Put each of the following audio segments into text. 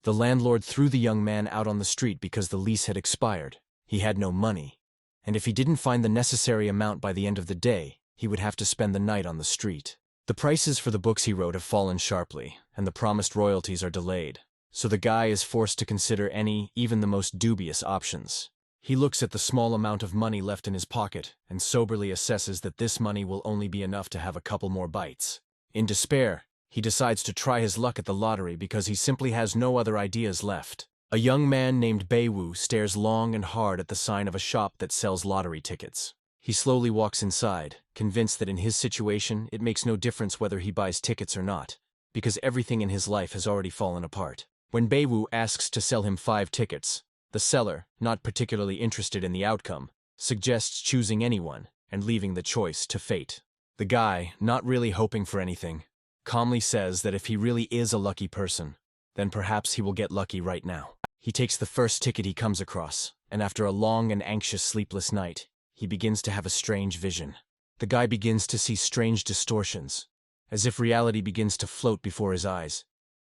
The landlord threw the young man out on the street because the lease had expired. He had no money, and if he didn't find the necessary amount by the end of the day, he would have to spend the night on the street. The prices for the books he wrote have fallen sharply, and the promised royalties are delayed, so the guy is forced to consider any, even the most dubious options. He looks at the small amount of money left in his pocket and soberly assesses that this money will only be enough to have a couple more bites. In despair, he decides to try his luck at the lottery because he simply has no other ideas left. A young man named Beiwu stares long and hard at the sign of a shop that sells lottery tickets. He slowly walks inside, convinced that in his situation it makes no difference whether he buys tickets or not, because everything in his life has already fallen apart. When Beiwu asks to sell him 5 tickets, the seller, not particularly interested in the outcome, suggests choosing anyone and leaving the choice to fate. The guy, not really hoping for anything, calmly says that if he really is a lucky person, then perhaps he will get lucky right now. He takes the first ticket he comes across, and after a long and anxious sleepless night, he begins to have a strange vision. The guy begins to see strange distortions, as if reality begins to float before his eyes.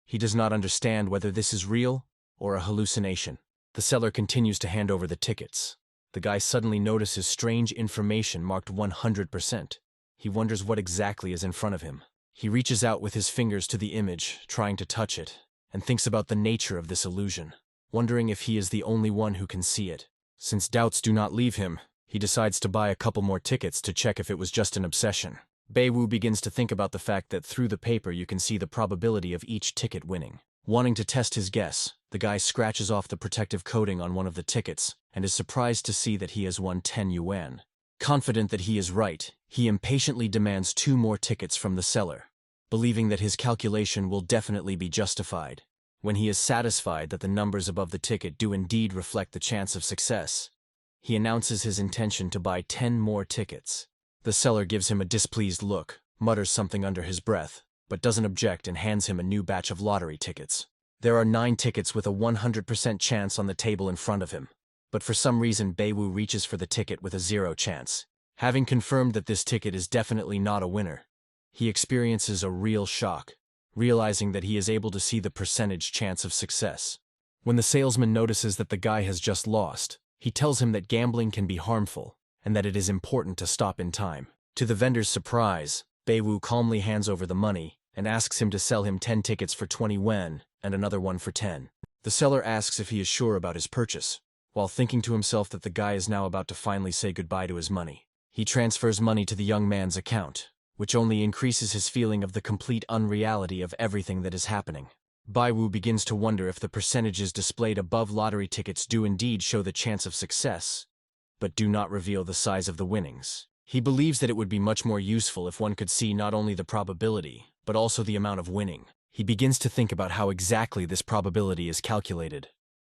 He does not understand whether this is real or a hallucination. The seller continues to hand over the tickets. The guy suddenly notices strange information marked 100%. He wonders what exactly is in front of him. He reaches out with his fingers to the image, trying to touch it, and thinks about the nature of this illusion, wondering if he is the only one who can see it. Since doubts do not leave him, he decides to buy a couple more tickets to check if it was just an obsession. Beiwu begins to think about the fact that through the paper you can see the probability of each ticket winning. Wanting to test his guess, the guy scratches off the protective coating on one of the tickets and is surprised to see that he has won 10 yuan. Confident that he is right, he impatiently demands 2 more tickets from the seller, believing that his calculation will definitely be justified. When he is satisfied that the numbers above the ticket do indeed reflect the chance of success, he announces his intention to buy 10 more tickets. The seller gives him a displeased look, mutters something under his breath, but doesn't object and hands him a new batch of lottery tickets. There are 9 tickets with a 100% chance on the table in front of him, but for some reason Beiwu reaches for the ticket with a 0 chance. Having confirmed that this ticket is definitely not a winner, he experiences a real shock, realizing that he is able to see the percentage chance of success. When the salesman notices that the guy has just lost, he tells him that gambling can be harmful and that it is important to stop in time. To the vendor's surprise, Beiwu calmly hands over the money and asks him to sell him 10 tickets for 20 yuan and another one for 10. The seller asks if he is sure about his purchase, while thinking to himself that the guy is now about to finally say goodbye to his money. He transfers money to the young man's account, which only increases his feeling of the complete unreality of everything that is happening. Beiwu begins to wonder if the percentages displayed above lottery tickets do indeed show the chance of success, but do not reveal the size of the winnings. He believes that it would be much more useful if one could see not only the probability, but also the amount of winning. He begins to think about how exactly this probability is calculated,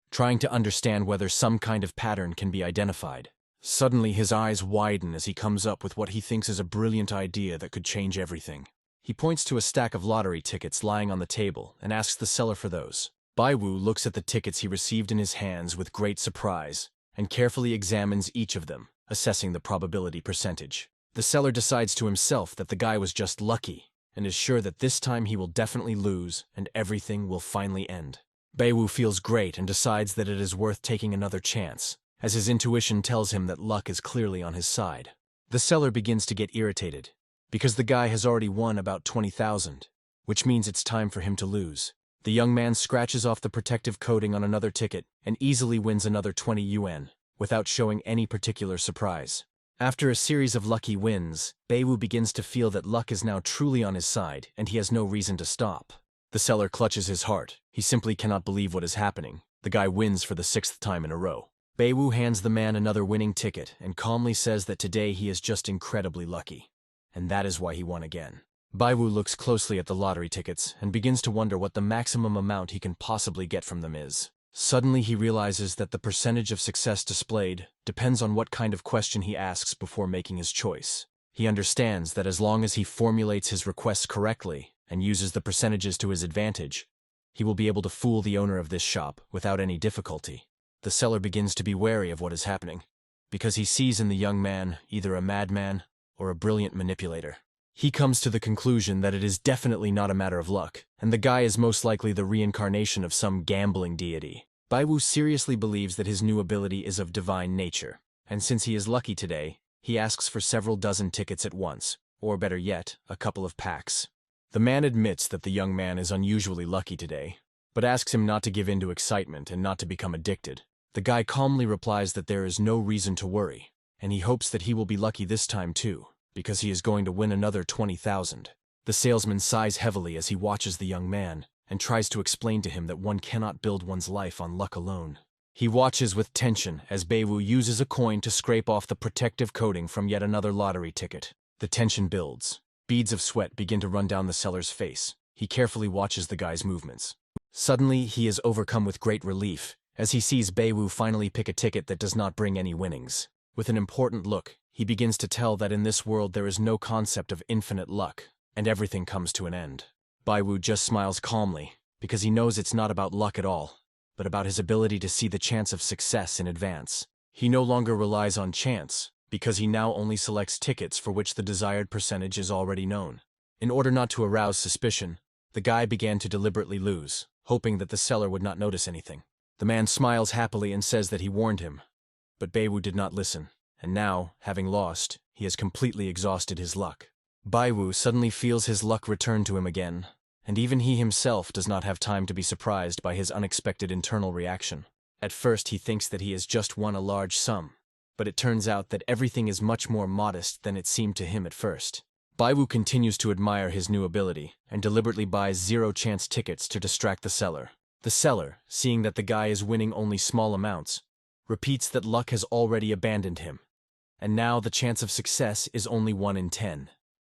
trying to understand whether some kind of pattern can be identified. Suddenly his eyes widen as he comes up with what he thinks is a brilliant idea that could change everything. He points to a stack of lottery tickets lying on the table and asks the seller for those. Beiwu looks at the tickets he received in his hands with great surprise and carefully examines each of them, assessing the probability percentage. The seller decides to himself that the guy was just lucky and is sure that this time he will definitely lose and everything will finally end. Beiwu feels great and decides that it is worth taking another chance, as his intuition tells him that luck is clearly on his side. The seller begins to get irritated, because the guy has already won about 20,000, which means it's time for him to lose. The young man scratches off the protective coating on another ticket and easily wins another 20 yuan, without showing any particular surprise. After a series of lucky wins, Beiwu begins to feel that luck is now truly on his side and he has no reason to stop. The seller clutches his heart. He simply cannot believe what is happening. The guy wins for the 6th time in a row. Beiwu hands the man another winning ticket and calmly says that today he is just incredibly lucky, and that is why he won again. Beiwu looks closely at the lottery tickets and begins to wonder what the maximum amount he can possibly get from them is. Suddenly he realizes that the percentage of success displayed depends on what kind of question he asks before making his choice. He understands that as long as he formulates his requests correctly and uses the percentages to his advantage, he will be able to fool the owner of this shop without any difficulty. The seller begins to be wary of what is happening, because he sees in the young man either a madman or a brilliant manipulator. He comes to the conclusion that it is definitely not a matter of luck, and the guy is most likely the reincarnation of some gambling deity. Baiwu seriously believes that his new ability is of divine nature, and since he is lucky today, he asks for several dozen tickets at once, or better yet, a couple of packs. The man admits that the young man is unusually lucky today, but asks him not to give in to excitement and not to become addicted. The guy calmly replies that there is no reason to worry, and he hopes that he will be lucky this time too, because he is going to win another 20,000. The salesman sighs heavily as he watches the young man and tries to explain to him that one cannot build one's life on luck alone. He watches with tension as Baiwu uses a coin to scrape off the protective coating from yet another lottery ticket. The tension builds. Beads of sweat begin to run down the seller's face. He carefully watches the guy's movements. Suddenly, he is overcome with great relief as he sees Baiwu finally pick a ticket that does not bring any winnings. With an important look, he begins to tell that in this world there is no concept of infinite luck, and everything comes to an end. Baiwu just smiles calmly, because he knows it's not about luck at all, but about his ability to see the chance of success in advance. He no longer relies on chance, because he now only selects tickets for which the desired percentage is already known. In order not to arouse suspicion, the guy began to deliberately lose, hoping that the seller would not notice anything. The man smiles happily and says that he warned him, but Baiwu did not listen, and now, having lost, he has completely exhausted his luck. Baiwu suddenly feels his luck return to him again, and even he himself does not have time to be surprised by his unexpected internal reaction. At first he thinks that he has just won a large sum, but it turns out that everything is much more modest than it seemed to him at first. Baiwu continues to admire his new ability, and deliberately buys zero-chance tickets to distract the seller. The seller, seeing that the guy is winning only small amounts, repeats that luck has already abandoned him, and now the chance of success is only 1 in 10.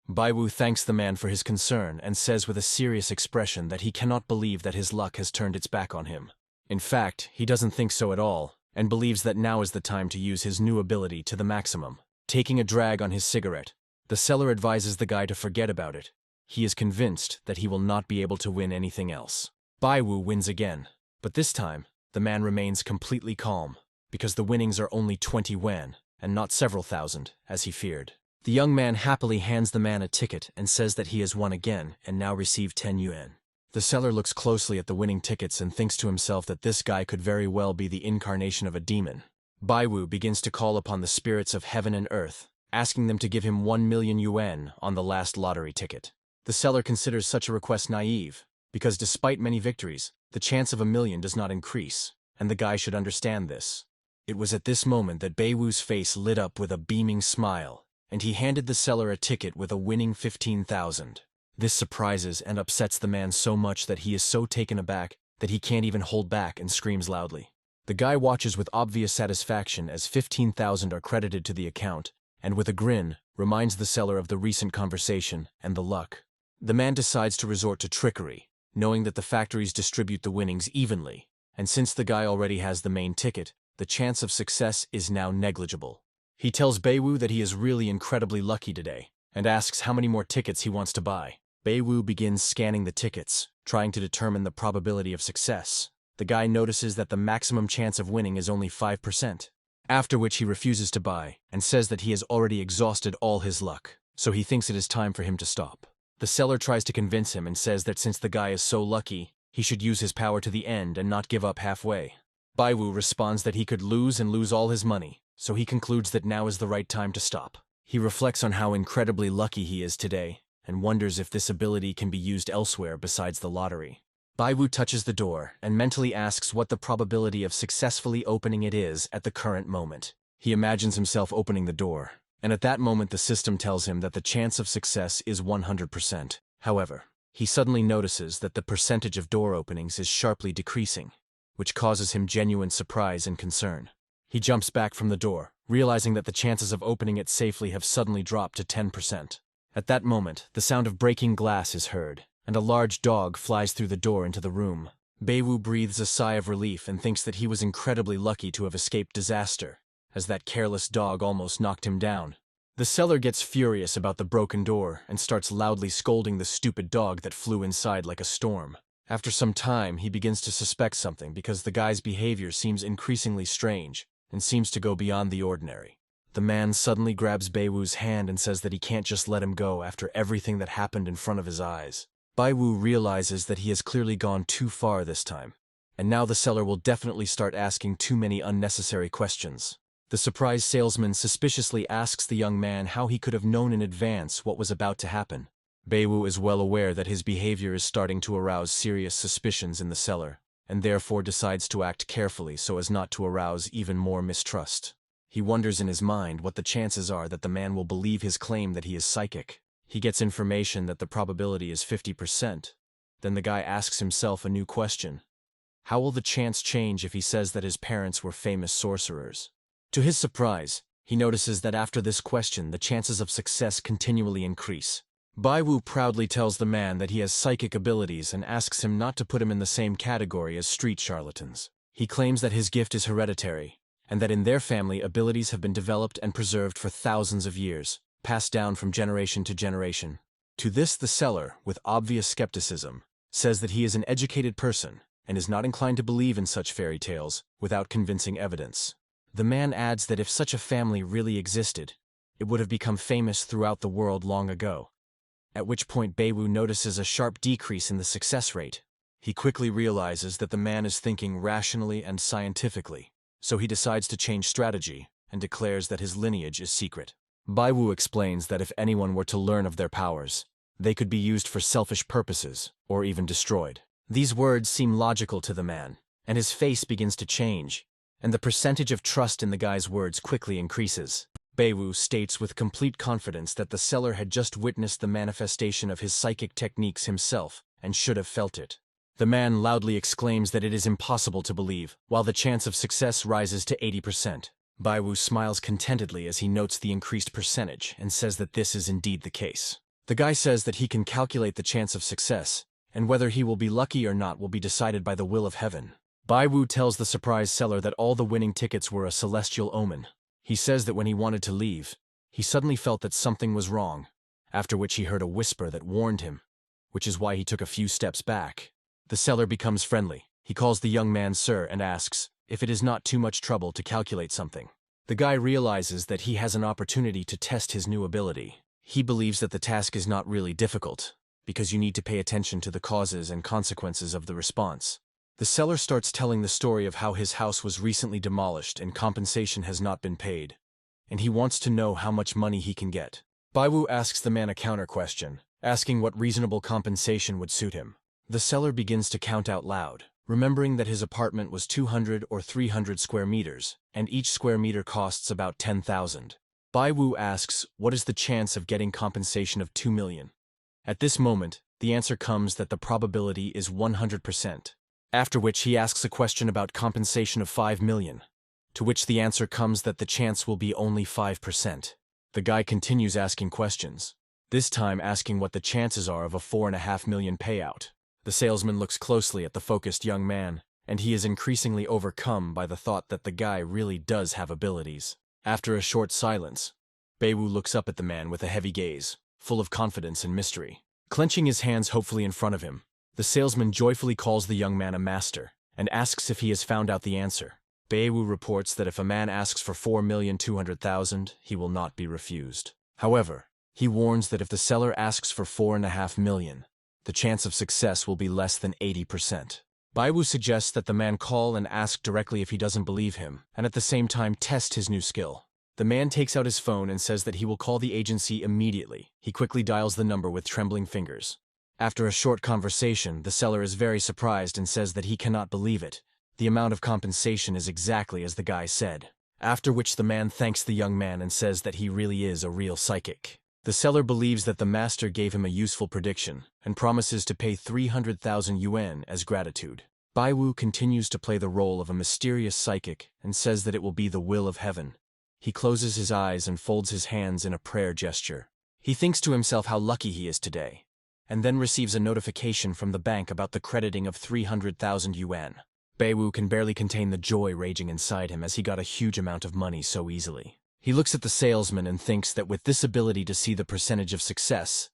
Baiwu thanks the man for his concern and says with a serious expression that he cannot believe that his luck has turned its back on him. In fact, he doesn't think so at all, and believes that now is the time to use his new ability to the maximum. Taking a drag on his cigarette, the seller advises the guy to forget about it. He is convinced that he will not be able to win anything else. Baiwu wins again, but this time, the man remains completely calm, because the winnings are only 20 yuan, and not several thousand, as he feared. The young man happily hands the man a ticket and says that he has won again and now received 10 yuan. The seller looks closely at the winning tickets and thinks to himself that this guy could very well be the incarnation of a demon. Baiwu begins to call upon the spirits of heaven and earth, asking them to give him 1 million yuan on the last lottery ticket. The seller considers such a request naive, because despite many victories, the chance of 1 million does not increase, and the guy should understand this. It was at this moment that Baiwu's face lit up with a beaming smile, and he handed the seller a ticket with a winning 15,000. This surprises and upsets the man so much that he is so taken aback that he can't even hold back and screams loudly. The guy watches with obvious satisfaction as 15,000 are credited to the account, and with a grin, reminds the seller of the recent conversation and the luck. The man decides to resort to trickery, knowing that the factories distribute the winnings evenly, and since the guy already has the main ticket, the chance of success is now negligible. He tells Baiwu that he is really incredibly lucky today, and asks how many more tickets he wants to buy. Baiwu begins scanning the tickets, trying to determine the probability of success. The guy notices that the maximum chance of winning is only 5%, after which he refuses to buy, and says that he has already exhausted all his luck, so he thinks it is time for him to stop. The seller tries to convince him and says that since the guy is so lucky, he should use his power to the end and not give up halfway. Baiwu responds that he could lose and lose all his money, so he concludes that now is the right time to stop. He reflects on how incredibly lucky he is today, and wonders if this ability can be used elsewhere besides the lottery. Baiwu touches the door and mentally asks what the probability of successfully opening it is at the current moment. He imagines himself opening the door, and at that moment the system tells him that the chance of success is 100%. However, he suddenly notices that the percentage of door openings is sharply decreasing, which causes him genuine surprise and concern. He jumps back from the door, realizing that the chances of opening it safely have suddenly dropped to 10%. At that moment, the sound of breaking glass is heard, and a large dog flies through the door into the room. Baiwu breathes a sigh of relief and thinks that he was incredibly lucky to have escaped disaster, as that careless dog almost knocked him down. The seller gets furious about the broken door and starts loudly scolding the stupid dog that flew inside like a storm. After some time, he begins to suspect something because the guy's behavior seems increasingly strange and seems to go beyond the ordinary. The man suddenly grabs Baiwu's hand and says that he can't just let him go after everything that happened in front of his eyes. Baiwu realizes that he has clearly gone too far this time, and now the seller will definitely start asking too many unnecessary questions. The surprised salesman suspiciously asks the young man how he could have known in advance what was about to happen. Baiwu is well aware that his behavior is starting to arouse serious suspicions in the seller, and therefore decides to act carefully so as not to arouse even more mistrust. He wonders in his mind what the chances are that the man will believe his claim that he is psychic. He gets information that the probability is 50%. Then the guy asks himself a new question. How will the chance change if he says that his parents were famous sorcerers? To his surprise, he notices that after this question the chances of success continually increase. Baiwu proudly tells the man that he has psychic abilities and asks him not to put him in the same category as street charlatans. He claims that his gift is hereditary, and that in their family abilities have been developed and preserved for thousands of years, passed down from generation to generation. To this the seller, with obvious skepticism, says that he is an educated person and is not inclined to believe in such fairy tales without convincing evidence. The man adds that if such a family really existed, it would have become famous throughout the world long ago. At which point Baiwu notices a sharp decrease in the success rate. He quickly realizes that the man is thinking rationally and scientifically, so he decides to change strategy and declares that his lineage is secret. Baiwu explains that if anyone were to learn of their powers, they could be used for selfish purposes or even destroyed. These words seem logical to the man, and his face begins to change, and the percentage of trust in the guy's words quickly increases. Baiwu states with complete confidence that the seller had just witnessed the manifestation of his psychic techniques himself and should have felt it. The man loudly exclaims that it is impossible to believe, while the chance of success rises to 80%. Baiwu smiles contentedly as he notes the increased percentage and says that this is indeed the case. The guy says that he can calculate the chance of success, and whether he will be lucky or not will be decided by the will of heaven. Baiwu tells the surprised seller that all the winning tickets were a celestial omen. He says that when he wanted to leave, he suddenly felt that something was wrong, after which he heard a whisper that warned him, which is why he took a few steps back. The seller becomes friendly. He calls the young man sir and asks if it is not too much trouble to calculate something. The guy realizes that he has an opportunity to test his new ability. He believes that the task is not really difficult, because you need to pay attention to the causes and consequences of the response. The seller starts telling the story of how his house was recently demolished and compensation has not been paid, and he wants to know how much money he can get. Baiwu asks the man a counter question, asking what reasonable compensation would suit him. The seller begins to count out loud, remembering that his apartment was 200 or 300 square meters, and each square meter costs about 10,000. Baiwu asks what is the chance of getting compensation of 2 million. At this moment, the answer comes that the probability is 100%. After which he asks a question about compensation of 5 million, to which the answer comes that the chance will be only 5%. The guy continues asking questions, this time asking what the chances are of a 4.5 million payout. The salesman looks closely at the focused young man, and he is increasingly overcome by the thought that the guy really does have abilities. After a short silence, Baiwu looks up at the man with a heavy gaze, full of confidence and mystery. Clenching his hands hopefully in front of him, the salesman joyfully calls the young man a master, and asks if he has found out the answer. Baiwu reports that if a man asks for 4,200,000, he will not be refused. However, he warns that if the seller asks for 4.5 million, the chance of success will be less than 80%. Baiwu suggests that the man call and ask directly if he doesn't believe him, and at the same time test his new skill. The man takes out his phone and says that he will call the agency immediately. He quickly dials the number with trembling fingers. After a short conversation, the seller is very surprised and says that he cannot believe it. The amount of compensation is exactly as the guy said. After which the man thanks the young man and says that he really is a real psychic. The seller believes that the master gave him a useful prediction and promises to pay 300,000 yuan as gratitude. Baiwu continues to play the role of a mysterious psychic and says that it will be the will of heaven. He closes his eyes and folds his hands in a prayer gesture. He thinks to himself how lucky he is today, and then receives a notification from the bank about the crediting of 300,000 yuan. Baiwu can barely contain the joy raging inside him as he got a huge amount of money so easily. He looks at the salesman and thinks that with this ability to see the percentage of success,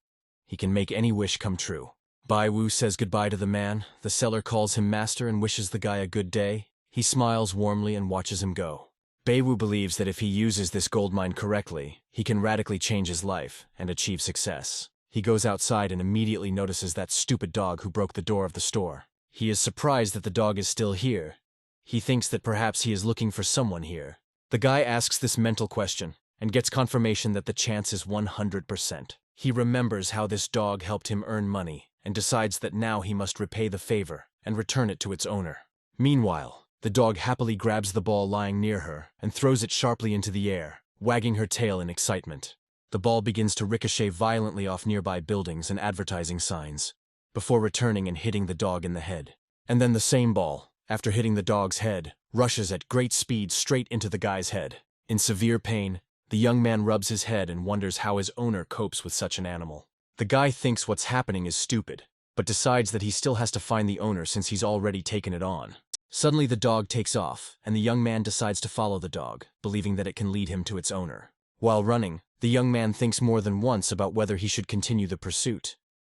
he can make any wish come true. Baiwu says goodbye to the man. The seller calls him master and wishes the guy a good day. He smiles warmly and watches him go. Beiwu believes that if he uses this gold mine correctly, he can radically change his life and achieve success. He goes outside and immediately notices that stupid dog who broke the door of the store. He is surprised that the dog is still here. He thinks that perhaps he is looking for someone here. The guy asks this mental question and gets confirmation that the chance is 100%. He remembers how this dog helped him earn money and decides that now he must repay the favor and return it to its owner. Meanwhile, the dog happily grabs the ball lying near her and throws it sharply into the air, wagging her tail in excitement. The ball begins to ricochet violently off nearby buildings and advertising signs, before returning and hitting the dog in the head. And then the same ball, after hitting the dog's head, rushes at great speed straight into the guy's head. In severe pain, the young man rubs his head and wonders how his owner copes with such an animal. The guy thinks what's happening is stupid, but decides that he still has to find the owner since he's already taken it on. Suddenly the dog takes off, and the young man decides to follow the dog, believing that it can lead him to its owner. While running, the young man thinks more than once about whether he should continue the pursuit.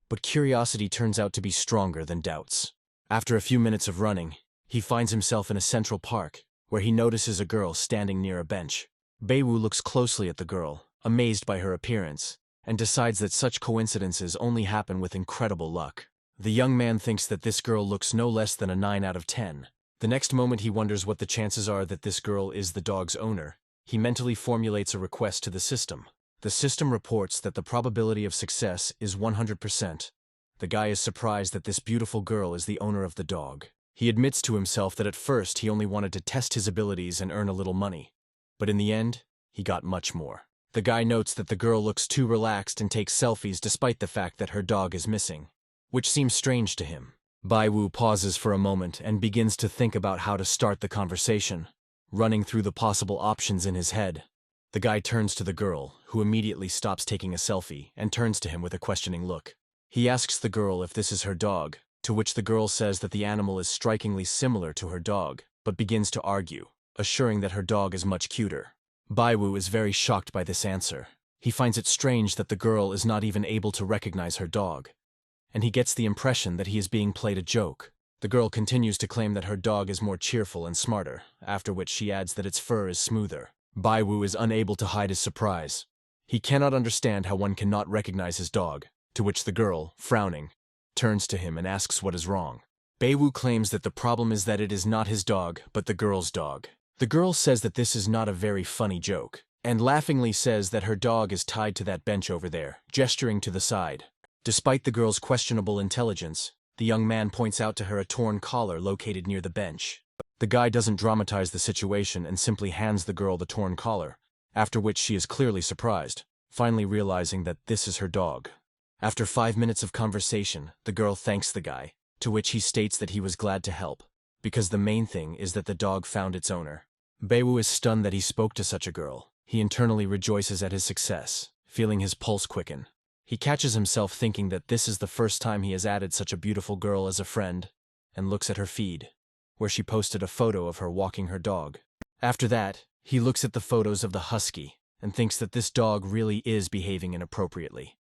But curiosity turns out to be stronger than doubts. After a few minutes of running, he finds himself in a central park, where he notices a girl standing near a bench. Beiwu looks closely at the girl, amazed by her appearance, and decides that such coincidences only happen with incredible luck. The young man thinks that this girl looks no less than a 9 out of 10. The next moment he wonders what the chances are that this girl is the dog's owner. He mentally formulates a request to the system. The system reports that the probability of success is 100%. The guy is surprised that this beautiful girl is the owner of the dog. He admits to himself that at first he only wanted to test his abilities and earn a little money. But in the end, he got much more. The guy notes that the girl looks too relaxed and takes selfies despite the fact that her dog is missing, which seems strange to him. Beiwu pauses for a moment and begins to think about how to start the conversation, running through the possible options in his head. The guy turns to the girl, who immediately stops taking a selfie and turns to him with a questioning look. He asks the girl if this is her dog, to which the girl says that the animal is strikingly similar to her dog, but begins to argue, assuring that her dog is much cuter. Beiwu is very shocked by this answer. He finds it strange that the girl is not even able to recognize her dog, and he gets the impression that he is being played a joke. The girl continues to claim that her dog is more cheerful and smarter, after which she adds that its fur is smoother. Beiwu is unable to hide his surprise. He cannot understand how one cannot recognize his dog, to which the girl, frowning, turns to him and asks what is wrong. Beiwu claims that the problem is that it is not his dog, but the girl's dog. The girl says that this is not a very funny joke, and laughingly says that her dog is tied to that bench over there, gesturing to the side. Despite the girl's questionable intelligence, the young man points out to her a torn collar located near the bench. The guy doesn't dramatize the situation and simply hands the girl the torn collar, after which she is clearly surprised, finally realizing that this is her dog. After 5 minutes of conversation, the girl thanks the guy, to which he states that he was glad to help, because the main thing is that the dog found its owner. Beiwu is stunned that he spoke to such a girl. He internally rejoices at his success, feeling his pulse quicken. He catches himself thinking that this is the first time he has added such a beautiful girl as a friend, and looks at her feed, where she posted a photo of her walking her dog. After that, he looks at the photos of the husky, and thinks that this dog really is behaving inappropriately.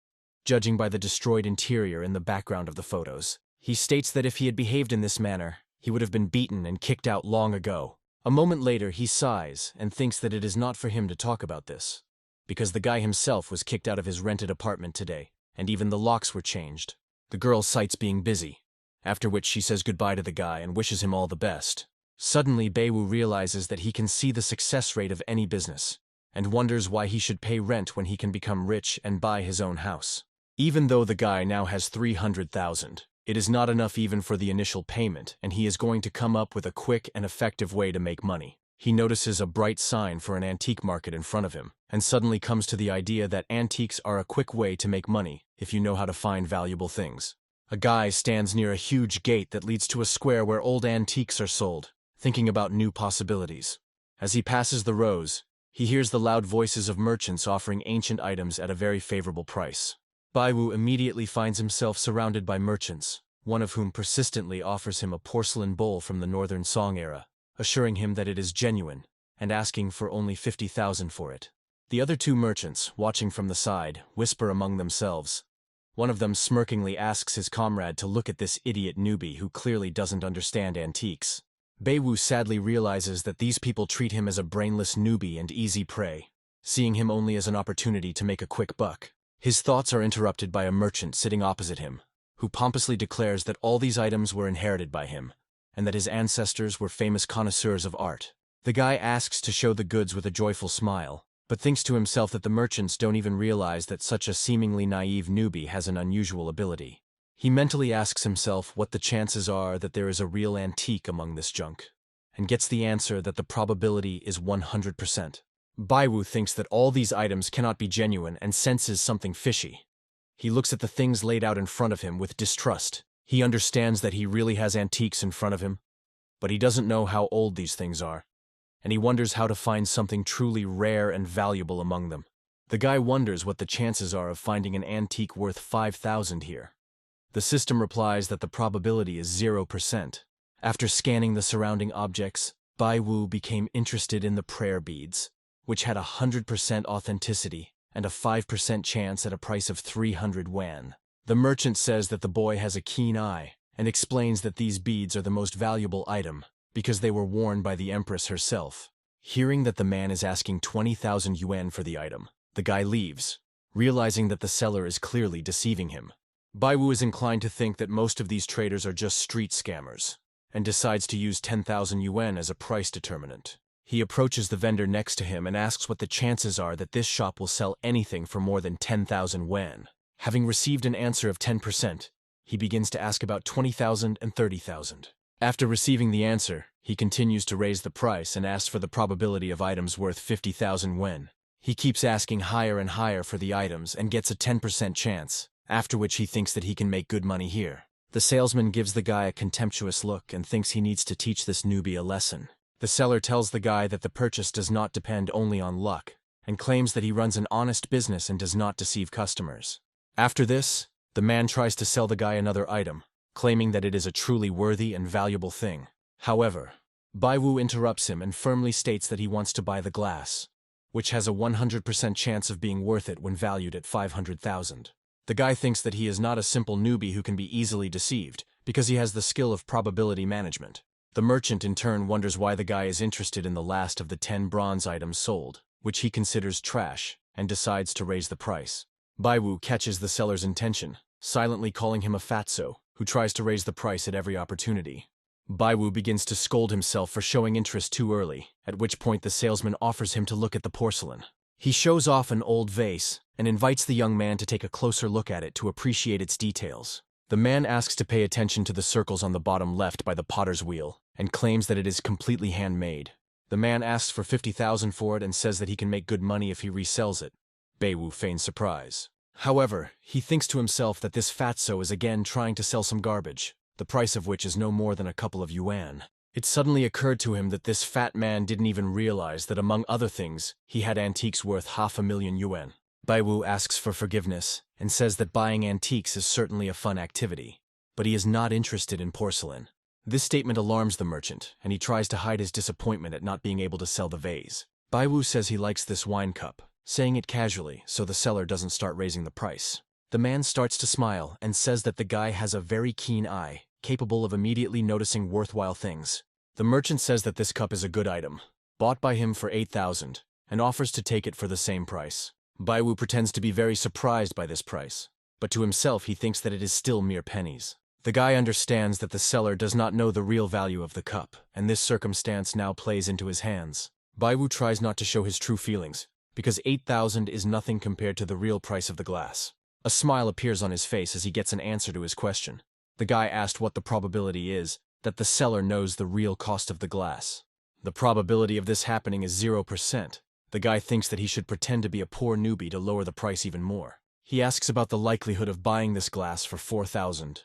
Judging by the destroyed interior in the background of the photos, he states that if he had behaved in this manner, he would have been beaten and kicked out long ago. A moment later, he sighs and thinks that it is not for him to talk about this, because the guy himself was kicked out of his rented apartment today, and even the locks were changed. The girl cites being busy, after which she says goodbye to the guy and wishes him all the best. Suddenly, Beiwu realizes that he can see the success rate of any business, and wonders why he should pay rent when he can become rich and buy his own house. Even though the guy now has 300,000, it is not enough even for the initial payment, and he is going to come up with a quick and effective way to make money. He notices a bright sign for an antique market in front of him, and suddenly comes to the idea that antiques are a quick way to make money if you know how to find valuable things. A guy stands near a huge gate that leads to a square where old antiques are sold, thinking about new possibilities. As he passes the rows, he hears the loud voices of merchants offering ancient items at a very favorable price. Beiwu immediately finds himself surrounded by merchants, one of whom persistently offers him a porcelain bowl from the Northern Song era, assuring him that it is genuine, and asking for only 50,000 for it. The other two merchants, watching from the side, whisper among themselves. One of them smirkingly asks his comrade to look at this idiot newbie who clearly doesn't understand antiques. Beiwu sadly realizes that these people treat him as a brainless newbie and easy prey, seeing him only as an opportunity to make a quick buck. His thoughts are interrupted by a merchant sitting opposite him, who pompously declares that all these items were inherited by him, and that his ancestors were famous connoisseurs of art. The guy asks to show the goods with a joyful smile, but thinks to himself that the merchants don't even realize that such a seemingly naive newbie has an unusual ability. He mentally asks himself what the chances are that there is a real antique among this junk, and gets the answer that the probability is 100%. Baiwu thinks that all these items cannot be genuine and senses something fishy. He looks at the things laid out in front of him with distrust. He understands that he really has antiques in front of him, but he doesn't know how old these things are, and he wonders how to find something truly rare and valuable among them. The guy wonders what the chances are of finding an antique worth 5,000 here. The system replies that the probability is 0%. After scanning the surrounding objects, Baiwu became interested in the prayer beads, which had 100% authenticity and a 5% chance at a price of 300 yuan. The merchant says that the boy has a keen eye and explains that these beads are the most valuable item because they were worn by the empress herself. Hearing that the man is asking 20,000 yuan for the item, the guy leaves, realizing that the seller is clearly deceiving him. Baiwu is inclined to think that most of these traders are just street scammers, and decides to use 10,000 yuan as a price determinant. He approaches the vendor next to him and asks what the chances are that this shop will sell anything for more than 10,000 yuan. Having received an answer of 10%, he begins to ask about 20,000 and 30,000. After receiving the answer, he continues to raise the price and asks for the probability of items worth 50,000 yuan. He keeps asking higher and higher for the items and gets a 10% chance, after which he thinks that he can make good money here. The salesman gives the guy a contemptuous look and thinks he needs to teach this newbie a lesson. The seller tells the guy that the purchase does not depend only on luck, and claims that he runs an honest business and does not deceive customers. After this, the man tries to sell the guy another item, claiming that it is a truly worthy and valuable thing. However, Baiwu interrupts him and firmly states that he wants to buy the glass, which has a 100% chance of being worth it when valued at 500,000. The guy thinks that he is not a simple newbie who can be easily deceived, because he has the skill of probability management. The merchant in turn wonders why the guy is interested in the last of the 10 bronze items sold, which he considers trash, and decides to raise the price. Baiwu catches the seller's intention, silently calling him a fatso, who tries to raise the price at every opportunity. Baiwu begins to scold himself for showing interest too early, at which point the salesman offers him to look at the porcelain. He shows off an old vase and invites the young man to take a closer look at it to appreciate its details. The man asks to pay attention to the circles on the bottom left by the potter's wheel and claims that it is completely handmade. The man asks for 50,000 for it and says that he can make good money if he resells it. Baiwu feigns surprise. However, he thinks to himself that this fatso is again trying to sell some garbage, the price of which is no more than a couple of yuan. It suddenly occurred to him that this fat man didn't even realize that among other things, he had antiques worth 500,000 yuan. Baiwu asks for forgiveness and says that buying antiques is certainly a fun activity, but he is not interested in porcelain. This statement alarms the merchant, and he tries to hide his disappointment at not being able to sell the vase. Baiwu says he likes this wine cup, saying it casually so the seller doesn't start raising the price. The man starts to smile and says that the guy has a very keen eye, capable of immediately noticing worthwhile things. The merchant says that this cup is a good item, bought by him for 8,000, and offers to take it for the same price. Baiwu pretends to be very surprised by this price, but to himself he thinks that it is still mere pennies. The guy understands that the seller does not know the real value of the cup, and this circumstance now plays into his hands. Baiwu tries not to show his true feelings, because 8,000 is nothing compared to the real price of the glass. A smile appears on his face as he gets an answer to his question. The guy asked what the probability is that the seller knows the real cost of the glass. The probability of this happening is 0%. The guy thinks that he should pretend to be a poor newbie to lower the price even more. He asks about the likelihood of buying this glass for 4,000,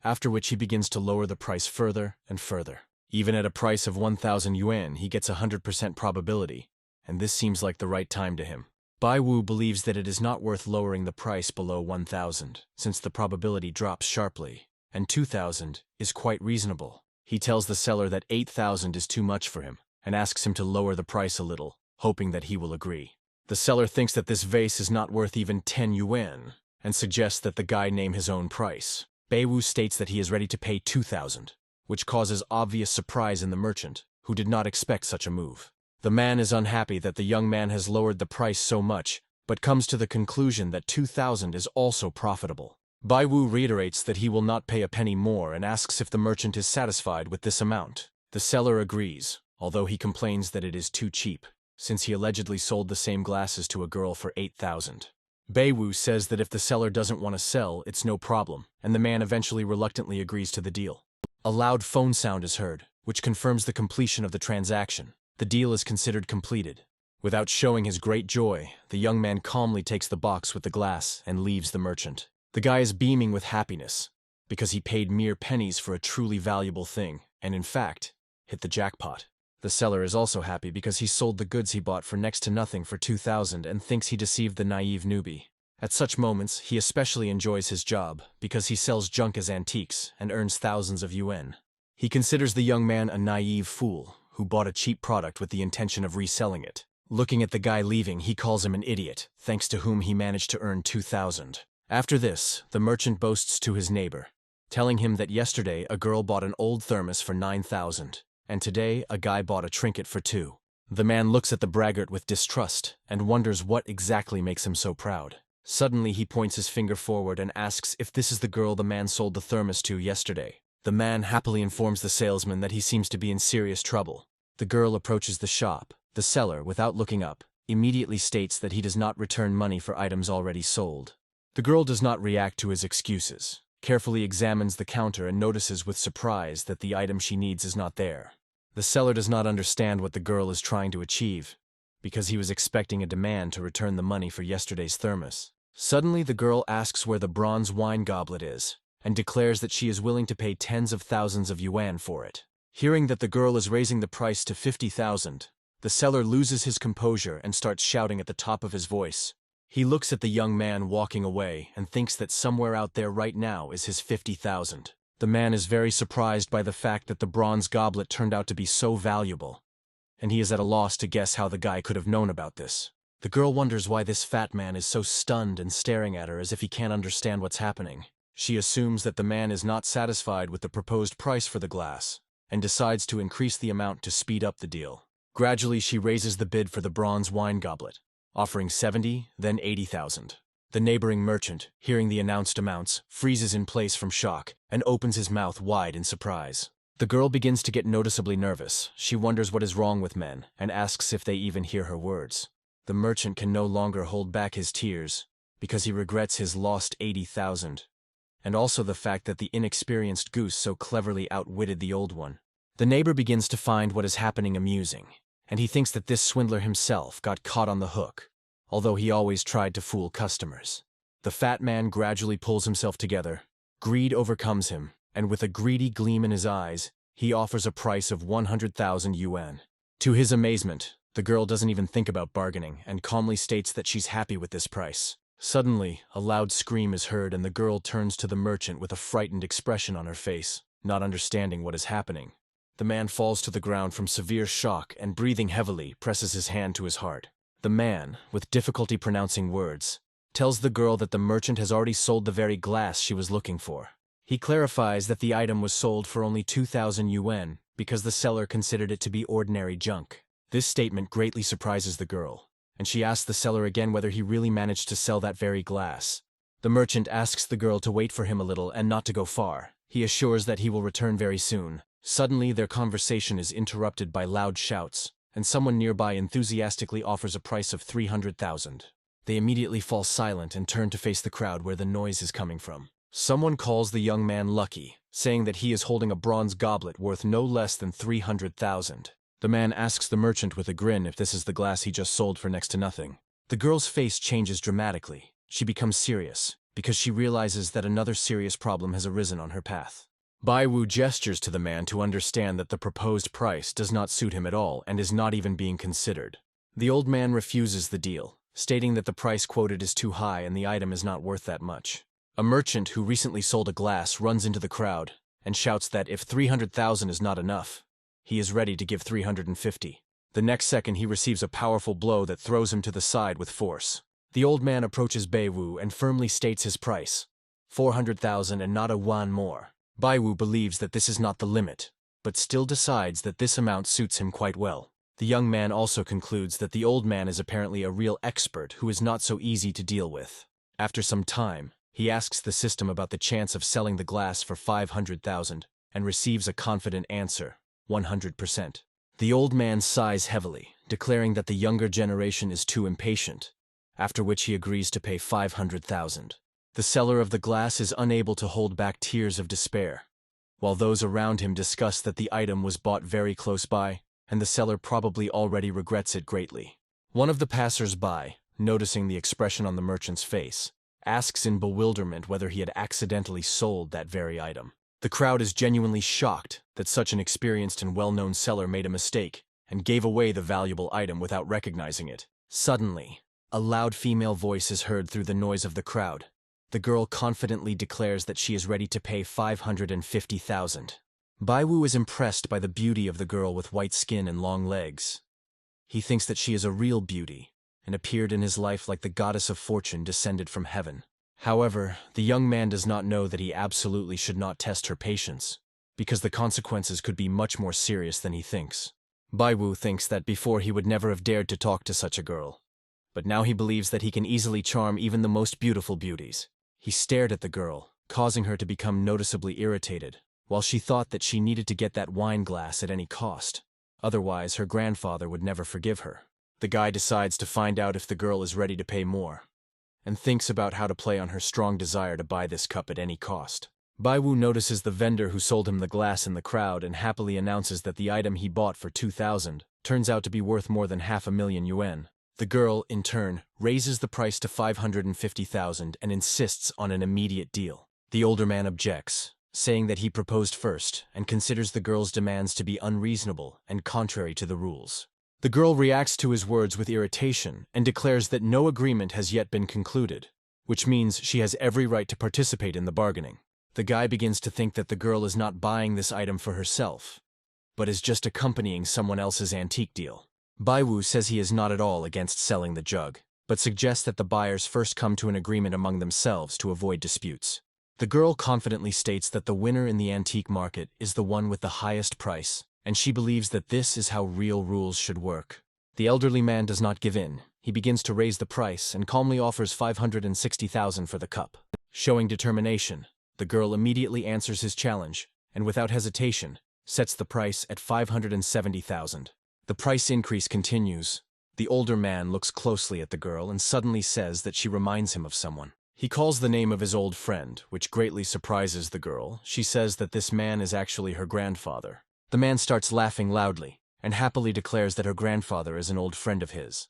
after which he begins to lower the price further and further. Even at a price of 1,000 yuan, he gets a 100% probability, and this seems like the right time to him. Baiwu believes that it is not worth lowering the price below 1,000, since the probability drops sharply, and 2,000 is quite reasonable. He tells the seller that 8,000 is too much for him, and asks him to lower the price a little, hoping that he will agree. The seller thinks that this vase is not worth even 10 yuan, and suggests that the guy name his own price. Baiwu states that he is ready to pay 2,000. which causes obvious surprise in the merchant, who did not expect such a move. The man is unhappy that the young man has lowered the price so much, but comes to the conclusion that 2,000 is also profitable. Bai Wu reiterates that he will not pay a penny more and asks if the merchant is satisfied with this amount. The seller agrees, although he complains that it is too cheap, since he allegedly sold the same glasses to a girl for 8,000. Bai Wu says that if the seller doesn't want to sell, it's no problem, and the man eventually reluctantly agrees to the deal. A loud phone sound is heard, which confirms the completion of the transaction. The deal is considered completed. Without showing his great joy, the young man calmly takes the box with the glass and leaves the merchant. The guy is beaming with happiness, because he paid mere pennies for a truly valuable thing, and in fact, hit the jackpot. The seller is also happy because he sold the goods he bought for next to nothing for 2,000 and thinks he deceived the naive newbie. At such moments, he especially enjoys his job, because he sells junk as antiques and earns thousands of yuan. He considers the young man a naive fool, who bought a cheap product with the intention of reselling it. Looking at the guy leaving, he calls him an idiot, thanks to whom he managed to earn 2,000. After this, the merchant boasts to his neighbor, telling him that yesterday a girl bought an old thermos for 9,000, and today a guy bought a trinket for 2. The man looks at the braggart with distrust and wonders what exactly makes him so proud. Suddenly he points his finger forward and asks if this is the girl the man sold the thermos to yesterday. The man happily informs the salesman that he seems to be in serious trouble. The girl approaches the shop. The seller, without looking up, immediately states that he does not return money for items already sold. The girl does not react to his excuses, carefully examines the counter and notices with surprise that the item she needs is not there. The seller does not understand what the girl is trying to achieve, because he was expecting a demand to return the money for yesterday's thermos. Suddenly the girl asks where the bronze wine goblet is, and declares that she is willing to pay tens of thousands of yuan for it. Hearing that the girl is raising the price to 50,000, the seller loses his composure and starts shouting at the top of his voice. He looks at the young man walking away and thinks that somewhere out there right now is his 50,000. The man is very surprised by the fact that the bronze goblet turned out to be so valuable, and he is at a loss to guess how the guy could have known about this. The girl wonders why this fat man is so stunned and staring at her as if he can't understand what's happening. She assumes that the man is not satisfied with the proposed price for the glass, and decides to increase the amount to speed up the deal. Gradually she raises the bid for the bronze wine goblet, offering 70, then 80,000. The neighboring merchant, hearing the announced amounts, freezes in place from shock and opens his mouth wide in surprise. The girl begins to get noticeably nervous. She wonders what is wrong with men and asks if they even hear her words. The merchant can no longer hold back his tears because he regrets his lost 80,000, and also the fact that the inexperienced goose so cleverly outwitted the old one. The neighbor begins to find what is happening amusing, and he thinks that this swindler himself got caught on the hook, although he always tried to fool customers. The fat man gradually pulls himself together. Greed overcomes him, and with a greedy gleam in his eyes, he offers a price of 100,000 yuan. To his amazement, the girl doesn't even think about bargaining and calmly states that she's happy with this price. Suddenly, a loud scream is heard and the girl turns to the merchant with a frightened expression on her face, not understanding what is happening. The man falls to the ground from severe shock and, breathing heavily, presses his hand to his heart. The man, with difficulty pronouncing words, tells the girl that the merchant has already sold the very glass she was looking for. He clarifies that the item was sold for only 2,000 yuan because the seller considered it to be ordinary junk. This statement greatly surprises the girl, and she asks the seller again whether he really managed to sell that very glass. The merchant asks the girl to wait for him a little and not to go far. He assures that he will return very soon. Suddenly, their conversation is interrupted by loud shouts, and someone nearby enthusiastically offers a price of 300,000. They immediately fall silent and turn to face the crowd where the noise is coming from. Someone calls the young man lucky, saying that he is holding a bronze goblet worth no less than 300,000. The man asks the merchant with a grin if this is the glass he just sold for next to nothing. The girl's face changes dramatically. She becomes serious, because she realizes that another serious problem has arisen on her path. Bai Wu gestures to the man to understand that the proposed price does not suit him at all and is not even being considered. The old man refuses the deal, stating that the price quoted is too high and the item is not worth that much. A merchant who recently sold a glass runs into the crowd and shouts that if 300,000 is not enough, he is ready to give 350. The next second he receives a powerful blow that throws him to the side with force. The old man approaches Bai Wu and firmly states his price, 400,000 and not a yuan more. Baiwu believes that this is not the limit, but still decides that this amount suits him quite well. The young man also concludes that the old man is apparently a real expert who is not so easy to deal with. After some time, he asks the system about the chance of selling the glass for 500,000 and receives a confident answer, 100%. The old man sighs heavily, declaring that the younger generation is too impatient, after which he agrees to pay 500,000. The seller of the glass is unable to hold back tears of despair, while those around him discuss that the item was bought very close by, and the seller probably already regrets it greatly. One of the passers-by, noticing the expression on the merchant's face, asks in bewilderment whether he had accidentally sold that very item. The crowd is genuinely shocked that such an experienced and well-known seller made a mistake and gave away the valuable item without recognizing it. Suddenly, a loud female voice is heard through the noise of the crowd. The girl confidently declares that she is ready to pay 550,000. Baiwu is impressed by the beauty of the girl with white skin and long legs. He thinks that she is a real beauty and appeared in his life like the goddess of fortune descended from heaven. However, the young man does not know that he absolutely should not test her patience, because the consequences could be much more serious than he thinks. Baiwu thinks that before he would never have dared to talk to such a girl, but now he believes that he can easily charm even the most beautiful beauties. He stared at the girl, causing her to become noticeably irritated, while she thought that she needed to get that wine glass at any cost. Otherwise, her grandfather would never forgive her. The guy decides to find out if the girl is ready to pay more, and thinks about how to play on her strong desire to buy this cup at any cost. Baiwu notices the vendor who sold him the glass in the crowd and happily announces that the item he bought for 2,000 turns out to be worth more than 500,000 yuan. The girl, in turn, raises the price to 550,000 and insists on an immediate deal. The older man objects, saying that he proposed first and considers the girl's demands to be unreasonable and contrary to the rules. The girl reacts to his words with irritation and declares that no agreement has yet been concluded, which means she has every right to participate in the bargaining. The guy begins to think that the girl is not buying this item for herself, but is just accompanying someone else's antique deal. Baiwu says he is not at all against selling the jug, but suggests that the buyers first come to an agreement among themselves to avoid disputes. The girl confidently states that the winner in the antique market is the one with the highest price, and she believes that this is how real rules should work. The elderly man does not give in. He begins to raise the price and calmly offers 560,000 for the cup. Showing determination, the girl immediately answers his challenge, and without hesitation, sets the price at 570,000. The price increase continues. The older man looks closely at the girl and suddenly says that she reminds him of someone. He calls the name of his old friend, which greatly surprises the girl. She says that this man is actually her grandfather. The man starts laughing loudly and happily declares that her grandfather is an old friend of his,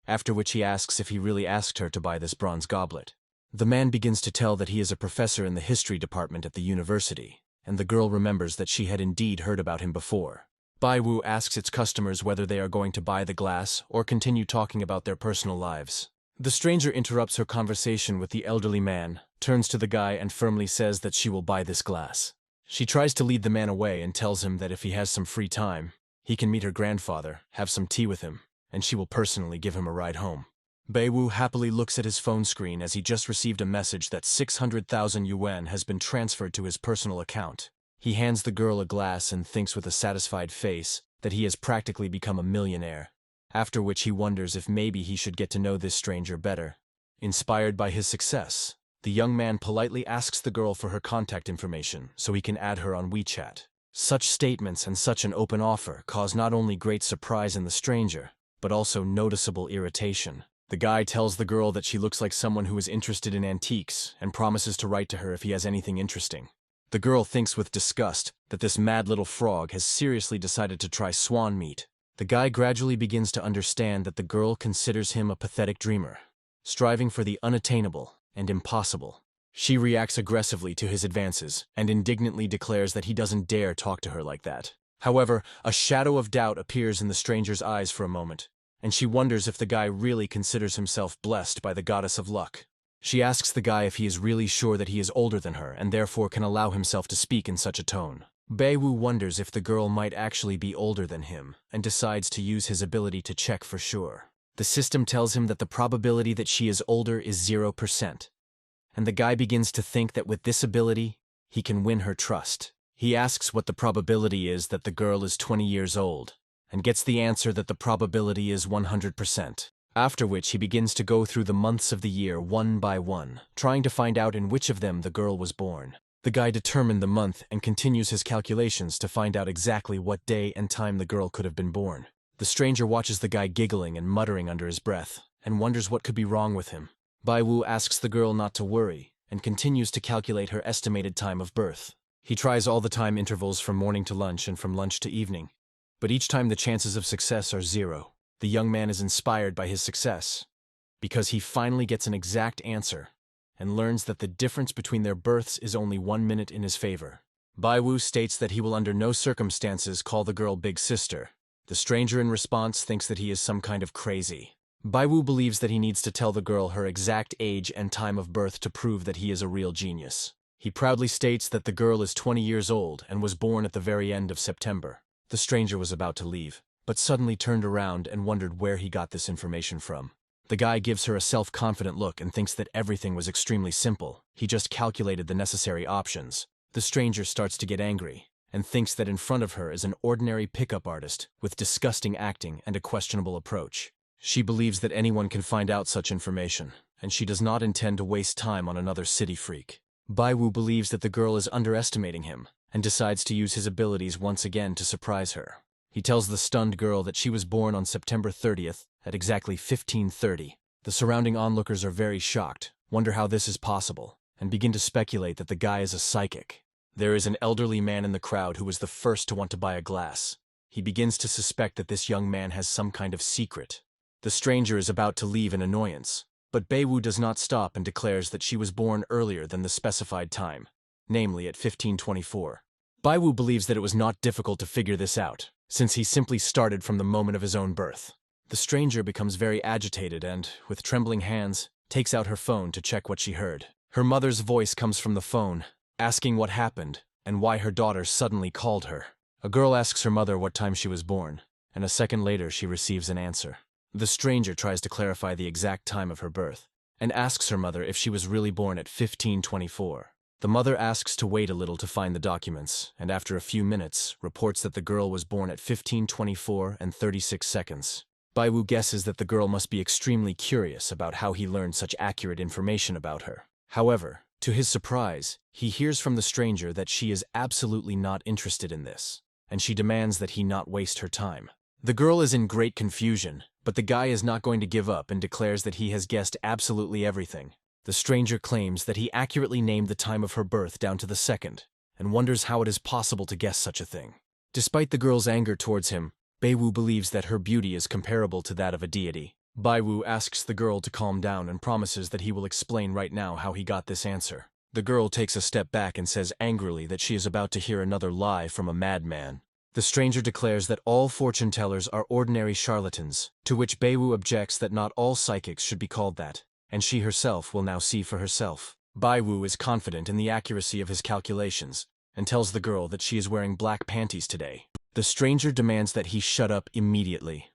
after which he asks if he really asked her to buy this bronze goblet. The man begins to tell that he is a professor in the history department at the university, and the girl remembers that she had indeed heard about him before. Baiwu asks its customers whether they are going to buy the glass or continue talking about their personal lives. The stranger interrupts her conversation with the elderly man, turns to the guy and firmly says that she will buy this glass. She tries to lead the man away and tells him that if he has some free time, he can meet her grandfather, have some tea with him, and she will personally give him a ride home. Baiwu happily looks at his phone screen as he just received a message that 600,000 yuan has been transferred to his personal account. He hands the girl a glass and thinks with a satisfied face that he has practically become a millionaire, after which he wonders if maybe he should get to know this stranger better. Inspired by his success, the young man politely asks the girl for her contact information so he can add her on WeChat. Such statements and such an open offer cause not only great surprise in the stranger, but also noticeable irritation. The guy tells the girl that she looks like someone who is interested in antiques and promises to write to her if he has anything interesting. The girl thinks with disgust that this mad little frog has seriously decided to try swan meat. The guy gradually begins to understand that the girl considers him a pathetic dreamer, striving for the unattainable and impossible. She reacts aggressively to his advances and indignantly declares that he doesn't dare talk to her like that. However, a shadow of doubt appears in the stranger's eyes for a moment, and she wonders if the guy really considers himself blessed by the goddess of luck. She asks the guy if he is really sure that he is older than her and therefore can allow himself to speak in such a tone. Baiwu wonders if the girl might actually be older than him and decides to use his ability to check for sure. The system tells him that the probability that she is older is 0%, and the guy begins to think that with this ability, he can win her trust. He asks what the probability is that the girl is 20 years old, and gets the answer that the probability is 100%. After which he begins to go through the months of the year one by one, trying to find out in which of them the girl was born. The guy determined the month and continues his calculations to find out exactly what day and time the girl could have been born. The stranger watches the guy giggling and muttering under his breath, and wonders what could be wrong with him. Bai-Wu asks the girl not to worry, and continues to calculate her estimated time of birth. He tries all the time intervals from morning to lunch and from lunch to evening, but each time the chances of success are 0. The young man is inspired by his success, because he finally gets an exact answer, and learns that the difference between their births is only 1 minute in his favor. Bai-Wu states that he will under no circumstances call the girl big sister. The stranger in response thinks that he is some kind of crazy. Bai-Wu believes that he needs to tell the girl her exact age and time of birth to prove that he is a real genius. He proudly states that the girl is 20 years old and was born at the very end of September. The stranger was about to leave, but suddenly turned around and wondered where he got this information from. The guy gives her a self-confident look and thinks that everything was extremely simple. He just calculated the necessary options. The stranger starts to get angry and thinks that in front of her is an ordinary pickup artist with disgusting acting and a questionable approach. She believes that anyone can find out such information, and she does not intend to waste time on another city freak. Bai-Wu believes that the girl is underestimating him and decides to use his abilities once again to surprise her. He tells the stunned girl that she was born on September 30th at exactly 15:30. The surrounding onlookers are very shocked, wonder how this is possible, and begin to speculate that the guy is a psychic. There is an elderly man in the crowd who was the first to want to buy a glass. He begins to suspect that this young man has some kind of secret. The stranger is about to leave in annoyance, but Bai-Wu does not stop and declares that she was born earlier than the specified time, namely at 15:24. Bai-Wu believes that it was not difficult to figure this out, since he simply started from the moment of his own birth. The stranger becomes very agitated and, with trembling hands, takes out her phone to check what she heard. Her mother's voice comes from the phone, asking what happened and why her daughter suddenly called her. A girl asks her mother what time she was born, and a second later she receives an answer. The stranger tries to clarify the exact time of her birth, and asks her mother if she was really born at 15:24. The mother asks to wait a little to find the documents, and after a few minutes, reports that the girl was born at 15:24 and 36 seconds. Bai-Wu guesses that the girl must be extremely curious about how he learned such accurate information about her. However, to his surprise, he hears from the stranger that she is absolutely not interested in this, and she demands that he not waste her time. The girl is in great confusion, but the guy is not going to give up and declares that he has guessed absolutely everything. The stranger claims that he accurately named the time of her birth down to the second, and wonders how it is possible to guess such a thing. Despite the girl's anger towards him, Bai-Wu believes that her beauty is comparable to that of a deity. Bai-Wu asks the girl to calm down and promises that he will explain right now how he got this answer. The girl takes a step back and says angrily that she is about to hear another lie from a madman. The stranger declares that all fortune tellers are ordinary charlatans, to which Bai-Wu objects that not all psychics should be called that, and she herself will now see for herself. Bai-Wu is confident in the accuracy of his calculations, and tells the girl that she is wearing black panties today. The stranger demands that he shut up immediately.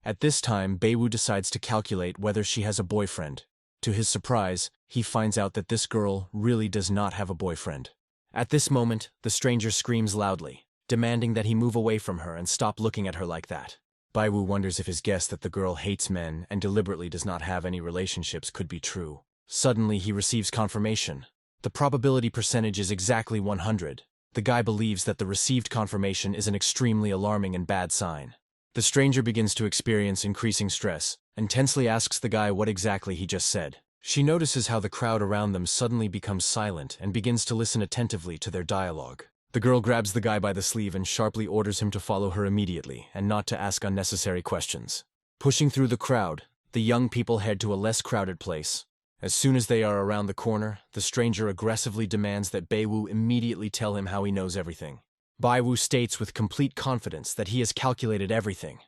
At this time, Bai-Wu decides to calculate whether she has a boyfriend. To his surprise, he finds out that this girl really does not have a boyfriend. At this moment, the stranger screams loudly, demanding that he move away from her and stop looking at her like that. Bai-Wu wonders if his guess that the girl hates men and deliberately does not have any relationships could be true. Suddenly, he receives confirmation. The probability percentage is exactly 100. The guy believes that the received confirmation is an extremely alarming and bad sign. The stranger begins to experience increasing stress and tensely asks the guy what exactly he just said. She notices how the crowd around them suddenly becomes silent and begins to listen attentively to their dialogue. The girl grabs the guy by the sleeve and sharply orders him to follow her immediately and not to ask unnecessary questions. Pushing through the crowd, the young people head to a less crowded place. As soon as they are around the corner, the stranger aggressively demands that Bai-Wu immediately tell him how he knows everything. Bai-Wu states with complete confidence that he has calculated everything,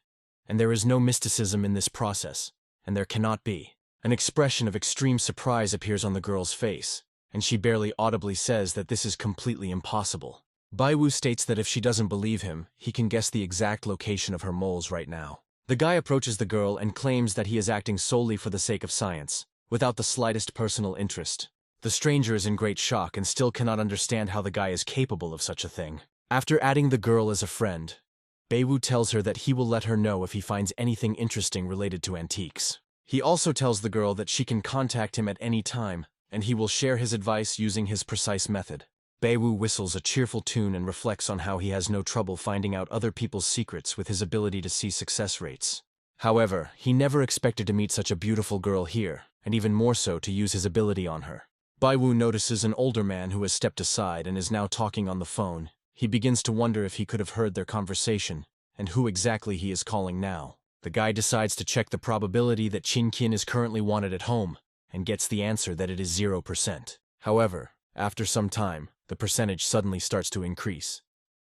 and there is no mysticism in this process, and there cannot be. An expression of extreme surprise appears on the girl's face, and she barely audibly says that this is completely impossible. Bai-Wu states that if she doesn't believe him, he can guess the exact location of her moles right now. The guy approaches the girl and claims that he is acting solely for the sake of science, without the slightest personal interest. The stranger is in great shock and still cannot understand how the guy is capable of such a thing. After adding the girl as a friend, Beiwu tells her that he will let her know if he finds anything interesting related to antiques. He also tells the girl that she can contact him at any time, and he will share his advice using his precise method. Beiwu whistles a cheerful tune and reflects on how he has no trouble finding out other people's secrets with his ability to see success rates. However, he never expected to meet such a beautiful girl here, and even more so to use his ability on her. Beiwu notices an older man who has stepped aside and is now talking on the phone. He begins to wonder if he could have heard their conversation, and who exactly he is calling now. The guy decides to check the probability that Chin-kin is currently wanted at home, and gets the answer that it is 0%. However, after some time, the percentage suddenly starts to increase.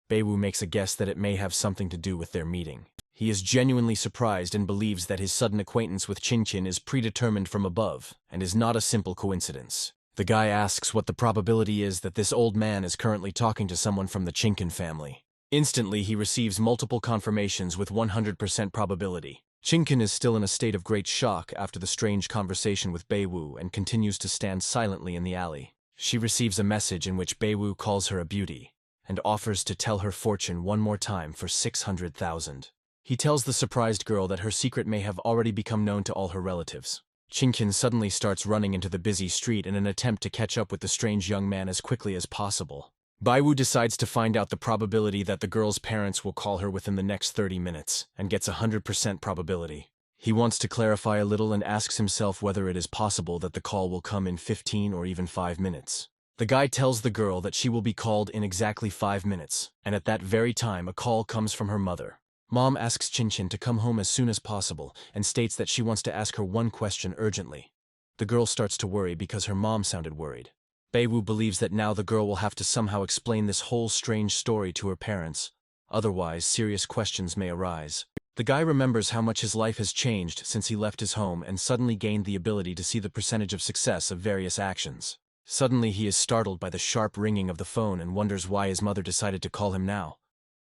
Beiwu makes a guess that it may have something to do with their meeting. He is genuinely surprised and believes that his sudden acquaintance with Chin-kin is predetermined from above, and is not a simple coincidence. The guy asks what the probability is that this old man is currently talking to someone from the Chin-kin family. Instantly, he receives multiple confirmations with 100% probability. Chin-kin is still in a state of great shock after the strange conversation with Beiwu and continues to stand silently in the alley. She receives a message in which Beiwu calls her a beauty, and offers to tell her fortune one more time for 600,000. He tells the surprised girl that her secret may have already become known to all her relatives. Chin-kin suddenly starts running into the busy street in an attempt to catch up with the strange young man as quickly as possible. Beiwu decides to find out the probability that the girl's parents will call her within the next 30 minutes, and gets 100% probability. He wants to clarify a little and asks himself whether it is possible that the call will come in 15 or even 5 minutes. The guy tells the girl that she will be called in exactly 5 minutes, and at that very time a call comes from her mother. Mom asks Chin-kin to come home as soon as possible and states that she wants to ask her one question urgently. The girl starts to worry because her mom sounded worried. Beiwu believes that now the girl will have to somehow explain this whole strange story to her parents, otherwise serious questions may arise. The guy remembers how much his life has changed since he left his home and suddenly gained the ability to see the percentage of success of various actions. Suddenly he is startled by the sharp ringing of the phone and wonders why his mother decided to call him now,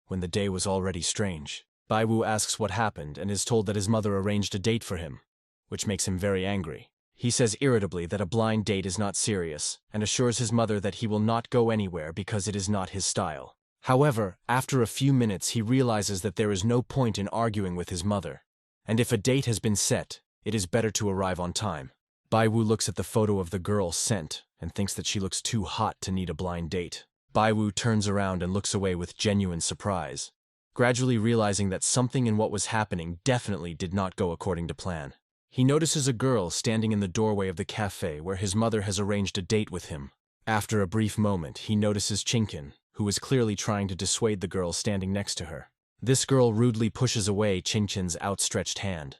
when the day was already strange. Beiwu asks what happened and is told that his mother arranged a date for him, which makes him very angry. He says irritably that a blind date is not serious, and assures his mother that he will not go anywhere because it is not his style. However, after a few minutes he realizes that there is no point in arguing with his mother, and if a date has been set, it is better to arrive on time. Beiwu looks at the photo of the girl sent and thinks that she looks too hot to need a blind date. Beiwu turns around and looks away with genuine surprise, gradually realizing that something in what was happening definitely did not go according to plan. He notices a girl standing in the doorway of the cafe where his mother has arranged a date with him. After a brief moment, he notices Chin-kin, who is clearly trying to dissuade the girl standing next to her. This girl rudely pushes away Chin-kin's outstretched hand.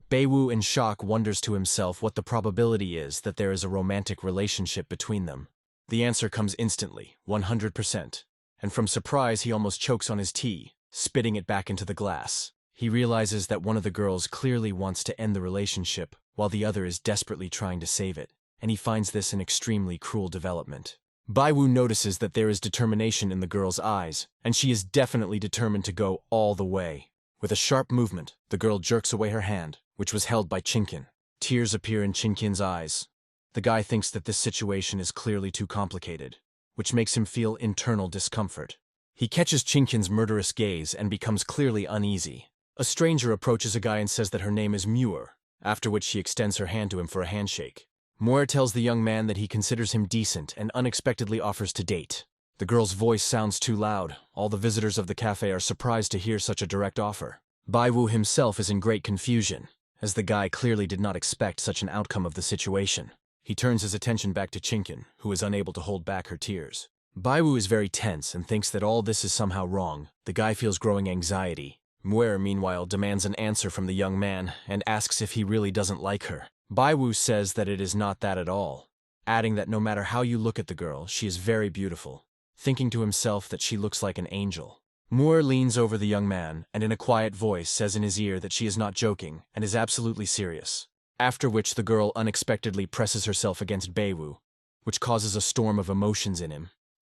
Beiwu, in shock, wonders to himself what the probability is that there is a romantic relationship between them. The answer comes instantly, 100%, and from surprise he almost chokes on his tea, spitting it back into the glass. He realizes that one of the girls clearly wants to end the relationship, while the other is desperately trying to save it, and he finds this an extremely cruel development. Beiwu notices that there is determination in the girl's eyes, and she is definitely determined to go all the way. With a sharp movement, the girl jerks away her hand, which was held by Chin-kin. Tears appear in Chin-kin's eyes. The guy thinks that this situation is clearly too complicated, which makes him feel internal discomfort. He catches Chin-kin's murderous gaze and becomes clearly uneasy. A stranger approaches a guy and says that her name is Muir, after which she extends her hand to him for a handshake. Muir tells the young man that he considers him decent and unexpectedly offers to date. The girl's voice sounds too loud. All the visitors of the cafe are surprised to hear such a direct offer. Beiwu himself is in great confusion, as the guy clearly did not expect such an outcome of the situation. He turns his attention back to Chin-kin, who is unable to hold back her tears. Beiwu is very tense and thinks that all this is somehow wrong. The guy feels growing anxiety. Muir, meanwhile, demands an answer from the young man and asks if he really doesn't like her. Beiwu says that it is not that at all, adding that no matter how you look at the girl, she is very beautiful, thinking to himself that she looks like an angel. Muir leans over the young man and in a quiet voice says in his ear that she is not joking and is absolutely serious, after which the girl unexpectedly presses herself against Beiwu, which causes a storm of emotions in him.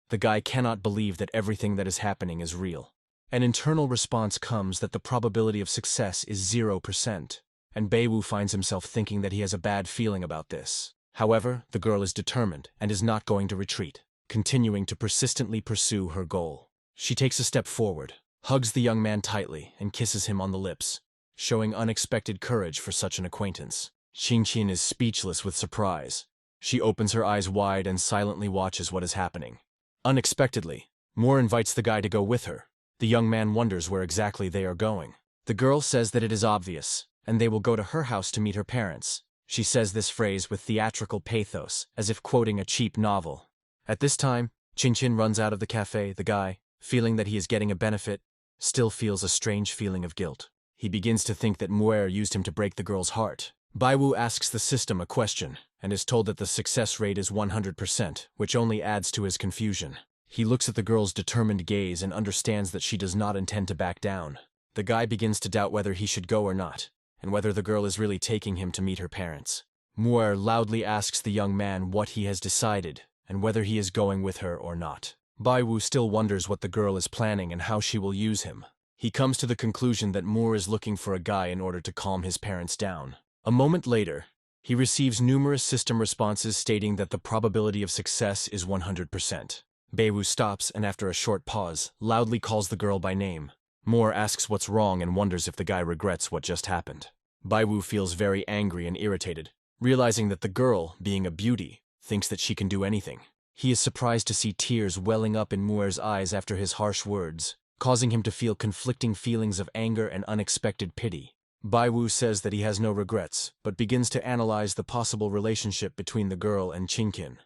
The guy cannot believe that everything that is happening is real. An internal response comes that the probability of success is 0%, and Beiwu finds himself thinking that he has a bad feeling about this. However, the girl is determined and is not going to retreat, continuing to persistently pursue her goal. She takes a step forward, hugs the young man tightly, and kisses him on the lips, showing unexpected courage for such an acquaintance. Qingqian is speechless with surprise. She opens her eyes wide and silently watches what is happening. Unexpectedly, Moore invites the guy to go with her. The young man wonders where exactly they are going. The girl says that it is obvious, and they will go to her house to meet her parents. She says this phrase with theatrical pathos, as if quoting a cheap novel. At this time, Qingqian runs out of the cafe. The guy, feeling that he is getting a benefit, still feels a strange feeling of guilt. He begins to think that Moore used him to break the girl's heart. Baiwu asks the system a question, and is told that the success rate is 100%, which only adds to his confusion. He looks at the girl's determined gaze and understands that she does not intend to back down. The guy begins to doubt whether he should go or not, and whether the girl is really taking him to meet her parents. Moore loudly asks the young man what he has decided, and whether he is going with her or not. Baiwu still wonders what the girl is planning and how she will use him. He comes to the conclusion that Moore is looking for a guy in order to calm his parents down. A moment later, he receives numerous system responses stating that the probability of success is 100%. Baiwu stops and after a short pause, loudly calls the girl by name. Moore asks what's wrong and wonders if the guy regrets what just happened. Baiwu feels very angry and irritated, realizing that the girl, being a beauty, thinks that she can do anything. He is surprised to see tears welling up in Moore's eyes after his harsh words, causing him to feel conflicting feelings of anger and unexpected pity. Baiwu says that he has no regrets, but begins to analyze the possible relationship between the girl and Qingqian.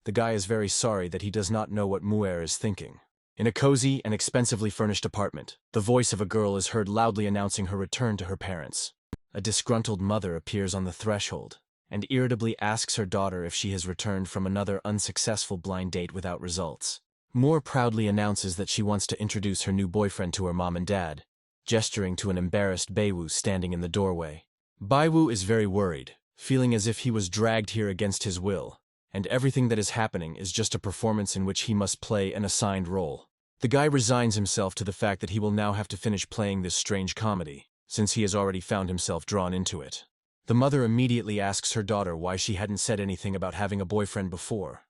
The guy is very sorry that he does not know what Moore is thinking. In a cozy and expensively furnished apartment, the voice of a girl is heard loudly announcing her return to her parents. A disgruntled mother appears on the threshold, and irritably asks her daughter if she has returned from another unsuccessful blind date without results. Moore proudly announces that she wants to introduce her new boyfriend to her mom and dad, gesturing to an embarrassed Baiwu standing in the doorway. Baiwu is very worried, feeling as if he was dragged here against his will, and everything that is happening is just a performance in which he must play an assigned role. The guy resigns himself to the fact that he will now have to finish playing this strange comedy, since he has already found himself drawn into it. The mother immediately asks her daughter why she hadn't said anything about having a boyfriend before,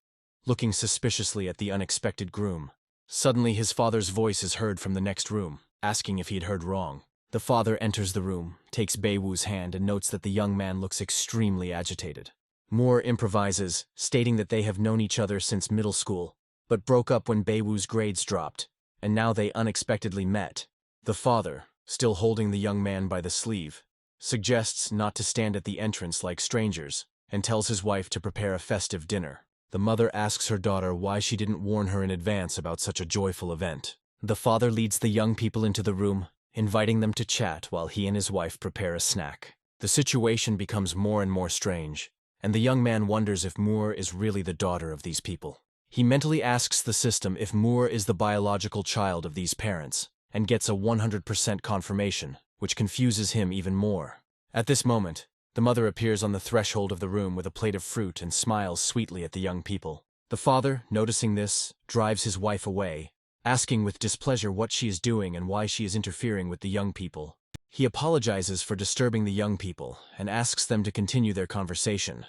looking suspiciously at the unexpected groom. Suddenly his father's voice is heard from the next room, asking if he had heard wrong. The father enters the room, takes Baiwu's hand and notes that the young man looks extremely agitated. Moore improvises, stating that they have known each other since middle school, but broke up when Baiwu's grades dropped, and now they unexpectedly met. The father, still holding the young man by the sleeve, suggests not to stand at the entrance like strangers, and tells his wife to prepare a festive dinner. The mother asks her daughter why she didn't warn her in advance about such a joyful event. The father leads the young people into the room, inviting them to chat while he and his wife prepare a snack. The situation becomes more and more strange, and the young man wonders if Moore is really the daughter of these people. He mentally asks the system if Moore is the biological child of these parents, and gets a 100% confirmation, which confuses him even more. At this moment, the mother appears on the threshold of the room with a plate of fruit and smiles sweetly at the young people. The father, noticing this, drives his wife away, asking with displeasure what she is doing and why she is interfering with the young people. He apologizes for disturbing the young people and asks them to continue their conversation,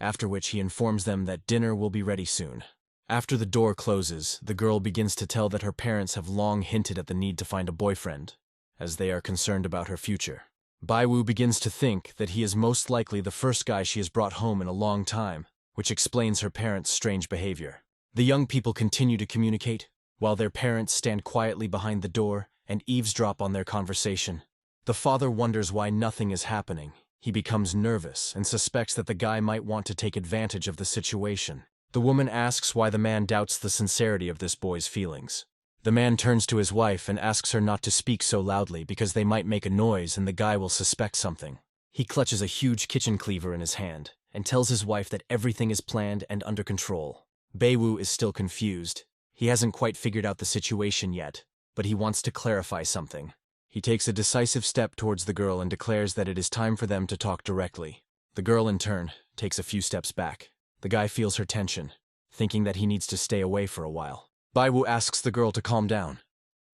after which he informs them that dinner will be ready soon. After the door closes, the girl begins to tell that her parents have long hinted at the need to find a boyfriend, as they are concerned about her future. Baiwu begins to think that he is most likely the first guy she has brought home in a long time, which explains her parents' strange behavior. The young people continue to communicate, while their parents stand quietly behind the door and eavesdrop on their conversation. The father wonders why nothing is happening. He becomes nervous and suspects that the guy might want to take advantage of the situation. The woman asks why the man doubts the sincerity of this boy's feelings. The man turns to his wife and asks her not to speak so loudly because they might make a noise and the guy will suspect something. He clutches a huge kitchen cleaver in his hand and tells his wife that everything is planned and under control. Baiwu is still confused. He hasn't quite figured out the situation yet, but he wants to clarify something. He takes a decisive step towards the girl and declares that it is time for them to talk directly. The girl, in turn, takes a few steps back. The guy feels her tension, thinking that he needs to stay away for a while. Baiwu asks the girl to calm down,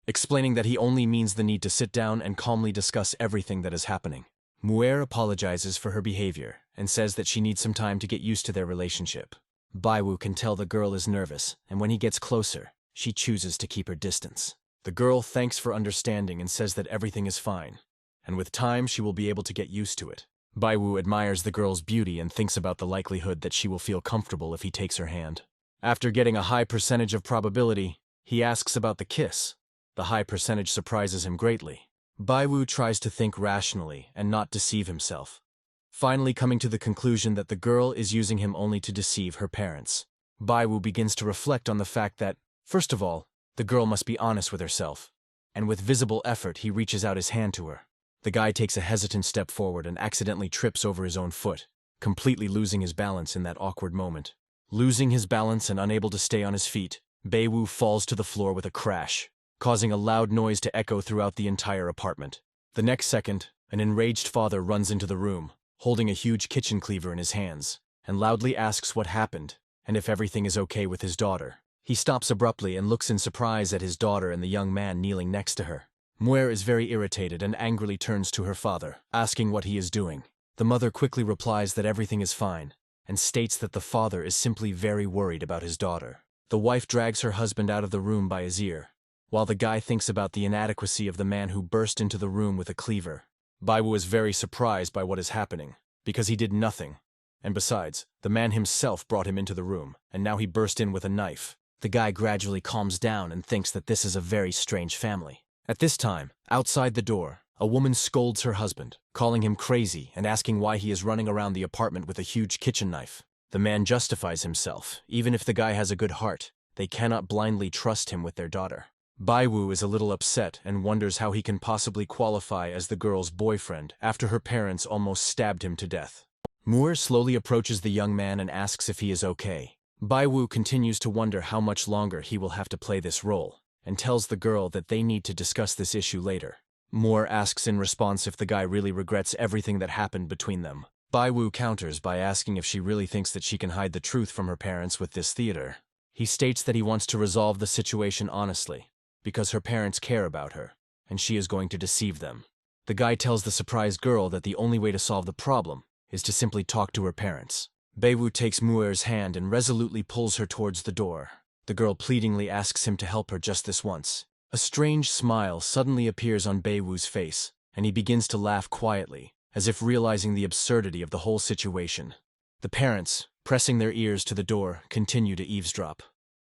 explaining that he only means the need to sit down and calmly discuss everything that is happening. Muir apologizes for her behavior and says that she needs some time to get used to their relationship. Baiwu can tell the girl is nervous, and when he gets closer, she chooses to keep her distance. The girl thanks for understanding and says that everything is fine, and with time she will be able to get used to it. Baiwu admires the girl's beauty and thinks about the likelihood that she will feel comfortable if he takes her hand. After getting a high percentage of probability, he asks about the kiss. The high percentage surprises him greatly. Baiwu tries to think rationally and not deceive himself, finally coming to the conclusion that the girl is using him only to deceive her parents. Baiwu begins to reflect on the fact that, first of all, the girl must be honest with herself, and with visible effort he reaches out his hand to her. The guy takes a hesitant step forward and accidentally trips over his own foot, completely losing his balance in that awkward moment. Losing his balance and unable to stay on his feet, Baiwu falls to the floor with a crash, causing a loud noise to echo throughout the entire apartment. The next second, an enraged father runs into the room, holding a huge kitchen cleaver in his hands, and loudly asks what happened and if everything is okay with his daughter. He stops abruptly and looks in surprise at his daughter and the young man kneeling next to her. Muir is very irritated and angrily turns to her father, asking what he is doing. The mother quickly replies that everything is fine, and states that the father is simply very worried about his daughter. The wife drags her husband out of the room by his ear, while the guy thinks about the inadequacy of the man who burst into the room with a cleaver. Baiwu is very surprised by what is happening, because he did nothing. And besides, the man himself brought him into the room, and now he burst in with a knife. The guy gradually calms down and thinks that this is a very strange family. At this time, outside the door, a woman scolds her husband, calling him crazy and asking why he is running around the apartment with a huge kitchen knife. The man justifies himself. Even if the guy has a good heart, they cannot blindly trust him with their daughter. Baiwu is a little upset and wonders how he can possibly qualify as the girl's boyfriend after her parents almost stabbed him to death. Muir slowly approaches the young man and asks if he is okay. Baiwu continues to wonder how much longer he will have to play this role, and tells the girl that they need to discuss this issue later. Muir asks in response if the guy really regrets everything that happened between them. Baiwu counters by asking if she really thinks that she can hide the truth from her parents with this theater. He states that he wants to resolve the situation honestly, because her parents care about her, and she is going to deceive them. The guy tells the surprised girl that the only way to solve the problem is to simply talk to her parents. Baiwu takes Muir's hand and resolutely pulls her towards the door. The girl pleadingly asks him to help her just this once. A strange smile suddenly appears on Baiwu's face, and he begins to laugh quietly, as if realizing the absurdity of the whole situation. The parents, pressing their ears to the door, continue to eavesdrop.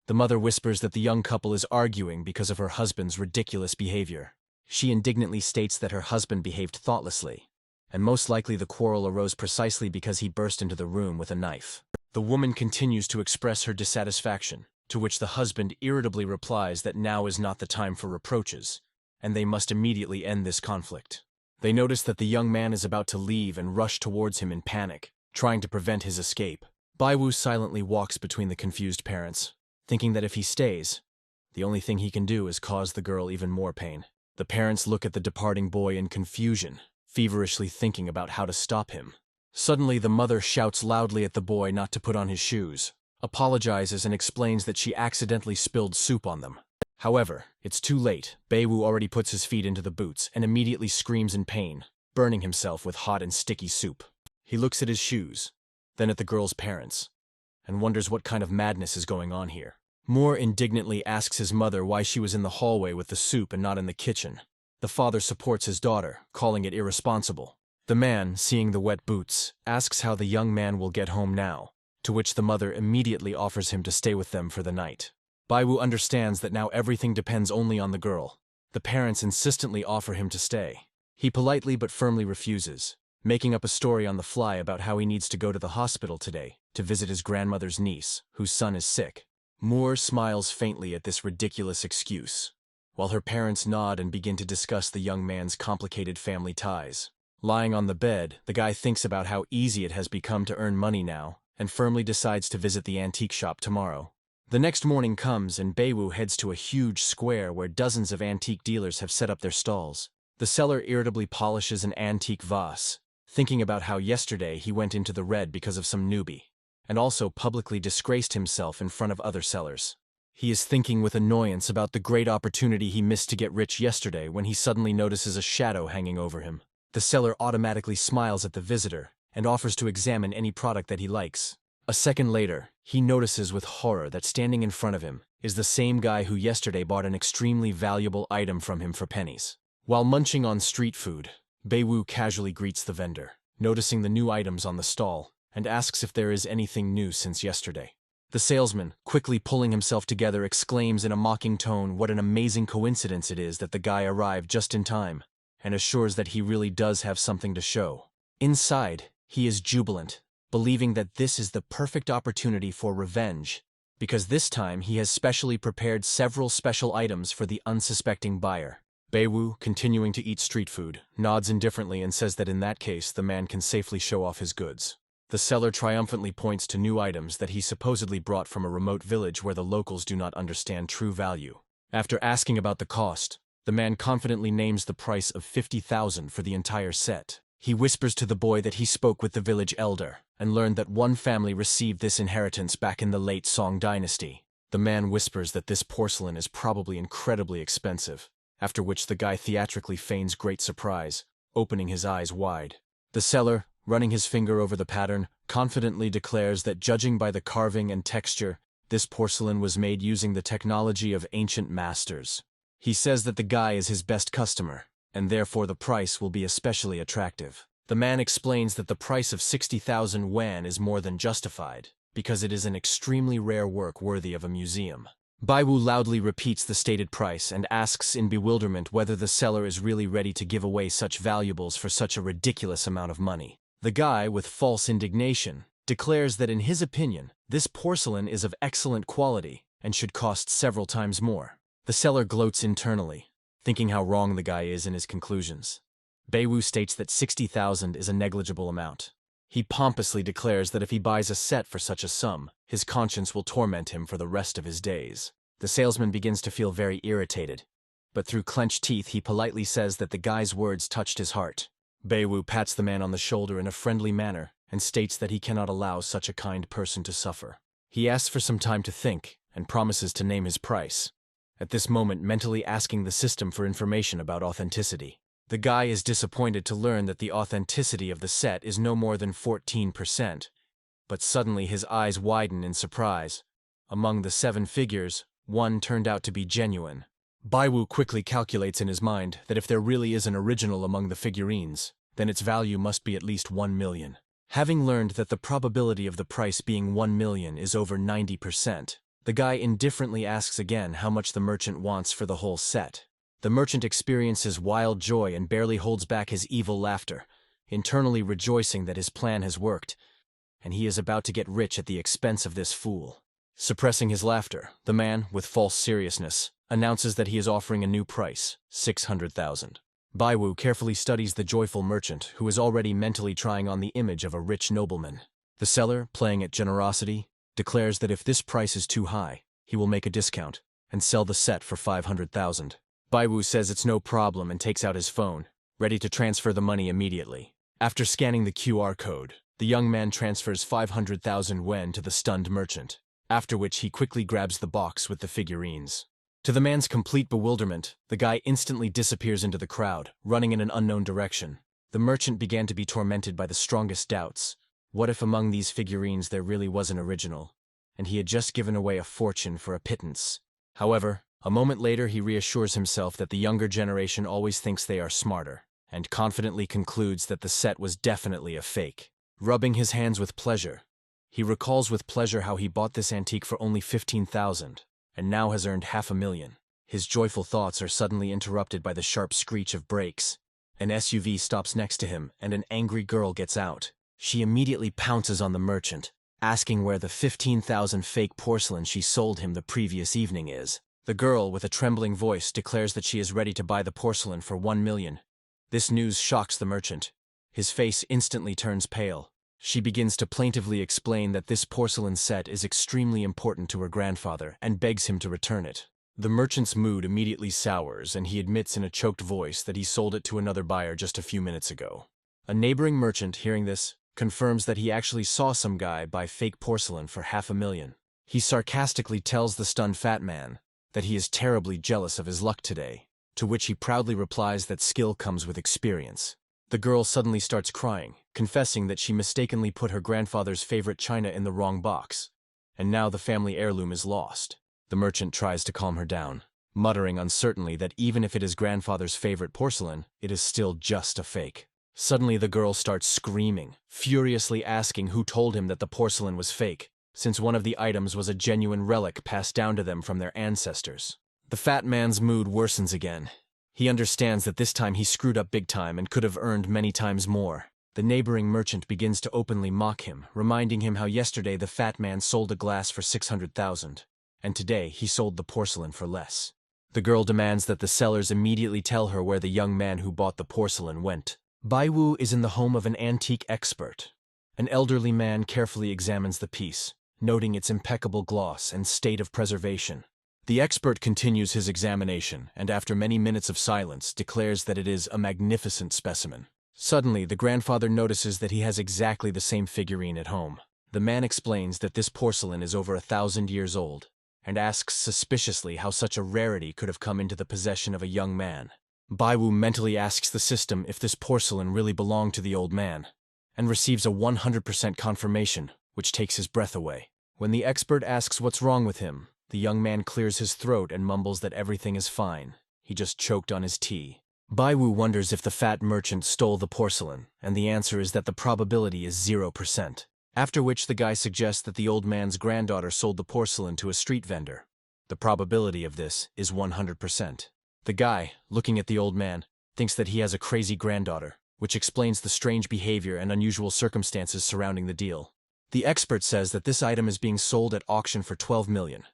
The mother whispers that the young couple is arguing because of her husband's ridiculous behavior. She indignantly states that her husband behaved thoughtlessly, and most likely the quarrel arose precisely because he burst into the room with a knife. The woman continues to express her dissatisfaction, to which the husband irritably replies that now is not the time for reproaches, and they must immediately end this conflict. They notice that the young man is about to leave and rush towards him in panic, trying to prevent his escape. Baiwu silently walks between the confused parents, thinking that if he stays, the only thing he can do is cause the girl even more pain. The parents look at the departing boy in confusion, feverishly thinking about how to stop him. Suddenly, the mother shouts loudly at the boy not to put on his shoes, apologizes and explains that she accidentally spilled soup on them. However, it's too late. Baiwu already puts his feet into the boots and immediately screams in pain, burning himself with hot and sticky soup. He looks at his shoes, then at the girl's parents, and wonders what kind of madness is going on here. Muir indignantly asks his mother why she was in the hallway with the soup and not in the kitchen. The father supports his daughter, calling it irresponsible. The man, seeing the wet boots, asks how the young man will get home now, to which the mother immediately offers him to stay with them for the night. Baiwu understands that now everything depends only on the girl. The parents insistently offer him to stay. He politely but firmly refuses, making up a story on the fly about how he needs to go to the hospital today to visit his grandmother's niece, whose son is sick. Muir smiles faintly at this ridiculous excuse, while her parents nod and begin to discuss the young man's complicated family ties. Lying on the bed, the guy thinks about how easy it has become to earn money now, and firmly decides to visit the antique shop tomorrow. The next morning comes and Baiwu heads to a huge square where dozens of antique dealers have set up their stalls. The seller irritably polishes an antique vase, thinking about how yesterday he went into the red because of some newbie, and also publicly disgraced himself in front of other sellers. He is thinking with annoyance about the great opportunity he missed to get rich yesterday when he suddenly notices a shadow hanging over him. The seller automatically smiles at the visitor and offers to examine any product that he likes. A second later, he notices with horror that standing in front of him is the same guy who yesterday bought an extremely valuable item from him for pennies. While munching on street food, Beiwu casually greets the vendor, noticing the new items on the stall, and asks if there is anything new since yesterday. The salesman, quickly pulling himself together, exclaims in a mocking tone what an amazing coincidence it is that the guy arrived just in time, and assures that he really does have something to show. Inside, he is jubilant, believing that this is the perfect opportunity for revenge, because this time he has specially prepared several special items for the unsuspecting buyer. Beiwu, continuing to eat street food, nods indifferently and says that in that case the man can safely show off his goods. The seller triumphantly points to new items that he supposedly brought from a remote village where the locals do not understand true value. After asking about the cost, the man confidently names the price of 50,000 for the entire set. He whispers to the boy that he spoke with the village elder and learned that one family received this inheritance back in the late Song dynasty. The man whispers that this porcelain is probably incredibly expensive, after which the guy theatrically feigns great surprise, opening his eyes wide. The seller, running his finger over the pattern, confidently declares that judging by the carving and texture, this porcelain was made using the technology of ancient masters. He says that the guy is his best customer, and therefore the price will be especially attractive. The man explains that the price of 60,000 yuan is more than justified, because it is an extremely rare work worthy of a museum. Beiwu loudly repeats the stated price and asks in bewilderment whether the seller is really ready to give away such valuables for such a ridiculous amount of money. The guy, with false indignation, declares that in his opinion, this porcelain is of excellent quality and should cost several times more. The seller gloats internally, thinking how wrong the guy is in his conclusions. Beiwu states that 60,000 is a negligible amount. He pompously declares that if he buys a set for such a sum, his conscience will torment him for the rest of his days. The salesman begins to feel very irritated, but through clenched teeth he politely says that the guy's words touched his heart. Beiwu pats the man on the shoulder in a friendly manner and states that he cannot allow such a kind person to suffer. He asks for some time to think and promises to name his price, at this moment mentally asking the system for information about authenticity. The guy is disappointed to learn that the authenticity of the set is no more than 14%, but suddenly his eyes widen in surprise. Among the 7 figures, one turned out to be genuine. Beiwu quickly calculates in his mind that if there really is an original among the figurines, then its value must be at least 1 million. Having learned that the probability of the price being 1 million is over 90%, the guy indifferently asks again how much the merchant wants for the whole set. The merchant experiences wild joy and barely holds back his evil laughter, internally rejoicing that his plan has worked, and he is about to get rich at the expense of this fool. Suppressing his laughter, the man, with false seriousness, announces that he is offering a new price, 600,000. Beiwu carefully studies the joyful merchant, who is already mentally trying on the image of a rich nobleman. The seller, playing at generosity, declares that if this price is too high, he will make a discount and sell the set for 500,000. Beiwu says it's no problem and takes out his phone, ready to transfer the money immediately. After scanning the QR code, the young man transfers 500,000 yuan to the stunned merchant, after which he quickly grabs the box with the figurines. To the man's complete bewilderment, the guy instantly disappears into the crowd, running in an unknown direction. The merchant began to be tormented by the strongest doubts. What if among these figurines there really was an original, and he had just given away a fortune for a pittance? However, a moment later he reassures himself that the younger generation always thinks they are smarter, and confidently concludes that the set was definitely a fake. Rubbing his hands with pleasure, he recalls with pleasure how he bought this antique for only 15,000, and now has earned 500,000. His joyful thoughts are suddenly interrupted by the sharp screech of brakes. An SUV stops next to him, and an angry girl gets out. She immediately pounces on the merchant, asking where the 15,000 fake porcelain she sold him the previous evening is. The girl, with a trembling voice, declares that she is ready to buy the porcelain for 1 million. This news shocks the merchant. His face instantly turns pale. She begins to plaintively explain that this porcelain set is extremely important to her grandfather and begs him to return it. The merchant's mood immediately sours, and he admits in a choked voice that he sold it to another buyer just a few minutes ago. A neighboring merchant, hearing this, confirms that he actually saw some guy buy fake porcelain for 500,000. He sarcastically tells the stunned fat man that he is terribly jealous of his luck today, to which he proudly replies that skill comes with experience. The girl suddenly starts crying, confessing that she mistakenly put her grandfather's favorite china in the wrong box, and now the family heirloom is lost. The merchant tries to calm her down, muttering uncertainly that even if it is grandfather's favorite porcelain, it is still just a fake. Suddenly the girl starts screaming, furiously asking who told him that the porcelain was fake, since one of the items was a genuine relic passed down to them from their ancestors. The fat man's mood worsens again. He understands that this time he screwed up big time and could have earned many times more. The neighboring merchant begins to openly mock him, reminding him how yesterday the fat man sold a glass for 600,000, and today he sold the porcelain for less. The girl demands that the sellers immediately tell her where the young man who bought the porcelain went. Baiwu is in the home of an antique expert. An elderly man carefully examines the piece, noting its impeccable gloss and state of preservation. The expert continues his examination and after many minutes of silence declares that it is a magnificent specimen. Suddenly, the grandfather notices that he has exactly the same figurine at home. The man explains that this porcelain is over 1,000 years old, and asks suspiciously how such a rarity could have come into the possession of a young man. Baiwu mentally asks the system if this porcelain really belonged to the old man, and receives a 100% confirmation, which takes his breath away. When the expert asks what's wrong with him, the young man clears his throat and mumbles that everything is fine. He just choked on his tea. Baiwu wonders if the fat merchant stole the porcelain, and the answer is that the probability is 0%. After which the guy suggests that the old man's granddaughter sold the porcelain to a street vendor. The probability of this is 100%. The guy, looking at the old man, thinks that he has a crazy granddaughter, which explains the strange behavior and unusual circumstances surrounding the deal. The expert says that this item is being sold at auction for 12 million,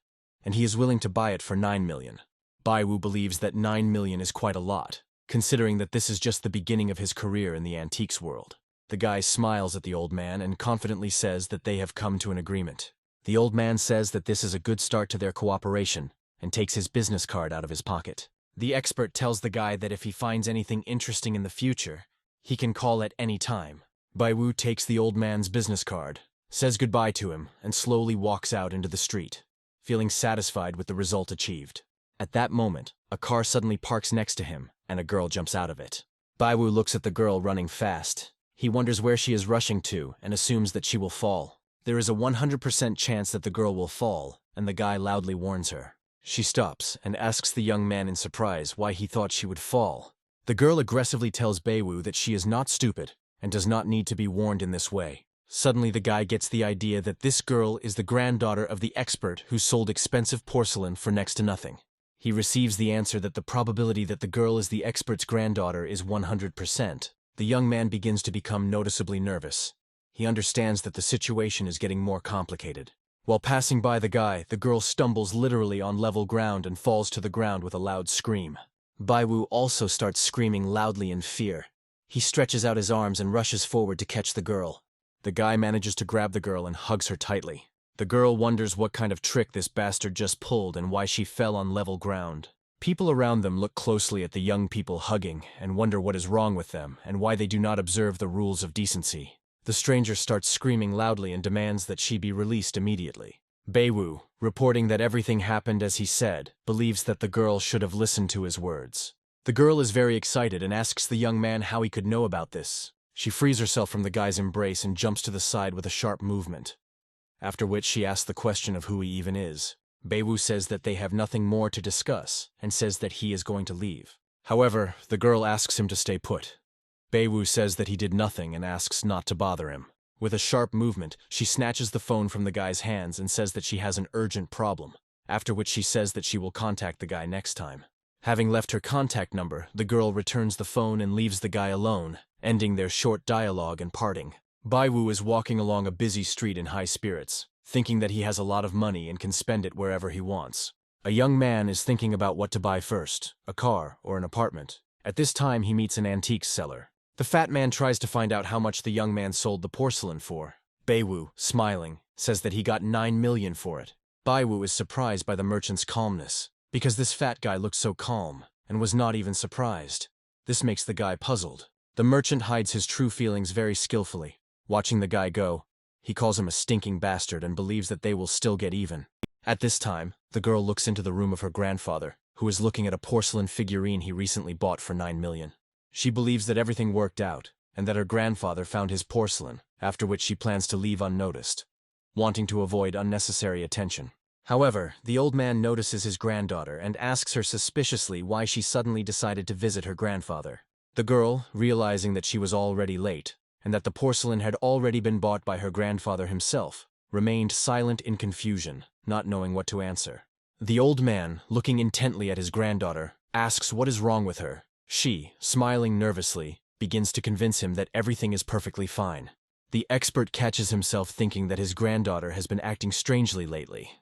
and he is willing to buy it for 9 million. Baiwu believes that 9 million is quite a lot, considering that this is just the beginning of his career in the antiques world. The guy smiles at the old man and confidently says that they have come to an agreement. The old man says that this is a good start to their cooperation and takes his business card out of his pocket. The expert tells the guy that if he finds anything interesting in the future, he can call at any time. Baiwu takes the old man's business card, says goodbye to him, and slowly walks out into the street, feeling satisfied with the result achieved. At that moment, a car suddenly parks next to him, and a girl jumps out of it. Baiwu looks at the girl running fast. He wonders where she is rushing to and assumes that she will fall. There is a 100% chance that the girl will fall, and the guy loudly warns her. She stops and asks the young man in surprise why he thought she would fall. The girl aggressively tells Baiwu that she is not stupid and does not need to be warned in this way. Suddenly the guy gets the idea that this girl is the granddaughter of the expert who sold expensive porcelain for next to nothing. He receives the answer that the probability that the girl is the expert's granddaughter is 100%. The young man begins to become noticeably nervous. He understands that the situation is getting more complicated. While passing by the guy, the girl stumbles literally on level ground and falls to the ground with a loud scream. Baiwu also starts screaming loudly in fear. He stretches out his arms and rushes forward to catch the girl. The guy manages to grab the girl and hugs her tightly. The girl wonders what kind of trick this bastard just pulled and why she fell on level ground. People around them look closely at the young people hugging and wonder what is wrong with them and why they do not observe the rules of decency. The stranger starts screaming loudly and demands that she be released immediately. Baiwu, reporting that everything happened as he said, believes that the girl should have listened to his words. The girl is very excited and asks the young man how he could know about this. She frees herself from the guy's embrace and jumps to the side with a sharp movement, after which she asks the question of who he even is. Baiwu says that they have nothing more to discuss and says that he is going to leave. However, the girl asks him to stay put. Baiwu says that he did nothing and asks not to bother him. With a sharp movement, she snatches the phone from the guy's hands and says that she has an urgent problem, after which she says that she will contact the guy next time. Having left her contact number, the girl returns the phone and leaves the guy alone, ending their short dialogue and parting. Baiwu is walking along a busy street in high spirits, thinking that he has a lot of money and can spend it wherever he wants. A young man is thinking about what to buy first, a car or an apartment. At this time he meets an antiques seller. The fat man tries to find out how much the young man sold the porcelain for. Baiwu, smiling, says that he got 9 million for it. Baiwu is surprised by the merchant's calmness, because this fat guy looked so calm, and was not even surprised. This makes the guy puzzled. The merchant hides his true feelings very skillfully. Watching the guy go, he calls him a stinking bastard and believes that they will still get even. At this time, the girl looks into the room of her grandfather, who is looking at a porcelain figurine he recently bought for 9 million. She believes that everything worked out, and that her grandfather found his porcelain, after which she plans to leave unnoticed, wanting to avoid unnecessary attention. However, the old man notices his granddaughter and asks her suspiciously why she suddenly decided to visit her grandfather. The girl, realizing that she was already late, and that the porcelain had already been bought by her grandfather himself, remained silent in confusion, not knowing what to answer. The old man, looking intently at his granddaughter, asks what is wrong with her. She, smiling nervously, begins to convince him that everything is perfectly fine. The expert catches himself thinking that his granddaughter has been acting strangely lately,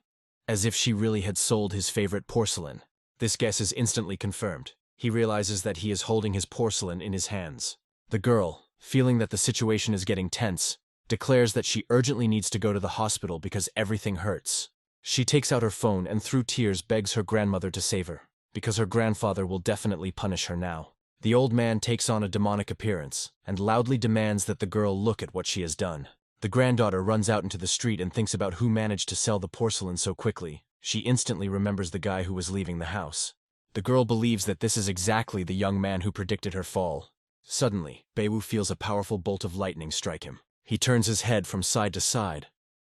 as if she really had sold his favorite porcelain. This guess is instantly confirmed. He realizes that he is holding his porcelain in his hands. The girl, feeling that the situation is getting tense, declares that she urgently needs to go to the hospital because everything hurts. She takes out her phone and through tears begs her grandmother to save her, because her grandfather will definitely punish her now. The old man takes on a demonic appearance and loudly demands that the girl look at what she has done. The granddaughter runs out into the street and thinks about who managed to sell the porcelain so quickly. She instantly remembers the guy who was leaving the house. The girl believes that this is exactly the young man who predicted her fall. Suddenly, Baewu feels a powerful bolt of lightning strike him. He turns his head from side to side,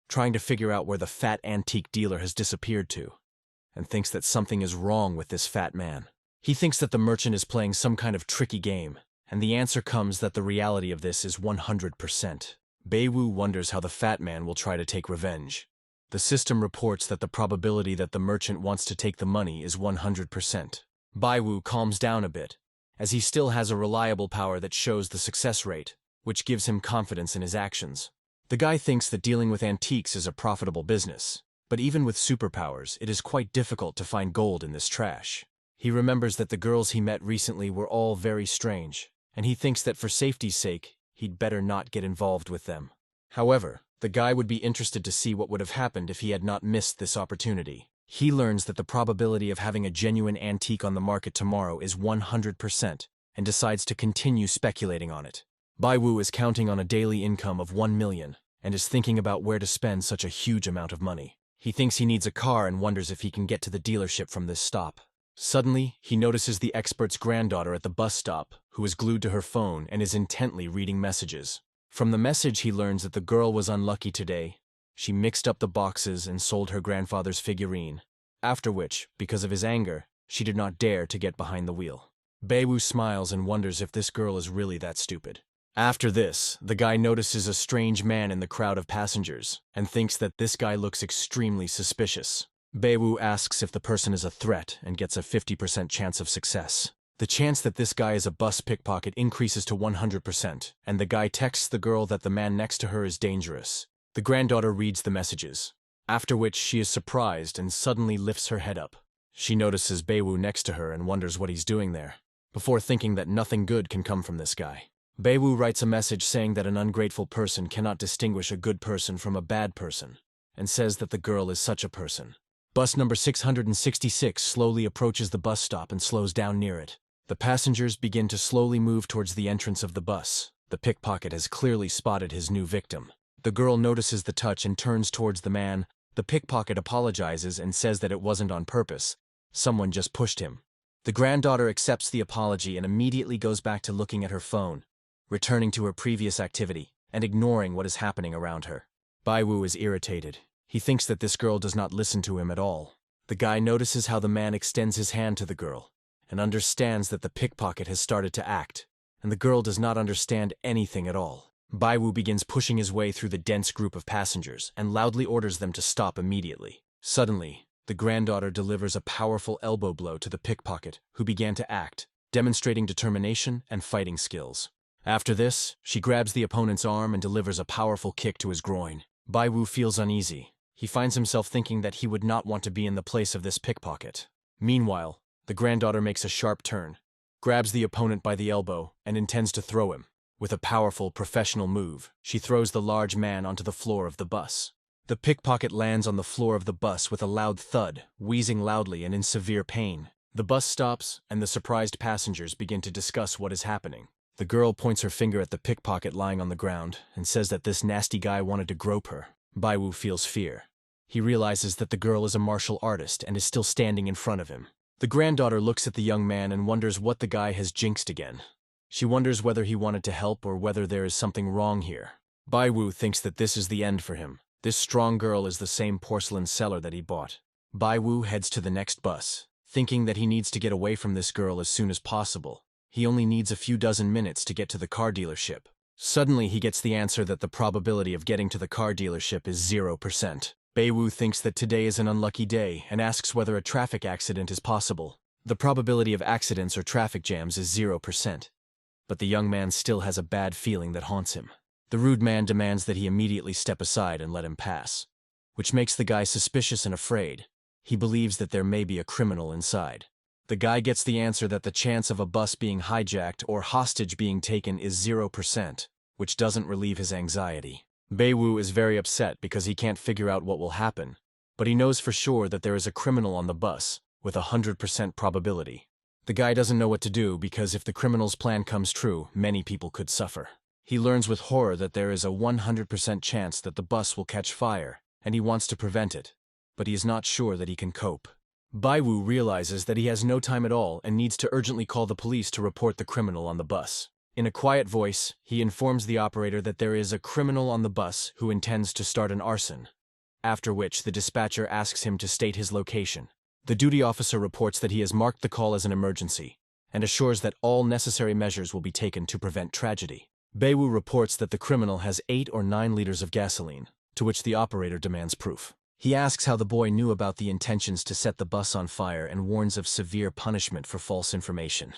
trying to figure out where the fat antique dealer has disappeared to, and thinks that something is wrong with this fat man. He thinks that the merchant is playing some kind of tricky game, and the answer comes that the reality of this is 100%. Baewu wonders how the fat man will try to take revenge. The system reports that the probability that the merchant wants to take the money is 100%. Baewu calms down a bit, as he still has a reliable power that shows the success rate, which gives him confidence in his actions. The guy thinks that dealing with antiques is a profitable business, but even with superpowers, it is quite difficult to find gold in this trash. He remembers that the girls he met recently were all very strange, and he thinks that for safety's sake, he'd better not get involved with them. However, the guy would be interested to see what would have happened if he had not missed this opportunity. He learns that the probability of having a genuine antique on the market tomorrow is 100%, and decides to continue speculating on it. Baewu is counting on a daily income of 1 million, and is thinking about where to spend such a huge amount of money. He thinks he needs a car and wonders if he can get to the dealership from this stop. Suddenly, he notices the expert's granddaughter at the bus stop, who is glued to her phone and is intently reading messages. From the message, he learns that the girl was unlucky today. She mixed up the boxes and sold her grandfather's figurine, after which, because of his anger, she did not dare to get behind the wheel. Baewu smiles and wonders if this girl is really that stupid. After this, the guy notices a strange man in the crowd of passengers, and thinks that this guy looks extremely suspicious. Baewu asks if the person is a threat and gets a 50% chance of success. The chance that this guy is a bus pickpocket increases to 100%, and the guy texts the girl that the man next to her is dangerous. The granddaughter reads the messages, after which she is surprised and suddenly lifts her head up. She notices Baewu next to her and wonders what he's doing there, before thinking that nothing good can come from this guy. Baewu writes a message saying that an ungrateful person cannot distinguish a good person from a bad person, and says that the girl is such a person. Bus number 666 slowly approaches the bus stop and slows down near it. The passengers begin to slowly move towards the entrance of the bus. The pickpocket has clearly spotted his new victim. The girl notices the touch and turns towards the man. The pickpocket apologizes and says that it wasn't on purpose. Someone just pushed him. The granddaughter accepts the apology and immediately goes back to looking at her phone, returning to her previous activity and ignoring what is happening around her. Baewu is irritated. He thinks that this girl does not listen to him at all. The guy notices how the man extends his hand to the girl and understands that the pickpocket has started to act, and the girl does not understand anything at all. Baewu begins pushing his way through the dense group of passengers and loudly orders them to stop immediately. Suddenly, the granddaughter delivers a powerful elbow blow to the pickpocket, who began to act, demonstrating determination and fighting skills. After this, she grabs the opponent's arm and delivers a powerful kick to his groin. Baewu feels uneasy. He finds himself thinking that he would not want to be in the place of this pickpocket. Meanwhile, the granddaughter makes a sharp turn, grabs the opponent by the elbow, and intends to throw him. With a powerful, professional move, she throws the large man onto the floor of the bus. The pickpocket lands on the floor of the bus with a loud thud, wheezing loudly and in severe pain. The bus stops, and the surprised passengers begin to discuss what is happening. The girl points her finger at the pickpocket lying on the ground and says that this nasty guy wanted to grope her. Baewu feels fear. He realizes that the girl is a martial artist and is still standing in front of him. The granddaughter looks at the young man and wonders what the guy has jinxed again. She wonders whether he wanted to help or whether there is something wrong here. Baiwu thinks that this is the end for him. This strong girl is the same porcelain seller that he bought. Baiwu heads to the next bus, thinking that he needs to get away from this girl as soon as possible. He only needs a few dozen minutes to get to the car dealership. Suddenly, he gets the answer that the probability of getting to the car dealership is 0%. Baiwu thinks that today is an unlucky day and asks whether a traffic accident is possible. The probability of accidents or traffic jams is 0%. But the young man still has a bad feeling that haunts him. The rude man demands that he immediately step aside and let him pass, which makes the guy suspicious and afraid. He believes that there may be a criminal inside. The guy gets the answer that the chance of a bus being hijacked or hostage being taken is 0%, which doesn't relieve his anxiety. Baiwu is very upset because he can't figure out what will happen, but he knows for sure that there is a criminal on the bus, with a 100% probability. The guy doesn't know what to do because if the criminal's plan comes true, many people could suffer. He learns with horror that there is a 100% chance that the bus will catch fire, and he wants to prevent it, but he is not sure that he can cope. Baiwu realizes that he has no time at all and needs to urgently call the police to report the criminal on the bus. In a quiet voice, he informs the operator that there is a criminal on the bus who intends to start an arson, after which the dispatcher asks him to state his location. The duty officer reports that he has marked the call as an emergency and assures that all necessary measures will be taken to prevent tragedy. Baiwu reports that the criminal has 8 or 9 liters of gasoline, to which the operator demands proof. He asks how the boy knew about the intentions to set the bus on fire and warns of severe punishment for false information.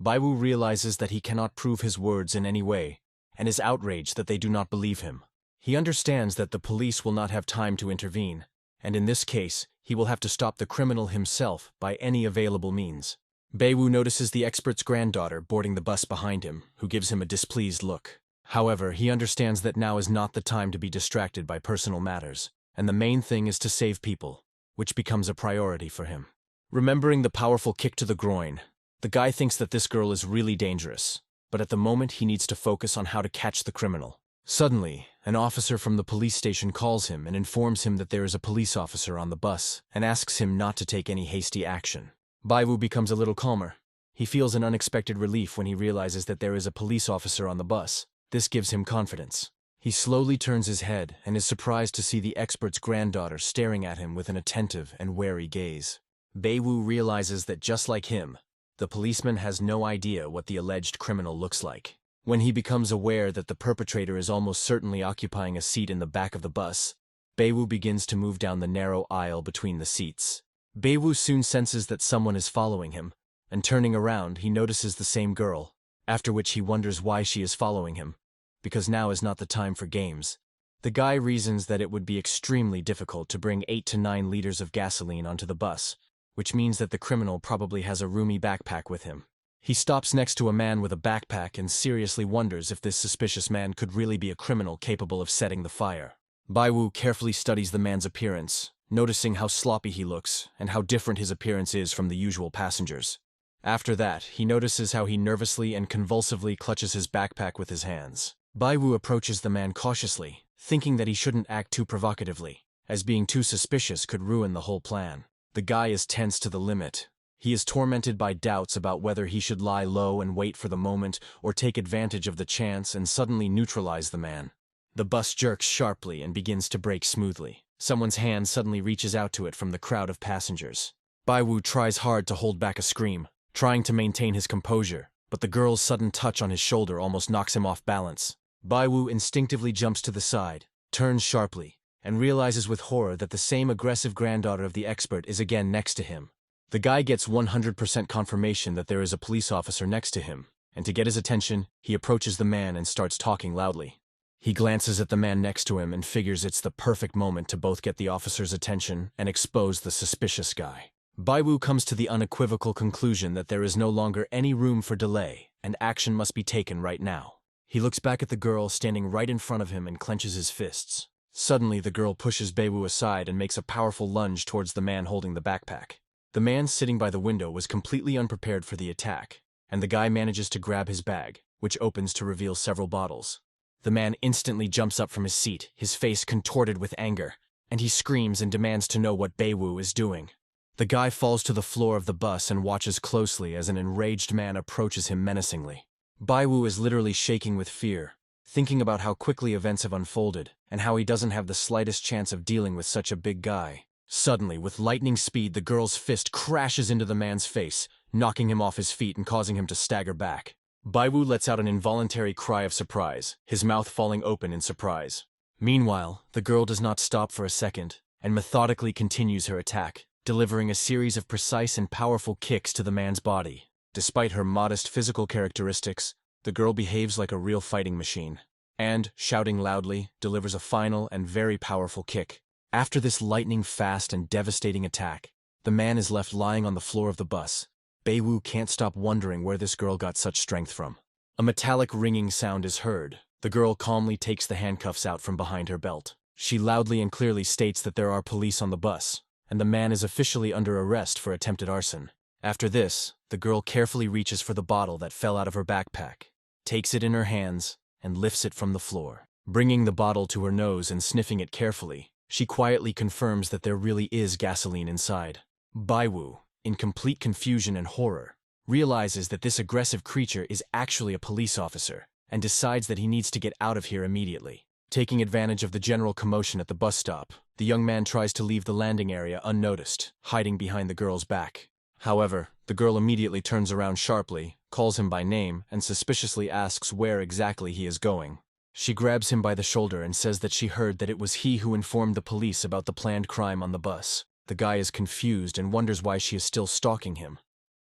Baiwu realizes that he cannot prove his words in any way and is outraged that they do not believe him. He understands that the police will not have time to intervene, and in this case, he will have to stop the criminal himself by any available means. Baiwu notices the expert's granddaughter boarding the bus behind him, who gives him a displeased look. However, he understands that now is not the time to be distracted by personal matters, and the main thing is to save people, which becomes a priority for him. Remembering the powerful kick to the groin, the guy thinks that this girl is really dangerous, but at the moment he needs to focus on how to catch the criminal. Suddenly, an officer from the police station calls him and informs him that there is a police officer on the bus and asks him not to take any hasty action. Baiwu becomes a little calmer. He feels an unexpected relief when he realizes that there is a police officer on the bus. This gives him confidence. He slowly turns his head and is surprised to see the expert's granddaughter staring at him with an attentive and wary gaze. Baiwu realizes that just like him, the policeman has no idea what the alleged criminal looks like. When he becomes aware that the perpetrator is almost certainly occupying a seat in the back of the bus, Baiwu begins to move down the narrow aisle between the seats. Baiwu soon senses that someone is following him, and turning around, he notices the same girl, after which he wonders why she is following him, because now is not the time for games. The guy reasons that it would be extremely difficult to bring 8 to 9 liters of gasoline onto the bus, which means that the criminal probably has a roomy backpack with him. He stops next to a man with a backpack and seriously wonders if this suspicious man could really be a criminal capable of setting the fire. Baiwu carefully studies the man's appearance, noticing how sloppy he looks and how different his appearance is from the usual passengers. After that, he notices how he nervously and convulsively clutches his backpack with his hands. Baiwu approaches the man cautiously, thinking that he shouldn't act too provocatively, as being too suspicious could ruin the whole plan. The guy is tense to the limit. He is tormented by doubts about whether he should lie low and wait for the moment or take advantage of the chance and suddenly neutralize the man. The bus jerks sharply and begins to brake smoothly. Someone's hand suddenly reaches out to it from the crowd of passengers. Baiwu tries hard to hold back a scream, trying to maintain his composure, but the girl's sudden touch on his shoulder almost knocks him off balance. Baiwu instinctively jumps to the side, turns sharply, and realizes with horror that the same aggressive granddaughter of the expert is again next to him. The guy gets 100% confirmation that there is a police officer next to him, and to get his attention, he approaches the man and starts talking loudly. He glances at the man next to him and figures it's the perfect moment to both get the officer's attention and expose the suspicious guy. Baiwu comes to the unequivocal conclusion that there is no longer any room for delay, and action must be taken right now. He looks back at the girl standing right in front of him and clenches his fists. Suddenly, the girl pushes Baiwu aside and makes a powerful lunge towards the man holding the backpack. The man sitting by the window was completely unprepared for the attack, and the guy manages to grab his bag, which opens to reveal several bottles. The man instantly jumps up from his seat, his face contorted with anger, and he screams and demands to know what Baiwu is doing. The guy falls to the floor of the bus and watches closely as an enraged man approaches him menacingly. Baiwu is literally shaking with fear, thinking about how quickly events have unfolded and how he doesn't have the slightest chance of dealing with such a big guy. Suddenly, with lightning speed, the girl's fist crashes into the man's face, knocking him off his feet and causing him to stagger back. Baiwu lets out an involuntary cry of surprise, his mouth falling open in surprise. Meanwhile, the girl does not stop for a second and methodically continues her attack, delivering a series of precise and powerful kicks to the man's body. Despite her modest physical characteristics, the girl behaves like a real fighting machine, and, shouting loudly, delivers a final and very powerful kick. After this lightning-fast and devastating attack, the man is left lying on the floor of the bus. Baiwu can't stop wondering where this girl got such strength from. A metallic ringing sound is heard. The girl calmly takes the handcuffs out from behind her belt. She loudly and clearly states that there are police on the bus, and the man is officially under arrest for attempted arson. After this, the girl carefully reaches for the bottle that fell out of her backpack, takes it in her hands, and lifts it from the floor. Bringing the bottle to her nose and sniffing it carefully, she quietly confirms that there really is gasoline inside. Baiwu, in complete confusion and horror, realizes that this aggressive creature is actually a police officer and decides that he needs to get out of here immediately. Taking advantage of the general commotion at the bus stop, the young man tries to leave the landing area unnoticed, hiding behind the girl's back. However, the girl immediately turns around sharply, calls him by name, and suspiciously asks where exactly he is going. She grabs him by the shoulder and says that she heard that it was he who informed the police about the planned crime on the bus. The guy is confused and wonders why she is still stalking him,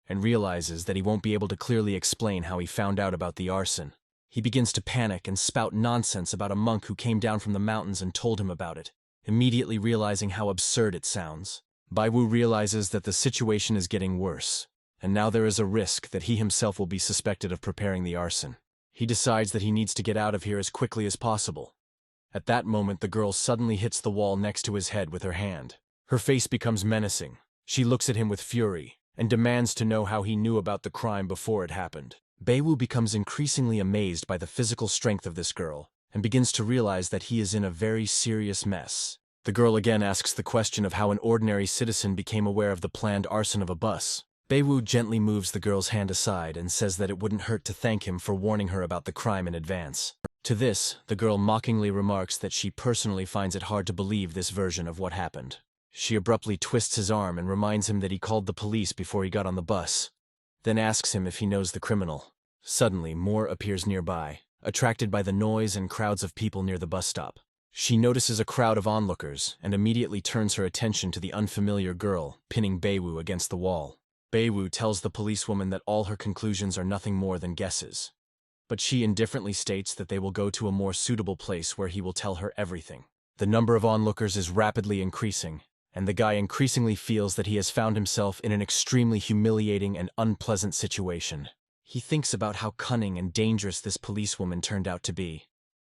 and realizes that he won't be able to clearly explain how he found out about the arson. He begins to panic and spout nonsense about a monk who came down from the mountains and told him about it, immediately realizing how absurd it sounds. Baiwu realizes that the situation is getting worse, and now there is a risk that he himself will be suspected of preparing the arson. He decides that he needs to get out of here as quickly as possible. At that moment, the girl suddenly hits the wall next to his head with her hand. Her face becomes menacing. She looks at him with fury and demands to know how he knew about the crime before it happened. Baiwu becomes increasingly amazed by the physical strength of this girl and begins to realize that he is in a very serious mess. The girl again asks the question of how an ordinary citizen became aware of the planned arson of a bus. Baiwu gently moves the girl's hand aside and says that it wouldn't hurt to thank him for warning her about the crime in advance. To this, the girl mockingly remarks that she personally finds it hard to believe this version of what happened. She abruptly twists his arm and reminds him that he called the police before he got on the bus, then asks him if he knows the criminal. Suddenly, Moore appears nearby, attracted by the noise and crowds of people near the bus stop. She notices a crowd of onlookers and immediately turns her attention to the unfamiliar girl pinning Baiwu against the wall. Baiwu tells the policewoman that all her conclusions are nothing more than guesses, but she indifferently states that they will go to a more suitable place where he will tell her everything. The number of onlookers is rapidly increasing, and the guy increasingly feels that he has found himself in an extremely humiliating and unpleasant situation. He thinks about how cunning and dangerous this policewoman turned out to be,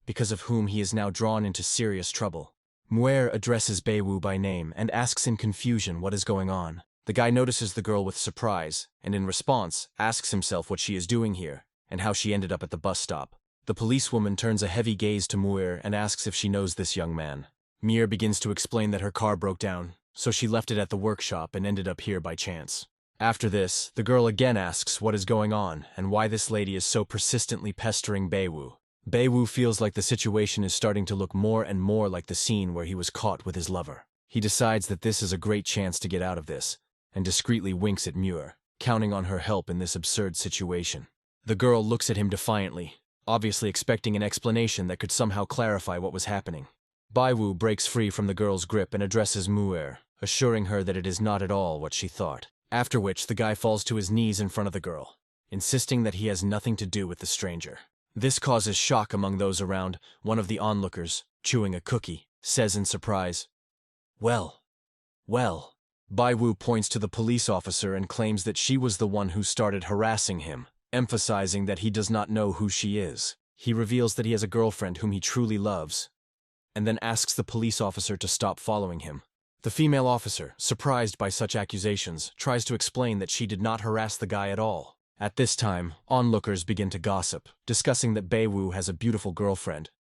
because of whom he is now drawn into serious trouble. Muir addresses Baiwu by name and asks in confusion what is going on. The guy notices the girl with surprise, and in response, asks himself what she is doing here, and how she ended up at the bus stop. The policewoman turns a heavy gaze to Muir and asks if she knows this young man. Muir begins to explain that her car broke down, so she left it at the workshop and ended up here by chance. After this, the girl again asks what is going on and why this lady is so persistently pestering Baiwu. Baiwu feels like the situation is starting to look more and more like the scene where he was caught with his lover. He decides that this is a great chance to get out of this, and discreetly winks at Muir, counting on her help in this absurd situation. The girl looks at him defiantly, obviously expecting an explanation that could somehow clarify what was happening. Baiwu breaks free from the girl's grip and addresses Muir, assuring her that it is not at all what she thought. After which, the guy falls to his knees in front of the girl, insisting that he has nothing to do with the stranger. This causes shock among those around. One of the onlookers, chewing a cookie, says in surprise, Well. Baiwu points to the police officer and claims that she was the one who started harassing him, emphasizing that he does not know who she is. He reveals that he has a girlfriend whom he truly loves, and then asks the police officer to stop following him. The female officer, surprised by such accusations, tries to explain that she did not harass the guy at all. At this time, onlookers begin to gossip, discussing that Baiwu has a beautiful girlfriend,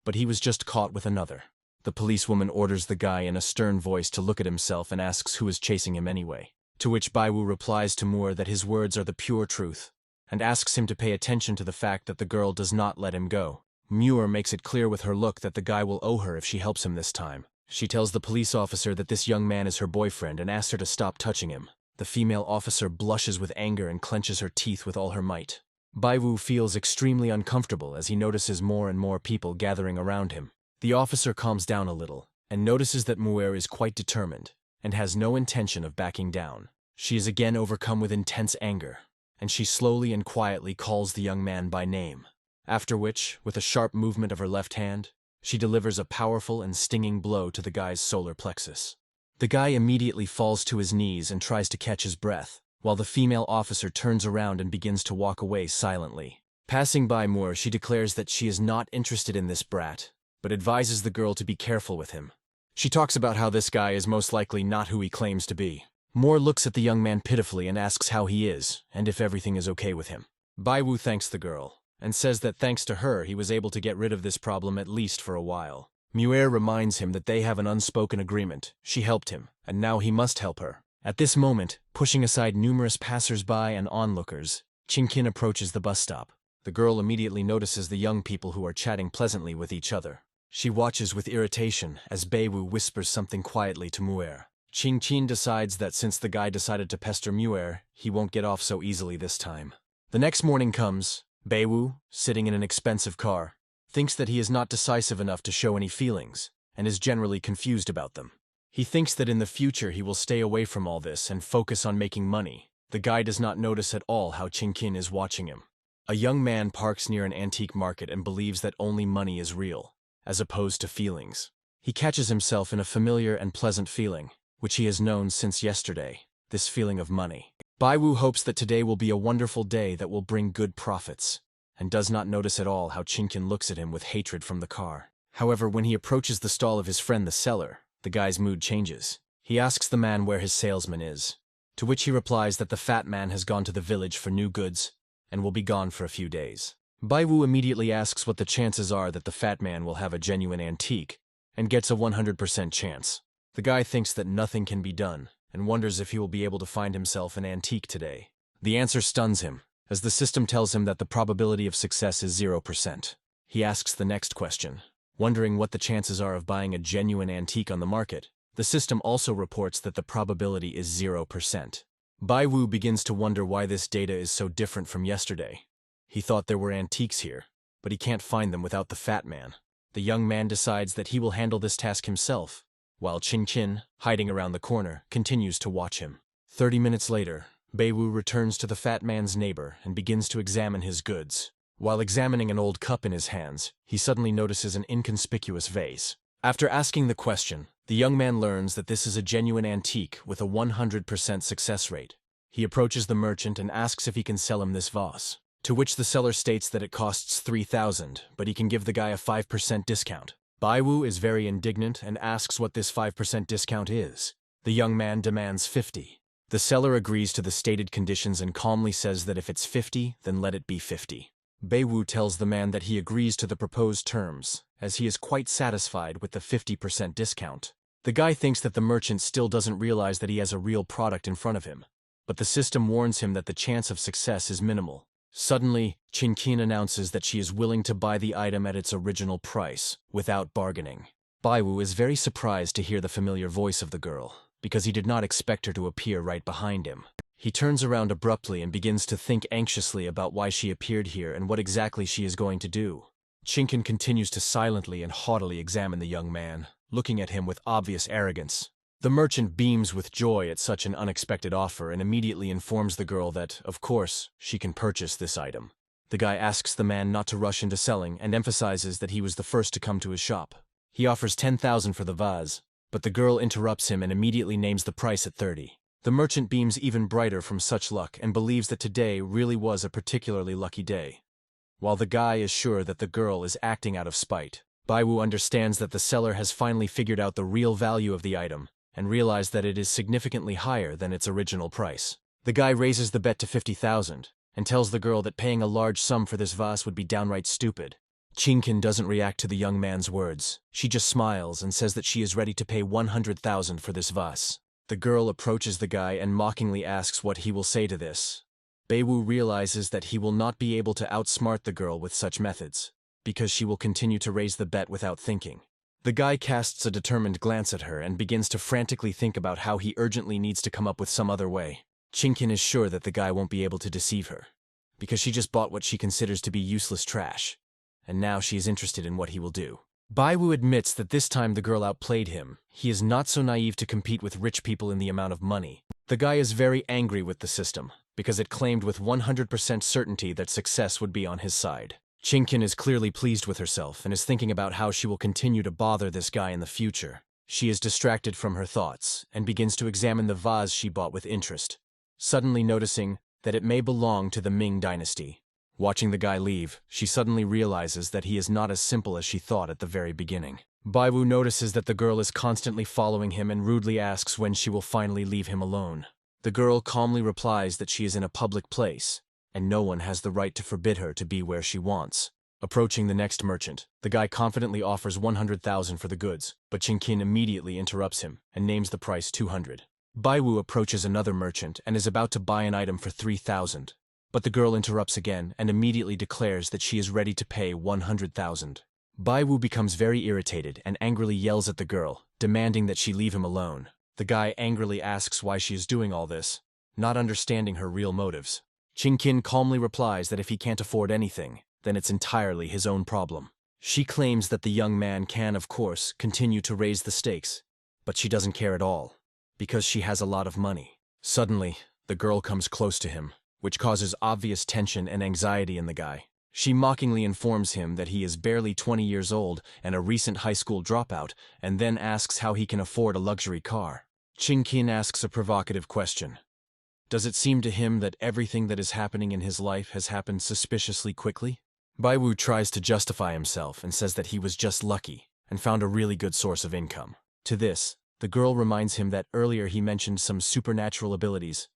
but he was just caught with another. The policewoman orders the guy in a stern voice to look at himself and asks who is chasing him anyway, to which Baiwu replies to Moore that his words are the pure truth, and asks him to pay attention to the fact that the girl does not let him go. Muir makes it clear with her look that the guy will owe her if she helps him this time. She tells the police officer that this young man is her boyfriend and asks her to stop touching him. The female officer blushes with anger and clenches her teeth with all her might. Baiwu feels extremely uncomfortable as he notices more and more people gathering around him. The officer calms down a little and notices that Muir is quite determined and has no intention of backing down. She is again overcome with intense anger, and she slowly and quietly calls the young man by name. After which, with a sharp movement of her left hand, she delivers a powerful and stinging blow to the guy's solar plexus. The guy immediately falls to his knees and tries to catch his breath, while the female officer turns around and begins to walk away silently. Passing by Muir, she declares that she is not interested in this brat, but advises the girl to be careful with him. She talks about how this guy is most likely not who he claims to be. Moore looks at the young man pitifully and asks how he is, and if everything is okay with him. Baiwu thanks the girl, and says that thanks to her he was able to get rid of this problem at least for a while. Muir reminds him that they have an unspoken agreement. She helped him, and now he must help her. At this moment, pushing aside numerous passers-by and onlookers, Chinkin approaches the bus stop. The girl immediately notices the young people who are chatting pleasantly with each other. She watches with irritation as Baiwu whispers something quietly to Muir. Chin decides that since the guy decided to pester Muir, he won't get off so easily this time. The next morning comes. Baiwu, sitting in an expensive car, thinks that he is not decisive enough to show any feelings, and is generally confused about them. He thinks that in the future he will stay away from all this and focus on making money. The guy does not notice at all how Chinkin is watching him. A young man parks near an antique market and believes that only money is real, as opposed to feelings. He catches himself in a familiar and pleasant feeling, which he has known since yesterday, this feeling of money. Baiwu hopes that today will be a wonderful day that will bring good profits, and does not notice at all how Chinkin looks at him with hatred from the car. However, when he approaches the stall of his friend the seller, the guy's mood changes. He asks the man where his salesman is, to which he replies that the fat man has gone to the village for new goods and will be gone for a few days. Baiwu immediately asks what the chances are that the fat man will have a genuine antique, and gets a 100% chance. The guy thinks that nothing can be done, and wonders if he will be able to find himself an antique today. The answer stuns him, as the system tells him that the probability of success is 0%. He asks the next question, wondering what the chances are of buying a genuine antique on the market. The system also reports that the probability is 0%. Baiwu begins to wonder why this data is so different from yesterday. He thought there were antiques here, but he can't find them without the fat man. The young man decides that he will handle this task himself, while Chin, hiding around the corner, continues to watch him. 30 minutes later, Baiwu returns to the fat man's neighbor and begins to examine his goods. While examining an old cup in his hands, he suddenly notices an inconspicuous vase. After asking the question, the young man learns that this is a genuine antique with a 100% success rate. He approaches the merchant and asks if he can sell him this vase, to which the seller states that it costs 3,000, but he can give the guy a 5% discount. Baiwu is very indignant and asks what this 5% discount is. The young man demands 50. The seller agrees to the stated conditions and calmly says that if it's 50, then let it be 50. Baiwu tells the man that he agrees to the proposed terms, as he is quite satisfied with the 50% discount. The guy thinks that the merchant still doesn't realize that he has a real product in front of him, but the system warns him that the chance of success is minimal. Suddenly, Chinkin announces that she is willing to buy the item at its original price, without bargaining. Baiwu is very surprised to hear the familiar voice of the girl, because he did not expect her to appear right behind him. He turns around abruptly and begins to think anxiously about why she appeared here and what exactly she is going to do. Chinkin continues to silently and haughtily examine the young man, looking at him with obvious arrogance. The merchant beams with joy at such an unexpected offer and immediately informs the girl that, of course, she can purchase this item. The guy asks the man not to rush into selling and emphasizes that he was the first to come to his shop. He offers 10,000 for the vase, but the girl interrupts him and immediately names the price at 30. The merchant beams even brighter from such luck and believes that today really was a particularly lucky day. While the guy is sure that the girl is acting out of spite, Baiwu understands that the seller has finally figured out the real value of the item and realized that it is significantly higher than its original price. The guy raises the bet to 50,000 and tells the girl that paying a large sum for this vase would be downright stupid. Chinkin doesn't react to the young man's words. She just smiles and says that she is ready to pay 100,000 for this vase. The girl approaches the guy and mockingly asks what he will say to this. Beiwu realizes that he will not be able to outsmart the girl with such methods, because she will continue to raise the bet without thinking. The guy casts a determined glance at her and begins to frantically think about how he urgently needs to come up with some other way. Chinkin is sure that the guy won't be able to deceive her, because she just bought what she considers to be useless trash, and now she is interested in what he will do. Beiwu admits that this time the girl outplayed him. He is not so naive to compete with rich people in the amount of money. The guy is very angry with the system, because it claimed with 100% certainty that success would be on his side. Chinkin is clearly pleased with herself and is thinking about how she will continue to bother this guy in the future. She is distracted from her thoughts and begins to examine the vase she bought with interest, suddenly noticing that it may belong to the Ming dynasty. Watching the guy leave, she suddenly realizes that he is not as simple as she thought at the very beginning. Beiwu notices that the girl is constantly following him and rudely asks when she will finally leave him alone. The girl calmly replies that she is in a public place, and no one has the right to forbid her to be where she wants. Approaching the next merchant, the guy confidently offers 100,000 for the goods, but Chinkin immediately interrupts him and names the price 200. Beiwu approaches another merchant and is about to buy an item for 3,000. But the girl interrupts again and immediately declares that she is ready to pay 100,000. Beiwu becomes very irritated and angrily yells at the girl, demanding that she leave him alone. The guy angrily asks why she is doing all this, not understanding her real motives. Chinkin calmly replies that if he can't afford anything, then it's entirely his own problem. She claims that the young man can, of course, continue to raise the stakes, but she doesn't care at all, because she has a lot of money. Suddenly, the girl comes close to him, which causes obvious tension and anxiety in the guy. She mockingly informs him that he is barely 20 years old and a recent high school dropout, and then asks how he can afford a luxury car. Chinkin asks a provocative question. Does it seem to him that everything that is happening in his life has happened suspiciously quickly? Beiwu tries to justify himself and says that he was just lucky and found a really good source of income. To this, the girl reminds him that earlier he mentioned some supernatural abilities,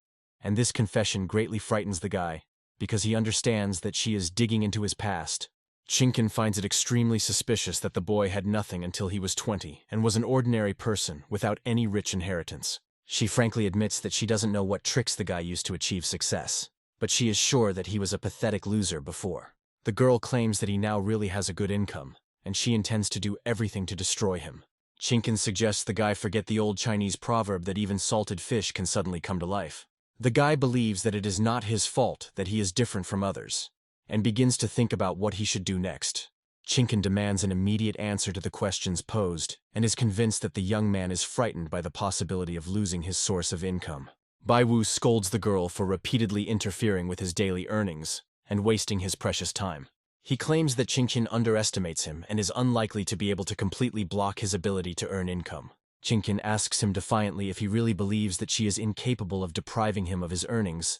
and this confession greatly frightens the guy, because he understands that she is digging into his past. Chinkin finds it extremely suspicious that the boy had nothing until he was 20 and was an ordinary person without any rich inheritance. She frankly admits that she doesn't know what tricks the guy used to achieve success, but she is sure that he was a pathetic loser before. The girl claims that he now really has a good income, and she intends to do everything to destroy him. Chinkin suggests the guy forget the old Chinese proverb that even salted fish can suddenly come to life. The guy believes that it is not his fault that he is different from others, and begins to think about what he should do next. Chinkin demands an immediate answer to the questions posed, and is convinced that the young man is frightened by the possibility of losing his source of income. Beiwu scolds the girl for repeatedly interfering with his daily earnings and wasting his precious time. He claims that Chinkin underestimates him and is unlikely to be able to completely block his ability to earn income. Chinkin asks him defiantly if he really believes that she is incapable of depriving him of his earnings.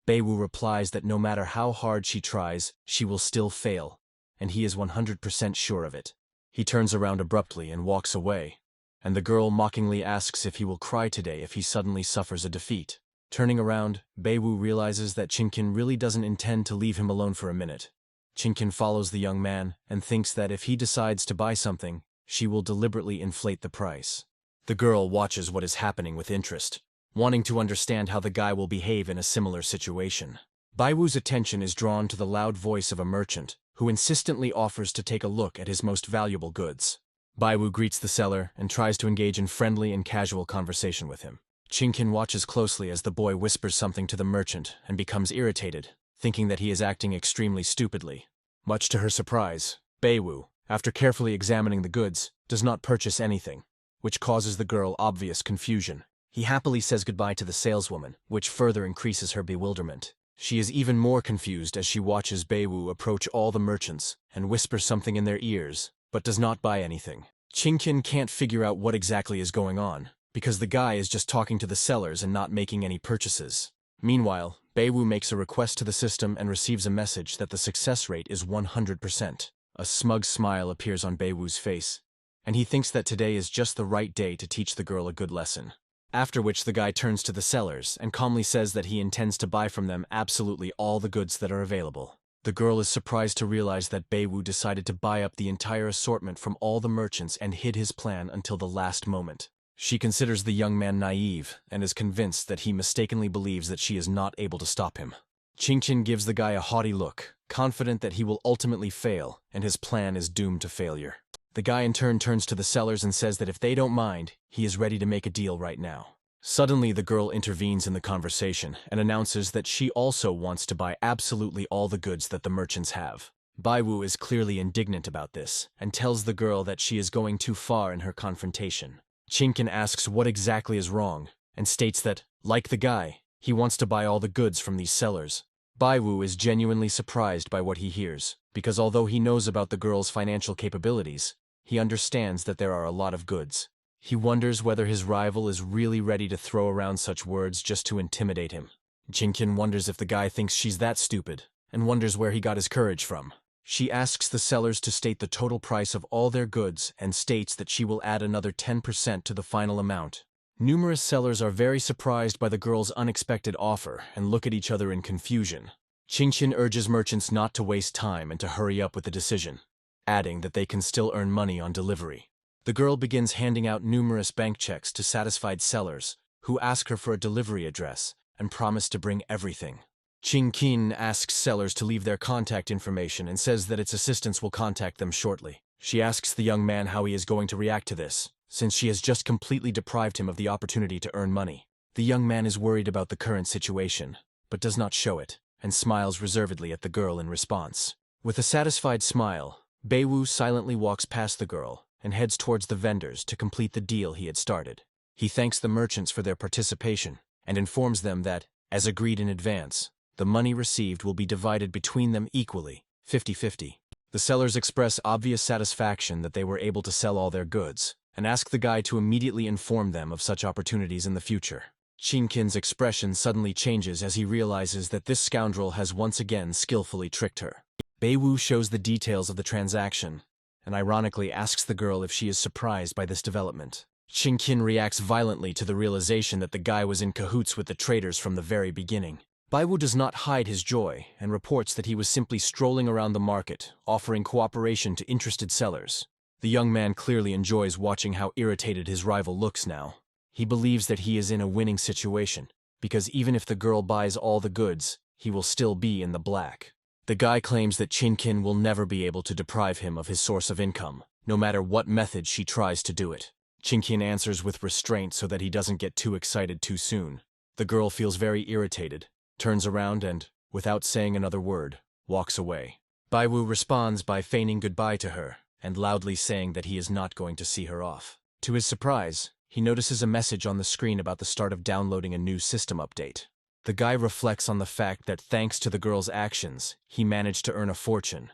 Beiwu replies that no matter how hard she tries, she will still fail, and he is 100% sure of it. He turns around abruptly and walks away, and the girl mockingly asks if he will cry today if he suddenly suffers a defeat. Turning around, Beiwu realizes that Chinkin really doesn't intend to leave him alone for a minute. Chinkin follows the young man and thinks that if he decides to buy something, she will deliberately inflate the price. The girl watches what is happening with interest, wanting to understand how the guy will behave in a similar situation. Beiwu's attention is drawn to the loud voice of a merchant, who insistently offers to take a look at his most valuable goods. Beiwu greets the seller and tries to engage in friendly and casual conversation with him. Chinkin watches closely as the boy whispers something to the merchant and becomes irritated, thinking that he is acting extremely stupidly. Much to her surprise, Beiwu, after carefully examining the goods, does not purchase anything, which causes the girl obvious confusion. He happily says goodbye to the saleswoman, which further increases her bewilderment. She is even more confused as she watches Beiwu approach all the merchants and whisper something in their ears, but does not buy anything. Chinkin can't figure out what exactly is going on, because the guy is just talking to the sellers and not making any purchases. Meanwhile, Beiwu makes a request to the system and receives a message that the success rate is 100%. A smug smile appears on Beiwu's face, and he thinks that today is just the right day to teach the girl a good lesson. After which the guy turns to the sellers and calmly says that he intends to buy from them absolutely all the goods that are available. The girl is surprised to realize that Beiwu decided to buy up the entire assortment from all the merchants and hid his plan until the last moment. She considers the young man naive and is convinced that he mistakenly believes that she is not able to stop him. Qingqian gives the guy a haughty look, confident that he will ultimately fail, and his plan is doomed to failure. The guy in turn turns to the sellers and says that if they don't mind, he is ready to make a deal right now. Suddenly, the girl intervenes in the conversation and announces that she also wants to buy absolutely all the goods that the merchants have. Baiwu is clearly indignant about this and tells the girl that she is going too far in her confrontation. Qingqian asks what exactly is wrong and states that, like the guy, he wants to buy all the goods from these sellers. Baiwu is genuinely surprised by what he hears, because although he knows about the girl's financial capabilities, he understands that there are a lot of goods. He wonders whether his rival is really ready to throw around such words just to intimidate him. Qingqian wonders if the guy thinks she's that stupid, and wonders where he got his courage from. She asks the sellers to state the total price of all their goods and states that she will add another 10% to the final amount. Numerous sellers are very surprised by the girl's unexpected offer and look at each other in confusion. Qingqian urges merchants not to waste time and to hurry up with the decision, adding that they can still earn money on delivery. The girl begins handing out numerous bank checks to satisfied sellers, who ask her for a delivery address and promise to bring everything. Qingqian asks sellers to leave their contact information and says that its assistants will contact them shortly. She asks the young man how he is going to react to this, since she has just completely deprived him of the opportunity to earn money. The young man is worried about the current situation, but does not show it, and smiles reservedly at the girl in response. With a satisfied smile, Baiwu silently walks past the girl and heads towards the vendors to complete the deal he had started. He thanks the merchants for their participation and informs them that, as agreed in advance, the money received will be divided between them equally, 50-50. The sellers express obvious satisfaction that they were able to sell all their goods, and ask the guy to immediately inform them of such opportunities in the future. Qingqian's expression suddenly changes as he realizes that this scoundrel has once again skillfully tricked her. Baiwu shows the details of the transaction, and ironically asks the girl if she is surprised by this development. Qingqian reacts violently to the realization that the guy was in cahoots with the traders from the very beginning. Baiwu does not hide his joy and reports that he was simply strolling around the market, offering cooperation to interested sellers. The young man clearly enjoys watching how irritated his rival looks now. He believes that he is in a winning situation, because even if the girl buys all the goods, he will still be in the black. The guy claims that Qingqian will never be able to deprive him of his source of income, no matter what method she tries to do it. Qingqian answers with restraint so that he doesn't get too excited too soon. The girl feels very irritated, turns around and, without saying another word, walks away. Baiwu responds by feigning goodbye to her and loudly saying that he is not going to see her off. To his surprise, he notices a message on the screen about the start of downloading a new system update. The guy reflects on the fact that thanks to the girl's actions, he managed to earn a fortune,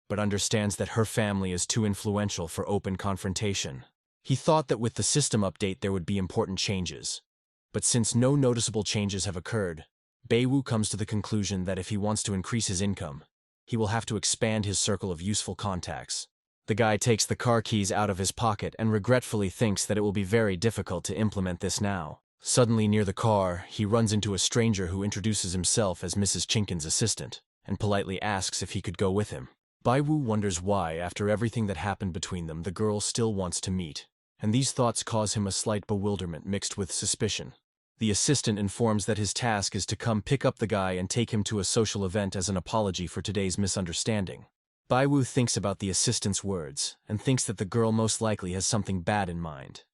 but understands that her family is too influential for open confrontation. He thought that with the system update there would be important changes, but since no noticeable changes have occurred, Baiwu comes to the conclusion that if he wants to increase his income, he will have to expand his circle of useful contacts. The guy takes the car keys out of his pocket and regretfully thinks that it will be very difficult to implement this now. Suddenly near the car, he runs into a stranger who introduces himself as Mrs. Qingqian's assistant and politely asks if he could go with him. Baiwu wonders why, after everything that happened between them, the girl still wants to meet, and these thoughts cause him a slight bewilderment mixed with suspicion. The assistant informs that his task is to come pick up the guy and take him to a social event as an apology for today's misunderstanding. Baiwu thinks about the assistant's words and thinks that the girl most likely has something bad in mind,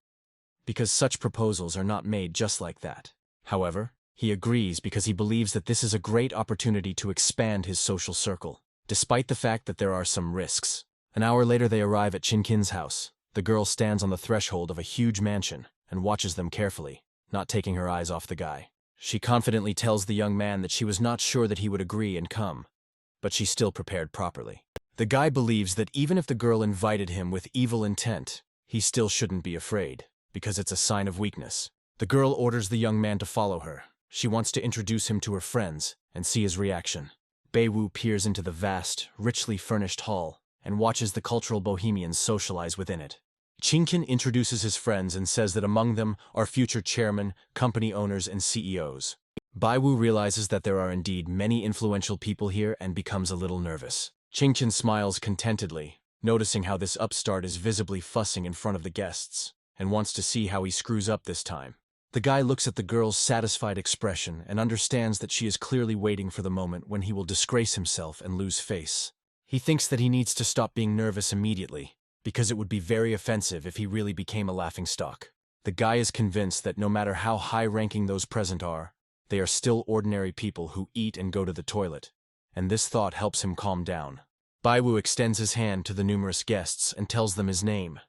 because such proposals are not made just like that. However, he agrees because he believes that this is a great opportunity to expand his social circle, despite the fact that there are some risks. An hour later they arrive at Qingqian's house. The girl stands on the threshold of a huge mansion and watches them carefully, not taking her eyes off the guy. She confidently tells the young man that she was not sure that he would agree and come, but she still prepared properly. The guy believes that even if the girl invited him with evil intent, he still shouldn't be afraid, because it's a sign of weakness. The girl orders the young man to follow her. She wants to introduce him to her friends and see his reaction. Baiwu peers into the vast, richly furnished hall and watches the cultural bohemians socialize within it. Qingqian introduces his friends and says that among them are future chairmen, company owners, and CEOs. Baiwu realizes that there are indeed many influential people here and becomes a little nervous. Qingqian smiles contentedly, noticing how this upstart is visibly fussing in front of the guests, and wants to see how he screws up this time. The guy looks at the girl's satisfied expression and understands that she is clearly waiting for the moment when he will disgrace himself and lose face. He thinks that he needs to stop being nervous immediately, because it would be very offensive if he really became a laughingstock. The guy is convinced that no matter how high-ranking those present are, they are still ordinary people who eat and go to the toilet, and this thought helps him calm down. Baiwu extends his hand to the numerous guests and tells them his name,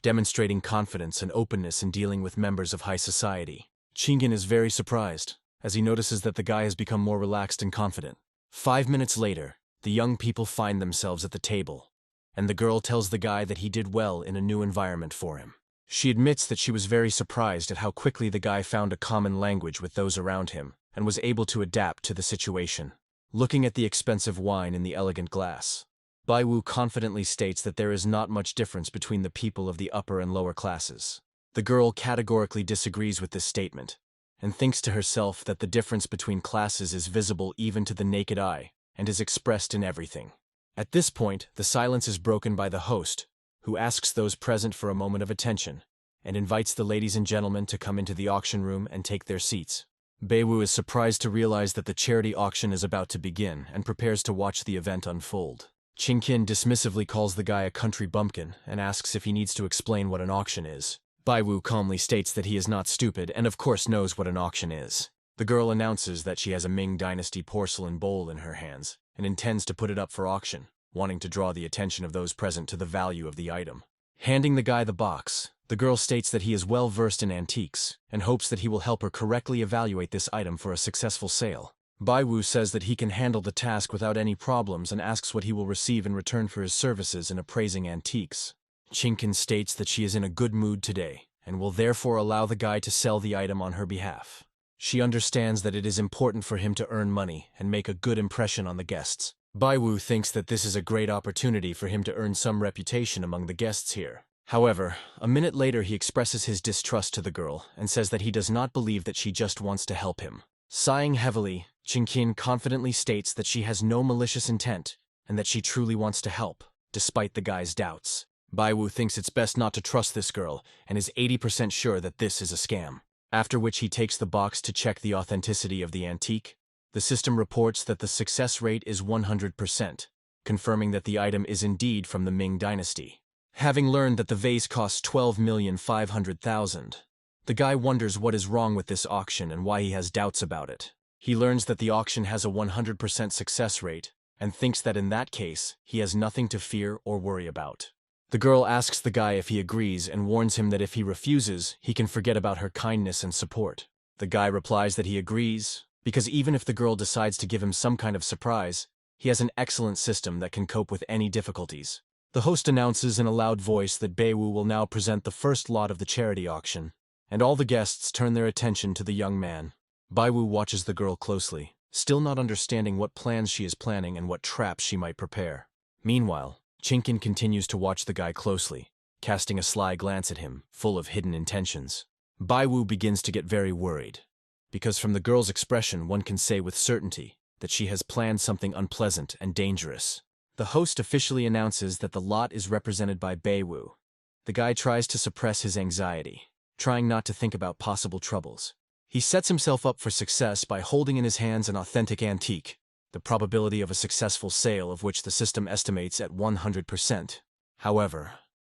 demonstrating confidence and openness in dealing with members of high society. Chingin is very surprised, as he notices that the guy has become more relaxed and confident. 5 minutes later, the young people find themselves at the table, and the girl tells the guy that he did well in a new environment for him. She admits that she was very surprised at how quickly the guy found a common language with those around him and was able to adapt to the situation. Looking at the expensive wine in the elegant glass, Baiwu confidently states that there is not much difference between the people of the upper and lower classes. The girl categorically disagrees with this statement, and thinks to herself that the difference between classes is visible even to the naked eye, and is expressed in everything. At this point, the silence is broken by the host, who asks those present for a moment of attention, and invites the ladies and gentlemen to come into the auction room and take their seats. Baiwu is surprised to realize that the charity auction is about to begin and prepares to watch the event unfold. Chingkin dismissively calls the guy a country bumpkin and asks if he needs to explain what an auction is. Baiwu calmly states that he is not stupid and of course knows what an auction is. The girl announces that she has a Ming Dynasty porcelain bowl in her hands and intends to put it up for auction, wanting to draw the attention of those present to the value of the item. Handing the guy the box, the girl states that he is well versed in antiques and hopes that he will help her correctly evaluate this item for a successful sale. Baiwu says that he can handle the task without any problems and asks what he will receive in return for his services in appraising antiques. Chingkin states that she is in a good mood today and will therefore allow the guy to sell the item on her behalf. She understands that it is important for him to earn money and make a good impression on the guests. Baiwu thinks that this is a great opportunity for him to earn some reputation among the guests here. However, a minute later he expresses his distrust to the girl and says that he does not believe that she just wants to help him. Sighing heavily, Chingkin confidently states that she has no malicious intent and that she truly wants to help, despite the guy's doubts. Baiwu thinks it's best not to trust this girl and is 80% sure that this is a scam. After which he takes the box to check the authenticity of the antique. The system reports that the success rate is 100%, confirming that the item is indeed from the Ming Dynasty. Having learned that the vase costs 12,500,000, the guy wonders what is wrong with this auction and why he has doubts about it. He learns that the auction has a 100% success rate and thinks that in that case, he has nothing to fear or worry about. The girl asks the guy if he agrees and warns him that if he refuses, he can forget about her kindness and support. The guy replies that he agrees, because even if the girl decides to give him some kind of surprise, he has an excellent system that can cope with any difficulties. The host announces in a loud voice that Baiwu will now present the first lot of the charity auction, and all the guests turn their attention to the young man. Baiwu watches the girl closely, still not understanding what plans she is planning and what traps she might prepare. Meanwhile, Chingkin continues to watch the guy closely, casting a sly glance at him, full of hidden intentions. Baiwu begins to get very worried, because from the girl's expression one can say with certainty that she has planned something unpleasant and dangerous. The host officially announces that the lot is represented by Baiwu. The guy tries to suppress his anxiety, trying not to think about possible troubles. He sets himself up for success by holding in his hands an authentic antique, the probability of a successful sale of which the system estimates at 100%. However,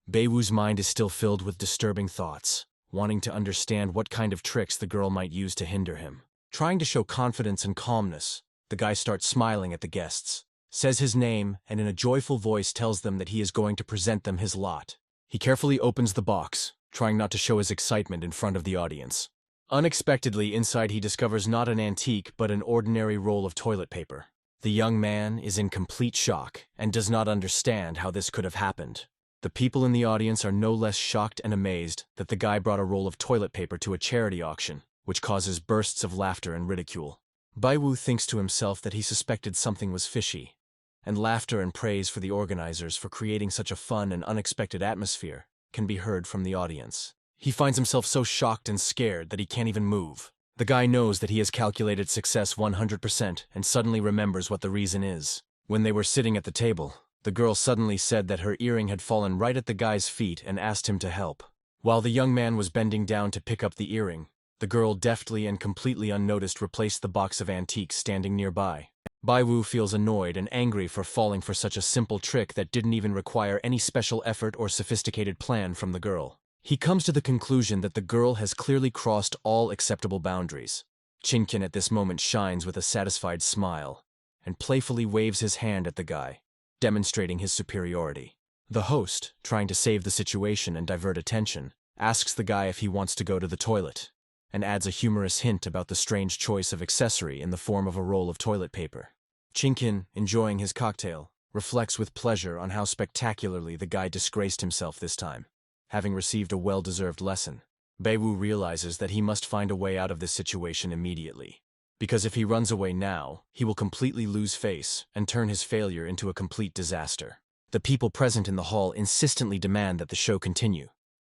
Baiwu's mind is still filled with disturbing thoughts, wanting to understand what kind of tricks the girl might use to hinder him. Trying to show confidence and calmness, the guy starts smiling at the guests, says his name, and in a joyful voice tells them that he is going to present them his lot. He carefully opens the box, trying not to show his excitement in front of the audience. Unexpectedly, inside he discovers not an antique but an ordinary roll of toilet paper. The young man is in complete shock and does not understand how this could have happened. The people in the audience are no less shocked and amazed that the guy brought a roll of toilet paper to a charity auction, which causes bursts of laughter and ridicule. Baiwu thinks to himself that he suspected something was fishy, and laughter and praise for the organizers for creating such a fun and unexpected atmosphere can be heard from the audience. He finds himself so shocked and scared that he can't even move. The guy knows that he has calculated success 100% and suddenly remembers what the reason is. When they were sitting at the table, the girl suddenly said that her earring had fallen right at the guy's feet and asked him to help. While the young man was bending down to pick up the earring, The girl deftly and completely unnoticed replaced the box of antiques standing nearby. Baiwu feels annoyed and angry for falling for such a simple trick that didn't even require any special effort or sophisticated plan from the girl. He comes to the conclusion that the girl has clearly crossed all acceptable boundaries. Chinkin at this moment shines with a satisfied smile and playfully waves his hand at the guy, demonstrating his superiority. The host, trying to save the situation and divert attention, asks the guy if he wants to go to the toilet, and adds a humorous hint about the strange choice of accessory in the form of a roll of toilet paper. Chinkin, enjoying his cocktail, reflects with pleasure on how spectacularly the guy disgraced himself this time. Having received a well-deserved lesson, Baiwu realizes that he must find a way out of this situation immediately. Because if he runs away now, he will completely lose face and turn his failure into a complete disaster. The people present in the hall insistently demand that the show continue.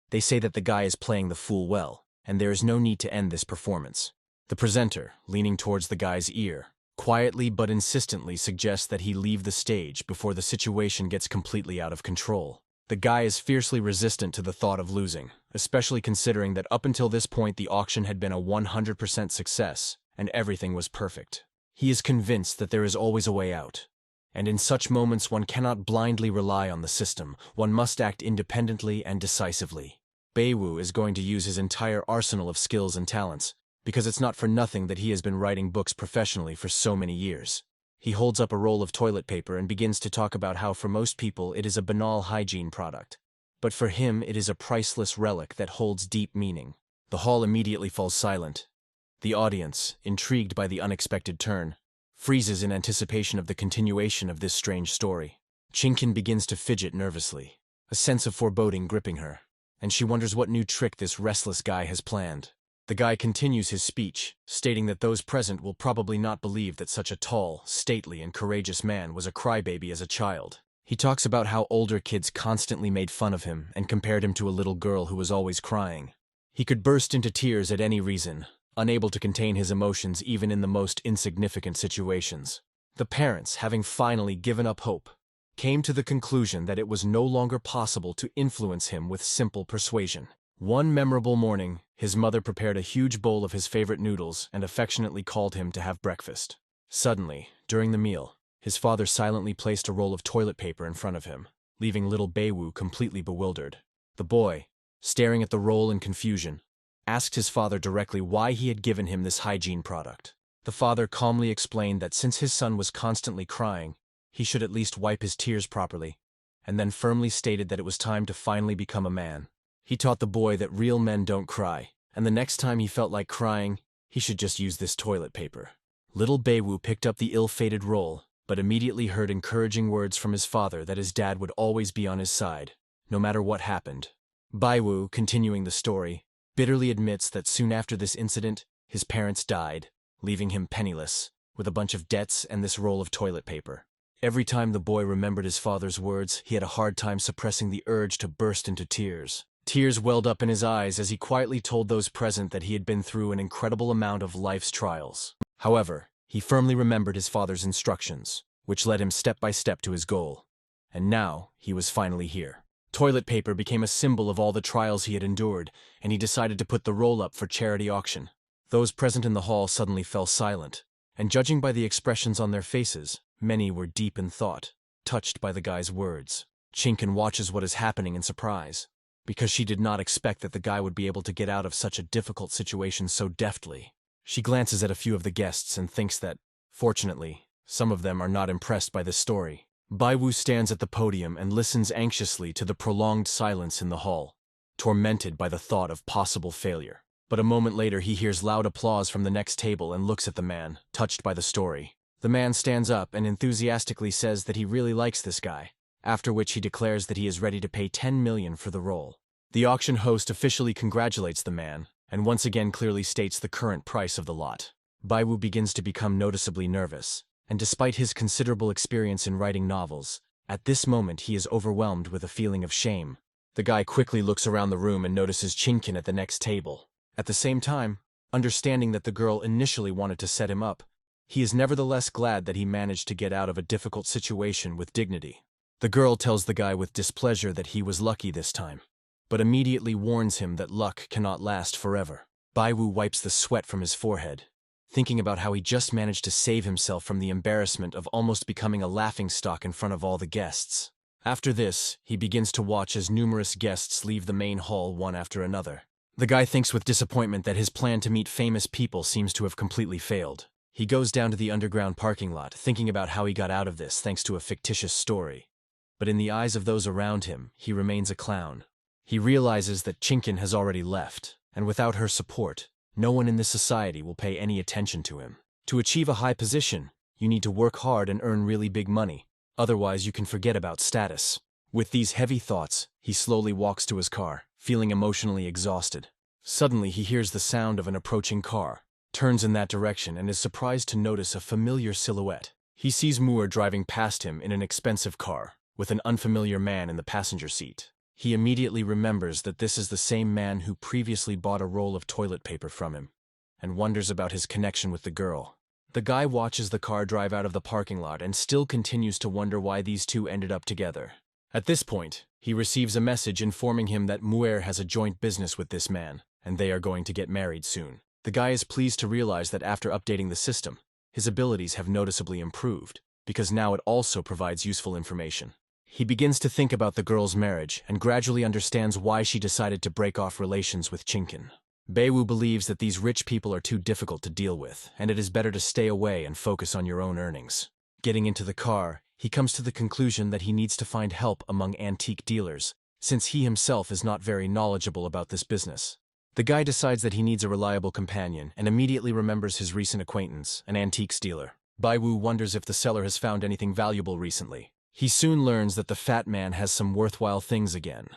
They say that the guy is playing the fool well, and there is no need to end this performance. The presenter, leaning towards the guy's ear, quietly but insistently suggests that he leave the stage before the situation gets completely out of control. The guy is fiercely resistant to the thought of losing, especially considering that up until this point the auction had been a 100% success, and everything was perfect. He is convinced that there is always a way out. And in such moments one cannot blindly rely on the system, one must act independently and decisively. Baiwu is going to use his entire arsenal of skills and talents, because it's not for nothing that he has been writing books professionally for so many years. He holds up a roll of toilet paper and begins to talk about how for most people it is a banal hygiene product. But for him it is a priceless relic that holds deep meaning. The hall immediately falls silent. The audience, intrigued by the unexpected turn, freezes in anticipation of the continuation of this strange story. Chinkin begins to fidget nervously, a sense of foreboding gripping her, and she wonders what new trick this restless guy has planned. The guy continues his speech, stating that those present will probably not believe that such a tall, stately, and courageous man was a crybaby as a child. He talks about how older kids constantly made fun of him and compared him to a little girl who was always crying. He could burst into tears at any reason, unable to contain his emotions even in the most insignificant situations. The parents, having finally given up hope, came to the conclusion that it was no longer possible to influence him with simple persuasion. One memorable morning, his mother prepared a huge bowl of his favorite noodles and affectionately called him to have breakfast. Suddenly, during the meal, his father silently placed a roll of toilet paper in front of him, leaving little Baiwu completely bewildered. The boy, staring at the roll in confusion, asked his father directly why he had given him this hygiene product. The father calmly explained that since his son was constantly crying, he should at least wipe his tears properly, and then firmly stated that it was time to finally become a man. He taught the boy that real men don't cry, and the next time he felt like crying, he should just use this toilet paper. Little Baiwu picked up the ill-fated roll, but immediately heard encouraging words from his father that his dad would always be on his side, no matter what happened. Baiwu, continuing the story, bitterly admits that soon after this incident, his parents died, leaving him penniless, with a bunch of debts and this roll of toilet paper. Every time the boy remembered his father's words, he had a hard time suppressing the urge to burst into tears. Tears welled up in his eyes as he quietly told those present that he had been through an incredible amount of life's trials. However, he firmly remembered his father's instructions, which led him step by step to his goal. And now, he was finally here. Toilet paper became a symbol of all the trials he had endured, and he decided to put the roll up for charity auction. Those present in the hall suddenly fell silent, and judging by the expressions on their faces, many were deep in thought, touched by the guy's words. Chinkin watches what is happening in surprise, because she did not expect that the guy would be able to get out of such a difficult situation so deftly. She glances at a few of the guests and thinks that, fortunately, some of them are not impressed by this story. Baiwu stands at the podium and listens anxiously to the prolonged silence in the hall, tormented by the thought of possible failure. But a moment later he hears loud applause from the next table and looks at the man, touched by the story. The man stands up and enthusiastically says that he really likes this guy, after which he declares that he is ready to pay 10 million for the role. The auction host officially congratulates the man, and once again clearly states the current price of the lot. Baiwu begins to become noticeably nervous, and despite his considerable experience in writing novels, at this moment he is overwhelmed with a feeling of shame. The guy quickly looks around the room and notices Chinkin at the next table. At the same time, understanding that the girl initially wanted to set him up, he is nevertheless glad that he managed to get out of a difficult situation with dignity. The girl tells the guy with displeasure that he was lucky this time, but immediately warns him that luck cannot last forever. Baiwu wipes the sweat from his forehead, thinking about how he just managed to save himself from the embarrassment of almost becoming a laughingstock in front of all the guests. After this, he begins to watch as numerous guests leave the main hall one after another. The guy thinks with disappointment that his plan to meet famous people seems to have completely failed. He goes down to the underground parking lot, thinking about how he got out of this thanks to a fictitious story. But in the eyes of those around him, he remains a clown. He realizes that Chinkin has already left, and without her support, no one in this society will pay any attention to him. To achieve a high position, you need to work hard and earn really big money. Otherwise, you can forget about status. With these heavy thoughts, he slowly walks to his car, feeling emotionally exhausted. Suddenly, he hears the sound of an approaching car, turns in that direction, and is surprised to notice a familiar silhouette. He sees Moore driving past him in an expensive car, with an unfamiliar man in the passenger seat. He immediately remembers that this is the same man who previously bought a roll of toilet paper from him, and wonders about his connection with the girl. The guy watches the car drive out of the parking lot and still continues to wonder why these two ended up together. At this point, he receives a message informing him that Muir has a joint business with this man, and they are going to get married soon. The guy is pleased to realize that after updating the system, his abilities have noticeably improved, because now it also provides useful information. He begins to think about the girl's marriage and gradually understands why she decided to break off relations with Chinkin. Baiwu believes that these rich people are too difficult to deal with, and it is better to stay away and focus on your own earnings. Getting into the car, he comes to the conclusion that he needs to find help among antique dealers, since he himself is not very knowledgeable about this business. The guy decides that he needs a reliable companion and immediately remembers his recent acquaintance, an antiques dealer. Baiwu wonders if the seller has found anything valuable recently. He soon learns that the fat man has some worthwhile things again,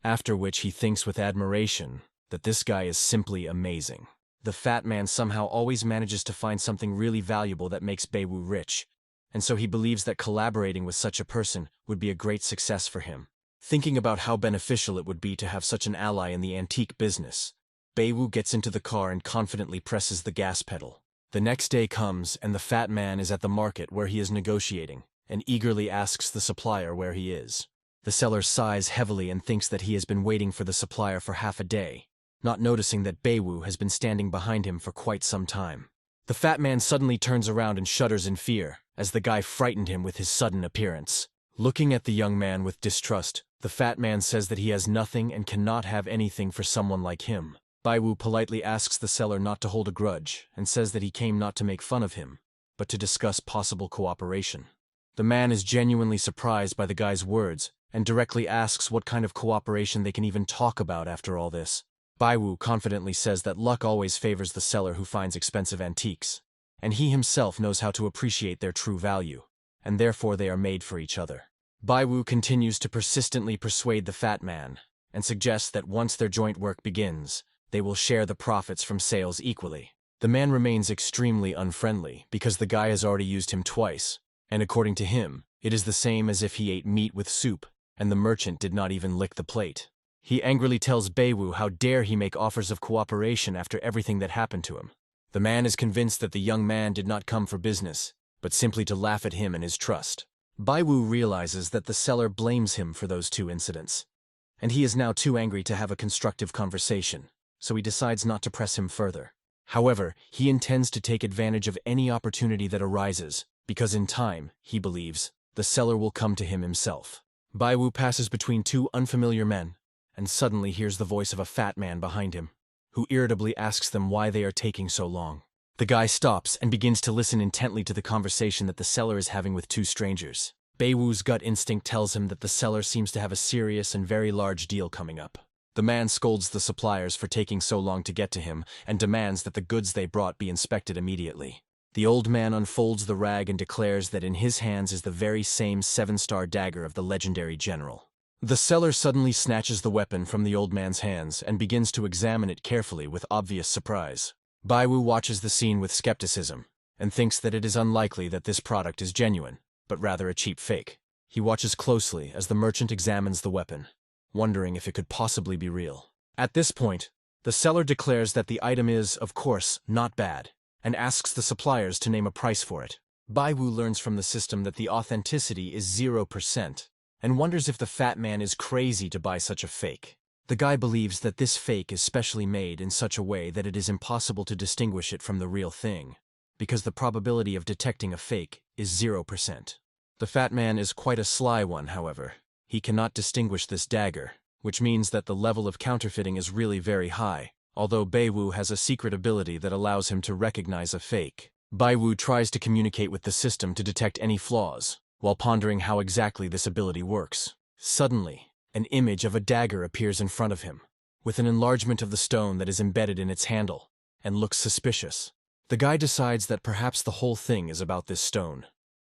after which he thinks with admiration that this guy is simply amazing. The fat man somehow always manages to find something really valuable that makes Baiwu rich, and so he believes that collaborating with such a person would be a great success for him. Thinking about how beneficial it would be to have such an ally in the antique business, Baiwu gets into the car and confidently presses the gas pedal. The next day comes, and the fat man is at the market where he is negotiating, and eagerly asks the supplier where he is. The seller sighs heavily and thinks that he has been waiting for the supplier for half a day, not noticing that Baiwu has been standing behind him for quite some time. The fat man suddenly turns around and shudders in fear, as the guy frightened him with his sudden appearance. Looking at the young man with distrust, the fat man says that he has nothing and cannot have anything for someone like him. Baiwu politely asks the seller not to hold a grudge, and says that he came not to make fun of him, but to discuss possible cooperation. The man is genuinely surprised by the guy's words, and directly asks what kind of cooperation they can even talk about after all this. Baiwu confidently says that luck always favors the seller who finds expensive antiques, and he himself knows how to appreciate their true value, and therefore they are made for each other. Baiwu continues to persistently persuade the fat man, and suggests that once their joint work begins, they will share the profits from sales equally. The man remains extremely unfriendly because the guy has already used him twice, and according to him, it is the same as if he ate meat with soup, and the merchant did not even lick the plate. He angrily tells Baiwu how dare he make offers of cooperation after everything that happened to him. The man is convinced that the young man did not come for business, but simply to laugh at him and his trust. Baiwu realizes that the seller blames him for those two incidents, and he is now too angry to have a constructive conversation, so he decides not to press him further. However, he intends to take advantage of any opportunity that arises, because in time, he believes, the seller will come to him himself. Baiwu passes between two unfamiliar men, and suddenly hears the voice of a fat man behind him, who irritably asks them why they are taking so long. The guy stops and begins to listen intently to the conversation that the seller is having with two strangers. Baiwu's gut instinct tells him that the seller seems to have a serious and very large deal coming up. The man scolds the suppliers for taking so long to get to him and demands that the goods they brought be inspected immediately. The old man unfolds the rag and declares that in his hands is the very same 7-star dagger of the legendary general. The seller suddenly snatches the weapon from the old man's hands and begins to examine it carefully with obvious surprise. Baiwu watches the scene with skepticism and thinks that it is unlikely that this product is genuine, but rather a cheap fake. He watches closely as the merchant examines the weapon, wondering if it could possibly be real. At this point, the seller declares that the item is, of course, not bad, and asks the suppliers to name a price for it. Baiwu learns from the system that the authenticity is 0%, and wonders if the fat man is crazy to buy such a fake. The guy believes that this fake is specially made in such a way that it is impossible to distinguish it from the real thing, because the probability of detecting a fake is 0%. The fat man is quite a sly one, however. He cannot distinguish this dagger, which means that the level of counterfeiting is really very high, although Beiwu has a secret ability that allows him to recognize a fake. Beiwu tries to communicate with the system to detect any flaws, while pondering how exactly this ability works. Suddenly, an image of a dagger appears in front of him, with an enlargement of the stone that is embedded in its handle, and looks suspicious. The guy decides that perhaps the whole thing is about this stone,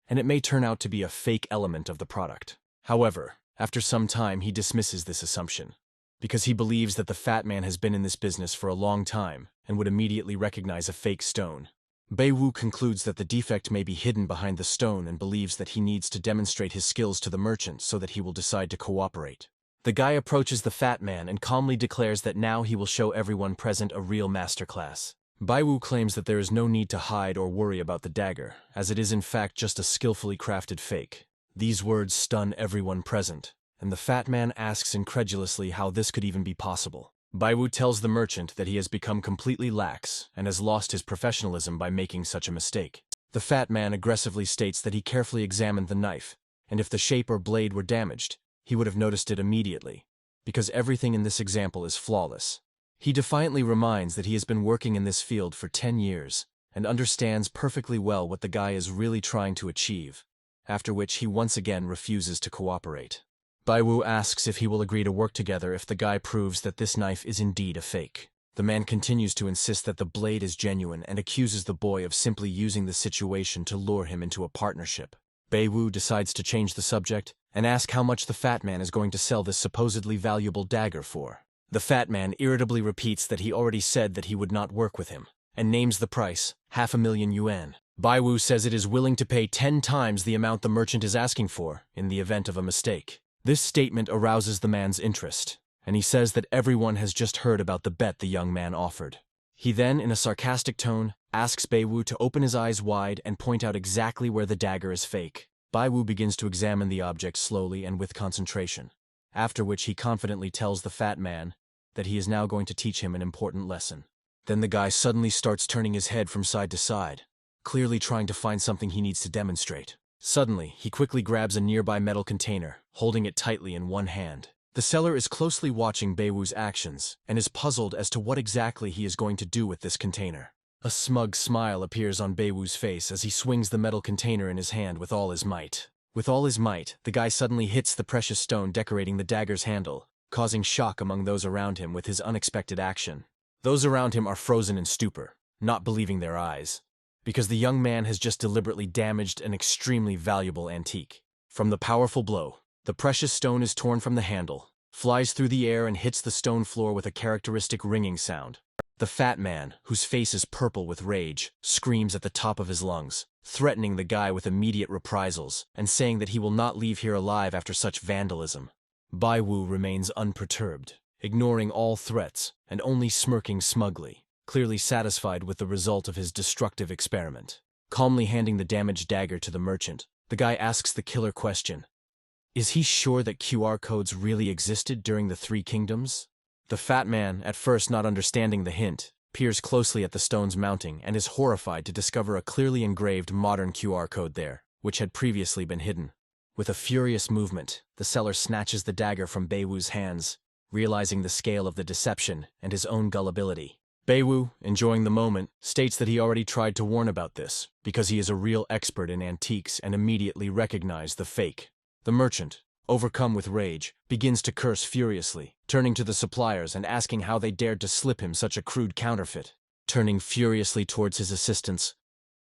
and it may turn out to be a fake element of the product. However, after some time he dismisses this assumption, because he believes that the fat man has been in this business for a long time and would immediately recognize a fake stone. Beiwu concludes that the defect may be hidden behind the stone and believes that he needs to demonstrate his skills to the merchant so that he will decide to cooperate. The guy approaches the fat man and calmly declares that now he will show everyone present a real masterclass. Beiwu claims that there is no need to hide or worry about the dagger, as it is in fact just a skillfully crafted fake. These words stun everyone present, and the fat man asks incredulously how this could even be possible. Beiwu tells the merchant that he has become completely lax and has lost his professionalism by making such a mistake. The fat man aggressively states that he carefully examined the knife, and if the shape or blade were damaged, he would have noticed it immediately, because everything in this example is flawless. He defiantly reminds that he has been working in this field for 10 years and understands perfectly well what the guy is really trying to achieve, after which he once again refuses to cooperate. Beiwu asks if he will agree to work together if the guy proves that this knife is indeed a fake. The man continues to insist that the blade is genuine and accuses the boy of simply using the situation to lure him into a partnership. Beiwu decides to change the subject and ask how much the fat man is going to sell this supposedly valuable dagger for. The fat man irritably repeats that he already said that he would not work with him, and names the price, 500,000 yuan. Beiwu says it is willing to pay 10 times the amount the merchant is asking for in the event of a mistake. This statement arouses the man's interest, and he says that everyone has just heard about the bet the young man offered. He then, in a sarcastic tone, asks Beiwu to open his eyes wide and point out exactly where the dagger is fake. Beiwu begins to examine the object slowly and with concentration, after which he confidently tells the fat man that he is now going to teach him an important lesson. Then the guy suddenly starts turning his head from side to side, clearly trying to find something he needs to demonstrate. Suddenly, he quickly grabs a nearby metal container, holding it tightly in one hand. The seller is closely watching Beiwu's actions and is puzzled as to what exactly he is going to do with this container. A smug smile appears on Beiwu's face as he swings the metal container in his hand with all his might. With all his might, the guy suddenly hits the precious stone decorating the dagger's handle, causing shock among those around him with his unexpected action. Those around him are frozen in stupor, not believing their eyes, because the young man has just deliberately damaged an extremely valuable antique. From the powerful blow, the precious stone is torn from the handle, flies through the air and hits the stone floor with a characteristic ringing sound. The fat man, whose face is purple with rage, screams at the top of his lungs, threatening the guy with immediate reprisals and saying that he will not leave here alive after such vandalism. Beiwu remains unperturbed, ignoring all threats and only smirking smugly, clearly satisfied with the result of his destructive experiment. Calmly handing the damaged dagger to the merchant, the guy asks the killer question. Is he sure that QR codes really existed during the Three Kingdoms? The fat man, at first not understanding the hint, peers closely at the stone's mounting and is horrified to discover a clearly engraved modern QR code there, which had previously been hidden. With a furious movement, the seller snatches the dagger from Beiwu's hands, realizing the scale of the deception and his own gullibility. Beiwu, enjoying the moment, states that he already tried to warn about this, because he is a real expert in antiques and immediately recognized the fake. The merchant, overcome with rage, begins to curse furiously, turning to the suppliers and asking how they dared to slip him such a crude counterfeit. Turning furiously towards his assistants,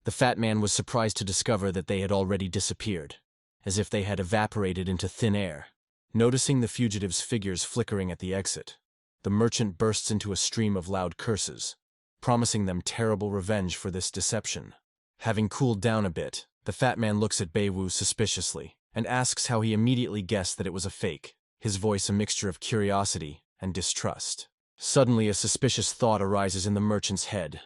the fat man was surprised to discover that they had already disappeared, as if they had evaporated into thin air. Noticing the fugitives' figures flickering at the exit, the merchant bursts into a stream of loud curses, promising them terrible revenge for this deception. Having cooled down a bit, the fat man looks at Beiwu suspiciously and asks how he immediately guessed that it was a fake, his voice a mixture of curiosity and distrust. Suddenly a suspicious thought arises in the merchant's head.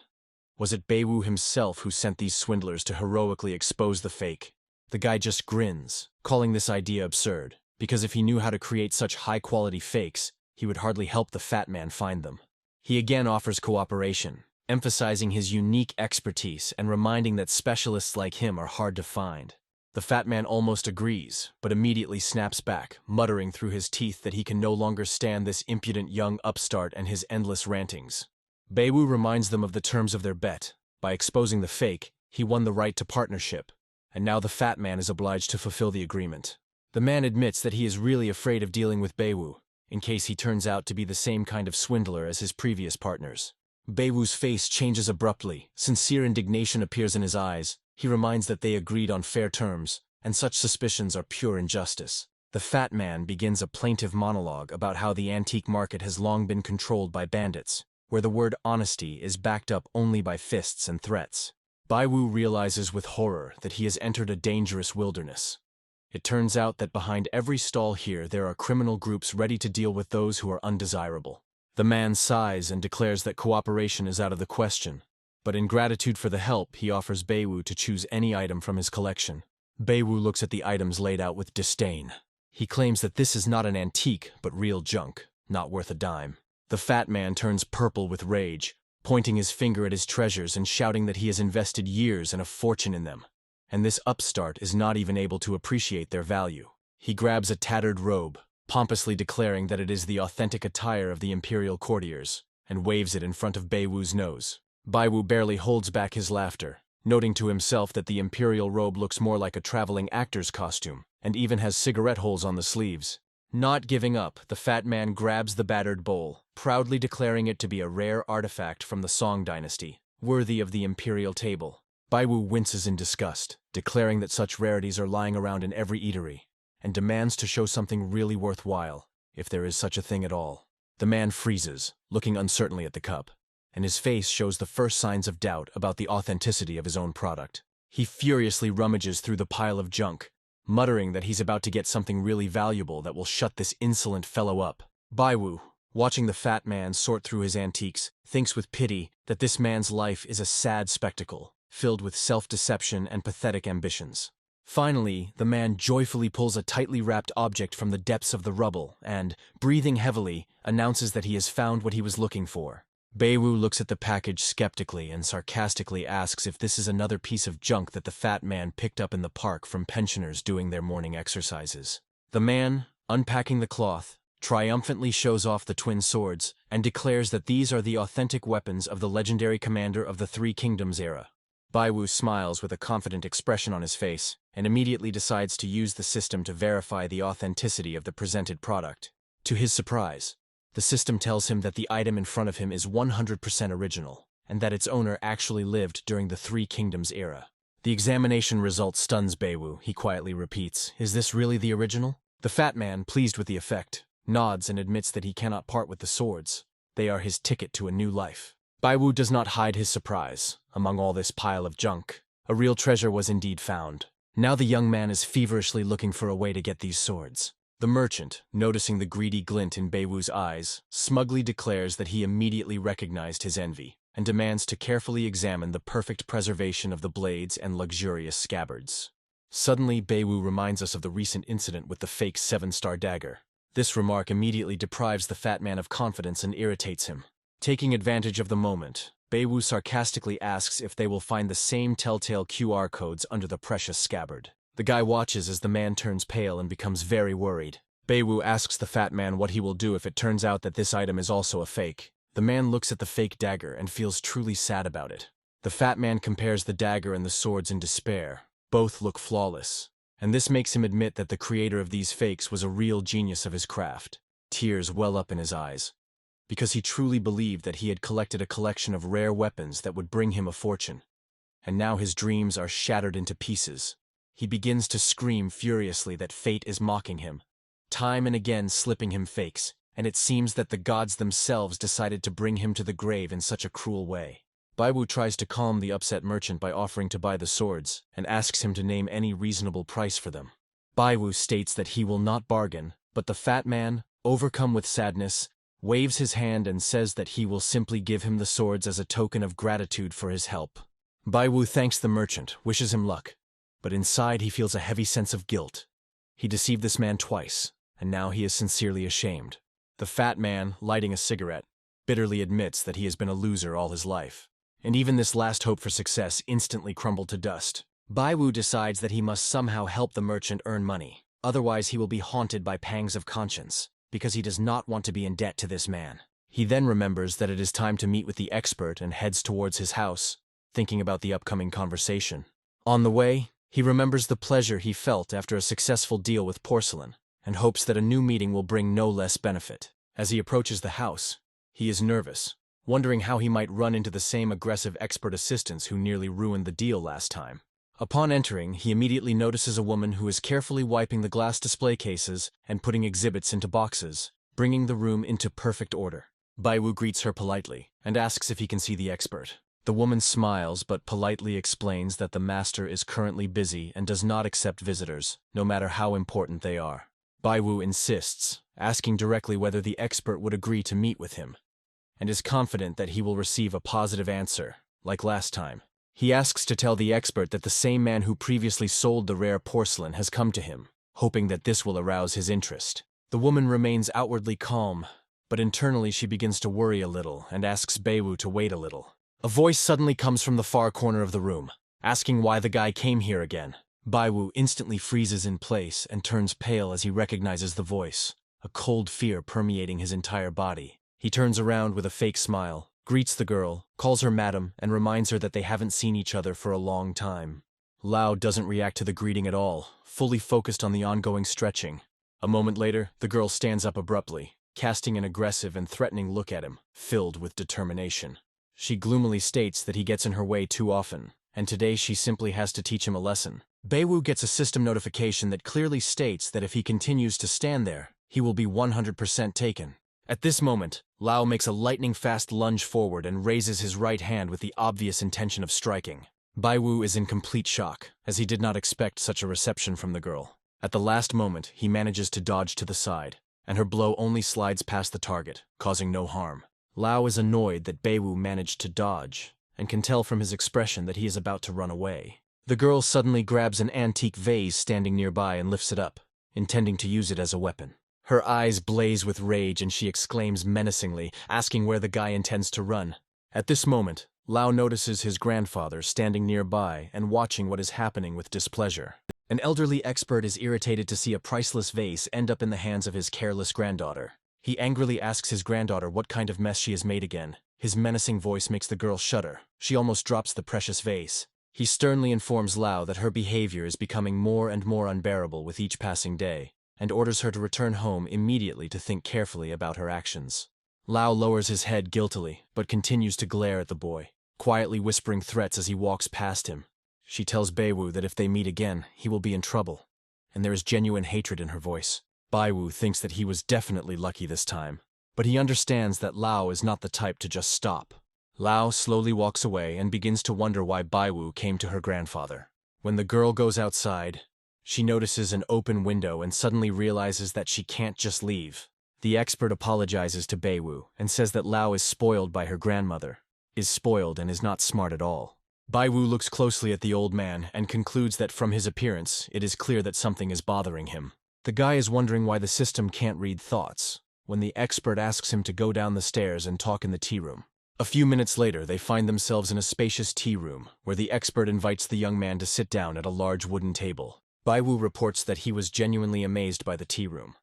Was it Beiwu himself who sent these swindlers to heroically expose the fake? The guy just grins, calling this idea absurd, because if he knew how to create such high-quality fakes, he would hardly help the fat man find them. He again offers cooperation, emphasizing his unique expertise and reminding that specialists like him are hard to find. The fat man almost agrees, but immediately snaps back, muttering through his teeth that he can no longer stand this impudent young upstart and his endless rantings. Beiwu reminds them of the terms of their bet. By exposing the fake, he won the right to partnership, and now the fat man is obliged to fulfill the agreement. The man admits that he is really afraid of dealing with Beiwu, in case he turns out to be the same kind of swindler as his previous partners. Beiwu's face changes abruptly, sincere indignation appears in his eyes. He reminds that they agreed on fair terms, and such suspicions are pure injustice. The fat man begins a plaintive monologue about how the antique market has long been controlled by bandits, where the word honesty is backed up only by fists and threats. Beiwu realizes with horror that he has entered a dangerous wilderness. It turns out that behind every stall here there are criminal groups ready to deal with those who are undesirable. The man sighs and declares that cooperation is out of the question, but in gratitude for the help, he offers Beiwu to choose any item from his collection. Beiwu looks at the items laid out with disdain. He claims that this is not an antique, but real junk, not worth a dime. The fat man turns purple with rage, pointing his finger at his treasures and shouting that he has invested years and a fortune in them, and this upstart is not even able to appreciate their value. He grabs a tattered robe, pompously declaring that it is the authentic attire of the imperial courtiers, and waves it in front of Beiwu's nose. Beiwu barely holds back his laughter, noting to himself that the imperial robe looks more like a traveling actor's costume, and even has cigarette holes on the sleeves. Not giving up, the fat man grabs the battered bowl, proudly declaring it to be a rare artifact from the Song dynasty, worthy of the imperial table. Beiwu winces in disgust, declaring that such rarities are lying around in every eatery, and demands to show something really worthwhile, if there is such a thing at all. The man freezes, looking uncertainly at the cup, and his face shows the first signs of doubt about the authenticity of his own product. He furiously rummages through the pile of junk, muttering that he's about to get something really valuable that will shut this insolent fellow up. Beiwu, watching the fat man sort through his antiques, thinks with pity that this man's life is a sad spectacle, filled with self-deception and pathetic ambitions. Finally, the man joyfully pulls a tightly wrapped object from the depths of the rubble and, breathing heavily, announces that he has found what he was looking for. Beiwu looks at the package skeptically and sarcastically asks if this is another piece of junk that the fat man picked up in the park from pensioners doing their morning exercises. The man, unpacking the cloth, triumphantly shows off the twin swords and declares that these are the authentic weapons of the legendary commander of the Three Kingdoms era. Beiwu smiles with a confident expression on his face and immediately decides to use the system to verify the authenticity of the presented product. To his surprise, the system tells him that the item in front of him is 100% original, and that its owner actually lived during the Three Kingdoms era. The examination result stuns Beiwu. He quietly repeats, "Is this really the original?" The fat man, pleased with the effect, nods and admits that he cannot part with the swords. They are his ticket to a new life. Beiwu does not hide his surprise. Among all this pile of junk, a real treasure was indeed found. Now the young man is feverishly looking for a way to get these swords. The merchant, noticing the greedy glint in Beiwu's eyes, smugly declares that he immediately recognized his envy, and demands to carefully examine the perfect preservation of the blades and luxurious scabbards. Suddenly, Beiwu reminds us of the recent incident with the fake 7-star dagger. This remark immediately deprives the fat man of confidence and irritates him. Taking advantage of the moment, Beiwu sarcastically asks if they will find the same telltale QR codes under the precious scabbard. The guy watches as the man turns pale and becomes very worried. Beiwu asks the fat man what he will do if it turns out that this item is also a fake. The man looks at the fake dagger and feels truly sad about it. The fat man compares the dagger and the swords in despair. Both look flawless, and this makes him admit that the creator of these fakes was a real genius of his craft. Tears well up in his eyes, because he truly believed that he had collected a collection of rare weapons that would bring him a fortune. And now his dreams are shattered into pieces. He begins to scream furiously that fate is mocking him, time and again slipping him fakes, and it seems that the gods themselves decided to bring him to the grave in such a cruel way. Beiwu tries to calm the upset merchant by offering to buy the swords, and asks him to name any reasonable price for them. Beiwu states that he will not bargain, but the fat man, overcome with sadness, waves his hand and says that he will simply give him the swords as a token of gratitude for his help. Beiwu thanks the merchant, wishes him luck, but inside he feels a heavy sense of guilt. He deceived this man twice, and now he is sincerely ashamed. The fat man, lighting a cigarette, bitterly admits that he has been a loser all his life. And even this last hope for success instantly crumbled to dust. Baiwu decides that he must somehow help the merchant earn money. Otherwise he will be haunted by pangs of conscience, because he does not want to be in debt to this man. He then remembers that it is time to meet with the expert and heads towards his house, thinking about the upcoming conversation. On the way, he remembers the pleasure he felt after a successful deal with porcelain, and hopes that a new meeting will bring no less benefit. As he approaches the house, he is nervous, wondering how he might run into the same aggressive expert assistants who nearly ruined the deal last time. Upon entering, he immediately notices a woman who is carefully wiping the glass display cases and putting exhibits into boxes, bringing the room into perfect order. Baiwu greets her politely and asks if he can see the expert. The woman smiles but politely explains that the master is currently busy and does not accept visitors, no matter how important they are. Baiwu insists, asking directly whether the expert would agree to meet with him, and is confident that he will receive a positive answer, like last time. He asks to tell the expert that the same man who previously sold the rare porcelain has come to him, hoping that this will arouse his interest. The woman remains outwardly calm, but internally she begins to worry a little and asks Baiwu to wait a little. A voice suddenly comes from the far corner of the room, asking why the guy came here again. Baiwu instantly freezes in place and turns pale as he recognizes the voice, a cold fear permeating his entire body. He turns around with a fake smile, greets the girl, calls her madam, and reminds her that they haven't seen each other for a long time. Lao doesn't react to the greeting at all, fully focused on the ongoing stretching. A moment later, the girl stands up abruptly, casting an aggressive and threatening look at him, filled with determination. She gloomily states that he gets in her way too often, and today she simply has to teach him a lesson. Baiwu gets a system notification that clearly states that if he continues to stand there, he will be 100% taken. At this moment, Lao makes a lightning-fast lunge forward and raises his right hand with the obvious intention of striking. Baiwu is in complete shock, as he did not expect such a reception from the girl. At the last moment, he manages to dodge to the side, and her blow only slides past the target, causing no harm. Lao is annoyed that Baiwu managed to dodge, and can tell from his expression that he is about to run away. The girl suddenly grabs an antique vase standing nearby and lifts it up, intending to use it as a weapon. Her eyes blaze with rage and she exclaims menacingly, asking where the guy intends to run. At this moment, Lao notices his grandfather standing nearby and watching what is happening with displeasure. An elderly expert is irritated to see a priceless vase end up in the hands of his careless granddaughter. He angrily asks his granddaughter what kind of mess she has made again. His menacing voice makes the girl shudder. She almost drops the precious vase. He sternly informs Lao that her behavior is becoming more and more unbearable with each passing day, and orders her to return home immediately to think carefully about her actions. Lao lowers his head guiltily, but continues to glare at the boy, quietly whispering threats as he walks past him. She tells Baiwu that if they meet again, he will be in trouble, and there is genuine hatred in her voice. Baiwu thinks that he was definitely lucky this time, but he understands that Lao is not the type to just stop. Lao slowly walks away and begins to wonder why Baiwu came to her grandfather. When the girl goes outside, she notices an open window and suddenly realizes that she can't just leave. The expert apologizes to Baiwu and says that Lao is spoiled by her grandmother, is spoiled and is not smart at all. Baiwu looks closely at the old man and concludes that from his appearance, it is clear that something is bothering him. The guy is wondering why the system can't read thoughts, when the expert asks him to go down the stairs and talk in the tea room. A few minutes later, they find themselves in a spacious tea room, where the expert invites the young man to sit down at a large wooden table. Baiwu reports that he was genuinely amazed by the tea room,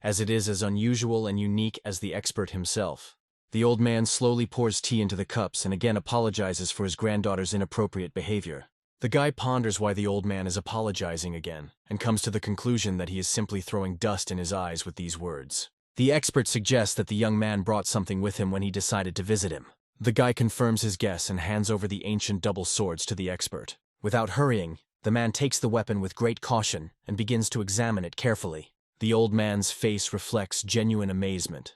as it is as unusual and unique as the expert himself. The old man slowly pours tea into the cups and again apologizes for his granddaughter's inappropriate behavior. The guy ponders why the old man is apologizing again, and comes to the conclusion that he is simply throwing dust in his eyes with these words. The expert suggests that the young man brought something with him when he decided to visit him. The guy confirms his guess and hands over the ancient double swords to the expert. Without hurrying, the man takes the weapon with great caution and begins to examine it carefully. The old man's face reflects genuine amazement,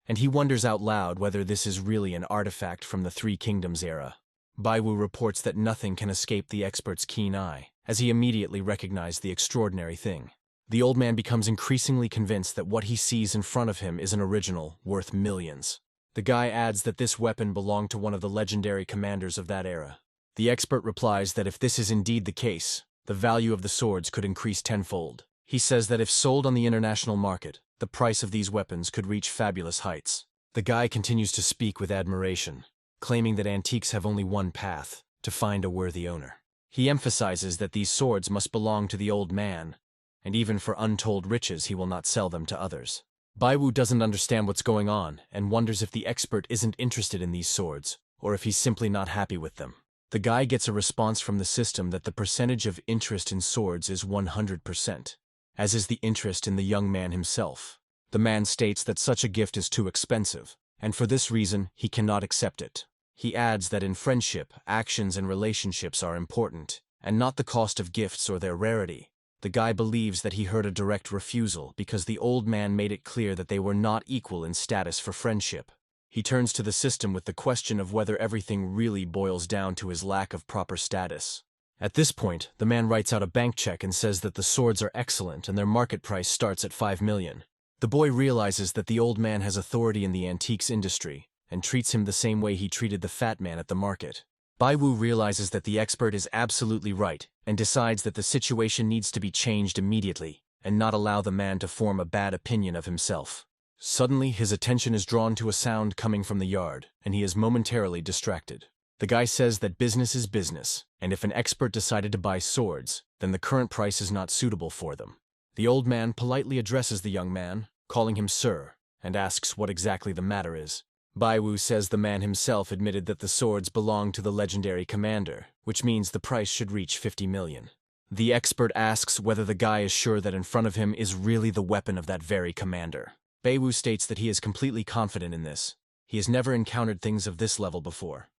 and he wonders out loud whether this is really an artifact from the Three Kingdoms era. Baiwu reports that nothing can escape the expert's keen eye, as he immediately recognized the extraordinary thing. The old man becomes increasingly convinced that what he sees in front of him is an original, worth millions. The guy adds that this weapon belonged to one of the legendary commanders of that era. The expert replies that if this is indeed the case, the value of the swords could increase tenfold. He says that if sold on the international market, the price of these weapons could reach fabulous heights. The guy continues to speak with admiration, claiming that antiques have only one path, to find a worthy owner. He emphasizes that these swords must belong to the old man, and even for untold riches he will not sell them to others. Baiwu doesn't understand what's going on and wonders if the expert isn't interested in these swords, or if he's simply not happy with them. The guy gets a response from the system that the percentage of interest in swords is 100%, as is the interest in the young man himself. The man states that such a gift is too expensive, and for this reason he cannot accept it. He adds that in friendship, actions and relationships are important, and not the cost of gifts or their rarity. The guy believes that he heard a direct refusal because the old man made it clear that they were not equal in status for friendship. He turns to the system with the question of whether everything really boils down to his lack of proper status. At this point, the man writes out a bank check and says that the swords are excellent and their market price starts at 5 million. The boy realizes that the old man has authority in the antiques industry and treats him the same way he treated the fat man at the market. Baiwu realizes that the expert is absolutely right and decides that the situation needs to be changed immediately and not allow the man to form a bad opinion of himself. Suddenly, his attention is drawn to a sound coming from the yard, and he is momentarily distracted. The guy says that business is business, and if an expert decided to buy swords, then the current price is not suitable for them. The old man politely addresses the young man, calling him sir, and asks what exactly the matter is. Baiwu says the man himself admitted that the swords belong to the legendary commander, which means the price should reach 50 million. The expert asks whether the guy is sure that in front of him is really the weapon of that very commander. Baiwu states that he is completely confident in this. He has never encountered things of this level before,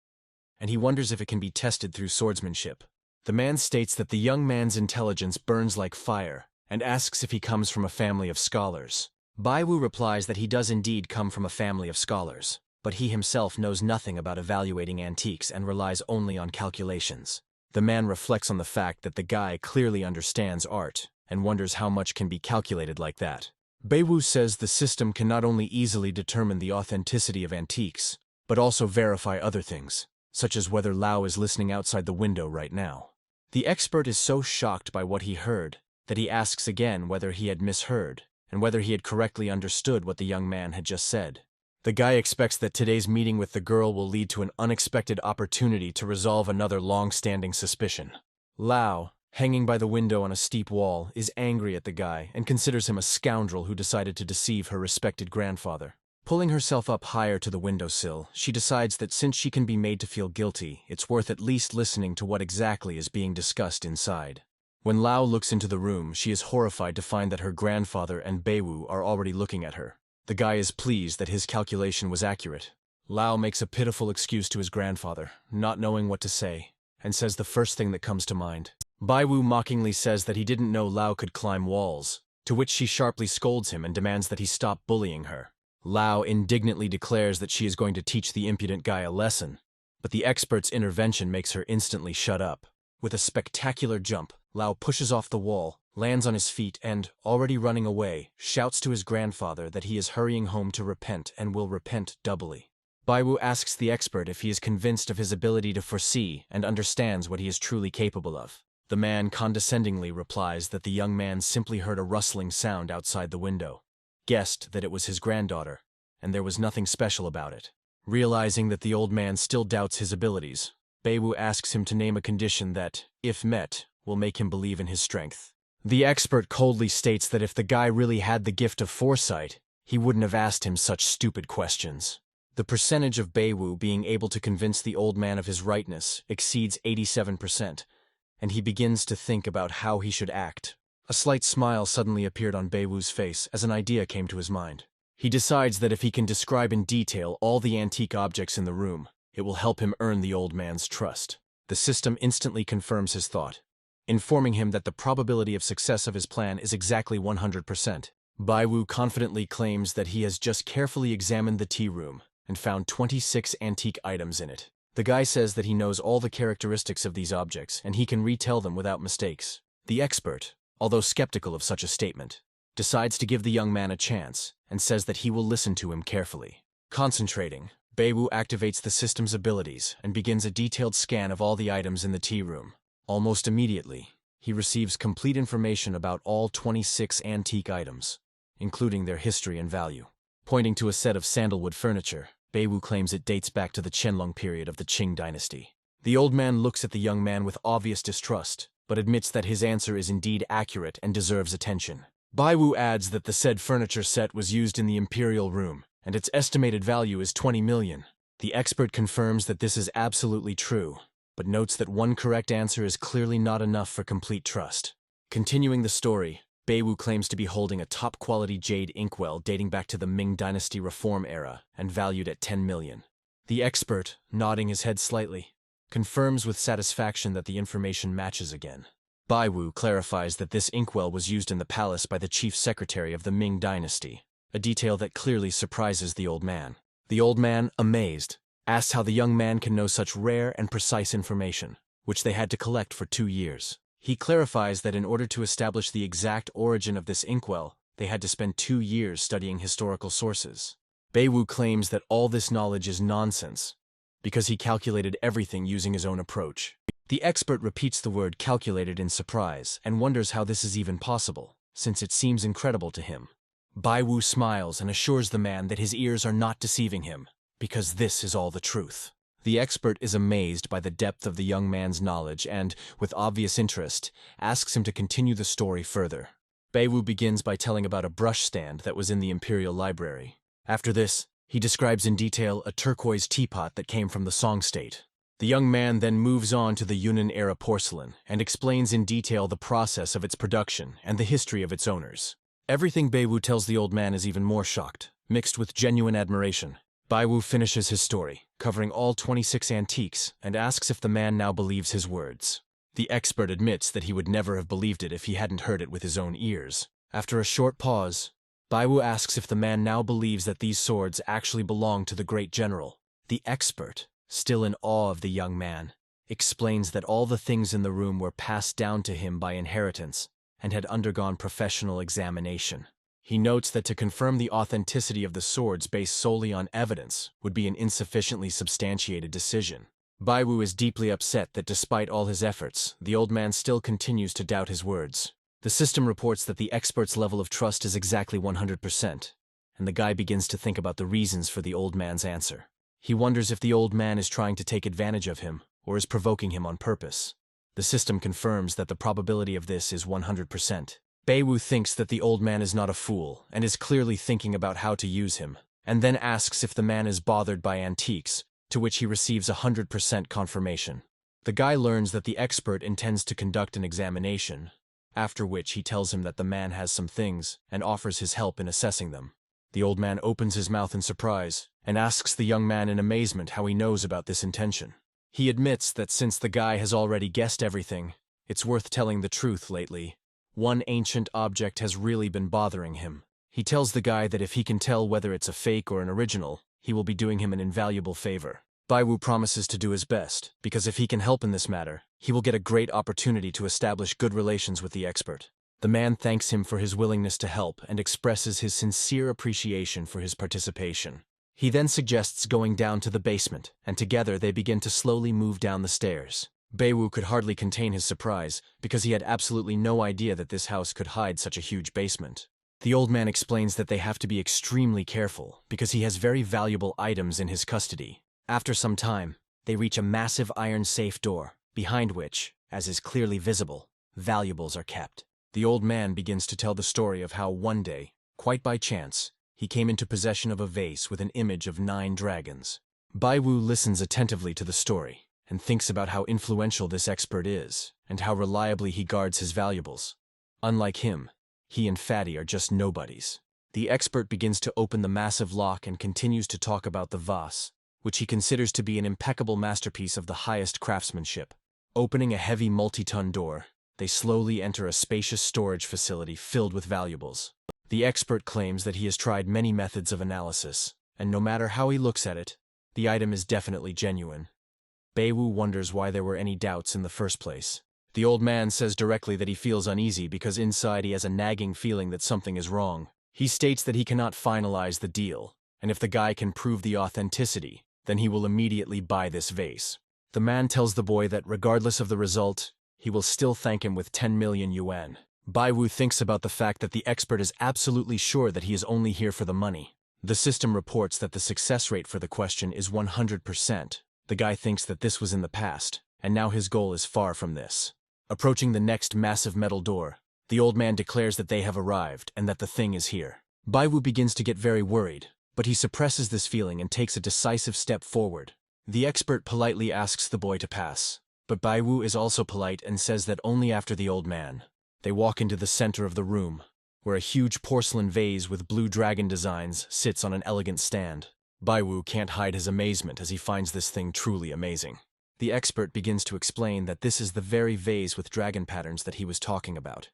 and he wonders if it can be tested through swordsmanship. The man states that the young man's intelligence burns like fire, and asks if he comes from a family of scholars. Baiwu replies that he does indeed come from a family of scholars, but he himself knows nothing about evaluating antiques and relies only on calculations. The man reflects on the fact that the guy clearly understands art, and wonders how much can be calculated like that. Baiwu says the system can not only easily determine the authenticity of antiques, but also verify other things, such as whether Lao is listening outside the window right now. The expert is so shocked by what he heard that he asks again whether he had misheard, and whether he had correctly understood what the young man had just said. The guy expects that today's meeting with the girl will lead to an unexpected opportunity to resolve another long-standing suspicion. Lao, hanging by the window on a steep wall, is angry at the guy and considers him a scoundrel who decided to deceive her respected grandfather. Pulling herself up higher to the windowsill, she decides that since she can be made to feel guilty, it's worth at least listening to what exactly is being discussed inside. When Lao looks into the room, she is horrified to find that her grandfather and Baiwu are already looking at her. The guy is pleased that his calculation was accurate. Lao makes a pitiful excuse to his grandfather, not knowing what to say, and says the first thing that comes to mind. Baiwu mockingly says that he didn't know Lao could climb walls, to which she sharply scolds him and demands that he stop bullying her. Lao indignantly declares that she is going to teach the impudent guy a lesson, but the expert's intervention makes her instantly shut up. With a spectacular jump, Lao pushes off the wall, lands on his feet and, already running away, shouts to his grandfather that he is hurrying home to repent and will repent doubly. Baiwu asks the expert if he is convinced of his ability to foresee and understands what he is truly capable of. The man condescendingly replies that the young man simply heard a rustling sound outside the window, guessed that it was his granddaughter, and there was nothing special about it. Realizing that the old man still doubts his abilities, Baiwu asks him to name a condition that, if met, will make him believe in his strength. The expert coldly states that if the guy really had the gift of foresight, he wouldn't have asked him such stupid questions. The percentage of Baiwu being able to convince the old man of his rightness exceeds 87%, and he begins to think about how he should act. A slight smile suddenly appeared on Baiwu's face as an idea came to his mind. He decides that if he can describe in detail all the antique objects in the room, it will help him earn the old man's trust. The system instantly confirms his thought, informing him that the probability of success of his plan is exactly 100%. Baiwu confidently claims that he has just carefully examined the tea room and found 26 antique items in it. The guy says that he knows all the characteristics of these objects and he can retell them without mistakes. The expert, although skeptical of such a statement, decides to give the young man a chance and says that he will listen to him carefully. Concentrating, Baiwu activates the system's abilities and begins a detailed scan of all the items in the tea room. Almost immediately, he receives complete information about all 26 antique items, including their history and value. Pointing to a set of sandalwood furniture, Beiwu claims it dates back to the Qianlong period of the Qing dynasty. The old man looks at the young man with obvious distrust, but admits that his answer is indeed accurate and deserves attention. Beiwu adds that the said furniture set was used in the imperial room, and its estimated value is 20 million. The expert confirms that this is absolutely true, but notes that one correct answer is clearly not enough for complete trust. Continuing the story, Beiwu claims to be holding a top-quality jade inkwell dating back to the Ming Dynasty reform era and valued at 10 million. The expert, nodding his head slightly, confirms with satisfaction that the information matches again. Beiwu clarifies that this inkwell was used in the palace by the chief secretary of the Ming Dynasty, a detail that clearly surprises the old man. The old man, amazed, asks how the young man can know such rare and precise information, which they had to collect for 2 years. He clarifies that in order to establish the exact origin of this inkwell, they had to spend 2 years studying historical sources. Beiwu claims that all this knowledge is nonsense, because he calculated everything using his own approach. The expert repeats the word calculated in surprise and wonders how this is even possible, since it seems incredible to him. Beiwu smiles and assures the man that his ears are not deceiving him, because this is all the truth. The expert is amazed by the depth of the young man's knowledge and, with obvious interest, asks him to continue the story further. Beiwu begins by telling about a brush stand that was in the Imperial Library. After this, he describes in detail a turquoise teapot that came from the Song State. The young man then moves on to the Yunnan-era porcelain and explains in detail the process of its production and the history of its owners. Everything Beiwu tells the old man is even more shocked, mixed with genuine admiration. Beiwu finishes his story, covering all 26 antiques, and asks if the man now believes his words. The expert admits that he would never have believed it if he hadn't heard it with his own ears. After a short pause, Beiwu asks if the man now believes that these swords actually belong to the great general. The expert, still in awe of the young man, explains that all the things in the room were passed down to him by inheritance and had undergone professional examination. He notes that to confirm the authenticity of the swords based solely on evidence would be an insufficiently substantiated decision. Beiwu is deeply upset that despite all his efforts, the old man still continues to doubt his words. The system reports that the expert's level of trust is exactly 100%, and the guy begins to think about the reasons for the old man's answer. He wonders if the old man is trying to take advantage of him or is provoking him on purpose. The system confirms that the probability of this is 100%. Beiwu thinks that the old man is not a fool and is clearly thinking about how to use him, and then asks if the man is bothered by antiques, to which he receives 100% confirmation. The guy learns that the expert intends to conduct an examination, after which he tells him that the man has some things and offers his help in assessing them. The old man opens his mouth in surprise and asks the young man in amazement how he knows about this intention. He admits that since the guy has already guessed everything, it's worth telling the truth lately. One ancient object has really been bothering him. He tells the guy that if he can tell whether it's a fake or an original, he will be doing him an invaluable favor. Beiwu promises to do his best, because if he can help in this matter, he will get a great opportunity to establish good relations with the expert. The man thanks him for his willingness to help and expresses his sincere appreciation for his participation. He then suggests going down to the basement, and together they begin to slowly move down the stairs. Beiwu could hardly contain his surprise, because he had absolutely no idea that this house could hide such a huge basement. The old man explains that they have to be extremely careful, because he has very valuable items in his custody. After some time, they reach a massive iron safe door, behind which, as is clearly visible, valuables are kept. The old man begins to tell the story of how one day, quite by chance, he came into possession of a vase with an image of 9 dragons. Beiwu listens attentively to the story and thinks about how influential this expert is and how reliably he guards his valuables. Unlike him, he and Fatty are just nobodies. The expert begins to open the massive lock and continues to talk about the vase, which he considers to be an impeccable masterpiece of the highest craftsmanship. Opening a heavy multi-ton door, they slowly enter a spacious storage facility filled with valuables. The expert claims that he has tried many methods of analysis, and no matter how he looks at it, the item is definitely genuine. Beiwu wonders why there were any doubts in the first place. The old man says directly that he feels uneasy because inside he has a nagging feeling that something is wrong. He states that he cannot finalize the deal, and if the guy can prove the authenticity, then he will immediately buy this vase. The man tells the boy that regardless of the result, he will still thank him with 10 million yuan. Baiwu thinks about the fact that the expert is absolutely sure that he is only here for the money. The system reports that the success rate for the question is 100%. The guy thinks that this was in the past, and now his goal is far from this. Approaching the next massive metal door, the old man declares that they have arrived and that the thing is here. Baiwu begins to get very worried, but he suppresses this feeling and takes a decisive step forward. The expert politely asks the boy to pass, but Baiwu is also polite and says that only after the old man. They walk into the center of the room, where a huge porcelain vase with blue dragon designs sits on an elegant stand. Baiwu can't hide his amazement as he finds this thing truly amazing. The expert begins to explain that this is the very vase with dragon patterns that he was talking about.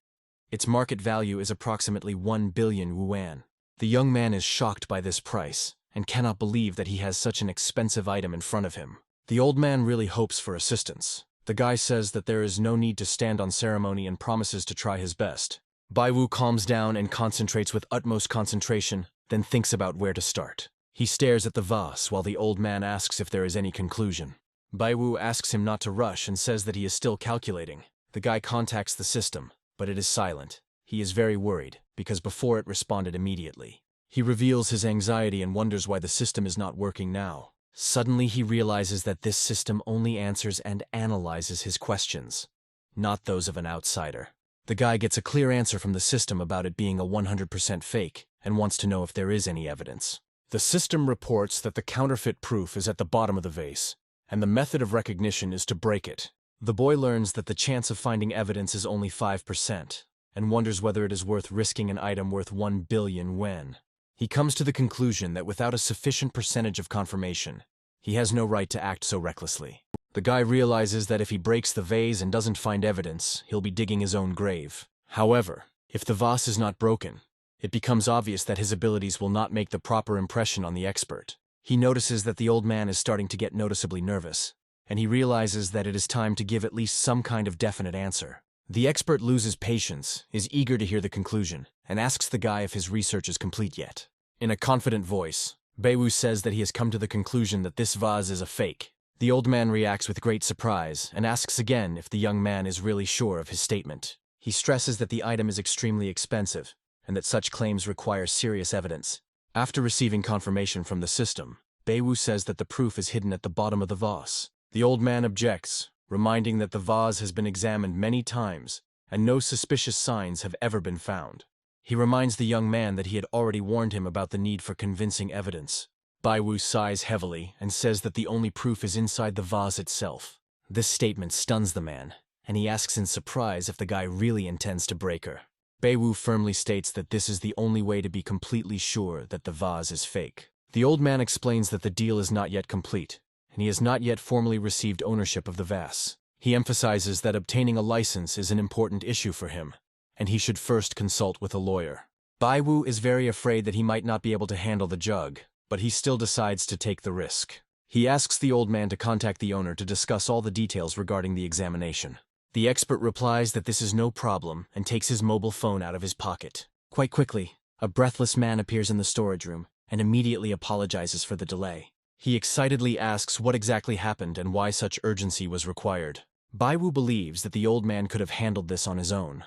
Its market value is approximately 1 billion yuan. The young man is shocked by this price and cannot believe that he has such an expensive item in front of him. The old man really hopes for assistance. The guy says that there is no need to stand on ceremony and promises to try his best. Baiwu calms down and concentrates with utmost concentration, then thinks about where to start. He stares at the vase while the old man asks if there is any conclusion. Baiwu asks him not to rush and says that he is still calculating. The guy contacts the system, but it is silent. He is very worried, because before it responded immediately. He reveals his anxiety and wonders why the system is not working now. Suddenly he realizes that this system only answers and analyzes his questions, not those of an outsider. The guy gets a clear answer from the system about it being a 100% fake and wants to know if there is any evidence. The system reports that the counterfeit proof is at the bottom of the vase, and the method of recognition is to break it. The boy learns that the chance of finding evidence is only 5%, and wonders whether it is worth risking an item worth 1 billion yuan. He comes to the conclusion that without a sufficient percentage of confirmation, he has no right to act so recklessly. The guy realizes that if he breaks the vase and doesn't find evidence, he'll be digging his own grave. However, if the vase is not broken, it becomes obvious that his abilities will not make the proper impression on the expert. He notices that the old man is starting to get noticeably nervous, and he realizes that it is time to give at least some kind of definite answer. The expert loses patience, is eager to hear the conclusion, and asks the guy if his research is complete yet. In a confident voice, Baiwu says that he has come to the conclusion that this vase is a fake. The old man reacts with great surprise and asks again if the young man is really sure of his statement. He stresses that the item is extremely expensive and that such claims require serious evidence. After receiving confirmation from the system, Baiwu says that the proof is hidden at the bottom of the vase. The old man objects, reminding that the vase has been examined many times and no suspicious signs have ever been found. He reminds the young man that he had already warned him about the need for convincing evidence. Baiwu sighs heavily and says that the only proof is inside the vase itself. This statement stuns the man, and he asks in surprise if the guy really intends to break her. Baiwu firmly states that this is the only way to be completely sure that the vase is fake. The old man explains that the deal is not yet complete, and he has not yet formally received ownership of the vase. He emphasizes that obtaining a license is an important issue for him, and he should first consult with a lawyer. Baiwu is very afraid that he might not be able to handle the jug, but he still decides to take the risk. He asks the old man to contact the owner to discuss all the details regarding the examination. The expert replies that this is no problem and takes his mobile phone out of his pocket. Quite quickly, a breathless man appears in the storage room and immediately apologizes for the delay. He excitedly asks what exactly happened and why such urgency was required. Baiwu believes that the old man could have handled this on his own,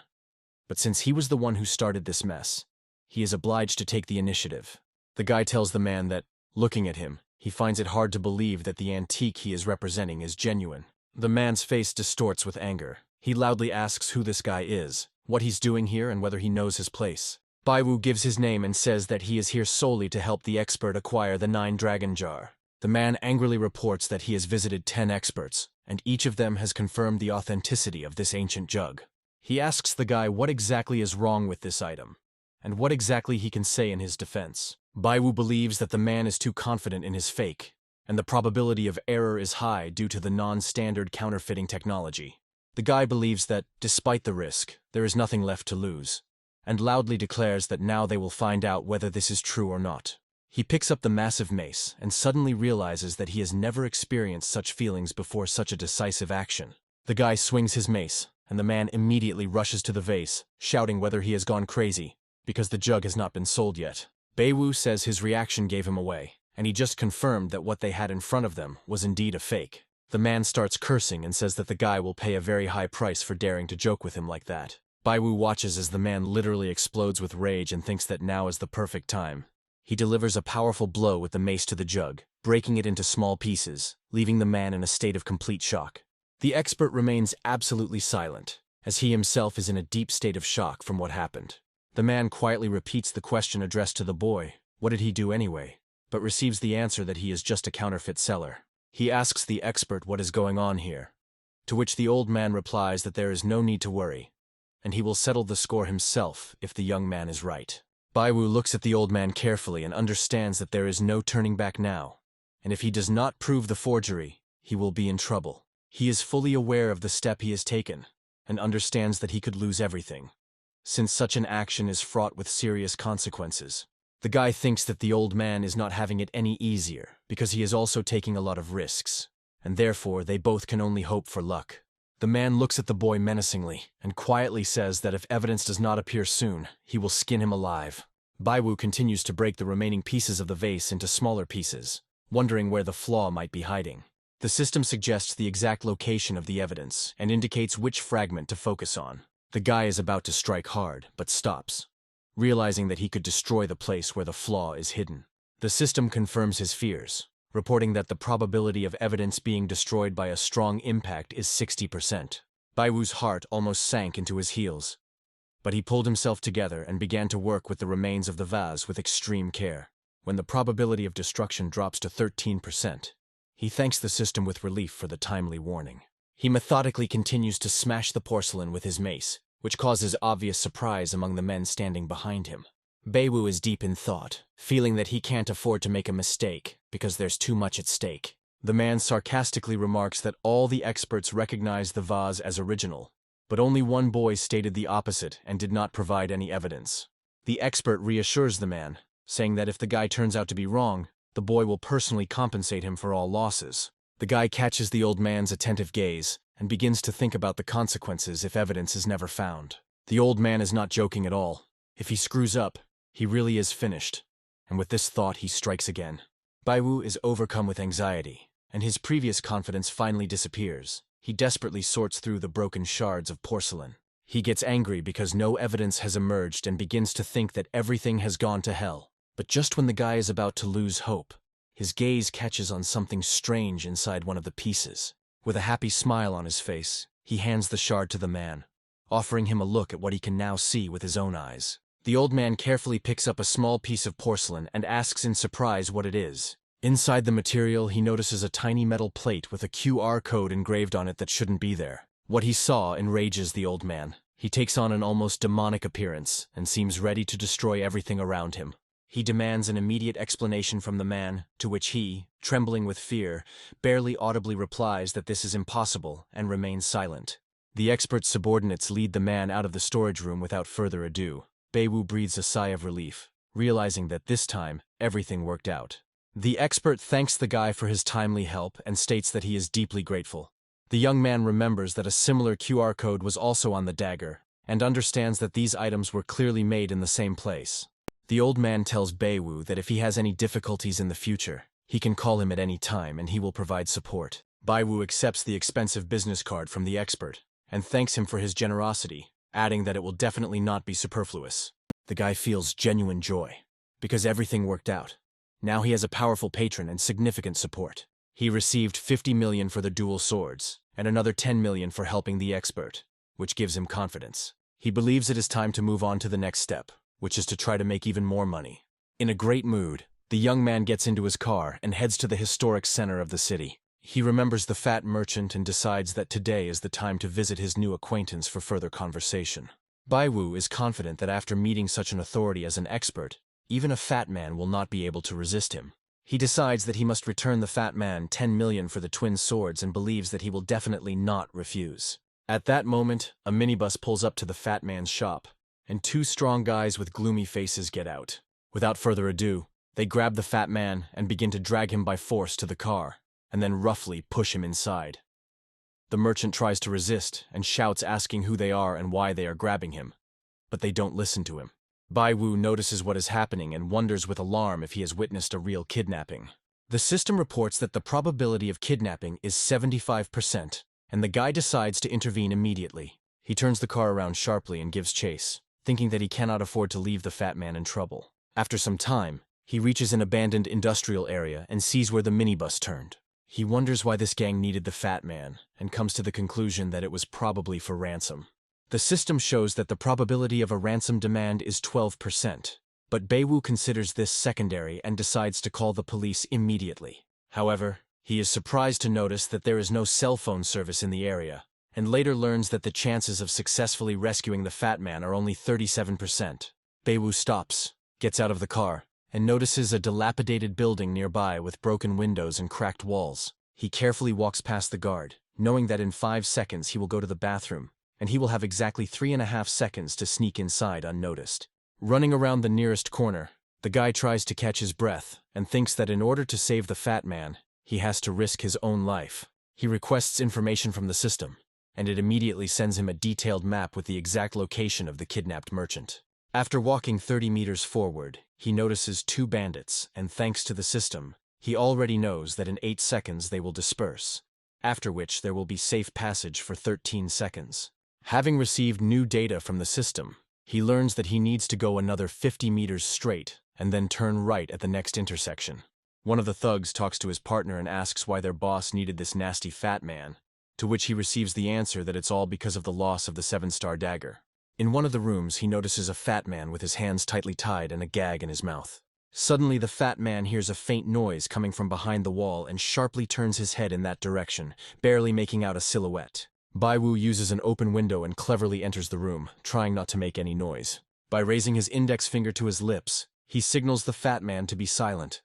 but since he was the one who started this mess, he is obliged to take the initiative. The guy tells the man that, looking at him, he finds it hard to believe that the antique he is representing is genuine. The man's face distorts with anger. He loudly asks who this guy is, what he's doing here, and whether he knows his place. Baiwu gives his name and says that he is here solely to help the expert acquire the 9-dragon jar. The man angrily reports that he has visited 10 experts, and each of them has confirmed the authenticity of this ancient jug. He asks the guy what exactly is wrong with this item, and what exactly he can say in his defense. Baiwu believes that the man is too confident in his fake, and the probability of error is high due to the non-standard counterfeiting technology. The guy believes that, despite the risk, there is nothing left to lose, and loudly declares that now they will find out whether this is true or not. He picks up the massive mace and suddenly realizes that he has never experienced such feelings before such a decisive action. The guy swings his mace, and the man immediately rushes to the vase, shouting whether he has gone crazy, because the jug has not been sold yet. Baiwu says his reaction gave him away, and he just confirmed that what they had in front of them was indeed a fake. The man starts cursing and says that the guy will pay a very high price for daring to joke with him like that. Baiwu watches as the man literally explodes with rage and thinks that now is the perfect time. He delivers a powerful blow with the mace to the jug, breaking it into small pieces, leaving the man in a state of complete shock. The expert remains absolutely silent, as he himself is in a deep state of shock from what happened. The man quietly repeats the question addressed to the boy, what did he do anyway? But receives the answer that he is just a counterfeit seller. He asks the expert what is going on here, to which the old man replies that there is no need to worry, and he will settle the score himself if the young man is right. Baiwu looks at the old man carefully and understands that there is no turning back now, and if he does not prove the forgery, he will be in trouble. He is fully aware of the step he has taken, and understands that he could lose everything, since such an action is fraught with serious consequences. The guy thinks that the old man is not having it any easier because he is also taking a lot of risks, and therefore they both can only hope for luck. The man looks at the boy menacingly and quietly says that if evidence does not appear soon, he will skin him alive. Baiwu continues to break the remaining pieces of the vase into smaller pieces, wondering where the flaw might be hiding. The system suggests the exact location of the evidence and indicates which fragment to focus on. The guy is about to strike hard, but stops, realizing that he could destroy the place where the flaw is hidden. The system confirms his fears, reporting that the probability of evidence being destroyed by a strong impact is 60%. Baiwu's heart almost sank into his heels, but he pulled himself together and began to work with the remains of the vase with extreme care. When the probability of destruction drops to 13%, he thanks the system with relief for the timely warning. He methodically continues to smash the porcelain with his mace, which causes obvious surprise among the men standing behind him. Baiwu is deep in thought, feeling that he can't afford to make a mistake because there's too much at stake. The man sarcastically remarks that all the experts recognize the vase as original, but only one boy stated the opposite and did not provide any evidence. The expert reassures the man, saying that if the guy turns out to be wrong, the boy will personally compensate him for all losses. The guy catches the old man's attentive gaze and begins to think about the consequences if evidence is never found. The old man is not joking at all. If he screws up, he really is finished, and with this thought he strikes again. Baiwu is overcome with anxiety, and his previous confidence finally disappears. He desperately sorts through the broken shards of porcelain. He gets angry because no evidence has emerged and begins to think that everything has gone to hell. But just when the guy is about to lose hope, his gaze catches on something strange inside one of the pieces. With a happy smile on his face, he hands the shard to the man, offering him a look at what he can now see with his own eyes. The old man carefully picks up a small piece of porcelain and asks in surprise what it is. Inside the material, he notices a tiny metal plate with a QR code engraved on it that shouldn't be there. What he saw enrages the old man. He takes on an almost demonic appearance and seems ready to destroy everything around him. He demands an immediate explanation from the man, to which he, trembling with fear, barely audibly replies that this is impossible and remains silent. The expert's subordinates lead the man out of the storage room without further ado. Baiwu breathes a sigh of relief, realizing that this time, everything worked out. The expert thanks the guy for his timely help and states that he is deeply grateful. The young man remembers that a similar QR code was also on the dagger, and understands that these items were clearly made in the same place. The old man tells Baiwu that if he has any difficulties in the future, he can call him at any time and he will provide support. Baiwu accepts the expensive business card from the expert, and thanks him for his generosity, adding that it will definitely not be superfluous. The guy feels genuine joy, because everything worked out. Now he has a powerful patron and significant support. He received 50 million for the dual swords, and another 10 million for helping the expert, which gives him confidence. He believes it is time to move on to the next step, which is to try to make even more money. In a great mood, the young man gets into his car and heads to the historic center of the city. He remembers the fat merchant and decides that today is the time to visit his new acquaintance for further conversation. Baiwu is confident that after meeting such an authority as an expert, even a fat man will not be able to resist him. He decides that he must return the fat man 10 million for the twin swords and believes that he will definitely not refuse. At that moment, a minibus pulls up to the fat man's shop, and two strong guys with gloomy faces get out. Without further ado, they grab the fat man and begin to drag him by force to the car, and then roughly push him inside. The merchant tries to resist and shouts asking who they are and why they are grabbing him, but they don't listen to him. Baiwu notices what is happening and wonders with alarm if he has witnessed a real kidnapping. The system reports that the probability of kidnapping is 75%, and the guy decides to intervene immediately. He turns the car around sharply and gives chase, thinking that he cannot afford to leave the fat man in trouble. After some time, he reaches an abandoned industrial area and sees where the minibus turned. He wonders why this gang needed the fat man, and comes to the conclusion that it was probably for ransom. The system shows that the probability of a ransom demand is 12%, but Baewoo considers this secondary and decides to call the police immediately. However, he is surprised to notice that there is no cell phone service in the area, and later learns that the chances of successfully rescuing the fat man are only 37%. Baewoo stops, gets out of the car, and notices a dilapidated building nearby with broken windows and cracked walls. He carefully walks past the guard, knowing that in 5 seconds he will go to the bathroom, and he will have exactly 3.5 seconds to sneak inside unnoticed. Running around the nearest corner, the guy tries to catch his breath and thinks that in order to save the fat man, he has to risk his own life. He requests information from the system, and it immediately sends him a detailed map with the exact location of the kidnapped merchant. After walking 30 meters forward, he notices 2 bandits, and thanks to the system, he already knows that in 8 seconds they will disperse, after which there will be safe passage for 13 seconds. Having received new data from the system, he learns that he needs to go another 50 meters straight and then turn right at the next intersection. One of the thugs talks to his partner and asks why their boss needed this nasty fat man, to which he receives the answer that it's all because of the loss of the 7-star dagger. In one of the rooms, he notices a fat man with his hands tightly tied and a gag in his mouth. Suddenly, the fat man hears a faint noise coming from behind the wall and sharply turns his head in that direction, barely making out a silhouette. Baewoo uses an open window and cleverly enters the room, trying not to make any noise. By raising his index finger to his lips, he signals the fat man to be silent,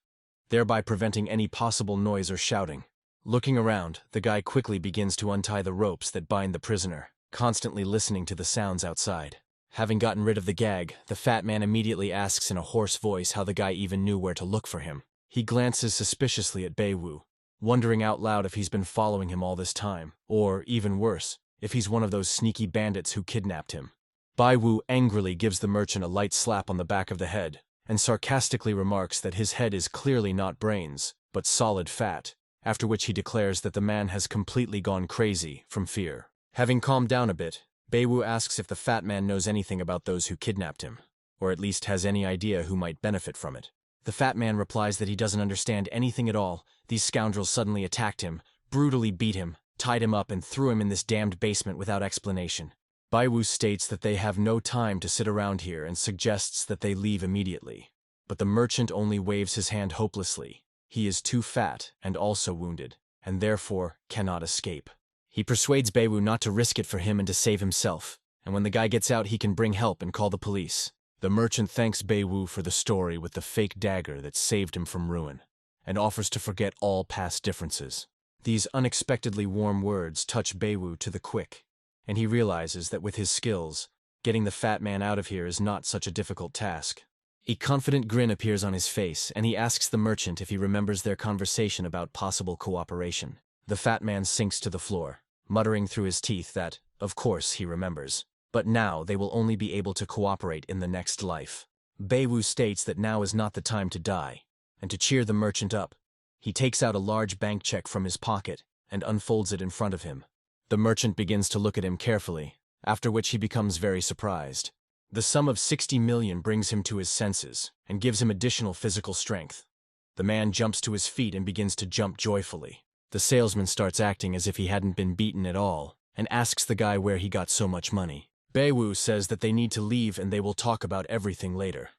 thereby preventing any possible noise or shouting. Looking around, the guy quickly begins to untie the ropes that bind the prisoner, constantly listening to the sounds outside. Having gotten rid of the gag, the fat man immediately asks in a hoarse voice how the guy even knew where to look for him. He glances suspiciously at Baewoo, wondering out loud if he's been following him all this time, or, even worse, if he's one of those sneaky bandits who kidnapped him. Baewoo angrily gives the merchant a light slap on the back of the head, and sarcastically remarks that his head is clearly not brains, but solid fat, after which he declares that the man has completely gone crazy from fear. Having calmed down a bit, Baewoo asks if the fat man knows anything about those who kidnapped him, or at least has any idea who might benefit from it. The fat man replies that he doesn't understand anything at all. These scoundrels suddenly attacked him, brutally beat him, tied him up and threw him in this damned basement without explanation. Baewoo states that they have no time to sit around here and suggests that they leave immediately. But the merchant only waves his hand hopelessly. He is too fat and also wounded, and therefore cannot escape. He persuades Baewoo not to risk it for him and to save himself, and when the guy gets out he can bring help and call the police. The merchant thanks Baewoo for the story with the fake dagger that saved him from ruin, and offers to forget all past differences. These unexpectedly warm words touch Baewoo to the quick, and he realizes that with his skills, getting the fat man out of here is not such a difficult task. A confident grin appears on his face, and he asks the merchant if he remembers their conversation about possible cooperation. The fat man sinks to the floor, muttering through his teeth that, of course, he remembers. But now they will only be able to cooperate in the next life. Baewoo states that now is not the time to die, and to cheer the merchant up, he takes out a large bank check from his pocket and unfolds it in front of him. The merchant begins to look at him carefully, after which he becomes very surprised. The sum of 60 million brings him to his senses and gives him additional physical strength. The man jumps to his feet and begins to jump joyfully. The salesman starts acting as if he hadn't been beaten at all and asks the guy where he got so much money. Baewoo says that they need to leave and they will talk about everything later,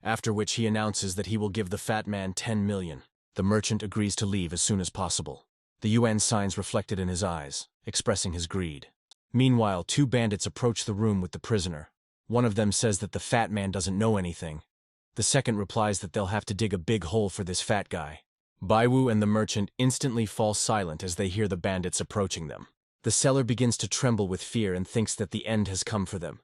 after which he announces that he will give the fat man 10 million. The merchant agrees to leave as soon as possible, the UN signs reflected in his eyes, expressing his greed. Meanwhile, 2 bandits approach the room with the prisoner. One of them says that the fat man doesn't know anything. The second replies that they'll have to dig a big hole for this fat guy. Baewoo and the merchant instantly fall silent as they hear the bandits approaching them. The seller begins to tremble with fear and thinks that the end has come for them.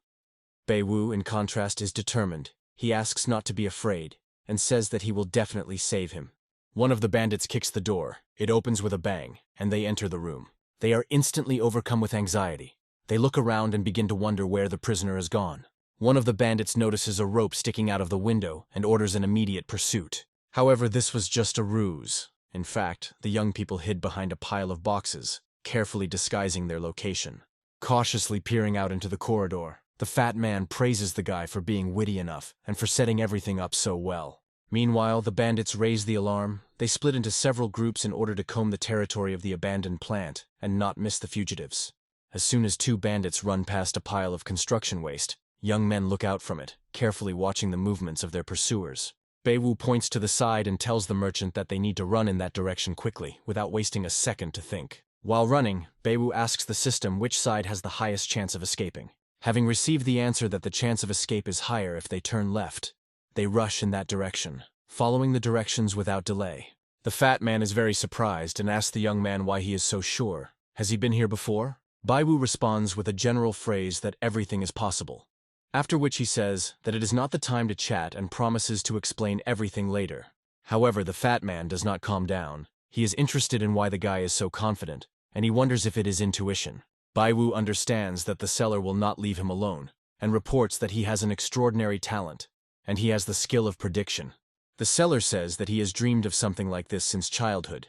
Baewoo, in contrast, is determined. He asks not to be afraid, and says that he will definitely save him. One of the bandits kicks the door. It opens with a bang, and they enter the room. They are instantly overcome with anxiety. They look around and begin to wonder where the prisoner has gone. One of the bandits notices a rope sticking out of the window and orders an immediate pursuit. However, this was just a ruse, In fact, the young people hid behind a pile of boxes, carefully disguising their location. Cautiously peering out into the corridor, the fat man praises the guy for being witty enough and for setting everything up so well. Meanwhile, the bandits raise the alarm. They split into several groups in order to comb the territory of the abandoned plant and not miss the fugitives. As soon as two bandits run past a pile of construction waste, young men look out from it, carefully watching the movements of their pursuers. Beiwu points to the side and tells the merchant that they need to run in that direction quickly, without wasting a second to think. While running, Beiwu asks the system which side has the highest chance of escaping. Having received the answer that the chance of escape is higher if they turn left, they rush in that direction, following the directions without delay. The fat man is very surprised and asks the young man why he is so sure. Has he been here before? Beiwu responds with a general phrase that everything is possible. After which he says that it is not the time to chat and promises to explain everything later. However, the fat man does not calm down. He is interested in why the guy is so confident, and he wonders if it is intuition. Beiwu understands that the seller will not leave him alone, and reports that he has an extraordinary talent, and he has the skill of prediction. The seller says that he has dreamed of something like this since childhood.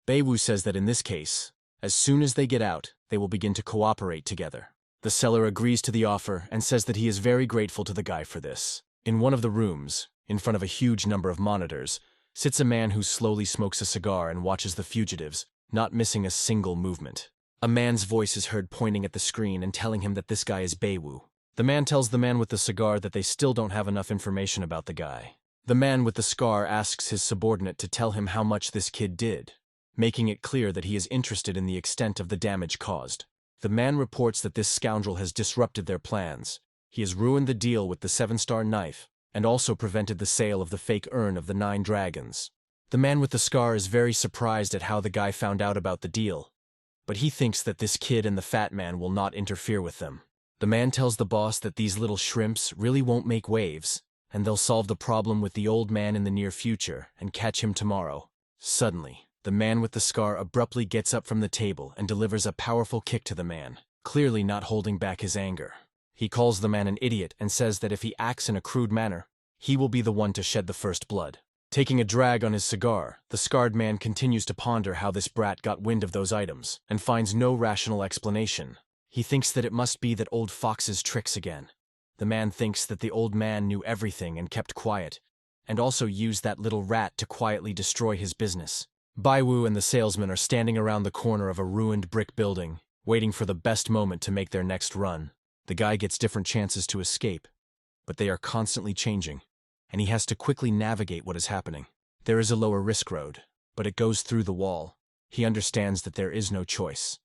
Beiwu says that in this case, as soon as they get out, they will begin to cooperate together. The seller agrees to the offer and says that he is very grateful to the guy for this. In one of the rooms, in front of a huge number of monitors, sits a man who slowly smokes a cigar and watches the fugitives, not missing a single movement. A man's voice is heard pointing at the screen and telling him that this guy is Beiwu. The man tells the man with the cigar that they still don't have enough information about the guy. The man with the scar asks his subordinate to tell him how much this kid did, making it clear that he is interested in the extent of the damage caused. The man reports that this scoundrel has disrupted their plans. He has ruined the deal with the 7-star knife, and also prevented the sale of the fake urn of the 9 dragons. The man with the scar is very surprised at how the guy found out about the deal, but he thinks that this kid and the fat man will not interfere with them. The man tells the boss that these little shrimps really won't make waves, and they'll solve the problem with the old man in the near future and catch him tomorrow. Suddenly, the man with the scar abruptly gets up from the table and delivers a powerful kick to the man, clearly not holding back his anger. He calls the man an idiot and says that if he acts in a crude manner, he will be the one to shed the first blood. Taking a drag on his cigar, the scarred man continues to ponder how this brat got wind of those items and finds no rational explanation. He thinks that it must be that old Fox's tricks again. The man thinks that the old man knew everything and kept quiet, and also used that little rat to quietly destroy his business. Beiwu and the salesman are standing around the corner of a ruined brick building, waiting for the best moment to make their next run. The guy gets different chances to escape, but they are constantly changing, and he has to quickly navigate what is happening. There is a lower risk road, but it goes through the wall. He understands that there is no choice,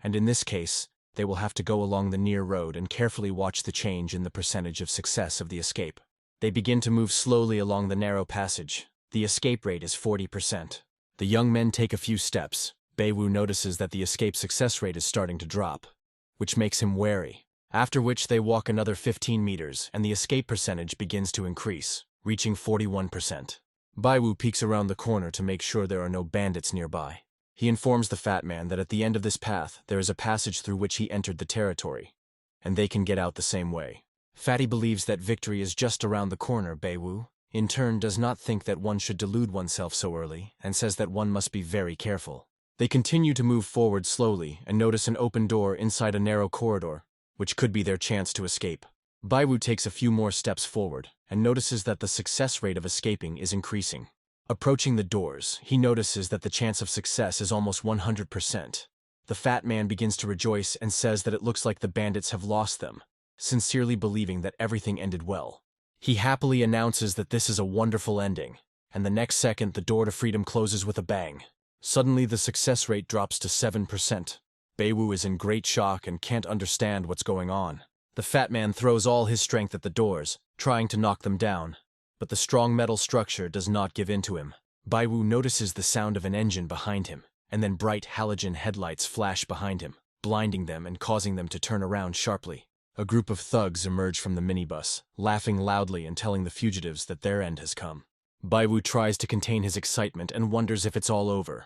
and in this case, they will have to go along the near road and carefully watch the change in the percentage of success of the escape. They begin to move slowly along the narrow passage. The escape rate is 40%. The young men take a few steps. Beiwu notices that the escape success rate is starting to drop, which makes him wary. After which they walk another 15 meters and the escape percentage begins to increase, reaching 41%. Beiwu peeks around the corner to make sure there are no bandits nearby. He informs the fat man that at the end of this path there is a passage through which he entered the territory, and they can get out the same way. Fatty believes that victory is just around the corner. Beiwu, in turn, does not think that one should delude oneself so early and says that one must be very careful. They continue to move forward slowly and notice an open door inside a narrow corridor, which could be their chance to escape. Beiwu takes a few more steps forward and notices that the success rate of escaping is increasing. Approaching the doors, he notices that the chance of success is almost 100%. The fat man begins to rejoice and says that it looks like the bandits have lost them, sincerely believing that everything ended well. He happily announces that this is a wonderful ending, and the next second the door to freedom closes with a bang. Suddenly the success rate drops to 7%. Beiwu is in great shock and can't understand what's going on. The fat man throws all his strength at the doors, trying to knock them down, but the strong metal structure does not give in to him. Beiwu notices the sound of an engine behind him, and then bright halogen headlights flash behind him, blinding them and causing them to turn around sharply. A group of thugs emerge from the minibus, laughing loudly and telling the fugitives that their end has come. Beiwu tries to contain his excitement and wonders if it's all over.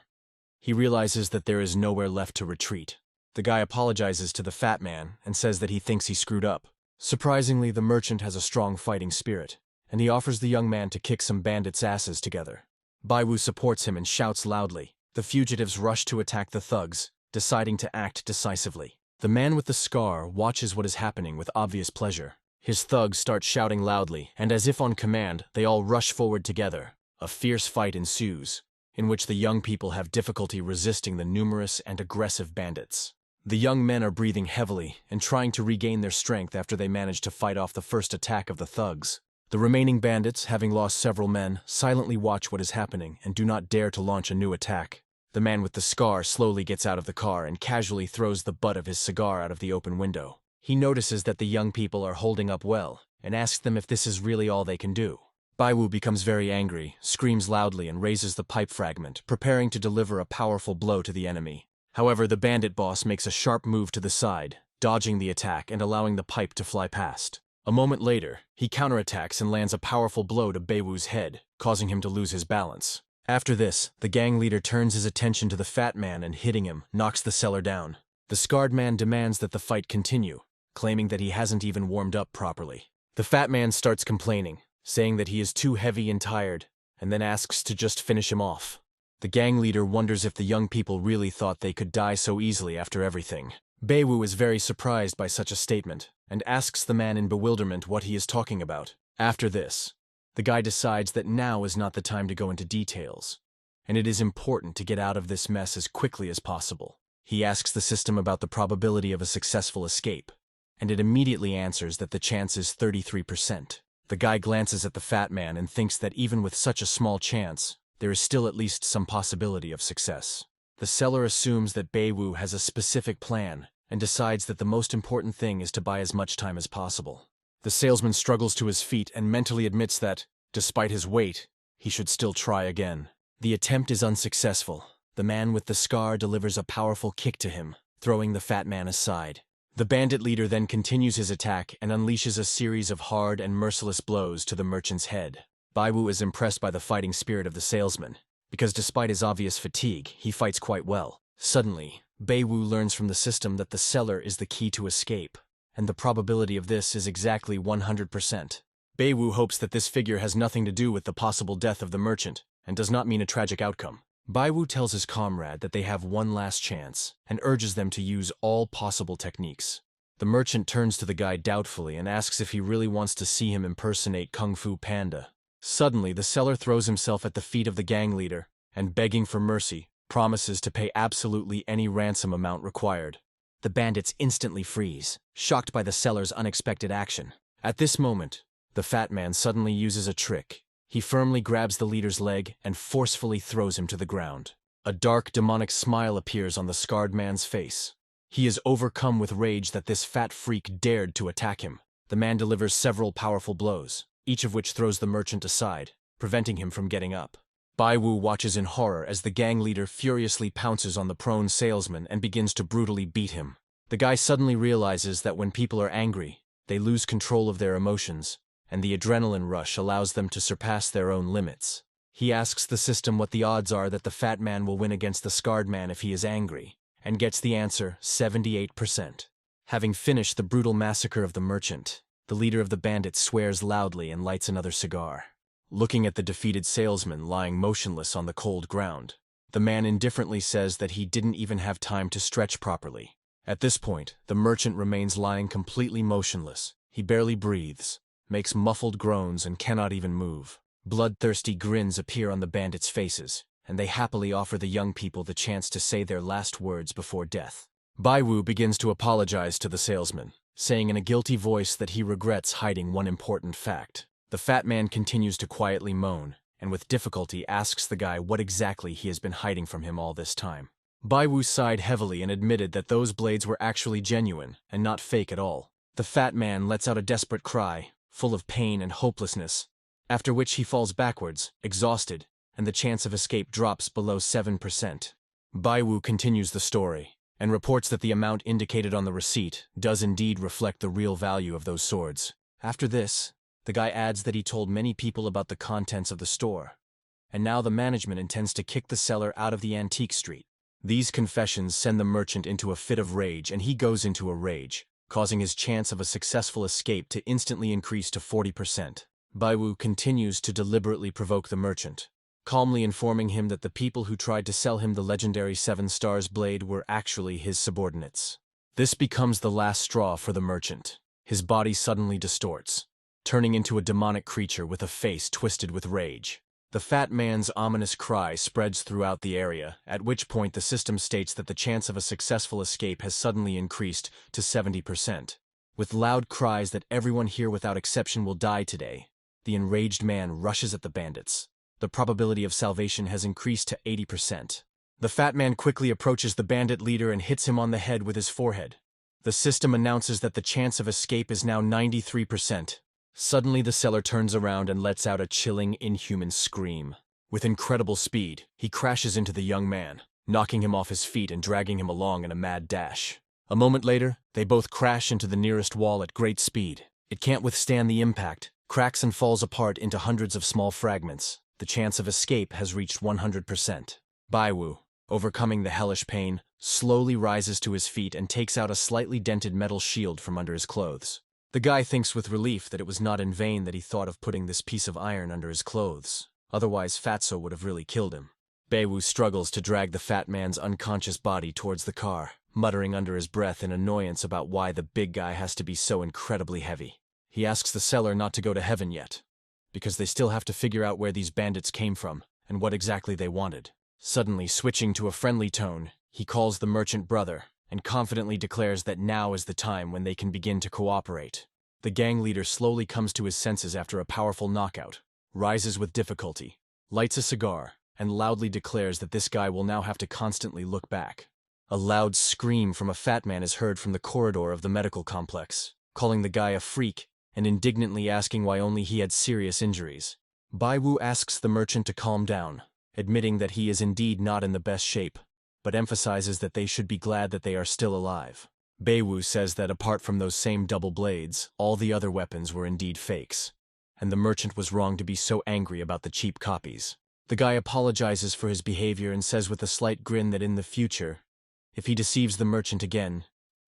He realizes that there is nowhere left to retreat. The guy apologizes to the fat man and says that he thinks he screwed up. Surprisingly, the merchant has a strong fighting spirit, and he offers the young man to kick some bandits' asses together. Baiwu supports him and shouts loudly. The fugitives rush to attack the thugs, deciding to act decisively. The man with the scar watches what is happening with obvious pleasure. His thugs start shouting loudly, and as if on command, they all rush forward together. A fierce fight ensues, in which the young people have difficulty resisting the numerous and aggressive bandits. The young men are breathing heavily and trying to regain their strength after they manage to fight off the first attack of the thugs. The remaining bandits, having lost several men, silently watch what is happening and do not dare to launch a new attack. The man with the scar slowly gets out of the car and casually throws the butt of his cigar out of the open window. He notices that the young people are holding up well and asks them if this is really all they can do. Baiwu becomes very angry, screams loudly and raises the pipe fragment, preparing to deliver a powerful blow to the enemy. However, the bandit boss makes a sharp move to the side, dodging the attack and allowing the pipe to fly past. A moment later, he counterattacks and lands a powerful blow to Baiwu's head, causing him to lose his balance. After this, the gang leader turns his attention to the fat man and hitting him, knocks the seller down. The scarred man demands that the fight continue, claiming that he hasn't even warmed up properly. The fat man starts complaining, saying that he is too heavy and tired, and then asks to just finish him off. The gang leader wonders if the young people really thought they could die so easily after everything. Baiwu is very surprised by such a statement, and asks the man in bewilderment what he is talking about. After this, the guy decides that now is not the time to go into details, and it is important to get out of this mess as quickly as possible. He asks the system about the probability of a successful escape, and it immediately answers that the chance is 33%. The guy glances at the fat man and thinks that even with such a small chance, there is still at least some possibility of success. The seller assumes that Baiwu has a specific plan and decides that the most important thing is to buy as much time as possible. The salesman struggles to his feet and mentally admits that, despite his weight, he should still try again. The attempt is unsuccessful. The man with the scar delivers a powerful kick to him, throwing the fat man aside. The bandit leader then continues his attack and unleashes a series of hard and merciless blows to the merchant's head. Baiwu is impressed by the fighting spirit of the salesman, because despite his obvious fatigue, he fights quite well. Suddenly, Baiwu learns from the system that the seller is the key to escape, and the probability of this is exactly 100%. Baiwu hopes that this figure has nothing to do with the possible death of the merchant, and does not mean a tragic outcome. Baiwu tells his comrade that they have one last chance, and urges them to use all possible techniques. The merchant turns to the guy doubtfully and asks if he really wants to see him impersonate Kung Fu Panda. Suddenly, the seller throws himself at the feet of the gang leader, and begging for mercy, promises to pay absolutely any ransom amount required. The bandits instantly freeze, shocked by the seller's unexpected action. At this moment, the fat man suddenly uses a trick. He firmly grabs the leader's leg and forcefully throws him to the ground. A dark, demonic smile appears on the scarred man's face. He is overcome with rage that this fat freak dared to attack him. The man delivers several powerful blows, each of which throws the merchant aside, preventing him from getting up. Baiwu watches in horror as the gang leader furiously pounces on the prone salesman and begins to brutally beat him. The guy suddenly realizes that when people are angry, they lose control of their emotions, and the adrenaline rush allows them to surpass their own limits. He asks the system what the odds are that the fat man will win against the scarred man if he is angry, and gets the answer 78%. Having finished the brutal massacre of the merchant, the leader of the bandits swears loudly and lights another cigar. Looking at the defeated salesman lying motionless on the cold ground, the man indifferently says that he didn't even have time to stretch properly. At this point, the merchant remains lying completely motionless. He barely breathes, makes muffled groans, and cannot even move. Bloodthirsty grins appear on the bandits' faces, and they happily offer the young people the chance to say their last words before death. Baiwu begins to apologize to the salesman, saying in a guilty voice that he regrets hiding one important fact. The fat man continues to quietly moan, and with difficulty asks the guy what exactly he has been hiding from him all this time. Baiwu sighed heavily and admitted that those blades were actually genuine and not fake at all. The fat man lets out a desperate cry, full of pain and hopelessness, after which he falls backwards, exhausted, and the chance of escape drops below 7%. Baiwu continues the story, and reports that the amount indicated on the receipt does indeed reflect the real value of those swords. After this, the guy adds that he told many people about the contents of the store, and now the management intends to kick the seller out of the antique street. These confessions send the merchant into a fit of rage, and he goes into a rage, causing his chance of a successful escape to instantly increase to 40%. Baiwu continues to deliberately provoke the merchant, calmly informing him that the people who tried to sell him the legendary 7 Stars blade were actually his subordinates. This becomes the last straw for the merchant. His body suddenly distorts, turning into a demonic creature with a face twisted with rage. The fat man's ominous cry spreads throughout the area, at which point the system states that the chance of a successful escape has suddenly increased to 70%. With loud cries that everyone here without exception will die today, the enraged man rushes at the bandits. The probability of salvation has increased to 80%. The fat man quickly approaches the bandit leader and hits him on the head with his forehead. The system announces that the chance of escape is now 93%. Suddenly the seller turns around and lets out a chilling, inhuman scream. With incredible speed, he crashes into the young man, knocking him off his feet and dragging him along in a mad dash. A moment later, they both crash into the nearest wall at great speed. It can't withstand the impact, cracks and falls apart into hundreds of small fragments. The chance of escape has reached 100%. Baiwu, overcoming the hellish pain, slowly rises to his feet and takes out a slightly dented metal shield from under his clothes. The guy thinks with relief that it was not in vain that he thought of putting this piece of iron under his clothes. Otherwise, Fatso would have really killed him. Baiwu struggles to drag the fat man's unconscious body towards the car, muttering under his breath in annoyance about why the big guy has to be so incredibly heavy. He asks the seller not to go to heaven yet, because they still have to figure out where these bandits came from and what exactly they wanted. Suddenly, switching to a friendly tone, he calls the merchant brother and confidently declares that now is the time when they can begin to cooperate. The gang leader slowly comes to his senses after a powerful knockout, rises with difficulty, lights a cigar, and loudly declares that this guy will now have to constantly look back. A loud scream from a fat man is heard from the corridor of the medical complex, calling the guy a freak and indignantly asking why only he had serious injuries. Baiwu asks the merchant to calm down, admitting that he is indeed not in the best shape, but emphasizes that they should be glad that they are still alive. Baiwu says that apart from those same double blades, all the other weapons were indeed fakes, and the merchant was wrong to be so angry about the cheap copies. The guy apologizes for his behavior and says with a slight grin that in the future, if he deceives the merchant again,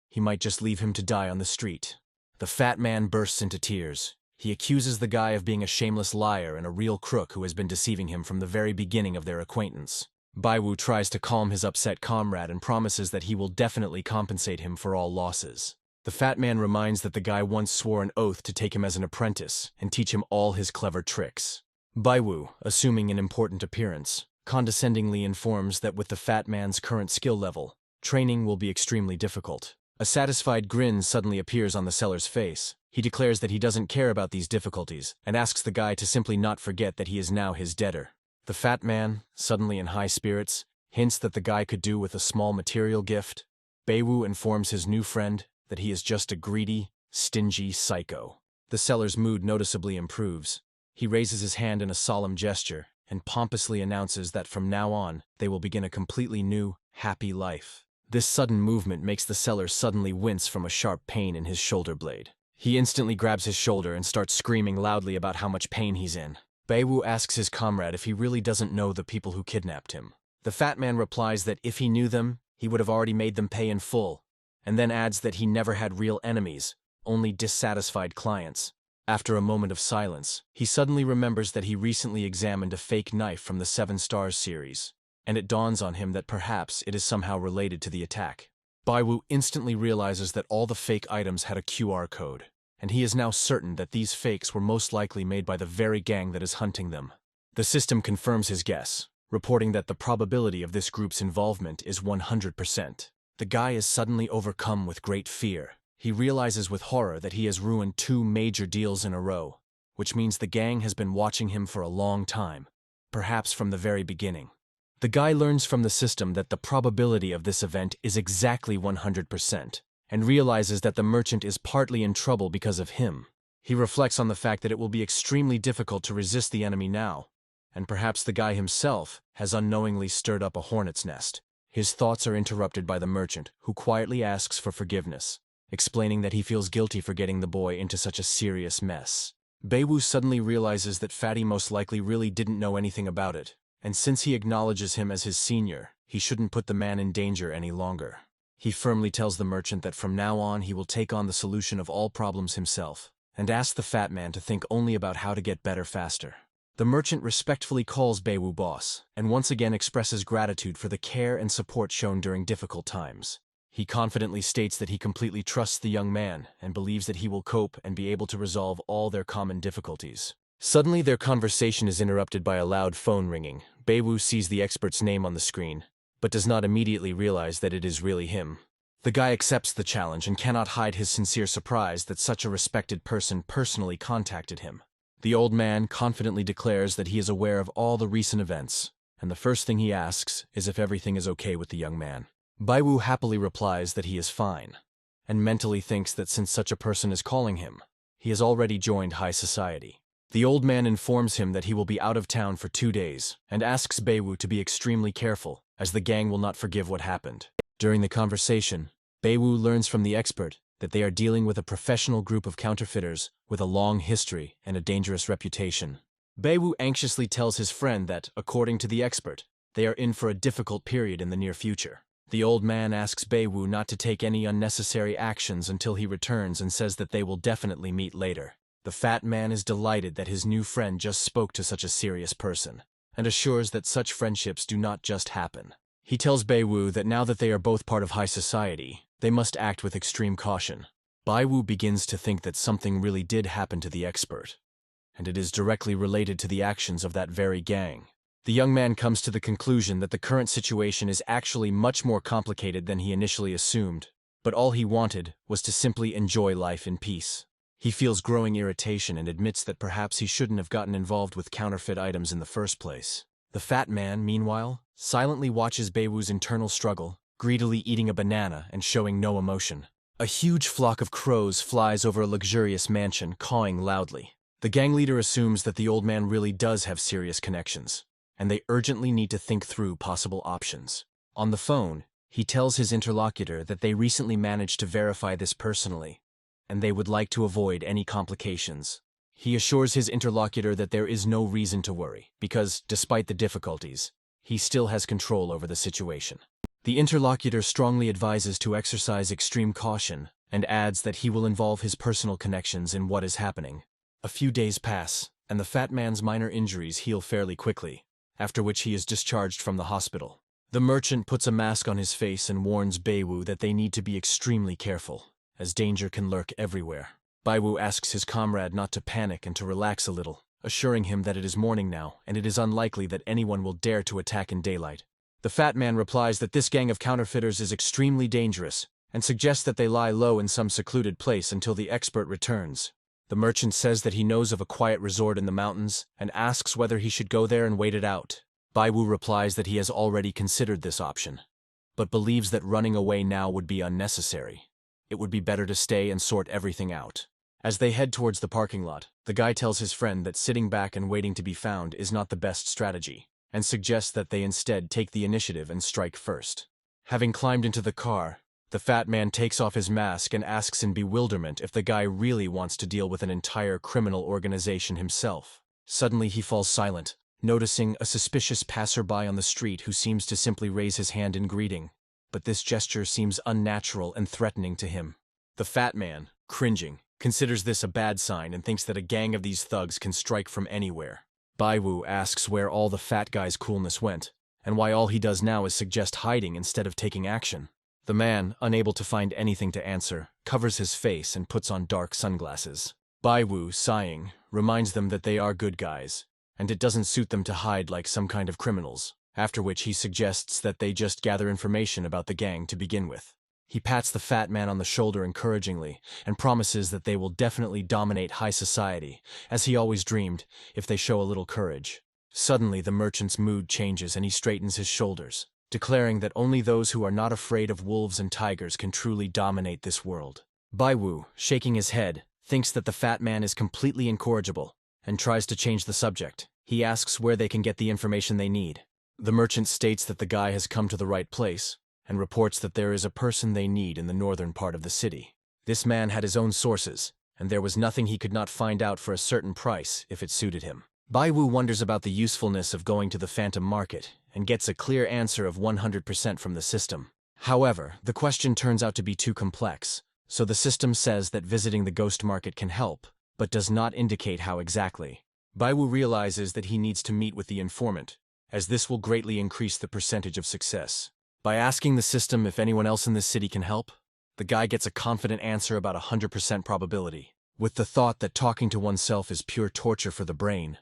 he might just leave him to die on the street. The fat man bursts into tears. He accuses the guy of being a shameless liar and a real crook who has been deceiving him from the very beginning of their acquaintance. Baiwu tries to calm his upset comrade and promises that he will definitely compensate him for all losses. The fat man reminds that the guy once swore an oath to take him as an apprentice and teach him all his clever tricks. Baiwu, assuming an important appearance, condescendingly informs that with the fat man's current skill level, training will be extremely difficult. A satisfied grin suddenly appears on the seller's face. He declares that he doesn't care about these difficulties and asks the guy to simply not forget that he is now his debtor. The fat man, suddenly in high spirits, hints that the guy could do with a small material gift. Baiwu informs his new friend that he is just a greedy, stingy psycho. The seller's mood noticeably improves. He raises his hand in a solemn gesture and pompously announces that from now on, they will begin a completely new, happy life. This sudden movement makes the seller suddenly wince from a sharp pain in his shoulder blade. He instantly grabs his shoulder and starts screaming loudly about how much pain he's in. Baiwu asks his comrade if he really doesn't know the people who kidnapped him. The fat man replies that if he knew them, he would have already made them pay in full, and then adds that he never had real enemies, only dissatisfied clients. After a moment of silence, he suddenly remembers that he recently examined a fake knife from the 7 Stars series, and it dawns on him that perhaps it is somehow related to the attack. Baiwu instantly realizes that all the fake items had a QR code, and he is now certain that these fakes were most likely made by the very gang that is hunting them. The system confirms his guess, reporting that the probability of this group's involvement is 100%. The guy is suddenly overcome with great fear. He realizes with horror that he has ruined 2 major deals in a row, which means the gang has been watching him for a long time, perhaps from the very beginning. The guy learns from the system that the probability of this event is exactly 100%, and realizes that the merchant is partly in trouble because of him. He reflects on the fact that it will be extremely difficult to resist the enemy now, and perhaps the guy himself has unknowingly stirred up a hornet's nest. His thoughts are interrupted by the merchant, who quietly asks for forgiveness, explaining that he feels guilty for getting the boy into such a serious mess. Baiwu suddenly realizes that Fatty most likely really didn't know anything about it, and since he acknowledges him as his senior, he shouldn't put the man in danger any longer. He firmly tells the merchant that from now on he will take on the solution of all problems himself, and asks the fat man to think only about how to get better faster. The merchant respectfully calls Baiwu boss, and once again expresses gratitude for the care and support shown during difficult times. He confidently states that he completely trusts the young man and believes that he will cope and be able to resolve all their common difficulties. Suddenly, their conversation is interrupted by a loud phone ringing. Baiwu sees the expert's name on the screen, but does not immediately realize that it is really him. The guy accepts the challenge and cannot hide his sincere surprise that such a respected person personally contacted him. The old man confidently declares that he is aware of all the recent events, and the first thing he asks is if everything is okay with the young man. Baiwu happily replies that he is fine, and mentally thinks that since such a person is calling him, he has already joined high society. The old man informs him that he will be out of town for 2 days, and asks Baiwu to be extremely careful, as the gang will not forgive what happened. During the conversation, Baiwu learns from the expert that they are dealing with a professional group of counterfeiters with a long history and a dangerous reputation. Baiwu anxiously tells his friend that, according to the expert, they are in for a difficult period in the near future. The old man asks Baiwu not to take any unnecessary actions until he returns and says that they will definitely meet later. The fat man is delighted that his new friend just spoke to such a serious person, and assures that such friendships do not just happen. He tells Baiwu that now that they are both part of high society, they must act with extreme caution. Baiwu begins to think that something really did happen to the expert, and it is directly related to the actions of that very gang. The young man comes to the conclusion that the current situation is actually much more complicated than he initially assumed, but all he wanted was to simply enjoy life in peace. He feels growing irritation and admits that perhaps he shouldn't have gotten involved with counterfeit items in the first place. The fat man, meanwhile, silently watches Baiwu's internal struggle, greedily eating a banana and showing no emotion. A huge flock of crows flies over a luxurious mansion, cawing loudly. The gang leader assumes that the old man really does have serious connections, and they urgently need to think through possible options. On the phone, he tells his interlocutor that they recently managed to verify this personally, and they would like to avoid any complications. He assures his interlocutor that there is no reason to worry, because, despite the difficulties, he still has control over the situation. The interlocutor strongly advises to exercise extreme caution and adds that he will involve his personal connections in what is happening. A few days pass, and the fat man's minor injuries heal fairly quickly, after which he is discharged from the hospital. The merchant puts a mask on his face and warns Baiwu that they need to be extremely careful, as danger can lurk everywhere. Baiwu asks his comrade not to panic and to relax a little, assuring him that it is morning now and it is unlikely that anyone will dare to attack in daylight. The fat man replies that this gang of counterfeiters is extremely dangerous and suggests that they lie low in some secluded place until the expert returns. The merchant says that he knows of a quiet resort in the mountains and asks whether he should go there and wait it out. Baiwu replies that he has already considered this option, but believes that running away now would be unnecessary. It would be better to stay and sort everything out. As they head towards the parking lot, the guy tells his friend that sitting back and waiting to be found is not the best strategy, and suggests that they instead take the initiative and strike first. Having climbed into the car, the fat man takes off his mask and asks in bewilderment if the guy really wants to deal with an entire criminal organization himself. Suddenly he falls silent, noticing a suspicious passerby on the street who seems to simply raise his hand in greeting, but this gesture seems unnatural and threatening to him. The fat man, cringing, considers this a bad sign and thinks that a gang of these thugs can strike from anywhere. Baiwu asks where all the fat guy's coolness went, and why all he does now is suggest hiding instead of taking action. The man, unable to find anything to answer, covers his face and puts on dark sunglasses. Baiwu, sighing, reminds them that they are good guys, and it doesn't suit them to hide like some kind of criminals, after which he suggests that they just gather information about the gang to begin with. He pats the fat man on the shoulder encouragingly and promises that they will definitely dominate high society, as he always dreamed, if they show a little courage. Suddenly the merchant's mood changes and he straightens his shoulders, declaring that only those who are not afraid of wolves and tigers can truly dominate this world. Baiwu, shaking his head, thinks that the fat man is completely incorrigible and tries to change the subject. He asks where they can get the information they need. The merchant states that the guy has come to the right place and reports that there is a person they need in the northern part of the city. This man had his own sources, and there was nothing he could not find out for a certain price if it suited him. Baiwu wonders about the usefulness of going to the Phantom Market and gets a clear answer of 100% from the system. However, the question turns out to be too complex, so the system says that visiting the Ghost Market can help, but does not indicate how exactly. Baiwu realizes that he needs to meet with the informant, as this will greatly increase the percentage of success. By asking the system if anyone else in this city can help, the guy gets a confident answer about 100% probability. With the thought that talking to oneself is pure torture for the brain,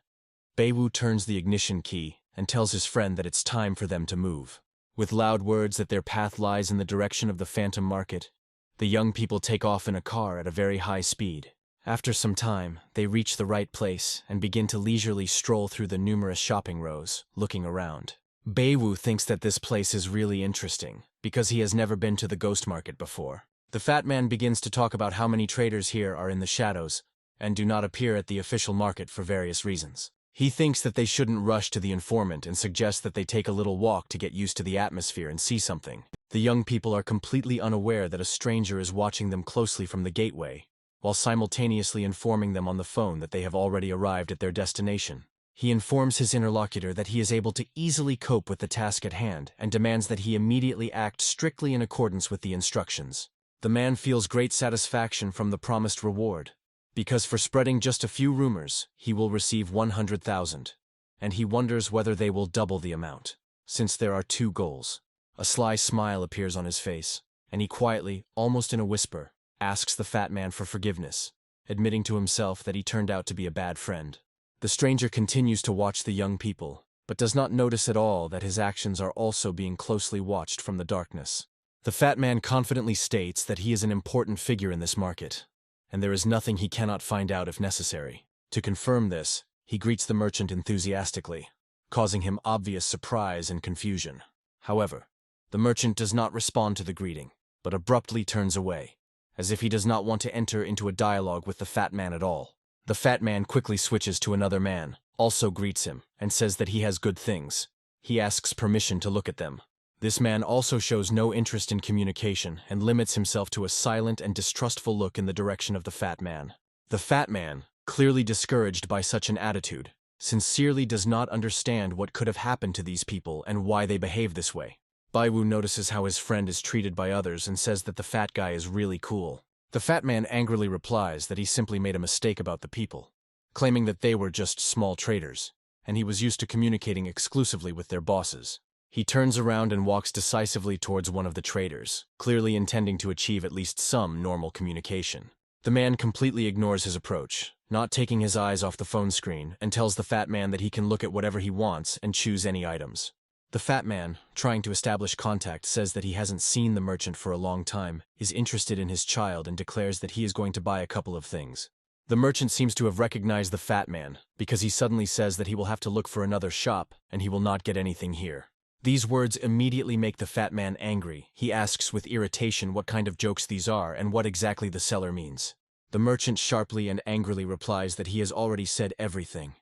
Baiwu turns the ignition key and tells his friend that it's time for them to move. With loud words that their path lies in the direction of the Phantom Market, the young people take off in a car at a very high speed. After some time, they reach the right place and begin to leisurely stroll through the numerous shopping rows, looking around. Baiwu thinks that this place is really interesting, because he has never been to the ghost market before. The fat man begins to talk about how many traders here are in the shadows and do not appear at the official market for various reasons. He thinks that they shouldn't rush to the informant and suggests that they take a little walk to get used to the atmosphere and see something. The young people are completely unaware that a stranger is watching them closely from the gateway, while simultaneously informing them on the phone that they have already arrived at their destination. He informs his interlocutor that he is able to easily cope with the task at hand and demands that he immediately act strictly in accordance with the instructions. The man feels great satisfaction from the promised reward, because for spreading just a few rumors, he will receive 100,000, and he wonders whether they will double the amount, since there are two goals. A sly smile appears on his face, and he quietly, almost in a whisper, asks the fat man for forgiveness, admitting to himself that he turned out to be a bad friend. The stranger continues to watch the young people, but does not notice at all that his actions are also being closely watched from the darkness. The fat man confidently states that he is an important figure in this market, and there is nothing he cannot find out if necessary. To confirm this, he greets the merchant enthusiastically, causing him obvious surprise and confusion. However, the merchant does not respond to the greeting, but abruptly turns away, as if he does not want to enter into a dialogue with the fat man at all. The fat man quickly switches to another man, also greets him, and says that he has good things. He asks permission to look at them. This man also shows no interest in communication and limits himself to a silent and distrustful look in the direction of the fat man. The fat man, clearly discouraged by such an attitude, sincerely does not understand what could have happened to these people and why they behave this way. Baiwu notices how his friend is treated by others and says that the fat guy is really cool. The fat man angrily replies that he simply made a mistake about the people, claiming that they were just small traders, and he was used to communicating exclusively with their bosses. He turns around and walks decisively towards one of the traders, clearly intending to achieve at least some normal communication. The man completely ignores his approach, not taking his eyes off the phone screen, and tells the fat man that he can look at whatever he wants and choose any items. The fat man, trying to establish contact, says that he hasn't seen the merchant for a long time, is interested in his child, and declares that he is going to buy a couple of things. The merchant seems to have recognized the fat man, because he suddenly says that he will have to look for another shop, and he will not get anything here. These words immediately make the fat man angry. He asks with irritation what kind of jokes these are and what exactly the seller means. The merchant sharply and angrily replies that he has already said everything,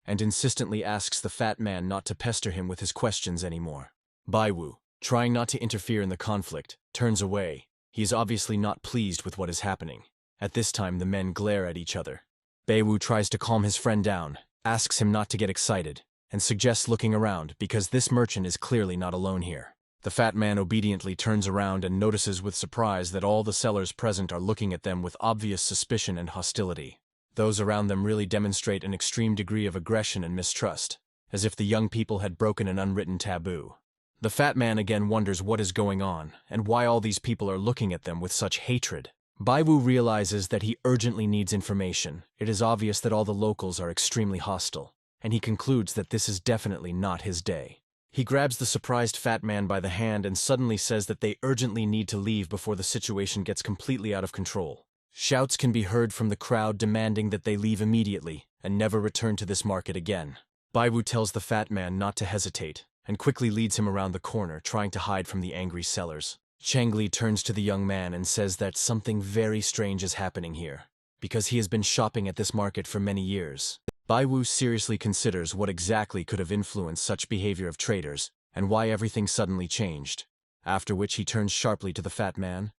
and insistently asks the fat man not to pester him with his questions anymore. Baiwu, trying not to interfere in the conflict, turns away. He is obviously not pleased with what is happening. At this time, the men glare at each other. Baiwu tries to calm his friend down, asks him not to get excited, and suggests looking around because this merchant is clearly not alone here. The fat man obediently turns around and notices with surprise that all the sellers present are looking at them with obvious suspicion and hostility. Those around them really demonstrate an extreme degree of aggression and mistrust, as if the young people had broken an unwritten taboo. The fat man again wonders what is going on and why all these people are looking at them with such hatred. Baiwu realizes that he urgently needs information. It is obvious that all the locals are extremely hostile, and he concludes that this is definitely not his day. He grabs the surprised fat man by the hand and suddenly says that they urgently need to leave before the situation gets completely out of control. Shouts can be heard from the crowd demanding that they leave immediately and never return to this market again. Baiwu tells the fat man not to hesitate and quickly leads him around the corner, trying to hide from the angry sellers. Changli turns to the young man and says that something very strange is happening here, because he has been shopping at this market for many years. Baiwu seriously considers what exactly could have influenced such behavior of traders and why everything suddenly changed, after which he turns sharply to the fat man,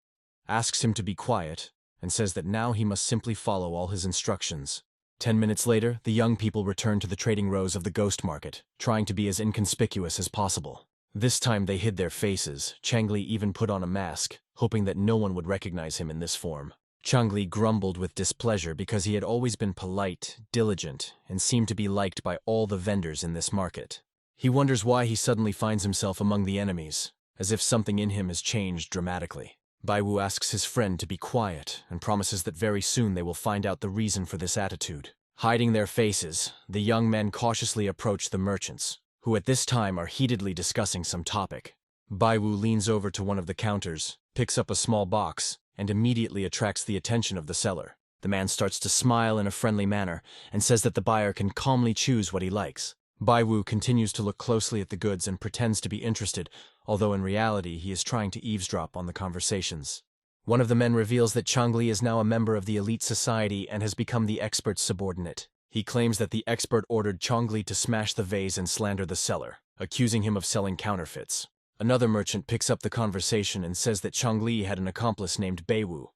asks him to be quiet, and says that now he must simply follow all his instructions. 10 minutes later, the young people return to the trading rows of the ghost market, trying to be as inconspicuous as possible. This time they hid their faces. Changli even put on a mask, hoping that no one would recognize him in this form. Changli grumbled with displeasure because he had always been polite, diligent, and seemed to be liked by all the vendors in this market. He wonders why he suddenly finds himself among the enemies, as if something in him has changed dramatically. Baiwu asks his friend to be quiet and promises that very soon they will find out the reason for this attitude. Hiding their faces, the young men cautiously approach the merchants, who at this time are heatedly discussing some topic. Baiwu leans over to one of the counters, picks up a small box, and immediately attracts the attention of the seller. The man starts to smile in a friendly manner and says that the buyer can calmly choose what he likes. Baiwu continues to look closely at the goods and pretends to be interested, although in reality he is trying to eavesdrop on the conversations. One of the men reveals that Changli is now a member of the elite society and has become the expert's subordinate. He claims that the expert ordered Changli to smash the vase and slander the seller, accusing him of selling counterfeits. Another merchant picks up the conversation and says that Changli had an accomplice named Baiwu,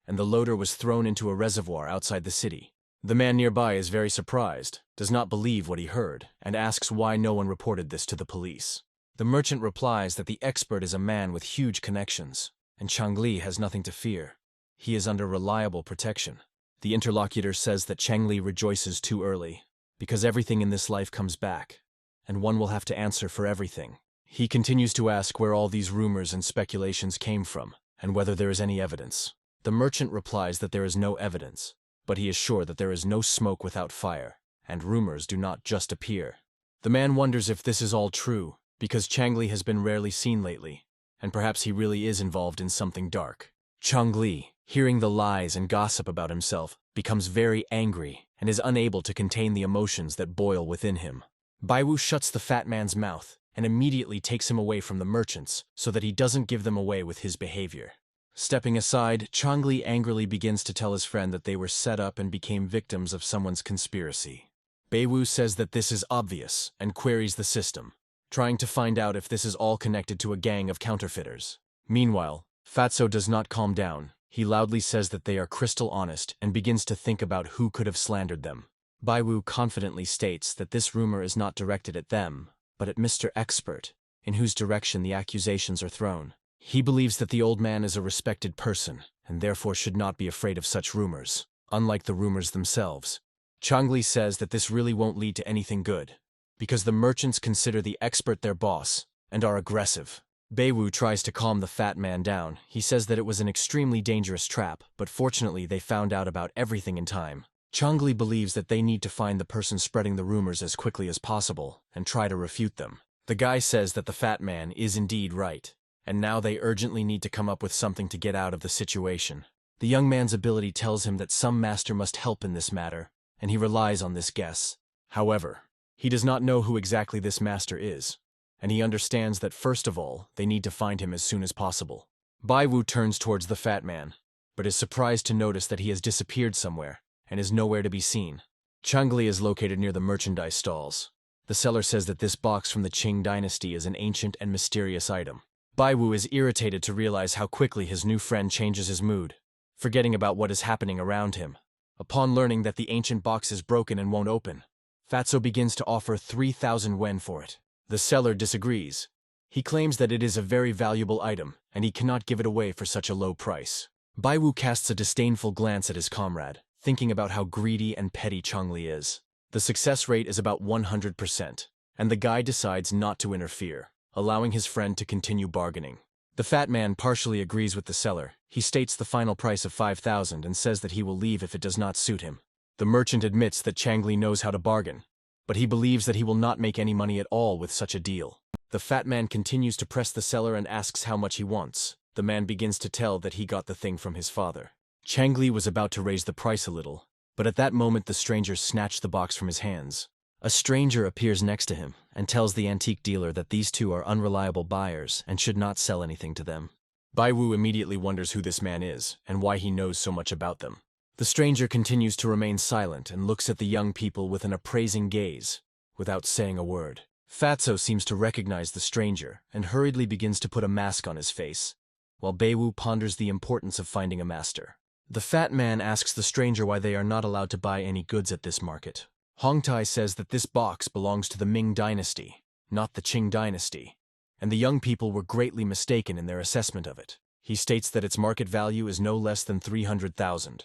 and the loader was thrown into a reservoir outside the city. The man nearby is very surprised, does not believe what he heard, and asks why no one reported this to the police. The merchant replies that the expert is a man with huge connections, and Changli has nothing to fear. He is under reliable protection. The interlocutor says that Changli rejoices too early, because everything in this life comes back, and one will have to answer for everything. He continues to ask where all these rumors and speculations came from, and whether there is any evidence. The merchant replies that there is no evidence, but he is sure that there is no smoke without fire, and rumors do not just appear. The man wonders if this is all true, because Changli has been rarely seen lately, and perhaps he really is involved in something dark. Changli, hearing the lies and gossip about himself, becomes very angry and is unable to contain the emotions that boil within him. Baiwu shuts the fat man's mouth and immediately takes him away from the merchants so that he doesn't give them away with his behavior. Stepping aside, Changli angrily begins to tell his friend that they were set up and became victims of someone's conspiracy. Baiwu says that this is obvious and queries the system, trying to find out if this is all connected to a gang of counterfeiters. Meanwhile, Fatso does not calm down. He loudly says that they are crystal honest and begins to think about who could have slandered them. Baiwu confidently states that this rumor is not directed at them, but at Mr. Expert, in whose direction the accusations are thrown. He believes that the old man is a respected person, and therefore should not be afraid of such rumors, unlike the rumors themselves. Changli says that this really won't lead to anything good, because the merchants consider the expert their boss, and are aggressive. Baiwu tries to calm the fat man down. He says that it was an extremely dangerous trap, but fortunately they found out about everything in time. Changli believes that they need to find the person spreading the rumors as quickly as possible, and try to refute them. The guy says that the fat man is indeed right, and now they urgently need to come up with something to get out of the situation. The young man's ability tells him that some master must help in this matter, and he relies on this guess. However, he does not know who exactly this master is, and he understands that first of all, they need to find him as soon as possible. Baiwu turns towards the fat man, but is surprised to notice that he has disappeared somewhere, and is nowhere to be seen. Changli is located near the merchandise stalls. The seller says that this box from the Qing dynasty is an ancient and mysterious item. Baiwu is irritated to realize how quickly his new friend changes his mood, forgetting about what is happening around him. Upon learning that the ancient box is broken and won't open, Fatso begins to offer 3,000 wen for it. The seller disagrees. He claims that it is a very valuable item, and he cannot give it away for such a low price. Baiwu casts a disdainful glance at his comrade, thinking about how greedy and petty Changli is. The success rate is about 100%, and the guy decides not to interfere, allowing his friend to continue bargaining. The fat man partially agrees with the seller. He states the final price of 5,000 and says that he will leave if it does not suit him. The merchant admits that Changli knows how to bargain, but he believes that he will not make any money at all with such a deal. The fat man continues to press the seller and asks how much he wants. The man begins to tell that he got the thing from his father. Changli was about to raise the price a little, but at that moment the stranger snatched the box from his hands. A stranger appears next to him and tells the antique dealer that these two are unreliable buyers and should not sell anything to them. Baiwu immediately wonders who this man is and why he knows so much about them. The stranger continues to remain silent and looks at the young people with an appraising gaze, without saying a word. Fatso seems to recognize the stranger and hurriedly begins to put a mask on his face, while Baiwu ponders the importance of finding a master. The fat man asks the stranger why they are not allowed to buy any goods at this market. Hongtai says that this box belongs to the Ming dynasty, not the Qing dynasty, and the young people were greatly mistaken in their assessment of it. He states that its market value is no less than 300,000,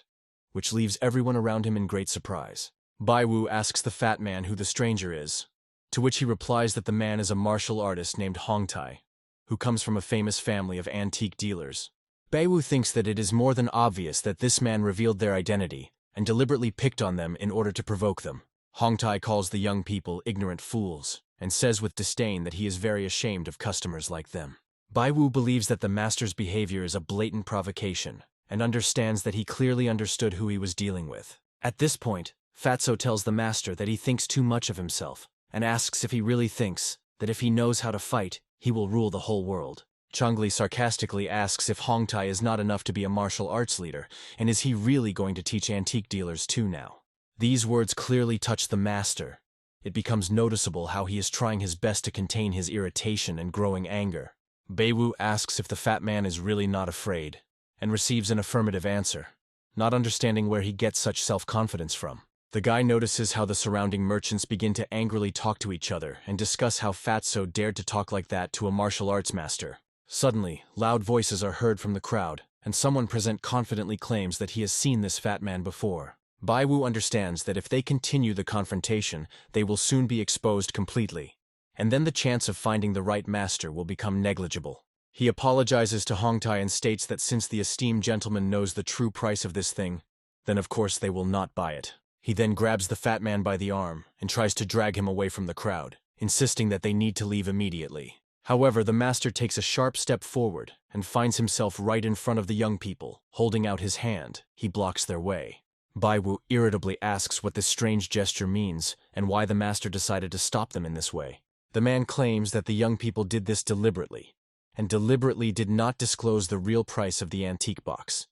which leaves everyone around him in great surprise. Baiwu asks the fat man who the stranger is, to which he replies that the man is a martial artist named Hongtai, who comes from a famous family of antique dealers. Baiwu thinks that it is more than obvious that this man revealed their identity and deliberately picked on them in order to provoke them. Hongtai calls the young people ignorant fools and says with disdain that he is very ashamed of customers like them. Baiwu believes that the master's behavior is a blatant provocation and understands that he clearly understood who he was dealing with. At this point, Fatso tells the master that he thinks too much of himself and asks if he really thinks that if he knows how to fight, he will rule the whole world. Changli sarcastically asks if Hongtai is not enough to be a martial arts leader, and is he really going to teach antique dealers too now? These words clearly touch the master. It becomes noticeable how he is trying his best to contain his irritation and growing anger. Baiwu asks if the fat man is really not afraid, and receives an affirmative answer, not understanding where he gets such self-confidence from. The guy notices how the surrounding merchants begin to angrily talk to each other and discuss how Fatso dared to talk like that to a martial arts master. Suddenly, loud voices are heard from the crowd, and someone present confidently claims that he has seen this fat man before. Baiwu understands that if they continue the confrontation, they will soon be exposed completely, and then the chance of finding the right master will become negligible. He apologizes to Hongtai and states that since the esteemed gentleman knows the true price of this thing, then of course they will not buy it. He then grabs the fat man by the arm and tries to drag him away from the crowd, insisting that they need to leave immediately. However, the master takes a sharp step forward and finds himself right in front of the young people. Holding out his hand, he blocks their way. Baiwu irritably asks what this strange gesture means and why the master decided to stop them in this way. The man claims that the young people did this deliberately, and deliberately did not disclose the real price of the antique box,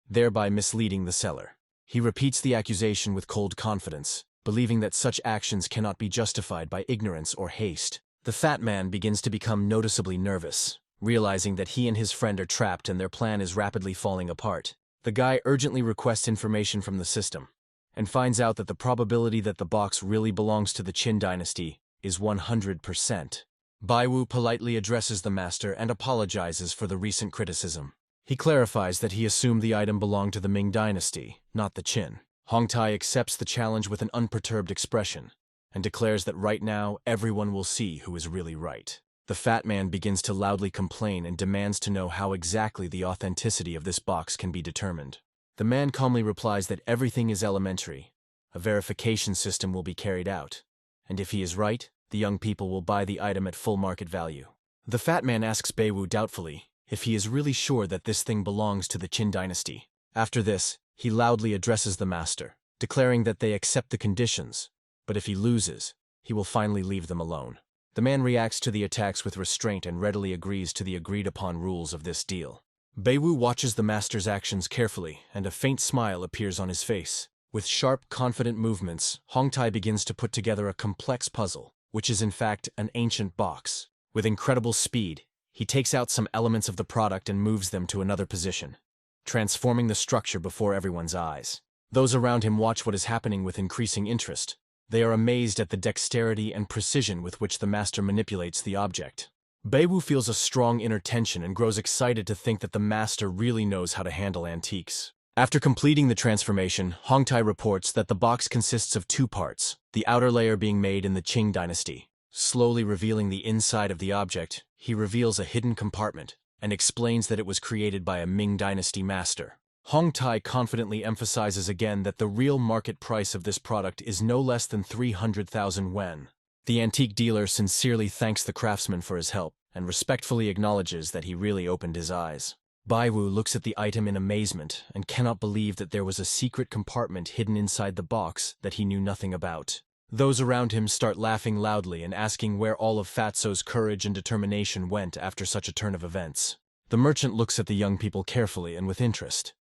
thereby misleading the seller. He repeats the accusation with cold confidence, believing that such actions cannot be justified by ignorance or haste. The fat man begins to become noticeably nervous, realizing that he and his friend are trapped and their plan is rapidly falling apart. The guy urgently requests information from the system, and finds out that the probability that the box really belongs to the Qin dynasty is 100%. Baiwu politely addresses the master and apologizes for the recent criticism. He clarifies that he assumed the item belonged to the Ming dynasty, not the Qin. Hongtai accepts the challenge with an unperturbed expression, and declares that right now everyone will see who is really right. The fat man begins to loudly complain and demands to know how exactly the authenticity of this box can be determined. The man calmly replies that everything is elementary. A verification system will be carried out, and if he is right, the young people will buy the item at full market value. The fat man asks Baiwu doubtfully if he is really sure that this thing belongs to the Qin dynasty. After this, he loudly addresses the master, declaring that they accept the conditions, but if he loses, he will finally leave them alone. The man reacts to the attacks with restraint and readily agrees to the agreed-upon rules of this deal. Baiwu watches the master's actions carefully, and a faint smile appears on his face. With sharp, confident movements, Hongtai begins to put together a complex puzzle, which is in fact an ancient box. With incredible speed, he takes out some elements of the product and moves them to another position, transforming the structure before everyone's eyes. Those around him watch what is happening with increasing interest. They are amazed at the dexterity and precision with which the master manipulates the object. Baiwu feels a strong inner tension and grows excited to think that the master really knows how to handle antiques. After completing the transformation, Hongtai reports that the box consists of two parts, the outer layer being made in the Qing dynasty. Slowly revealing the inside of the object, he reveals a hidden compartment and explains that it was created by a Ming dynasty master. Hongtai confidently emphasizes again that the real market price of this product is no less than 300,000 yuan. The antique dealer sincerely thanks the craftsman for his help and respectfully acknowledges that he really opened his eyes. Baiwu looks at the item in amazement and cannot believe that there was a secret compartment hidden inside the box that he knew nothing about. Those around him start laughing loudly and asking where all of Fatso's courage and determination went after such a turn of events. The merchant looks at the young people carefully and with interest,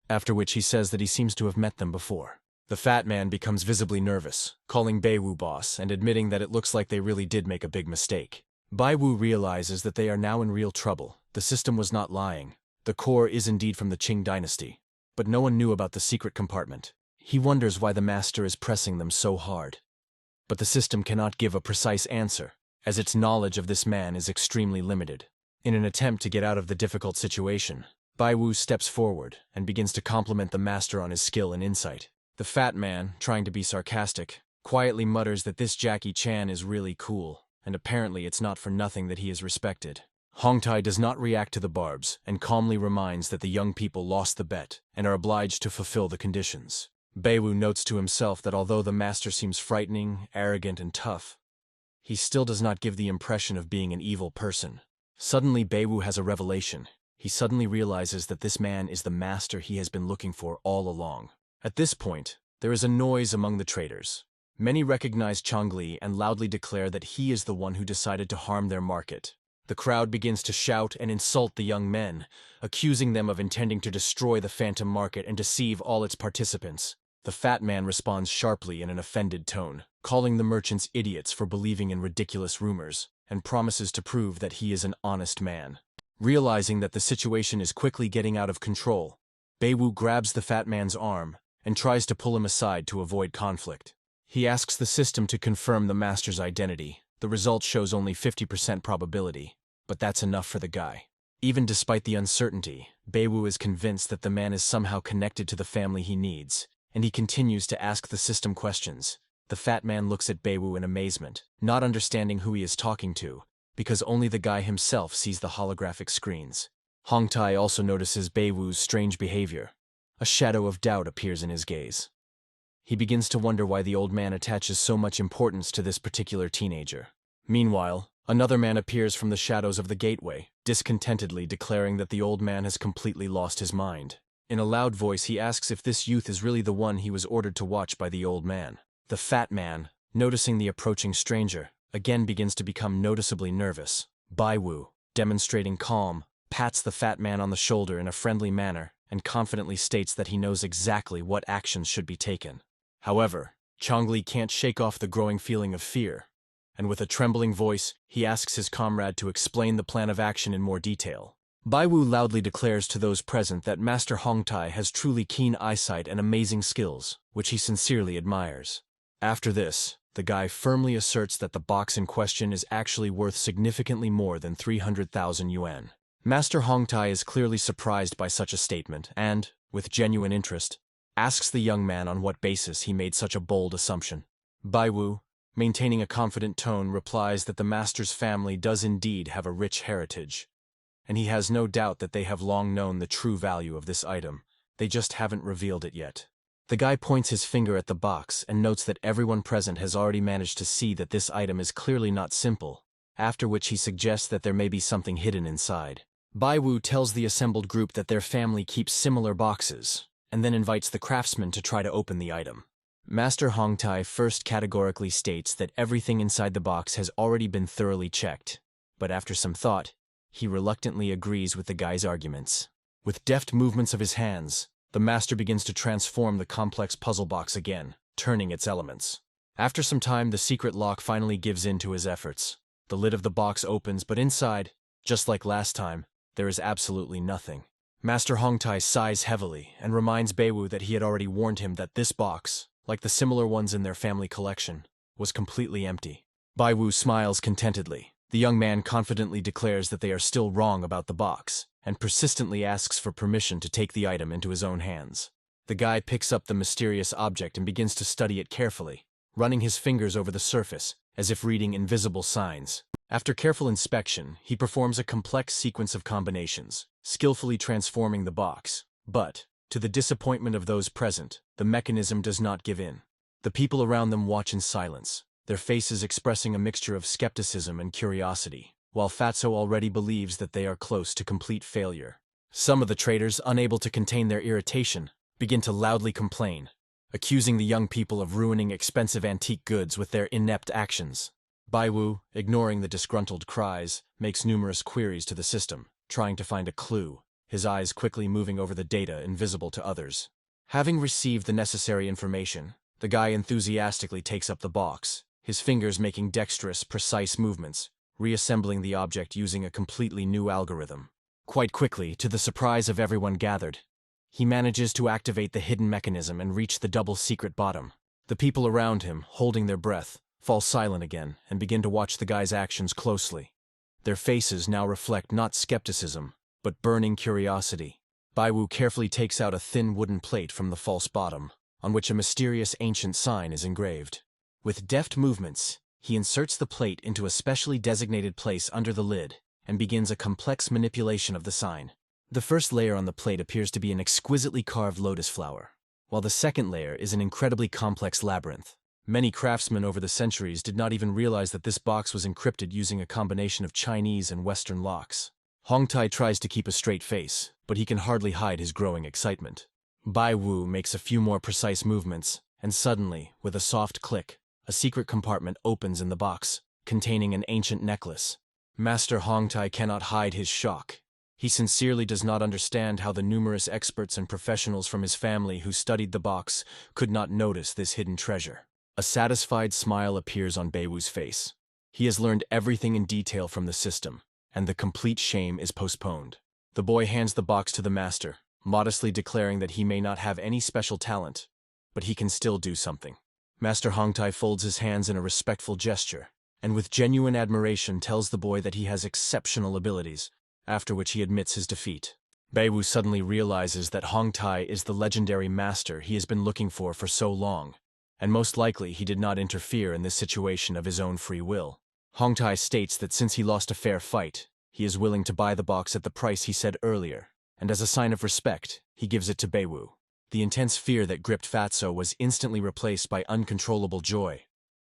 after which he says that he seems to have met them before. The fat man becomes visibly nervous, calling Baiwu boss and admitting that it looks like they really did make a big mistake. Baiwu realizes that they are now in real trouble. The system was not lying. The core is indeed from the Qing dynasty, but no one knew about the secret compartment. He wonders why the master is pressing them so hard. But the system cannot give a precise answer, as its knowledge of this man is extremely limited. In an attempt to get out of the difficult situation, Baiwu steps forward and begins to compliment the master on his skill and insight. The fat man, trying to be sarcastic, quietly mutters that this Jackie Chan is really cool, and apparently it's not for nothing that he is respected. Hongtai does not react to the barbs and calmly reminds that the young people lost the bet and are obliged to fulfill the conditions. Baiwu notes to himself that although the master seems frightening, arrogant, and tough, he still does not give the impression of being an evil person. Suddenly, Baiwu has a revelation. He suddenly realizes that this man is the master he has been looking for all along. At this point, there is a noise among the traders. Many recognize Changli and loudly declare that he is the one who decided to harm their market. The crowd begins to shout and insult the young men, accusing them of intending to destroy the phantom market and deceive all its participants. The fat man responds sharply in an offended tone, calling the merchants idiots for believing in ridiculous rumors, and promises to prove that he is an honest man. Realizing that the situation is quickly getting out of control, Baiwu grabs the fat man's arm and tries to pull him aside to avoid conflict. He asks the system to confirm the master's identity. The result shows only 50% probability, but that's enough for the guy. Even despite the uncertainty, Baiwu is convinced that the man is somehow connected to the family he needs, and he continues to ask the system questions. The fat man looks at Baiwu in amazement, not understanding who he is talking to, because only the guy himself sees the holographic screens. Hongtai also notices Baiwu's strange behavior. A shadow of doubt appears in his gaze. He begins to wonder why the old man attaches so much importance to this particular teenager. Meanwhile, another man appears from the shadows of the gateway, discontentedly declaring that the old man has completely lost his mind. In a loud voice, he asks if this youth is really the one he was ordered to watch by the old man. The fat man, noticing the approaching stranger, again begins to become noticeably nervous. Baiwu, demonstrating calm, pats the fat man on the shoulder in a friendly manner and confidently states that he knows exactly what actions should be taken. However, Changli can't shake off the growing feeling of fear, and with a trembling voice, he asks his comrade to explain the plan of action in more detail. Baiwu loudly declares to those present that Master Hongtai has truly keen eyesight and amazing skills, which he sincerely admires. After this, the guy firmly asserts that the box in question is actually worth significantly more than 300,000 yuan. Master Hongtai is clearly surprised by such a statement and, with genuine interest, asks the young man on what basis he made such a bold assumption. Baiwu, maintaining a confident tone, replies that the master's family does indeed have a rich heritage, and he has no doubt that they have long known the true value of this item. They just haven't revealed it yet. The guy points his finger at the box and notes that everyone present has already managed to see that this item is clearly not simple, after which he suggests that there may be something hidden inside. Baiwu tells the assembled group that their family keeps similar boxes, and then invites the craftsman to try to open the item. Master Hongtai first categorically states that everything inside the box has already been thoroughly checked, but after some thought, he reluctantly agrees with the guy's arguments. With deft movements of his hands, the master begins to transform the complex puzzle box again, turning its elements. After some time, the secret lock finally gives in to his efforts. The lid of the box opens, but inside, just like last time, there is absolutely nothing. Master Hongtai sighs heavily and reminds Baiwu that he had already warned him that this box, like the similar ones in their family collection, was completely empty. Baiwu smiles contentedly. The young man confidently declares that they are still wrong about the box, and persistently asks for permission to take the item into his own hands. The guy picks up the mysterious object and begins to study it carefully, running his fingers over the surface, as if reading invisible signs. After careful inspection, he performs a complex sequence of combinations, skillfully transforming the box. But, to the disappointment of those present, the mechanism does not give in. The people around them watch in silence, their faces expressing a mixture of skepticism and curiosity, while Fatso already believes that they are close to complete failure. Some of the traders, unable to contain their irritation, begin to loudly complain, accusing the young people of ruining expensive antique goods with their inept actions. Baiwu, ignoring the disgruntled cries, makes numerous queries to the system, trying to find a clue, his eyes quickly moving over the data invisible to others. Having received the necessary information, the guy enthusiastically takes up the box, his fingers making dexterous, precise movements, reassembling the object using a completely new algorithm. Quite quickly, to the surprise of everyone gathered, he manages to activate the hidden mechanism and reach the double-secret bottom. The people around him, holding their breath, fall silent again and begin to watch the guy's actions closely. Their faces now reflect not skepticism, but burning curiosity. Baiwu carefully takes out a thin wooden plate from the false bottom, on which a mysterious ancient sign is engraved. With deft movements, he inserts the plate into a specially designated place under the lid and begins a complex manipulation of the sign. The first layer on the plate appears to be an exquisitely carved lotus flower, while the second layer is an incredibly complex labyrinth. Many craftsmen over the centuries did not even realize that this box was encrypted using a combination of Chinese and Western locks. Hongtai tries to keep a straight face, but he can hardly hide his growing excitement. Baiwu makes a few more precise movements, and suddenly, with a soft click, a secret compartment opens in the box, containing an ancient necklace. Master Hongtai cannot hide his shock. He sincerely does not understand how the numerous experts and professionals from his family who studied the box could not notice this hidden treasure. A satisfied smile appears on Baiwu's face. He has learned everything in detail from the system, and the complete shame is postponed. The boy hands the box to the master, modestly declaring that he may not have any special talent, but he can still do something. Master Hongtai folds his hands in a respectful gesture, and with genuine admiration tells the boy that he has exceptional abilities, after which he admits his defeat. Baiwu suddenly realizes that Hongtai is the legendary master he has been looking for so long, and most likely he did not interfere in this situation of his own free will. Hongtai states that since he lost a fair fight, he is willing to buy the box at the price he said earlier, and as a sign of respect, he gives it to Baiwu. The intense fear that gripped Fatso was instantly replaced by uncontrollable joy,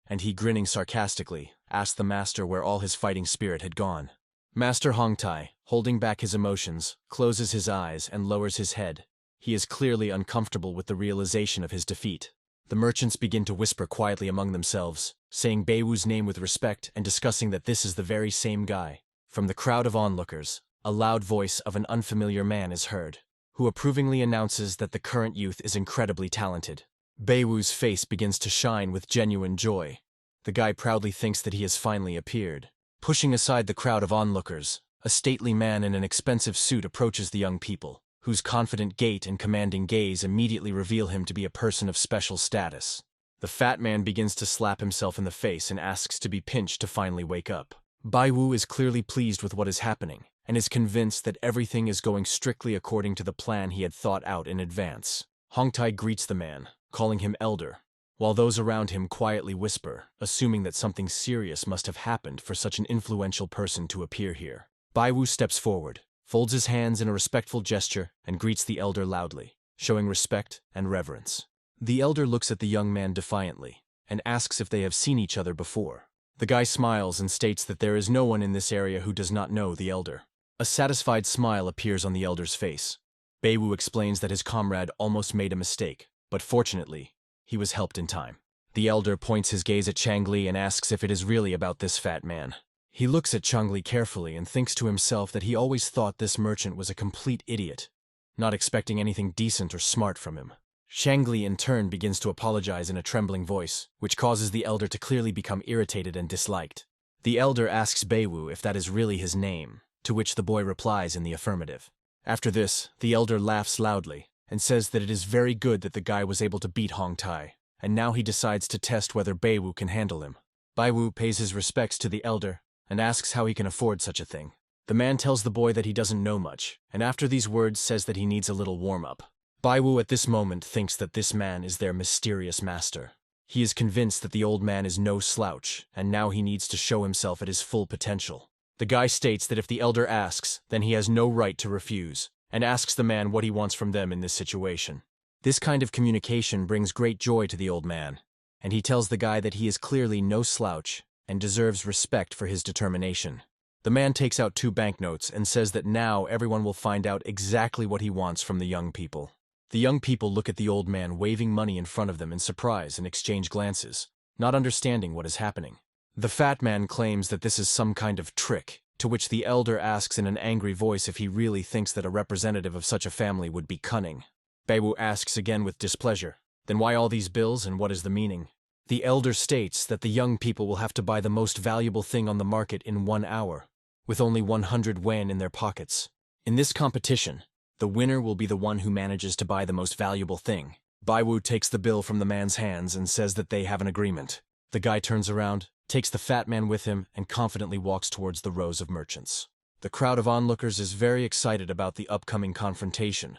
and he, grinning sarcastically, asked the master where all his fighting spirit had gone. Master Hongtai, holding back his emotions, closes his eyes and lowers his head. He is clearly uncomfortable with the realization of his defeat. The merchants begin to whisper quietly among themselves, saying Baiwu's name with respect and discussing that this is the very same guy. From the crowd of onlookers, a loud voice of an unfamiliar man is heard, who approvingly announces that the current youth is incredibly talented. Baiwu's face begins to shine with genuine joy. The guy proudly thinks that he has finally appeared. Pushing aside the crowd of onlookers, a stately man in an expensive suit approaches the young people, whose confident gait and commanding gaze immediately reveal him to be a person of special status. The fat man begins to slap himself in the face and asks to be pinched to finally wake up. Baiwu is clearly pleased with what is happening, and is convinced that everything is going strictly according to the plan he had thought out in advance. Hongtai greets the man, calling him elder, while those around him quietly whisper, assuming that something serious must have happened for such an influential person to appear here. Baiwu steps forward, folds his hands in a respectful gesture, and greets the elder loudly, showing respect and reverence. The elder looks at the young man defiantly, and asks if they have seen each other before. The guy smiles and states that there is no one in this area who does not know the elder. A satisfied smile appears on the elder's face. Baiwu explains that his comrade almost made a mistake, but fortunately, he was helped in time. The elder points his gaze at Changli and asks if it is really about this fat man. He looks at Changli carefully and thinks to himself that he always thought this merchant was a complete idiot, not expecting anything decent or smart from him. Changli in turn begins to apologize in a trembling voice, which causes the elder to clearly become irritated and disliked. The elder asks Baiwu if that is really his name, to which the boy replies in the affirmative. After this, the elder laughs loudly and says that it is very good that the guy was able to beat Hongtai, and now he decides to test whether Baiwu can handle him. Baiwu pays his respects to the elder and asks how he can afford such a thing. The man tells the boy that he doesn't know much, and after these words says that he needs a little warm-up. Baiwu at this moment thinks that this man is their mysterious master. He is convinced that the old man is no slouch, and now he needs to show himself at his full potential. The guy states that if the elder asks, then he has no right to refuse, and asks the man what he wants from them in this situation. This kind of communication brings great joy to the old man, and he tells the guy that he is clearly no slouch and deserves respect for his determination. The man takes out 2 banknotes and says that now everyone will find out exactly what he wants from the young people. The young people look at the old man waving money in front of them in surprise and exchange glances, not understanding what is happening. The fat man claims that this is some kind of trick, to which the elder asks in an angry voice if he really thinks that a representative of such a family would be cunning. Baiwu asks again with displeasure, then why all these bills and what is the meaning? The elder states that the young people will have to buy the most valuable thing on the market in 1 hour, with only 100 yuan in their pockets. In this competition, the winner will be the one who manages to buy the most valuable thing. Baiwu takes the bill from the man's hands and says that they have an agreement. The guy turns around, takes the fat man with him, and confidently walks towards the rows of merchants. The crowd of onlookers is very excited about the upcoming confrontation,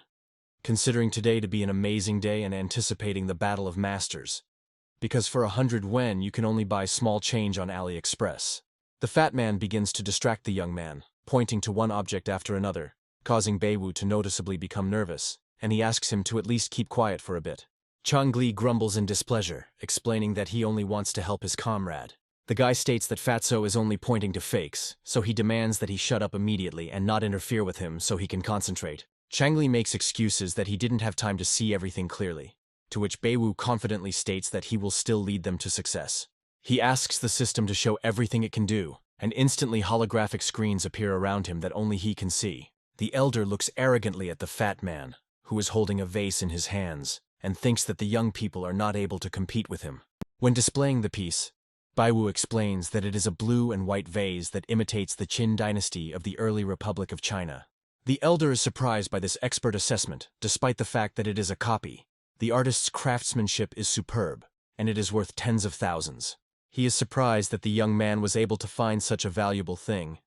considering today to be an amazing day and anticipating the Battle of Masters, because for 100 yen you can only buy small change on AliExpress. The fat man begins to distract the young man, pointing to one object after another, causing Beiwu to noticeably become nervous, and he asks him to at least keep quiet for a bit. Changli grumbles in displeasure, explaining that he only wants to help his comrade. The guy states that Fatso is only pointing to fakes, so he demands that he shut up immediately and not interfere with him so he can concentrate. Changli makes excuses that he didn't have time to see everything clearly, to which Beiwu confidently states that he will still lead them to success. He asks the system to show everything it can do, and instantly holographic screens appear around him that only he can see. The elder looks arrogantly at the fat man, who is holding a vase in his hands, and thinks that the young people are not able to compete with him. When displaying the piece, Beiwu explains that it is a blue and white vase that imitates the Qin dynasty of the early Republic of China. The elder is surprised by this expert assessment, despite the fact that it is a copy. The artist's craftsmanship is superb, and it is worth tens of thousands. He is surprised that the young man was able to find such a valuable thing,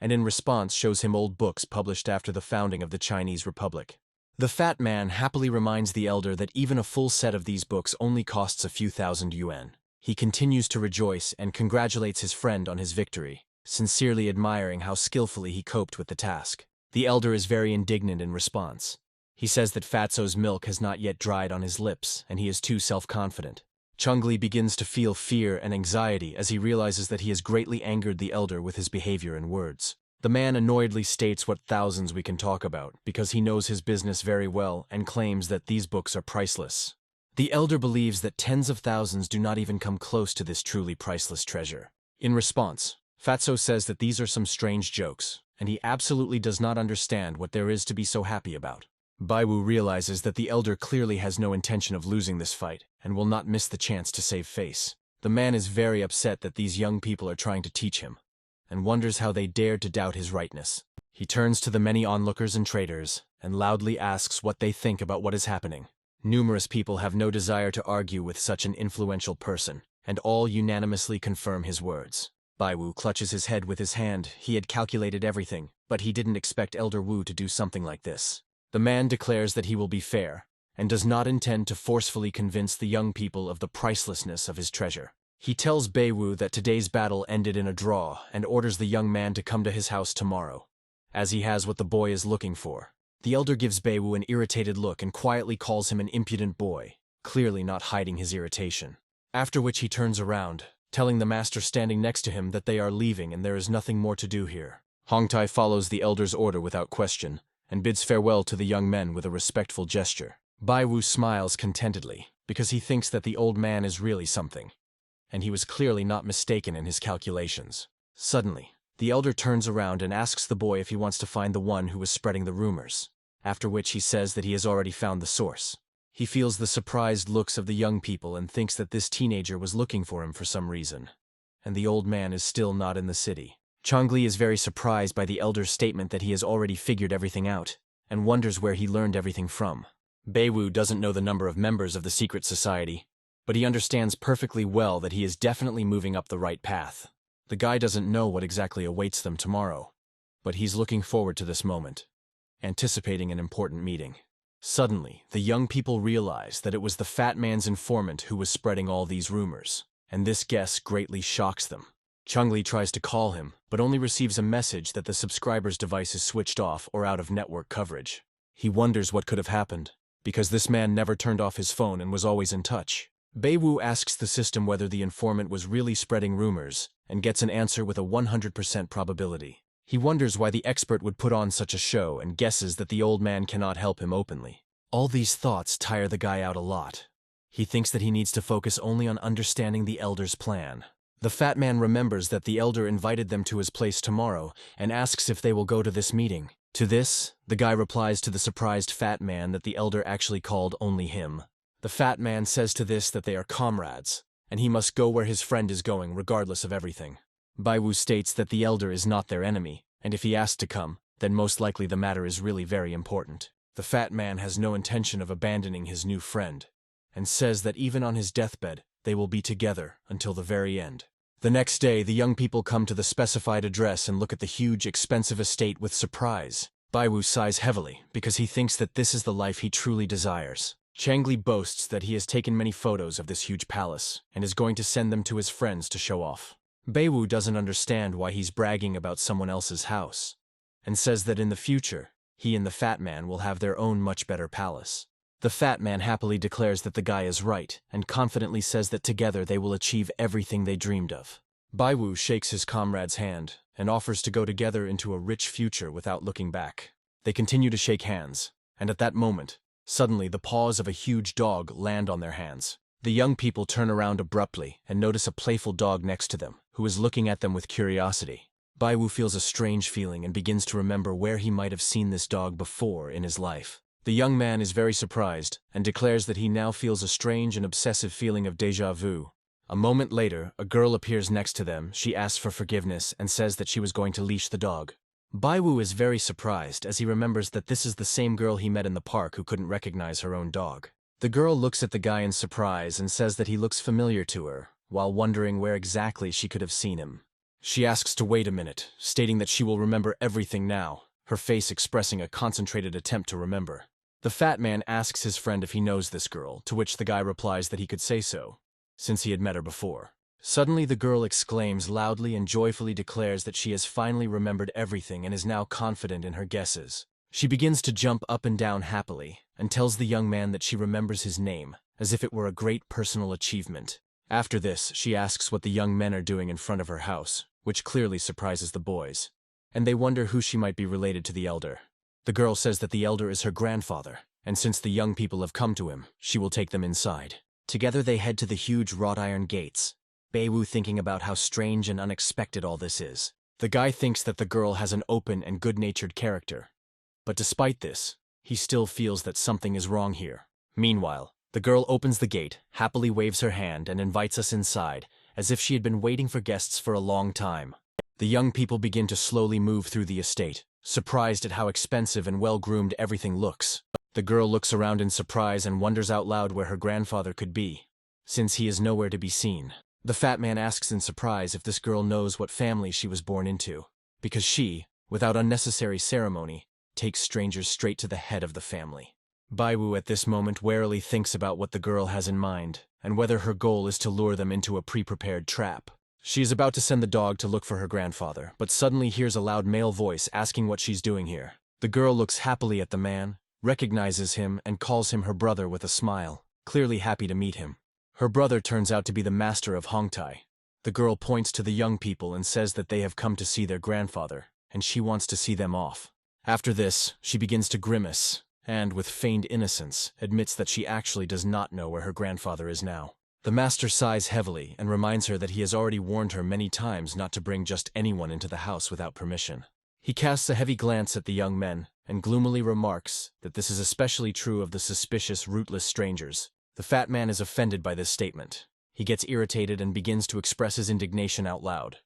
and in response shows him old books published after the founding of the Chinese Republic. The fat man happily reminds the elder that even a full set of these books only costs a few thousand yuan. He continues to rejoice and congratulates his friend on his victory, sincerely admiring how skillfully he coped with the task. The elder is very indignant in response. He says that Fatso's milk has not yet dried on his lips, and he is too self-confident. Changli begins to feel fear and anxiety as he realizes that he has greatly angered the elder with his behavior and words. The man annoyedly states what thousands we can talk about, because he knows his business very well and claims that these books are priceless. The elder believes that tens of thousands do not even come close to this truly priceless treasure. In response, Fatso says that these are some strange jokes, and he absolutely does not understand what there is to be so happy about. Beiwu realizes that the elder clearly has no intention of losing this fight, and will not miss the chance to save face. The man is very upset that these young people are trying to teach him, and wonders how they dared to doubt his rightness. He turns to the many onlookers and traders, and loudly asks what they think about what is happening. Numerous people have no desire to argue with such an influential person, and all unanimously confirm his words. Beiwu clutches his head with his hand. He had calculated everything, but he didn't expect Elder Wu to do something like this. The man declares that he will be fair, and does not intend to forcefully convince the young people of the pricelessness of his treasure. He tells Beiwu that today's battle ended in a draw and orders the young man to come to his house tomorrow, as he has what the boy is looking for. The elder gives Beiwu an irritated look and quietly calls him an impudent boy, clearly not hiding his irritation. After which he turns around, telling the master standing next to him that they are leaving and there is nothing more to do here. Hongtai follows the elder's order without question, and bids farewell to the young men with a respectful gesture. Beiwu smiles contentedly, because he thinks that the old man is really something, and he was clearly not mistaken in his calculations. Suddenly, the elder turns around and asks the boy if he wants to find the one who was spreading the rumors, after which he says that he has already found the source. He feels the surprised looks of the young people and thinks that this teenager was looking for him for some reason, and the old man is still not in the city. Changli is very surprised by the elder's statement that he has already figured everything out, and wonders where he learned everything from. Beiwu doesn't know the number of members of the secret society, but he understands perfectly well that he is definitely moving up the right path. The guy doesn't know what exactly awaits them tomorrow, but he's looking forward to this moment, anticipating an important meeting. Suddenly, the young people realize that it was the fat man's informant who was spreading all these rumors, and this guess greatly shocks them. Changli tries to call him, but only receives a message that the subscriber's device is switched off or out of network coverage. He wonders what could have happened, because this man never turned off his phone and was always in touch. Beiwu asks the system whether the informant was really spreading rumors, and gets an answer with a 100% probability. He wonders why the expert would put on such a show and guesses that the old man cannot help him openly. All these thoughts tire the guy out a lot. He thinks that he needs to focus only on understanding the elder's plan. The fat man remembers that the elder invited them to his place tomorrow and asks if they will go to this meeting. To this, the guy replies to the surprised fat man that the elder actually called only him. The fat man says to this that they are comrades, and he must go where his friend is going regardless of everything. Beiwu states that the elder is not their enemy, and if he asks to come, then most likely the matter is really very important. The fat man has no intention of abandoning his new friend, and says that even on his deathbed, they will be together until the very end. The next day, the young people come to the specified address and look at the huge, expensive estate with surprise. Baiwu sighs heavily because he thinks that this is the life he truly desires. Changli boasts that he has taken many photos of this huge palace and is going to send them to his friends to show off. Baiwu doesn't understand why he's bragging about someone else's house and says that in the future, he and the fat man will have their own much better palace. The fat man happily declares that the guy is right and confidently says that together they will achieve everything they dreamed of. Baiwu shakes his comrade's hand and offers to go together into a rich future without looking back. They continue to shake hands, and at that moment, suddenly the paws of a huge dog land on their hands. The young people turn around abruptly and notice a playful dog next to them, who is looking at them with curiosity. Baiwu feels a strange feeling and begins to remember where he might have seen this dog before in his life. The young man is very surprised and declares that he now feels a strange and obsessive feeling of déjà vu. A moment later, a girl appears next to them. She asks for forgiveness and says that she was going to leash the dog. Baiwu is very surprised as he remembers that this is the same girl he met in the park who couldn't recognize her own dog. The girl looks at the guy in surprise and says that he looks familiar to her, while wondering where exactly she could have seen him. She asks to wait a minute, stating that she will remember everything now, her face expressing a concentrated attempt to remember. The fat man asks his friend if he knows this girl, to which the guy replies that he could say so, since he had met her before. Suddenly the girl exclaims loudly and joyfully declares that she has finally remembered everything and is now confident in her guesses. She begins to jump up and down happily, and tells the young man that she remembers his name, as if it were a great personal achievement. After this, she asks what the young men are doing in front of her house, which clearly surprises the boys, and they wonder who she might be related to the elder. The girl says that the elder is her grandfather, and since the young people have come to him, she will take them inside. Together they head to the huge wrought iron gates, Baiwu thinking about how strange and unexpected all this is. The guy thinks that the girl has an open and good-natured character, but despite this, he still feels that something is wrong here. Meanwhile, the girl opens the gate, happily waves her hand and invites us inside, as if she had been waiting for guests for a long time. The young people begin to slowly move through the estate, surprised at how expensive and well-groomed everything looks. The girl looks around in surprise and wonders out loud where her grandfather could be, since he is nowhere to be seen. The fat man asks in surprise if this girl knows what family she was born into, because she, without unnecessary ceremony, takes strangers straight to the head of the family. Baiwu at this moment warily thinks about what the girl has in mind, and whether her goal is to lure them into a pre-prepared trap. She is about to send the dog to look for her grandfather, but suddenly hears a loud male voice asking what she's doing here. The girl looks happily at the man, recognizes him, and calls him her brother with a smile, clearly happy to meet him. Her brother turns out to be the master of Hongtai. The girl points to the young people and says that they have come to see their grandfather, and she wants to see them off. After this, she begins to grimace, and, with feigned innocence, admits that she actually does not know where her grandfather is now. The master sighs heavily and reminds her that he has already warned her many times not to bring just anyone into the house without permission. He casts a heavy glance at the young men and gloomily remarks that this is especially true of the suspicious, rootless strangers. The fat man is offended by this statement. He gets irritated and begins to express his indignation out loud.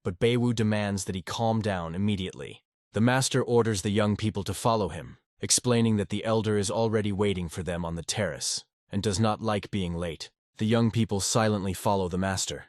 But Baiwu demands that he calm down immediately. The master orders the young people to follow him, explaining that the elder is already waiting for them on the terrace and does not like being late. The young people silently follow the master.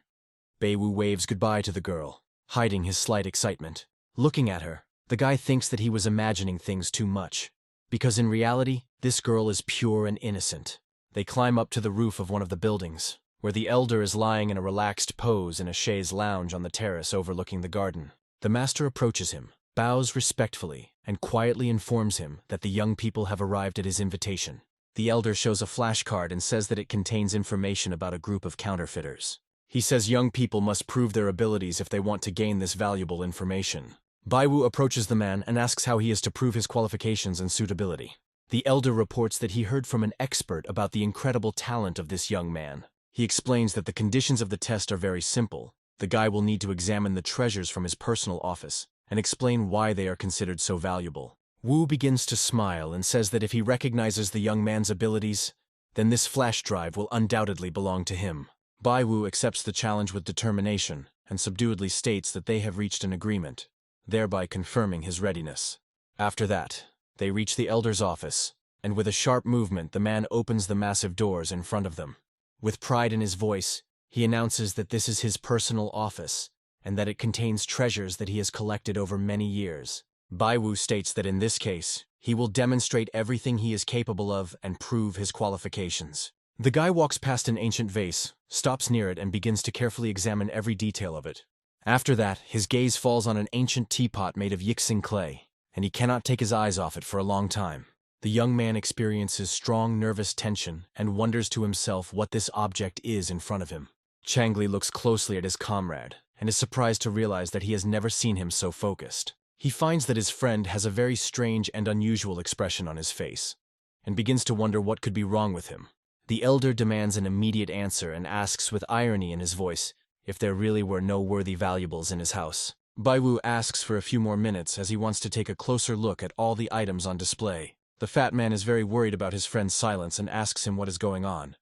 Baiwu waves goodbye to the girl, hiding his slight excitement. Looking at her, the guy thinks that he was imagining things too much, because in reality, this girl is pure and innocent. They climb up to the roof of one of the buildings, where the elder is lying in a relaxed pose in a chaise lounge on the terrace overlooking the garden. The master approaches him, bows respectfully, and quietly informs him that the young people have arrived at his invitation. The elder shows a flashcard and says that it contains information about a group of counterfeiters. He says young people must prove their abilities if they want to gain this valuable information. Baiwu approaches the man and asks how he is to prove his qualifications and suitability. The elder reports that he heard from an expert about the incredible talent of this young man. He explains that the conditions of the test are very simple. The guy will need to examine the treasures from his personal office and explain why they are considered so valuable. Wu begins to smile and says that if he recognizes the young man's abilities, then this flash drive will undoubtedly belong to him. Baiwu accepts the challenge with determination and subduedly states that they have reached an agreement, thereby confirming his readiness. After that, they reach the elder's office, and with a sharp movement the man opens the massive doors in front of them. With pride in his voice, He announces that this is his personal office, and that it contains treasures that he has collected over many years. Baiwu states that in this case, he will demonstrate everything he is capable of and prove his qualifications. The guy walks past an ancient vase, stops near it and begins to carefully examine every detail of it. After that, his gaze falls on an ancient teapot made of yixing clay, and he cannot take his eyes off it for a long time. The young man experiences strong nervous tension and wonders to himself what this object is in front of him. Changli looks closely at his comrade and is surprised to realize that he has never seen him so focused. He finds that his friend has a very strange and unusual expression on his face, and begins to wonder what could be wrong with him. The elder demands an immediate answer and asks with irony in his voice if there really were no worthy valuables in his house. Baiwu asks for a few more minutes as he wants to take a closer look at all the items on display. The fat man is very worried about his friend's silence and asks him what is going on,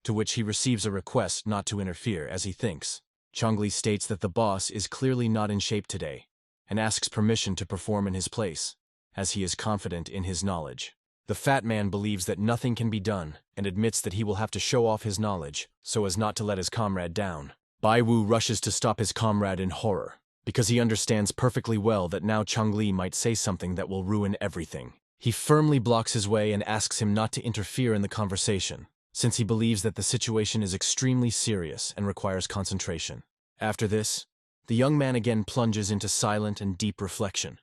to which he receives a request not to interfere as he thinks. Changli states that the boss is clearly not in shape today and asks permission to perform in his place, as he is confident in his knowledge. The fat man believes that nothing can be done and admits that he will have to show off his knowledge so as not to let his comrade down. Baiwu rushes to stop his comrade in horror, because he understands perfectly well that now Changli might say something that will ruin everything. He firmly blocks his way and asks him not to interfere in the conversation, since he believes that the situation is extremely serious and requires concentration. After this, the young man again plunges into silent and deep reflection,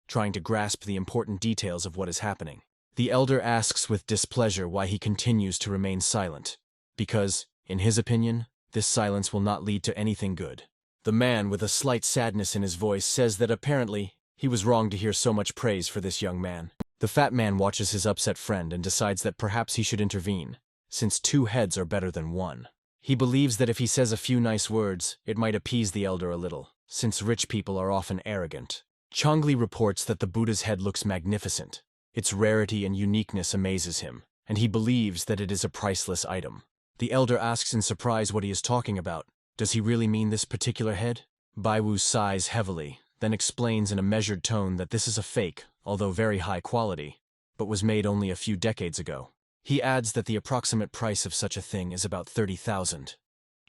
trying to grasp the important details of what is happening. The elder asks with displeasure why he continues to remain silent, because, in his opinion, this silence will not lead to anything good. The man, with a slight sadness in his voice, says that apparently he was wrong to hear so much praise for this young man. The fat man watches his upset friend and decides that perhaps he should intervene, since 2 heads are better than 1. He believes that if he says a few nice words, it might appease the elder a little, since rich people are often arrogant. Changli reports that the Buddha's head looks magnificent. Its rarity and uniqueness amazes him, and he believes that it is a priceless item. The elder asks in surprise what he is talking about. Does he really mean this particular head? Baiwu sighs heavily, then explains in a measured tone that this is a fake, although very high quality, but was made only a few decades ago. He adds that the approximate price of such a thing is about 30,000.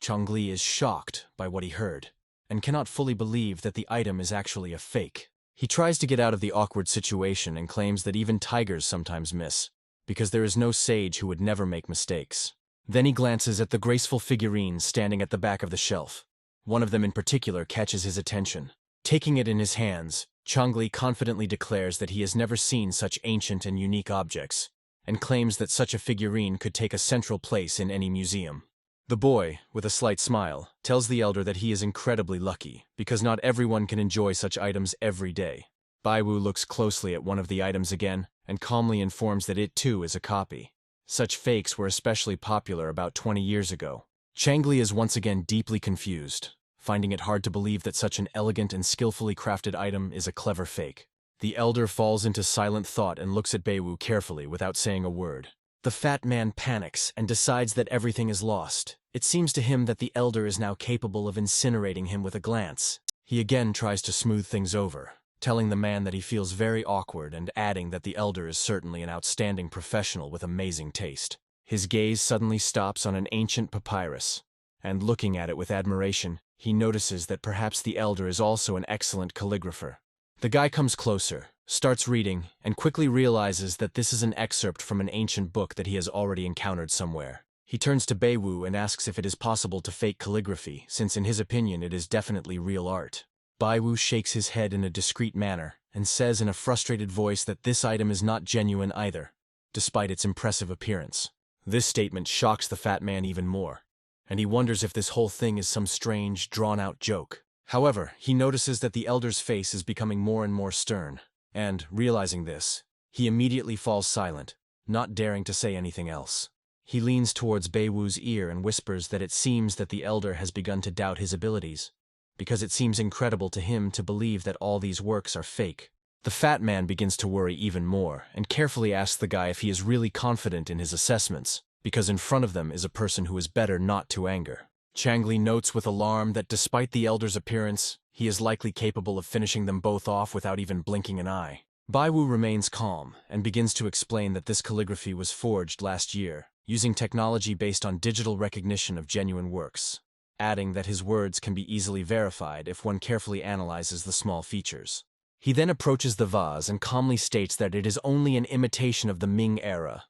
Changli is shocked by what he heard, and cannot fully believe that the item is actually a fake. He tries to get out of the awkward situation and claims that even tigers sometimes miss, because there is no sage who would never make mistakes. Then he glances at the graceful figurines standing at the back of the shelf. One of them in particular catches his attention. Taking it in his hands, Changli confidently declares that he has never seen such ancient and unique objects, and claims that such a figurine could take a central place in any museum. The boy, with a slight smile, tells the elder that he is incredibly lucky, because not everyone can enjoy such items every day. Baiwu looks closely at one of the items again, and calmly informs that it too is a copy. Such fakes were especially popular about 20 years ago. Changli is once again deeply confused, finding it hard to believe that such an elegant and skillfully crafted item is a clever fake. The elder falls into silent thought and looks at Baiwu carefully without saying a word. The fat man panics and decides that everything is lost. It seems to him that the elder is now capable of incinerating him with a glance. He again tries to smooth things over, telling the man that he feels very awkward and adding that the elder is certainly an outstanding professional with amazing taste. His gaze suddenly stops on an ancient papyrus, and looking at it with admiration, he notices that perhaps the elder is also an excellent calligrapher. The guy comes closer, starts reading, and quickly realizes that this is an excerpt from an ancient book that he has already encountered somewhere. He turns to Baiwu and asks if it is possible to fake calligraphy, since in his opinion it is definitely real art. Baiwu shakes his head in a discreet manner and says in a frustrated voice that this item is not genuine either, despite its impressive appearance. This statement shocks the fat man even more, and he wonders if this whole thing is some strange, drawn-out joke. However, he notices that the elder's face is becoming more and more stern, and, realizing this, he immediately falls silent, not daring to say anything else. He leans towards Baiwu's ear and whispers that it seems that the elder has begun to doubt his abilities, because it seems incredible to him to believe that all these works are fake. The fat man begins to worry even more, and carefully asks the guy if he is really confident in his assessments, because in front of them is a person who is better not to anger. Changli notes with alarm that despite the elder's appearance, he is likely capable of finishing them both off without even blinking an eye. Baiwu remains calm and begins to explain that this calligraphy was forged last year, using technology based on digital recognition of genuine works. adding that his words can be easily verified if one carefully analyzes the small features. He then approaches the vase and calmly states that it is only an imitation of the Ming era.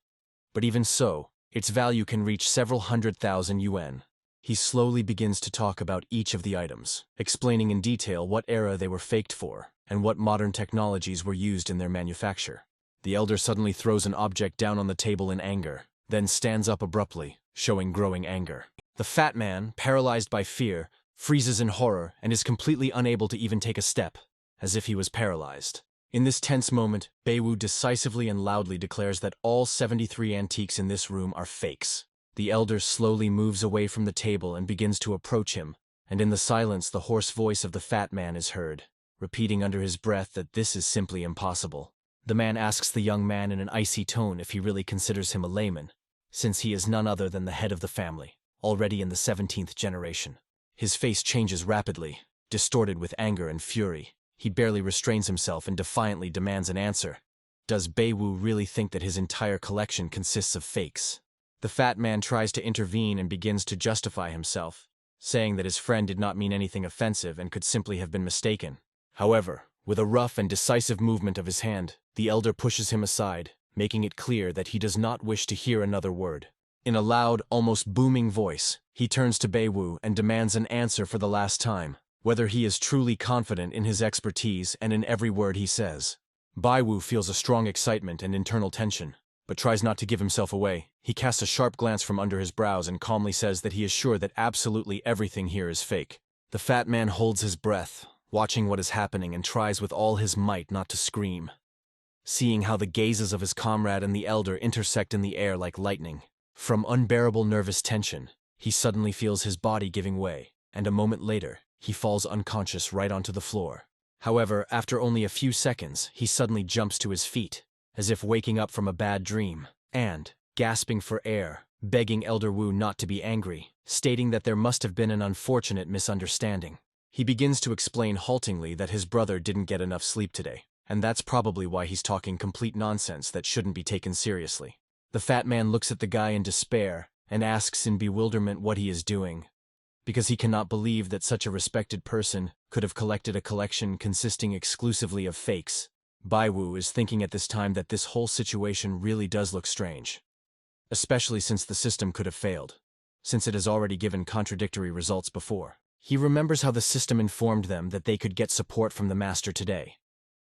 But even so, its value can reach several 100,000 yuan. He slowly begins to talk about each of the items, explaining in detail what era they were faked for and what modern technologies were used in their manufacture. The elder suddenly throws an object down on the table in anger, then stands up abruptly, showing growing anger. The fat man, paralyzed by fear, freezes in horror and is completely unable to even take a step, as if he was paralyzed. In this tense moment, Beiwu decisively and loudly declares that all 73 antiques in this room are fakes. The elder slowly moves away from the table and begins to approach him, and in the silence the hoarse voice of the fat man is heard, repeating under his breath that this is simply impossible. The man asks the young man in an icy tone if he really considers him a layman, since he is none other than the head of the family, already in the 17th generation. His face changes rapidly, distorted with anger and fury. He barely restrains himself and defiantly demands an answer. Does Beiwu really think that his entire collection consists of fakes? The fat man tries to intervene and begins to justify himself, saying that his friend did not mean anything offensive and could simply have been mistaken. However, with a rough and decisive movement of his hand, the elder pushes him aside, making it clear that he does not wish to hear another word. In a loud, almost booming voice, he turns to Beiwu and demands an answer for the last time, whether he is truly confident in his expertise and in every word he says. Beiwu feels a strong excitement and internal tension, but tries not to give himself away. He casts a sharp glance from under his brows and calmly says that he is sure that absolutely everything here is fake. The fat man holds his breath, watching what is happening, and tries with all his might not to scream. Seeing how the gazes of his comrade and the elder intersect in the air like lightning, from unbearable nervous tension, he suddenly feels his body giving way, and a moment later, he falls unconscious right onto the floor. However, after only a few seconds, he suddenly jumps to his feet, as if waking up from a bad dream, and, gasping for air, begging Elder Wu not to be angry, stating that there must have been an unfortunate misunderstanding. He begins to explain haltingly that his brother didn't get enough sleep today, and that's probably why he's talking complete nonsense that shouldn't be taken seriously. The fat man looks at the guy in despair and asks in bewilderment what he is doing, because he cannot believe that such a respected person could have collected a collection consisting exclusively of fakes. Beiwu is thinking at this time that this whole situation really does look strange, especially since the system could have failed, since it has already given contradictory results before. He remembers how the system informed them that they could get support from the master today,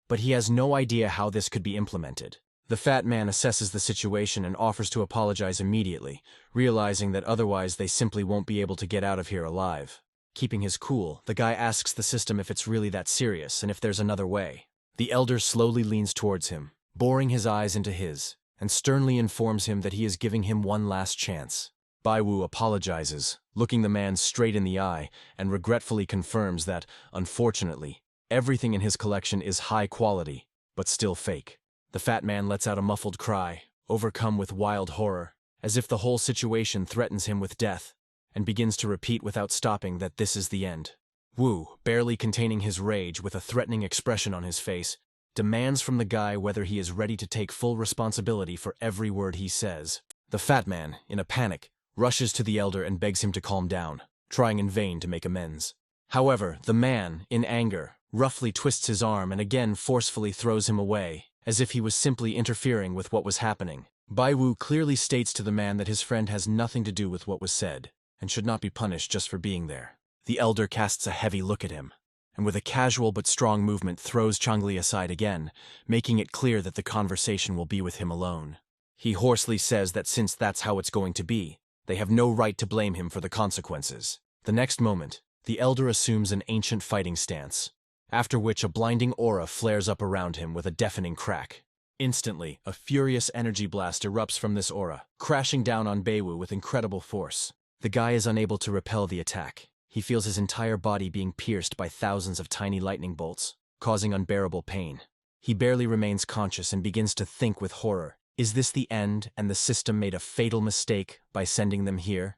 but he has no idea how this could be implemented. The fat man assesses the situation and offers to apologize immediately, realizing that otherwise they simply won't be able to get out of here alive. Keeping his cool, the guy asks the system if it's really that serious and if there's another way. The elder slowly leans towards him, boring his eyes into his, and sternly informs him that he is giving him one last chance. Beiwu apologizes, looking the man straight in the eye, and regretfully confirms that, unfortunately, everything in his collection is high quality, but still fake. The fat man lets out a muffled cry, overcome with wild horror, as if the whole situation threatens him with death, and begins to repeat without stopping that this is the end. Wu, barely containing his rage with a threatening expression on his face, demands from the guy whether he is ready to take full responsibility for every word he says. The fat man, in a panic, rushes to the elder and begs him to calm down, trying in vain to make amends. However, the man, in anger, roughly twists his arm and again forcefully throws him away, as if he was simply interfering with what was happening. Beiwu clearly states to the man that his friend has nothing to do with what was said, and should not be punished just for being there. The elder casts a heavy look at him, and with a casual but strong movement throws Changli aside again, making it clear that the conversation will be with him alone. He hoarsely says that since that's how it's going to be, they have no right to blame him for the consequences. The next moment, the elder assumes an ancient fighting stance, after which a blinding aura flares up around him with a deafening crack. Instantly, a furious energy blast erupts from this aura, crashing down on Beiwu with incredible force. The guy is unable to repel the attack. He feels his entire body being pierced by thousands of tiny lightning bolts, causing unbearable pain. He barely remains conscious and begins to think with horror. Is this the end, and the system made a fatal mistake by sending them here?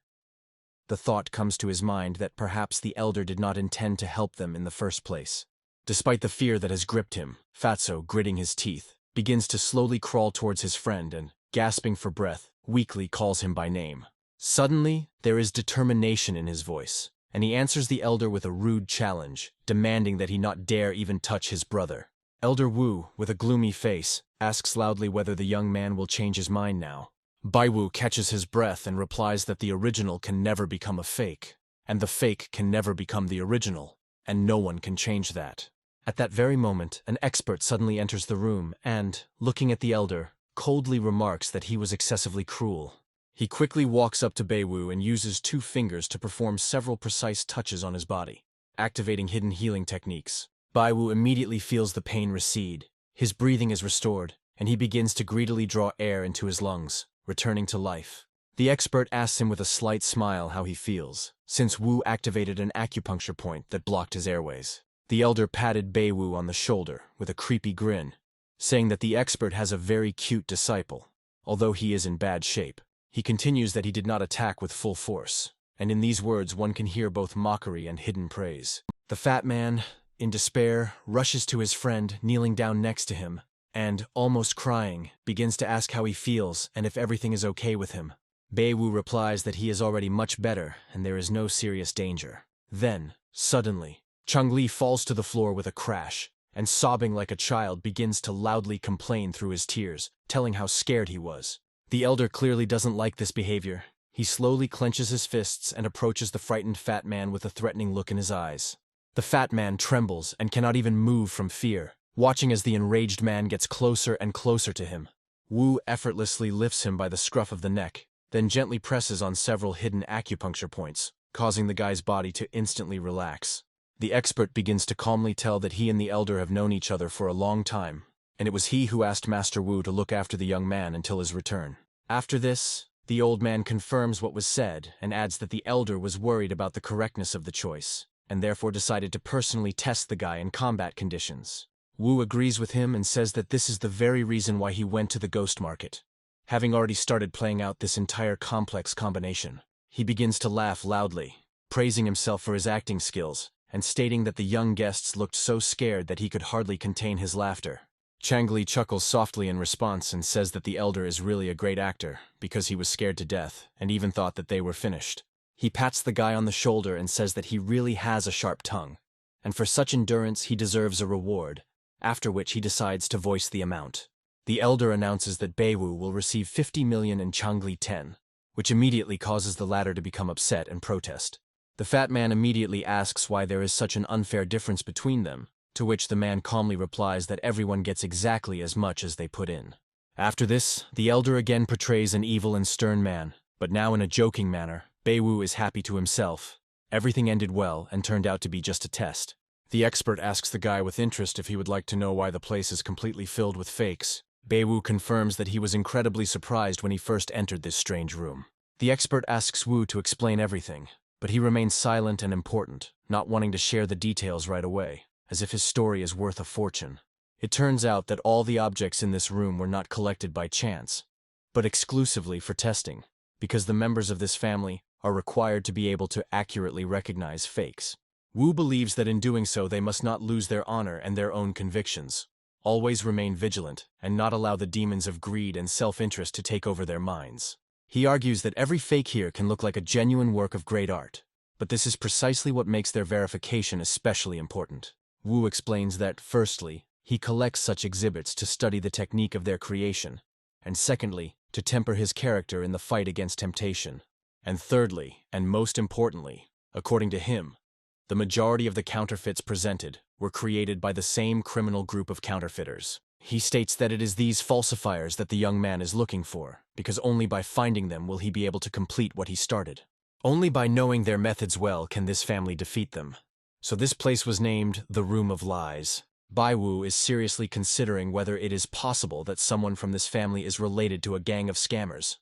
The thought comes to his mind that perhaps the elder did not intend to help them in the first place. Despite the fear that has gripped him, Fatso, gritting his teeth, begins to slowly crawl towards his friend and, gasping for breath, weakly calls him by name. Suddenly, there is determination in his voice, and he answers the elder with a rude challenge, demanding that he not dare even touch his brother. Elder Wu, with a gloomy face, asks loudly whether the young man will change his mind now. Bai Wu catches his breath and replies that the original can never become a fake, and the fake can never become the original, and no one can change that. At that very moment, an expert suddenly enters the room and, looking at the elder, coldly remarks that he was excessively cruel. He quickly walks up to Bai Wu and uses 2 fingers to perform several precise touches on his body, activating hidden healing techniques. Bai Wu immediately feels the pain recede, his breathing is restored, and he begins to greedily draw air into his lungs, returning to life. The expert asks him with a slight smile how he feels, since Wu activated an acupuncture point that blocked his airways. The elder patted Bai Wu on the shoulder with a creepy grin, saying that the expert has a very cute disciple, although he is in bad shape. He continues that he did not attack with full force, and in these words one can hear both mockery and hidden praise. The fat man, in despair, rushes to his friend, kneeling down next to him, and, almost crying, begins to ask how he feels and if everything is okay with him. Bai Wu replies that he is already much better and there is no serious danger. Then, suddenly, Changli falls to the floor with a crash, and sobbing like a child begins to loudly complain through his tears, telling how scared he was. The elder clearly doesn't like this behavior. He slowly clenches his fists and approaches the frightened fat man with a threatening look in his eyes. The fat man trembles and cannot even move from fear, watching as the enraged man gets closer and closer to him. Wu effortlessly lifts him by the scruff of the neck, then gently presses on several hidden acupuncture points, causing the guy's body to instantly relax. The expert begins to calmly tell that he and the elder have known each other for a long time, and it was he who asked Master Wu to look after the young man until his return. After this, the old man confirms what was said and adds that the elder was worried about the correctness of the choice, and therefore decided to personally test the guy in combat conditions. Wu agrees with him and says that this is the very reason why he went to the ghost market. Having already started playing out this entire complex combination, he begins to laugh loudly, praising himself for his acting skills, and stating that the young guests looked so scared that he could hardly contain his laughter. Changli chuckles softly in response and says that the elder is really a great actor because he was scared to death and even thought that they were finished. He pats the guy on the shoulder and says that he really has a sharp tongue, and for such endurance he deserves a reward, after which he decides to voice the amount. The elder announces that Bai Wu will receive 50 million and Changli 10, which immediately causes the latter to become upset and protest. The fat man immediately asks why there is such an unfair difference between them, to which the man calmly replies that everyone gets exactly as much as they put in. After this, the elder again portrays an evil and stern man, but now in a joking manner. Bai Wu is happy to himself. Everything ended well and turned out to be just a test. The expert asks the guy with interest if he would like to know why the place is completely filled with fakes. Bai Wu confirms that he was incredibly surprised when he first entered this strange room. The expert asks Wu to explain everything, but he remains silent and important, not wanting to share the details right away, as if his story is worth a fortune. It turns out that all the objects in this room were not collected by chance, but exclusively for testing, because the members of this family are required to be able to accurately recognize fakes. Wu believes that in doing so they must not lose their honor and their own convictions, always remain vigilant, and not allow the demons of greed and self-interest to take over their minds. He argues that every fake here can look like a genuine work of great art, but this is precisely what makes their verification especially important. Wu explains that, firstly, he collects such exhibits to study the technique of their creation, and secondly, to temper his character in the fight against temptation. And thirdly, and most importantly, according to him, the majority of the counterfeits presented were created by the same criminal group of counterfeiters. He states that it is these falsifiers that the young man is looking for, because only by finding them will he be able to complete what he started. Only by knowing their methods well can this family defeat them. So this place was named the Room of Lies. Bai Wu is seriously considering whether it is possible that someone from this family is related to a gang of scammers,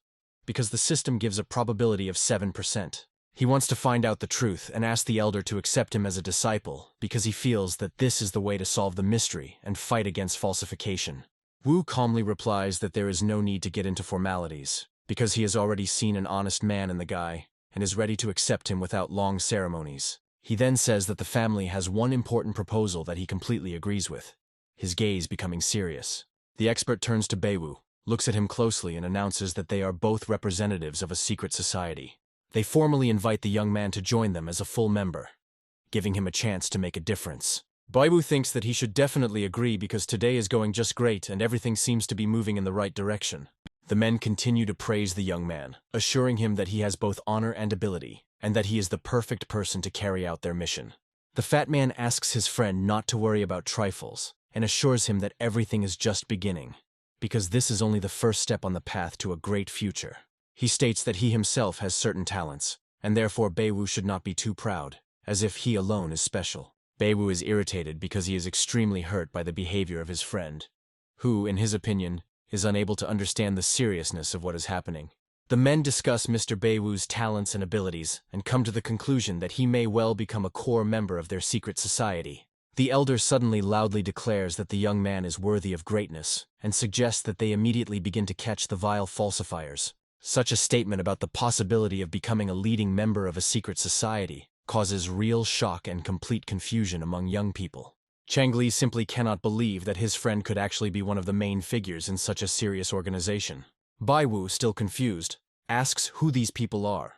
because the system gives a probability of 7%. He wants to find out the truth and ask the elder to accept him as a disciple because he feels that this is the way to solve the mystery and fight against falsification. Wu calmly replies that there is no need to get into formalities because he has already seen an honest man in the guy and is ready to accept him without long ceremonies. He then says that the family has one important proposal that he completely agrees with, his gaze becoming serious. The expert turns to Bai Wu, looks at him closely and announces that they are both representatives of a secret society. They formally invite the young man to join them as a full member, giving him a chance to make a difference. Baiwu thinks that he should definitely agree because today is going just great and everything seems to be moving in the right direction. The men continue to praise the young man, assuring him that he has both honor and ability, and that he is the perfect person to carry out their mission. The fat man asks his friend not to worry about trifles, and assures him that everything is just beginning, because this is only the first step on the path to a great future. He states that he himself has certain talents, and therefore Baiwu should not be too proud, as if he alone is special. Baiwu is irritated because he is extremely hurt by the behavior of his friend, who, in his opinion, is unable to understand the seriousness of what is happening. The men discuss Mr. Baiwu's talents and abilities and come to the conclusion that he may well become a core member of their secret society. The elder suddenly loudly declares that the young man is worthy of greatness and suggests that they immediately begin to catch the vile falsifiers. Such a statement about the possibility of becoming a leading member of a secret society causes real shock and complete confusion among young people. Changli simply cannot believe that his friend could actually be one of the main figures in such a serious organization. Baiwu, still confused, asks who these people are,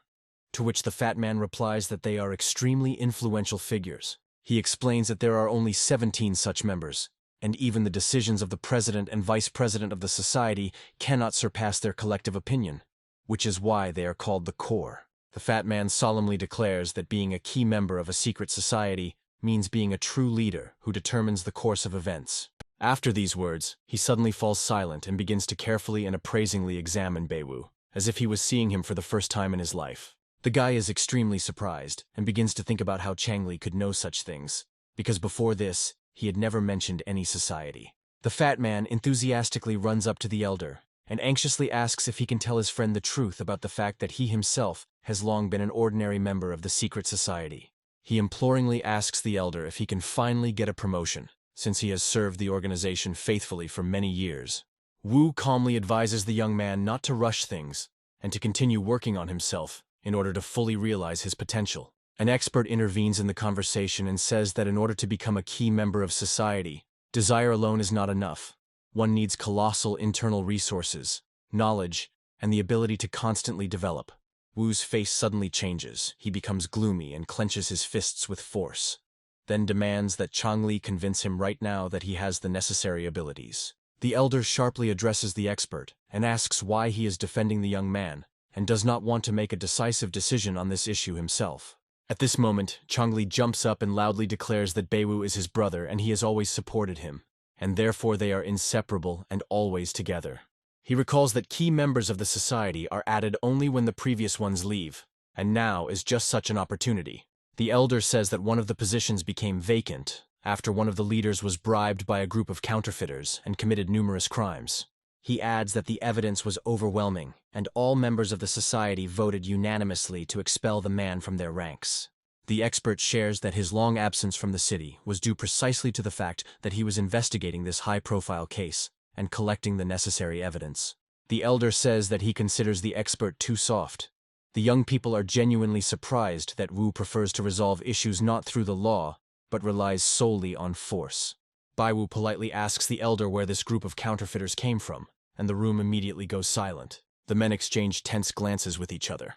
to which the fat man replies that they are extremely influential figures. He explains that there are only 17 such members, and even the decisions of the president and vice president of the society cannot surpass their collective opinion, which is why they are called the core. The fat man solemnly declares that being a key member of a secret society means being a true leader who determines the course of events. After these words, he suddenly falls silent and begins to carefully and appraisingly examine Baiwu, as if he was seeing him for the first time in his life. The guy is extremely surprised and begins to think about how Changli could know such things, because before this, he had never mentioned any society. The fat man enthusiastically runs up to the elder and anxiously asks if he can tell his friend the truth about the fact that he himself has long been an ordinary member of the secret society. He imploringly asks the elder if he can finally get a promotion, since he has served the organization faithfully for many years. Wu calmly advises the young man not to rush things and to continue working on himself in order to fully realize his potential. An expert intervenes in the conversation and says that in order to become a key member of society, desire alone is not enough. One needs colossal internal resources, knowledge, and the ability to constantly develop. Wu's face suddenly changes. He becomes gloomy and clenches his fists with force, then demands that Changli convince him right now that he has the necessary abilities. The elder sharply addresses the expert and asks why he is defending the young man and does not want to make a decisive decision on this issue himself. At this moment, Changli jumps up and loudly declares that Baiwu is his brother and he has always supported him, and therefore they are inseparable and always together. He recalls that key members of the society are added only when the previous ones leave, and now is just such an opportunity. The elder says that one of the positions became vacant after one of the leaders was bribed by a group of counterfeiters and committed numerous crimes. He adds that the evidence was overwhelming, and all members of the society voted unanimously to expel the man from their ranks. The expert shares that his long absence from the city was due precisely to the fact that he was investigating this high-profile case and collecting the necessary evidence. The elder says that he considers the expert too soft. The young people are genuinely surprised that Wu prefers to resolve issues not through the law, but relies solely on force. Baiwu politely asks the elder where this group of counterfeiters came from, and the room immediately goes silent. The men exchange tense glances with each other,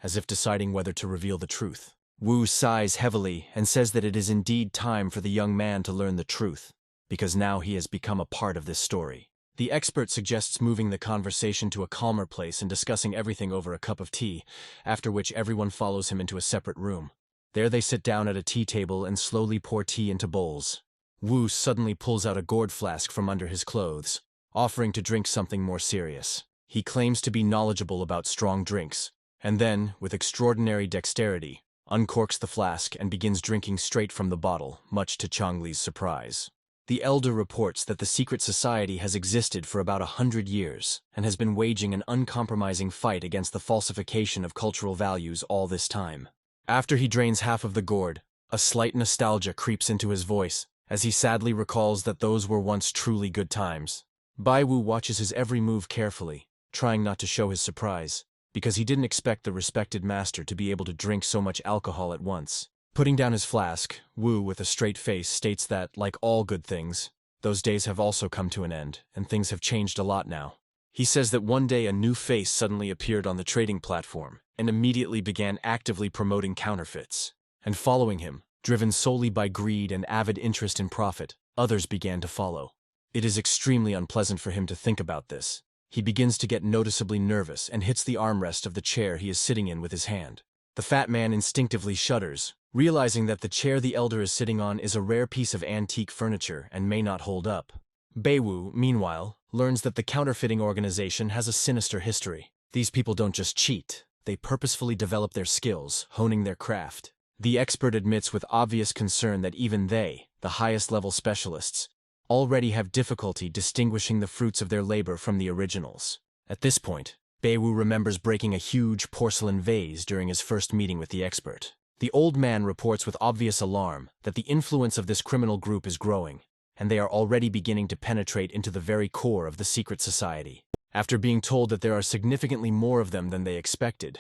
as if deciding whether to reveal the truth. Wu sighs heavily and says that it is indeed time for the young man to learn the truth, because now he has become a part of this story. The expert suggests moving the conversation to a calmer place and discussing everything over a cup of tea, after which everyone follows him into a separate room. There they sit down at a tea table and slowly pour tea into bowls. Wu suddenly pulls out a gourd flask from under his clothes, offering to drink something more serious. He claims to be knowledgeable about strong drinks, and then, with extraordinary dexterity, uncorks the flask and begins drinking straight from the bottle, much to Changli's surprise. The elder reports that the secret society has existed for about 100 years and has been waging an uncompromising fight against the falsification of cultural values all this time. After he drains half of the gourd, a slight nostalgia creeps into his voice as he sadly recalls that those were once truly good times. Baiwu watches his every move carefully, trying not to show his surprise, because he didn't expect the respected master to be able to drink so much alcohol at once. Putting down his flask, Wu, with a straight face, states that, like all good things, those days have also come to an end, and things have changed a lot now. He says that one day a new face suddenly appeared on the trading platform, and immediately began actively promoting counterfeits. And following him, driven solely by greed and avid interest in profit, others began to follow. It is extremely unpleasant for him to think about this. He begins to get noticeably nervous and hits the armrest of the chair he is sitting in with his hand. The fat man instinctively shudders, realizing that the chair the elder is sitting on is a rare piece of antique furniture and may not hold up. Beiwu, meanwhile, learns that the counterfeiting organization has a sinister history. These people don't just cheat, they purposefully develop their skills, honing their craft. The expert admits with obvious concern that even they, the highest-level specialists, already have difficulty distinguishing the fruits of their labor from the originals. At this point, Beiwu remembers breaking a huge porcelain vase during his first meeting with the expert. The old man reports with obvious alarm that the influence of this criminal group is growing, and they are already beginning to penetrate into the very core of the secret society. After being told that there are significantly more of them than they expected,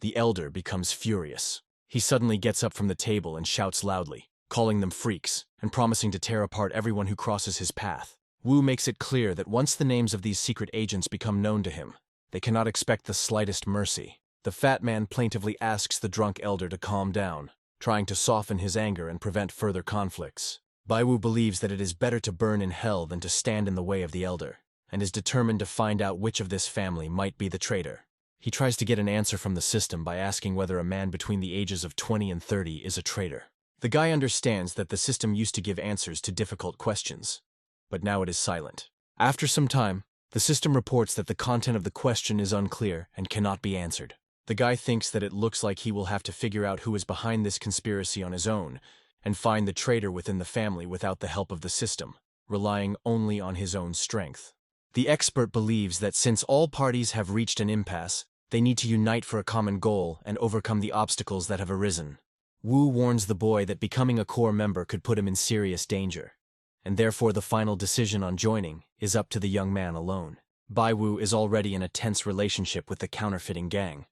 the elder becomes furious. He suddenly gets up from the table and shouts loudly, calling them freaks, and promising to tear apart everyone who crosses his path. Wu makes it clear that once the names of these secret agents become known to him, they cannot expect the slightest mercy. The fat man plaintively asks the drunk elder to calm down, trying to soften his anger and prevent further conflicts. Beiwu believes that it is better to burn in hell than to stand in the way of the elder, and is determined to find out which of this family might be the traitor. He tries to get an answer from the system by asking whether a man between the ages of 20 and 30 is a traitor. The guy understands that the system used to give answers to difficult questions, but now it is silent. After some time, the system reports that the content of the question is unclear and cannot be answered. The guy thinks that it looks like he will have to figure out who is behind this conspiracy on his own, and find the traitor within the family without the help of the system, relying only on his own strength. The expert believes that since all parties have reached an impasse, they need to unite for a common goal and overcome the obstacles that have arisen. Wu warns the boy that becoming a core member could put him in serious danger, and therefore the final decision on joining is up to the young man alone. Beiwu is already in a tense relationship with the counterfeiting gang.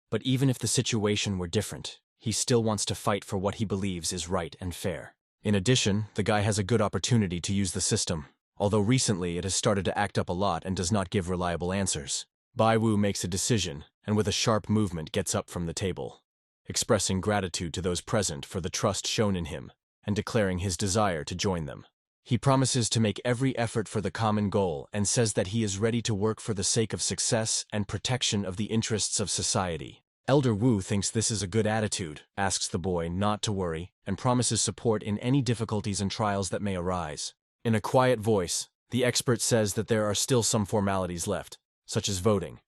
But even if the situation were different, he still wants to fight for what he believes is right and fair. In addition, the guy has a good opportunity to use the system, although recently it has started to act up a lot and does not give reliable answers. Beiwu makes a decision, and with a sharp movement gets up from the table, expressing gratitude to those present for the trust shown in him, and declaring his desire to join them. He promises to make every effort for the common goal and says that he is ready to work for the sake of success and protection of the interests of society. Elder Wu thinks this is a good attitude, asks the boy not to worry, and promises support in any difficulties and trials that may arise. In a quiet voice, the expert says that there are still some formalities left, such as voting,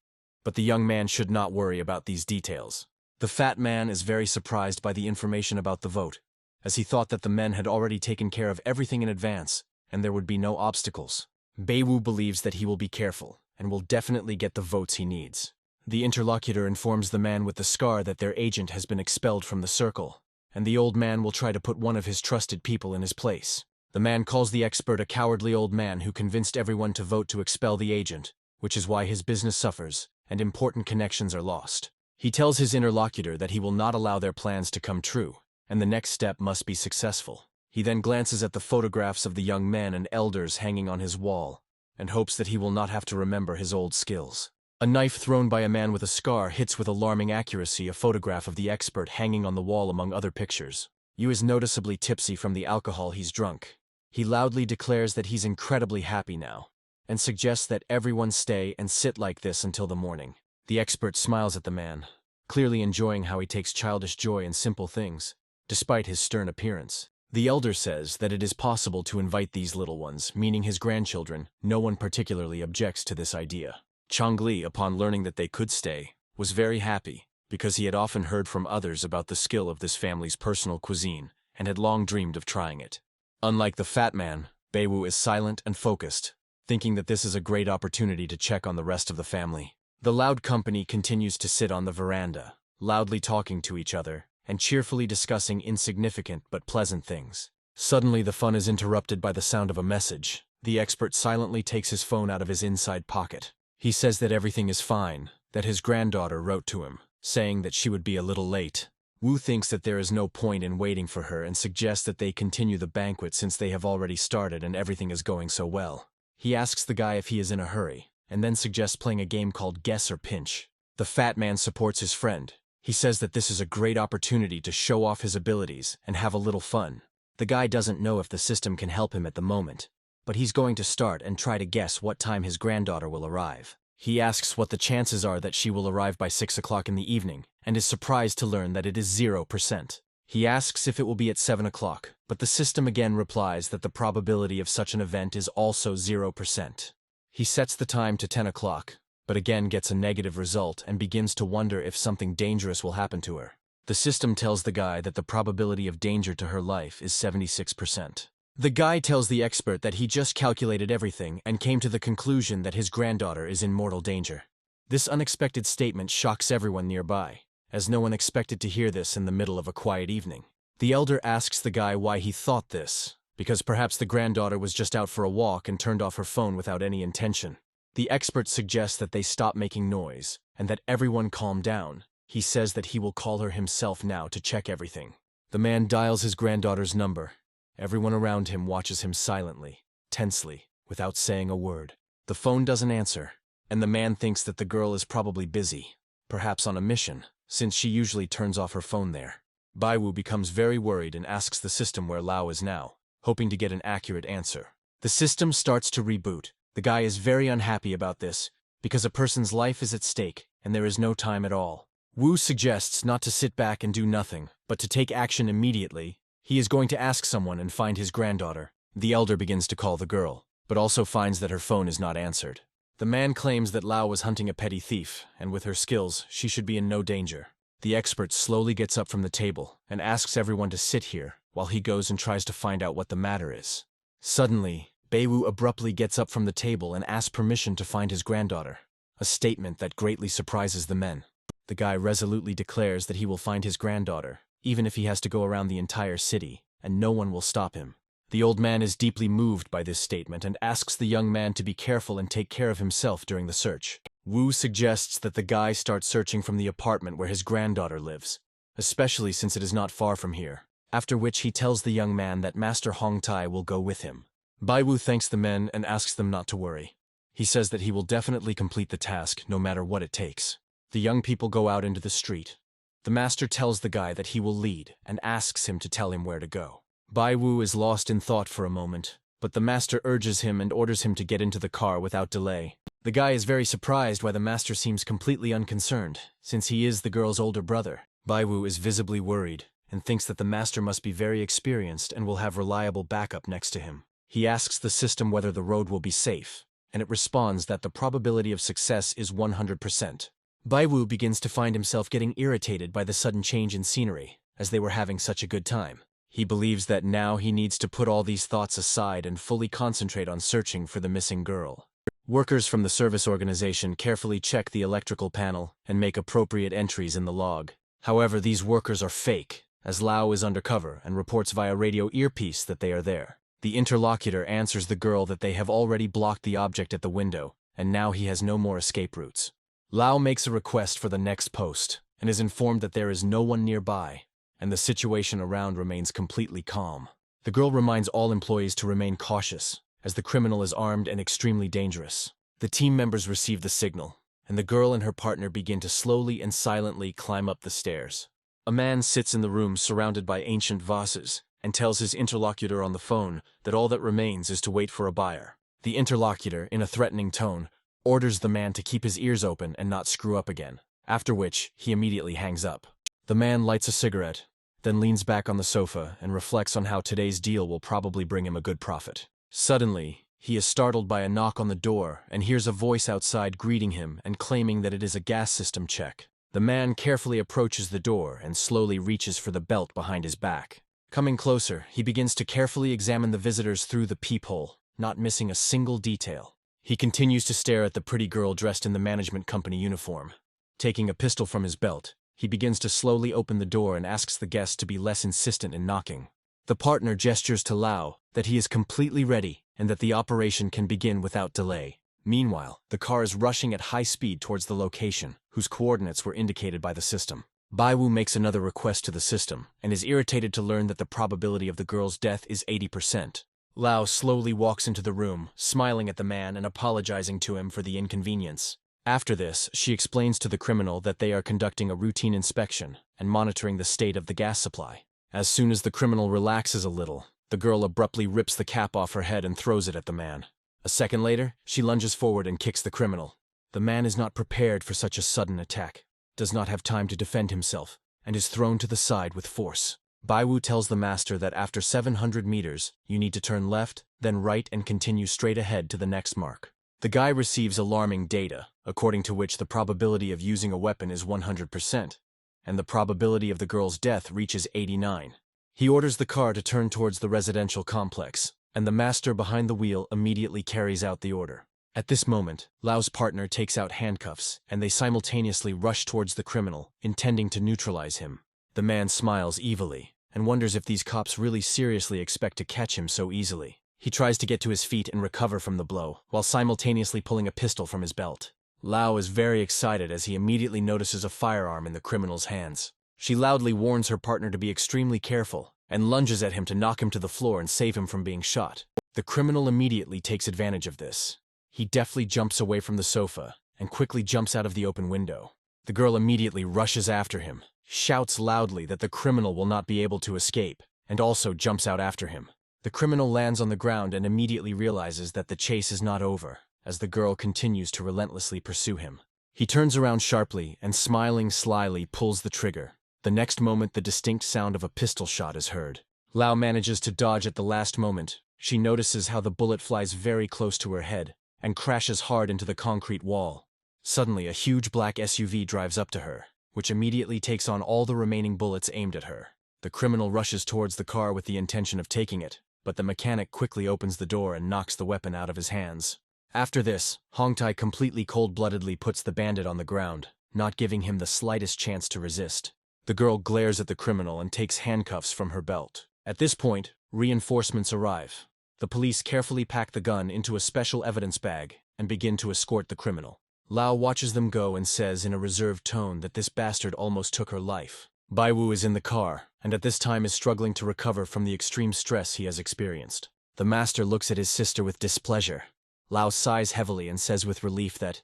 but the young man should not worry about these details. The fat man is very surprised by the information about the vote, as he thought that the men had already taken care of everything in advance, and there would be no obstacles. Beiwu believes that he will be careful, and will definitely get the votes he needs. The interlocutor informs the man with the scar that their agent has been expelled from the circle, and the old man will try to put one of his trusted people in his place. The man calls the expert a cowardly old man who convinced everyone to vote to expel the agent, which is why his business suffers, and important connections are lost. He tells his interlocutor that he will not allow their plans to come true, and the next step must be successful. He then glances at the photographs of the young men and elders hanging on his wall, and hopes that he will not have to remember his old skills. A knife thrown by a man with a scar hits with alarming accuracy a photograph of the expert hanging on the wall among other pictures. Yu is noticeably tipsy from the alcohol he's drunk. He loudly declares that he's incredibly happy now, and suggests that everyone stay and sit like this until the morning. The expert smiles at the man, clearly enjoying how he takes childish joy in simple things, despite his stern appearance. The elder says that it is possible to invite these little ones, meaning his grandchildren. No one particularly objects to this idea. Changli, upon learning that they could stay, was very happy, because he had often heard from others about the skill of this family's personal cuisine, and had long dreamed of trying it. Unlike the fat man, Beiwu is silent and focused, thinking that this is a great opportunity to check on the rest of the family. The loud company continues to sit on the veranda, loudly talking to each other, and cheerfully discussing insignificant but pleasant things. Suddenly the fun is interrupted by the sound of a message. The expert silently takes his phone out of his inside pocket. He says that everything is fine, that his granddaughter wrote to him, saying that she would be a little late. Wu thinks that there is no point in waiting for her and suggests that they continue the banquet since they have already started and everything is going so well. He asks the guy if he is in a hurry, and then suggests playing a game called Guess or Pinch. The fat man supports his friend. He says that this is a great opportunity to show off his abilities and have a little fun. The guy doesn't know if the system can help him at the moment, but he's going to start and try to guess what time his granddaughter will arrive. He asks what the chances are that she will arrive by 6 o'clock in the evening, and is surprised to learn that it is 0%. He asks if it will be at 7 o'clock, but the system again replies that the probability of such an event is also 0%. He sets the time to 10 o'clock, but again gets a negative result and begins to wonder if something dangerous will happen to her. The system tells the guy that the probability of danger to her life is 76%. The guy tells the expert that he just calculated everything and came to the conclusion that his granddaughter is in mortal danger. This unexpected statement shocks everyone nearby, as no one expected to hear this in the middle of a quiet evening. The elder asks the guy why he thought this, because perhaps the granddaughter was just out for a walk and turned off her phone without any intention. The expert suggests that they stop making noise, and that everyone calm down. He says that he will call her himself now to check everything. The man dials his granddaughter's number. Everyone around him watches him silently, tensely, without saying a word. The phone doesn't answer, and the man thinks that the girl is probably busy, perhaps on a mission, since she usually turns off her phone there. Baiwu becomes very worried and asks the system where Lao is now, hoping to get an accurate answer. The system starts to reboot. The guy is very unhappy about this, because a person's life is at stake, and there is no time at all. Wu suggests not to sit back and do nothing, but to take action immediately. He is going to ask someone and find his granddaughter. The elder begins to call the girl, but also finds that her phone is not answered. The man claims that Lao was hunting a petty thief, and with her skills, she should be in no danger. The expert slowly gets up from the table and asks everyone to sit here while he goes and tries to find out what the matter is. Suddenly, Beiwu abruptly gets up from the table and asks permission to find his granddaughter, a statement that greatly surprises the men. The guy resolutely declares that he will find his granddaughter, even if he has to go around the entire city, and no one will stop him. The old man is deeply moved by this statement and asks the young man to be careful and take care of himself during the search. Wu suggests that the guy start searching from the apartment where his granddaughter lives, especially since it is not far from here, after which he tells the young man that Master Hong Tai will go with him. Baiwu thanks the men and asks them not to worry. He says that he will definitely complete the task, no matter what it takes. The young people go out into the street. The master tells the guy that he will lead and asks him to tell him where to go. Baiwu is lost in thought for a moment, but the master urges him and orders him to get into the car without delay. The guy is very surprised why the master seems completely unconcerned, since he is the girl's older brother. Baiwu is visibly worried and thinks that the master must be very experienced and will have reliable backup next to him. He asks the system whether the road will be safe, and it responds that the probability of success is 100%. Baiwu begins to find himself getting irritated by the sudden change in scenery, as they were having such a good time. He believes that now he needs to put all these thoughts aside and fully concentrate on searching for the missing girl. Workers from the service organization carefully check the electrical panel and make appropriate entries in the log. However, these workers are fake, as Lao is undercover and reports via radio earpiece that they are there. The interlocutor answers the girl that they have already blocked the object at the window, and now he has no more escape routes. Lao makes a request for the next post, and is informed that there is no one nearby, and the situation around remains completely calm. The girl reminds all employees to remain cautious, as the criminal is armed and extremely dangerous. The team members receive the signal, and the girl and her partner begin to slowly and silently climb up the stairs. A man sits in the room surrounded by ancient vases, and tells his interlocutor on the phone that all that remains is to wait for a buyer. The interlocutor, in a threatening tone, orders the man to keep his ears open and not screw up again, after which he immediately hangs up. The man lights a cigarette, then leans back on the sofa and reflects on how today's deal will probably bring him a good profit. Suddenly, he is startled by a knock on the door and hears a voice outside greeting him and claiming that it is a gas system check. The man carefully approaches the door and slowly reaches for the belt behind his back. Coming closer, he begins to carefully examine the visitors through the peephole, not missing a single detail. He continues to stare at the pretty girl dressed in the management company uniform. Taking a pistol from his belt, he begins to slowly open the door and asks the guest to be less insistent in knocking. The partner gestures to Lao that he is completely ready and that the operation can begin without delay. Meanwhile, the car is rushing at high speed towards the location, whose coordinates were indicated by the system. Baiwu makes another request to the system and is irritated to learn that the probability of the girl's death is 80%. Lao slowly walks into the room, smiling at the man and apologizing to him for the inconvenience. After this, she explains to the criminal that they are conducting a routine inspection and monitoring the state of the gas supply. As soon as the criminal relaxes a little, the girl abruptly rips the cap off her head and throws it at the man. A second later, she lunges forward and kicks the criminal. The man is not prepared for such a sudden attack, does not have time to defend himself, and is thrown to the side with force. Baiwu tells the master that after 700 meters, you need to turn left, then right and continue straight ahead to the next mark. The guy receives alarming data, according to which the probability of using a weapon is 100%, and the probability of the girl's death reaches 89. He orders the car to turn towards the residential complex, and the master behind the wheel immediately carries out the order. At this moment, Lau's partner takes out handcuffs, and they simultaneously rush towards the criminal, intending to neutralize him. The man smiles evilly, and wonders if these cops really seriously expect to catch him so easily. He tries to get to his feet and recover from the blow, while simultaneously pulling a pistol from his belt. Lau is very excited as he immediately notices a firearm in the criminal's hands. She loudly warns her partner to be extremely careful, and lunges at him to knock him to the floor and save him from being shot. The criminal immediately takes advantage of this. He deftly jumps away from the sofa, and quickly jumps out of the open window. The girl immediately rushes after him, shouts loudly that the criminal will not be able to escape, and also jumps out after him. The criminal lands on the ground and immediately realizes that the chase is not over, as the girl continues to relentlessly pursue him. He turns around sharply and, smiling slyly, pulls the trigger. The next moment, the distinct sound of a pistol shot is heard. Lau manages to dodge at the last moment. She notices how the bullet flies very close to her head and crashes hard into the concrete wall. Suddenly, a huge black SUV drives up to her, which immediately takes on all the remaining bullets aimed at her. The criminal rushes towards the car with the intention of taking it, but the mechanic quickly opens the door and knocks the weapon out of his hands. After this, Hongtai completely cold-bloodedly puts the bandit on the ground, not giving him the slightest chance to resist. The girl glares at the criminal and takes handcuffs from her belt. At this point, reinforcements arrive. The police carefully pack the gun into a special evidence bag and begin to escort the criminal. Lau watches them go and says in a reserved tone that this bastard almost took her life. Baiwu is in the car, and at this time is struggling to recover from the extreme stress he has experienced. The master looks at his sister with displeasure. Lau sighs heavily and says with relief that,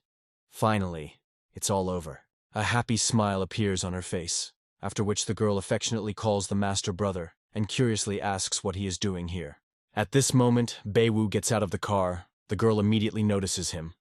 finally, it's all over. A happy smile appears on her face, after which the girl affectionately calls the master brother and curiously asks what he is doing here. At this moment, Baiwu gets out of the car. The girl immediately notices him.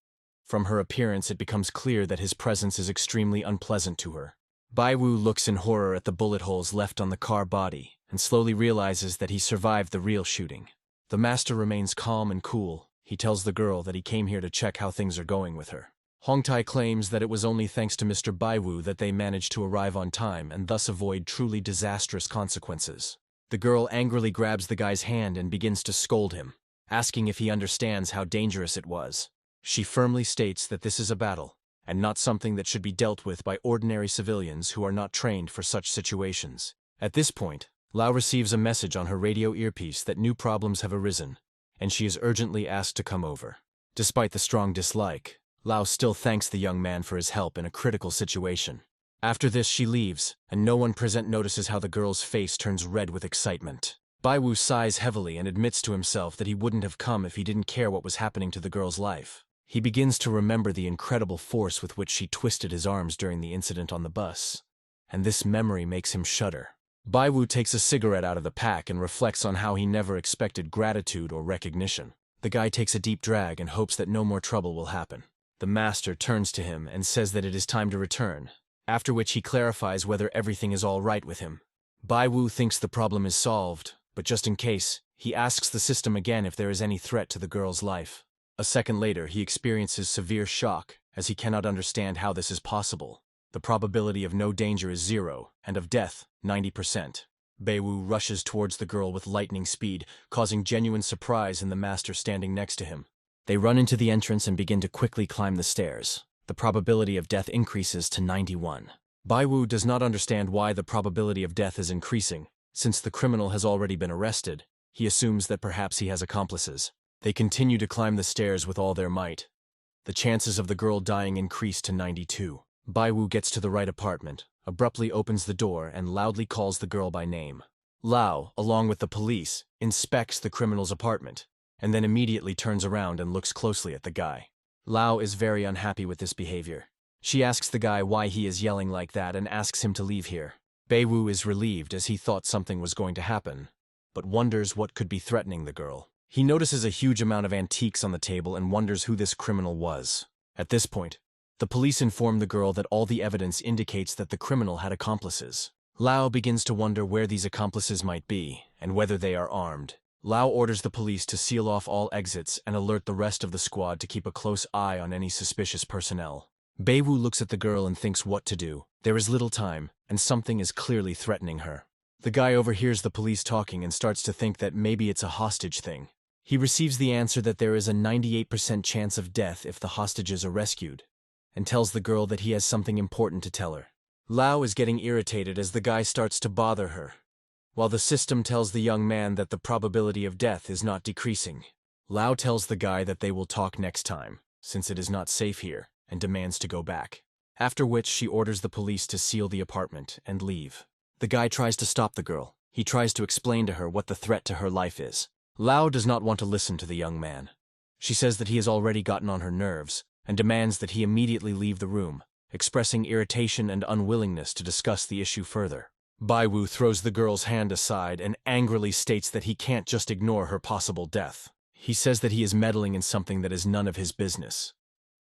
From her appearance, it becomes clear that his presence is extremely unpleasant to her. Baiwu looks in horror at the bullet holes left on the car body and slowly realizes that he survived the real shooting. The master remains calm and cool. He tells the girl that he came here to check how things are going with her. Hongtai claims that it was only thanks to Mr. Baiwu that they managed to arrive on time and thus avoid truly disastrous consequences. The girl angrily grabs the guy's hand and begins to scold him, asking if he understands how dangerous it was. She firmly states that this is a battle, and not something that should be dealt with by ordinary civilians who are not trained for such situations. At this point, Lau receives a message on her radio earpiece that new problems have arisen, and she is urgently asked to come over. Despite the strong dislike, Lau still thanks the young man for his help in a critical situation. After this, she leaves, and no one present notices how the girl's face turns red with excitement. Baiwu sighs heavily and admits to himself that he wouldn't have come if he didn't care what was happening to the girl's life. He begins to remember the incredible force with which she twisted his arms during the incident on the bus, and this memory makes him shudder. Baiwu takes a cigarette out of the pack and reflects on how he never expected gratitude or recognition. The guy takes a deep drag and hopes that no more trouble will happen. The master turns to him and says that it is time to return, after which he clarifies whether everything is all right with him. Baiwu thinks the problem is solved, but just in case, he asks the system again if there is any threat to the girl's life. A second later, he experiences severe shock, as he cannot understand how this is possible. The probability of no danger is 0, and of death, 90%. Baiwu rushes towards the girl with lightning speed, causing genuine surprise in the master standing next to him. They run into the entrance and begin to quickly climb the stairs. The probability of death increases to 91. Baiwu does not understand why the probability of death is increasing. Since the criminal has already been arrested, he assumes that perhaps he has accomplices. They continue to climb the stairs with all their might. The chances of the girl dying increase to 92. Baiwu gets to the right apartment, abruptly opens the door, and loudly calls the girl by name. Lau, along with the police, inspects the criminal's apartment, and then immediately turns around and looks closely at the guy. Lao is very unhappy with this behavior. She asks the guy why he is yelling like that and asks him to leave here. Beiwu is relieved as he thought something was going to happen, but wonders what could be threatening the girl. He notices a huge amount of antiques on the table and wonders who this criminal was. At this point, the police inform the girl that all the evidence indicates that the criminal had accomplices. Lao begins to wonder where these accomplices might be and whether they are armed. Lao orders the police to seal off all exits and alert the rest of the squad to keep a close eye on any suspicious personnel. Beiwu looks at the girl and thinks what to do. There is little time, and something is clearly threatening her. The guy overhears the police talking and starts to think that maybe it's a hostage thing. He receives the answer that there is a 98% chance of death if the hostages are rescued, and tells the girl that he has something important to tell her. Lao is getting irritated as the guy starts to bother her, while the system tells the young man that the probability of death is not decreasing. Lao tells the guy that they will talk next time, since it is not safe here, and demands to go back. After which she orders the police to seal the apartment and leave. The guy tries to stop the girl. He tries to explain to her what the threat to her life is. Lao does not want to listen to the young man. She says that he has already gotten on her nerves, and demands that he immediately leave the room, expressing irritation and unwillingness to discuss the issue further. Beiwu throws the girl's hand aside and angrily states that he can't just ignore her possible death. He says that he is meddling in something that is none of his business.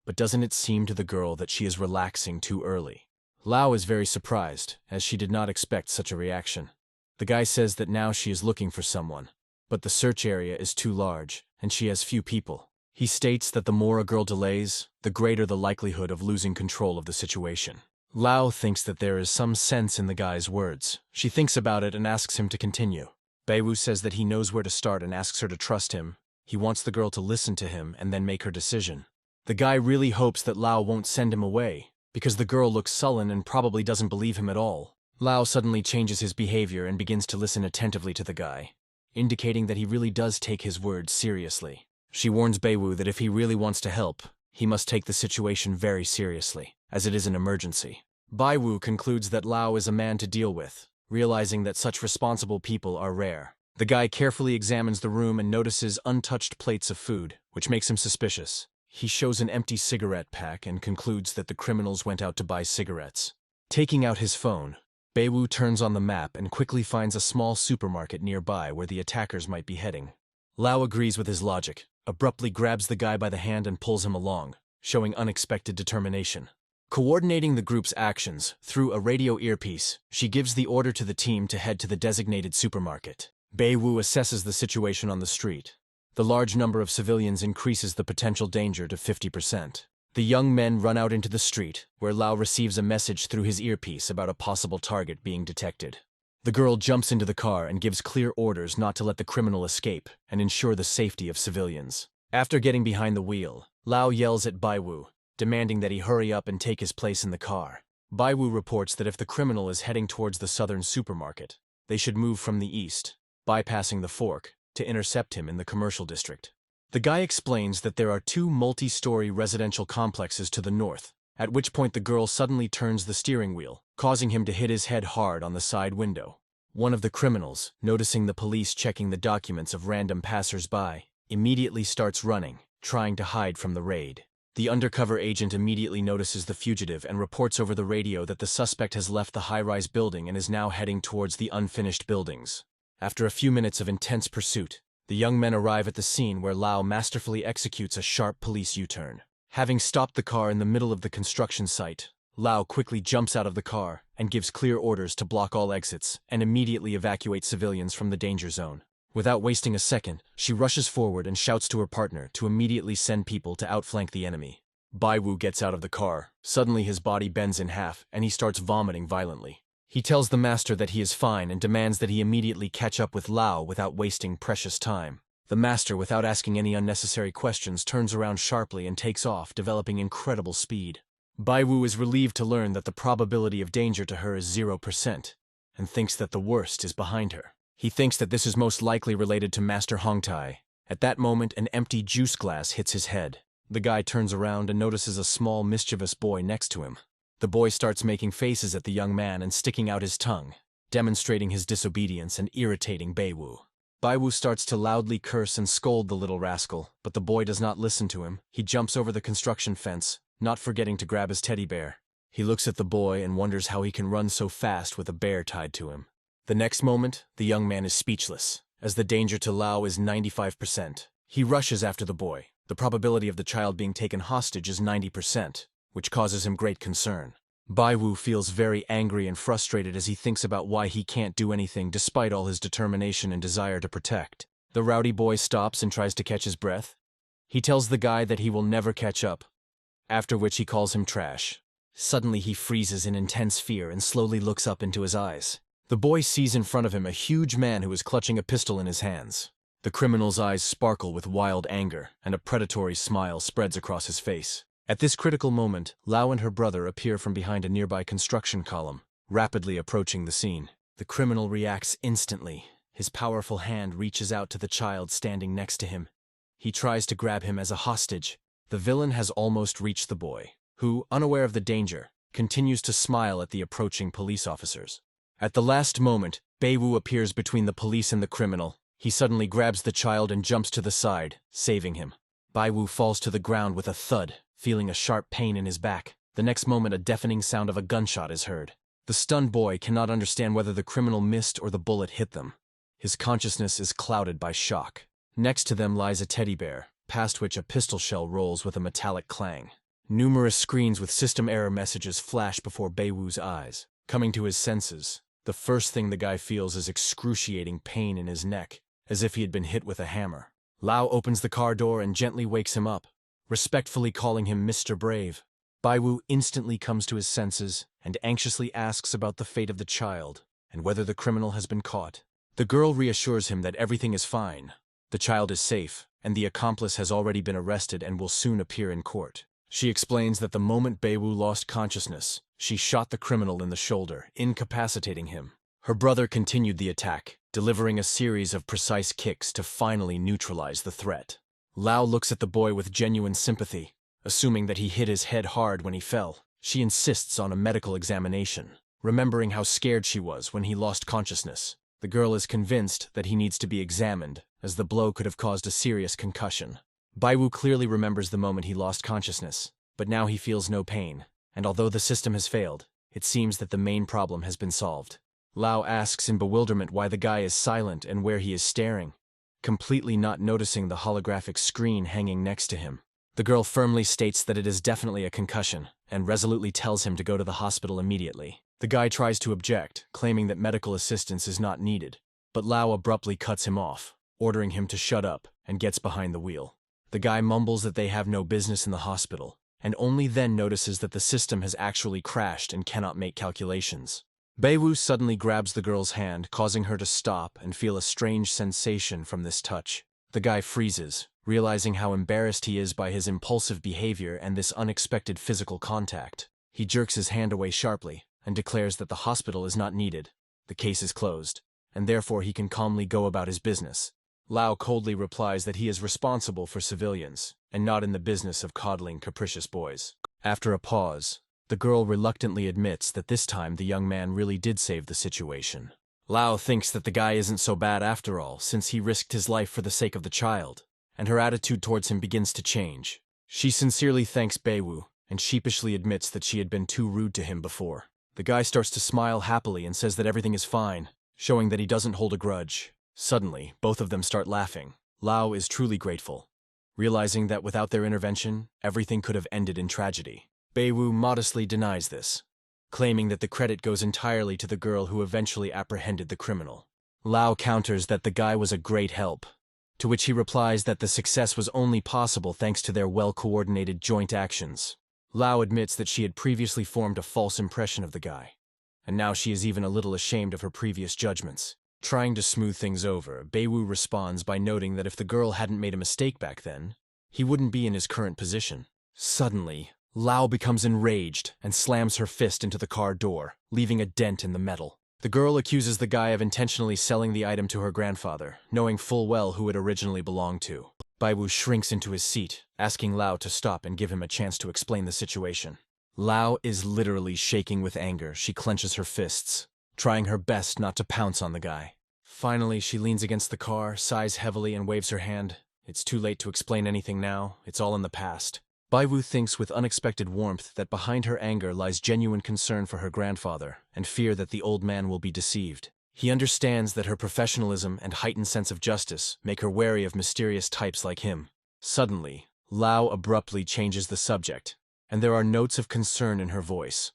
But doesn't it seem to the girl that she is relaxing too early? Lao is very surprised, as she did not expect such a reaction. The guy says that now she is looking for someone, but the search area is too large, and she has few people. He states that the more a girl delays, the greater the likelihood of losing control of the situation. Lao thinks that there is some sense in the guy's words. She thinks about it and asks him to continue. Beiwu says that he knows where to start and asks her to trust him. He wants the girl to listen to him and then make her decision. The guy really hopes that Lao won't send him away, because the girl looks sullen and probably doesn't believe him at all. Lao suddenly changes his behavior and begins to listen attentively to the guy, indicating that he really does take his words seriously. She warns Beiwu that if he really wants to help, he must take the situation very seriously, as it is an emergency. Beiwu concludes that Lao is a man to deal with, realizing that such responsible people are rare. The guy carefully examines the room and notices untouched plates of food, which makes him suspicious. He shows an empty cigarette pack and concludes that the criminals went out to buy cigarettes. Taking out his phone, Beiwu turns on the map and quickly finds a small supermarket nearby where the attackers might be heading. Lao agrees with his logic, abruptly grabs the guy by the hand and pulls him along, showing unexpected determination. Coordinating the group's actions through a radio earpiece, she gives the order to the team to head to the designated supermarket. Beiwu assesses the situation on the street. The large number of civilians increases the potential danger to 50%. The young men run out into the street, where Lao receives a message through his earpiece about a possible target being detected. The girl jumps into the car and gives clear orders not to let the criminal escape and ensure the safety of civilians. After getting behind the wheel, Lao yells at Beiwu, demanding that he hurry up and take his place in the car. Beiwu reports that if the criminal is heading towards the southern supermarket, they should move from the east, bypassing the fork, to intercept him in the commercial district. The guy explains that there are 2 multi-story residential complexes to the north, at which point the girl suddenly turns the steering wheel, causing him to hit his head hard on the side window. One of the criminals, noticing the police checking the documents of random passers-by, immediately starts running, trying to hide from the raid. The undercover agent immediately notices the fugitive and reports over the radio that the suspect has left the high-rise building and is now heading towards the unfinished buildings. After a few minutes of intense pursuit, the young men arrive at the scene where Lao masterfully executes a sharp police U-turn. Having stopped the car in the middle of the construction site, Lao quickly jumps out of the car and gives clear orders to block all exits and immediately evacuate civilians from the danger zone. Without wasting a second, she rushes forward and shouts to her partner to immediately send people to outflank the enemy. Beiwu gets out of the car. Suddenly his body bends in half and he starts vomiting violently. He tells the master that he is fine and demands that he immediately catch up with Lao without wasting precious time. The master, without asking any unnecessary questions, turns around sharply and takes off, developing incredible speed. Beiwu is relieved to learn that the probability of danger to her is 0%, and thinks that the worst is behind her. He thinks that this is most likely related to Master Hongtai. At that moment, an empty juice glass hits his head. The guy turns around and notices a small, mischievous boy next to him. The boy starts making faces at the young man and sticking out his tongue, demonstrating his disobedience and irritating Beiwu. Baiwu starts to loudly curse and scold the little rascal, but the boy does not listen to him. He jumps over the construction fence, not forgetting to grab his teddy bear. He looks at the boy and wonders how he can run so fast with a bear tied to him. The next moment, the young man is speechless, as the danger to Lao is 95%. He rushes after the boy. The probability of the child being taken hostage is 90%, which causes him great concern. Baiwu feels very angry and frustrated as he thinks about why he can't do anything despite all his determination and desire to protect. The rowdy boy stops and tries to catch his breath. He tells the guy that he will never catch up, after which he calls him trash. Suddenly he freezes in intense fear and slowly looks up into his eyes. The boy sees in front of him a huge man who is clutching a pistol in his hands. The criminal's eyes sparkle with wild anger, and a predatory smile spreads across his face. At this critical moment, Lao and her brother appear from behind a nearby construction column, rapidly approaching the scene. The criminal reacts instantly. His powerful hand reaches out to the child standing next to him. He tries to grab him as a hostage. The villain has almost reached the boy, who, unaware of the danger, continues to smile at the approaching police officers. At the last moment, Baiwu appears between the police and the criminal. He suddenly grabs the child and jumps to the side, saving him. Baiwu falls to the ground with a thud, feeling a sharp pain in his back. The next moment, a deafening sound of a gunshot is heard. The stunned boy cannot understand whether the criminal missed or the bullet hit them. His consciousness is clouded by shock. Next to them lies a teddy bear, past which a pistol shell rolls with a metallic clang. Numerous screens with system error messages flash before Baiwu's eyes. Coming to his senses, the first thing the guy feels is excruciating pain in his neck, as if he had been hit with a hammer. Lao opens the car door and gently wakes him up, respectfully calling him Mr. Brave. Baiwu instantly comes to his senses and anxiously asks about the fate of the child and whether the criminal has been caught. The girl reassures him that everything is fine, the child is safe, and the accomplice has already been arrested and will soon appear in court. She explains that the moment Baiwu lost consciousness, she shot the criminal in the shoulder, incapacitating him. Her brother continued the attack, delivering a series of precise kicks to finally neutralize the threat. Lao looks at the boy with genuine sympathy, assuming that he hit his head hard when he fell. She insists on a medical examination, remembering how scared she was when he lost consciousness. The girl is convinced that he needs to be examined, as the blow could have caused a serious concussion. Baiwu clearly remembers the moment he lost consciousness, but now he feels no pain, and although the system has failed, it seems that the main problem has been solved. Lao asks in bewilderment why the guy is silent and where he is staring, completely not noticing the holographic screen hanging next to him. The girl firmly states that it is definitely a concussion, and resolutely tells him to go to the hospital immediately. The guy tries to object, claiming that medical assistance is not needed, but Lao abruptly cuts him off, ordering him to shut up, and gets behind the wheel. The guy mumbles that they have no business in the hospital, and only then notices that the system has actually crashed and cannot make calculations. Baiwu suddenly grabs the girl's hand, causing her to stop and feel a strange sensation from this touch. The guy freezes, realizing how embarrassed he is by his impulsive behavior and this unexpected physical contact. He jerks his hand away sharply and declares that the hospital is not needed, the case is closed, and therefore he can calmly go about his business. Lao coldly replies that he is responsible for civilians, and not in the business of coddling capricious boys. After a pause, the girl reluctantly admits that this time the young man really did save the situation. Lao thinks that the guy isn't so bad after all, since he risked his life for the sake of the child, and her attitude towards him begins to change. She sincerely thanks Baiwu, and sheepishly admits that she had been too rude to him before. The guy starts to smile happily and says that everything is fine, showing that he doesn't hold a grudge. Suddenly, both of them start laughing. Lao is truly grateful, realizing that without their intervention, everything could have ended in tragedy. Baiwu modestly denies this, claiming that the credit goes entirely to the girl who eventually apprehended the criminal. Lao counters that the guy was a great help, to which he replies that the success was only possible thanks to their well-coordinated joint actions. Lao admits that she had previously formed a false impression of the guy, and now she is even a little ashamed of her previous judgments. Trying to smooth things over, Baiwu responds by noting that if the girl hadn't made a mistake back then, he wouldn't be in his current position. Suddenly, Lao becomes enraged and slams her fist into the car door, leaving a dent in the metal. The girl accuses the guy of intentionally selling the item to her grandfather, knowing full well who it originally belonged to. Baiwu shrinks into his seat, asking Lao to stop and give him a chance to explain the situation. Lao is literally shaking with anger. She clenches her fists, trying her best not to pounce on the guy. Finally, she leans against the car, sighs heavily, and waves her hand. It's too late to explain anything now. It's all in the past. Baiwu thinks with unexpected warmth that behind her anger lies genuine concern for her grandfather and fear that the old man will be deceived. He understands that her professionalism and heightened sense of justice make her wary of mysterious types like him. Suddenly, Lao abruptly changes the subject, and there are notes of concern in her voice,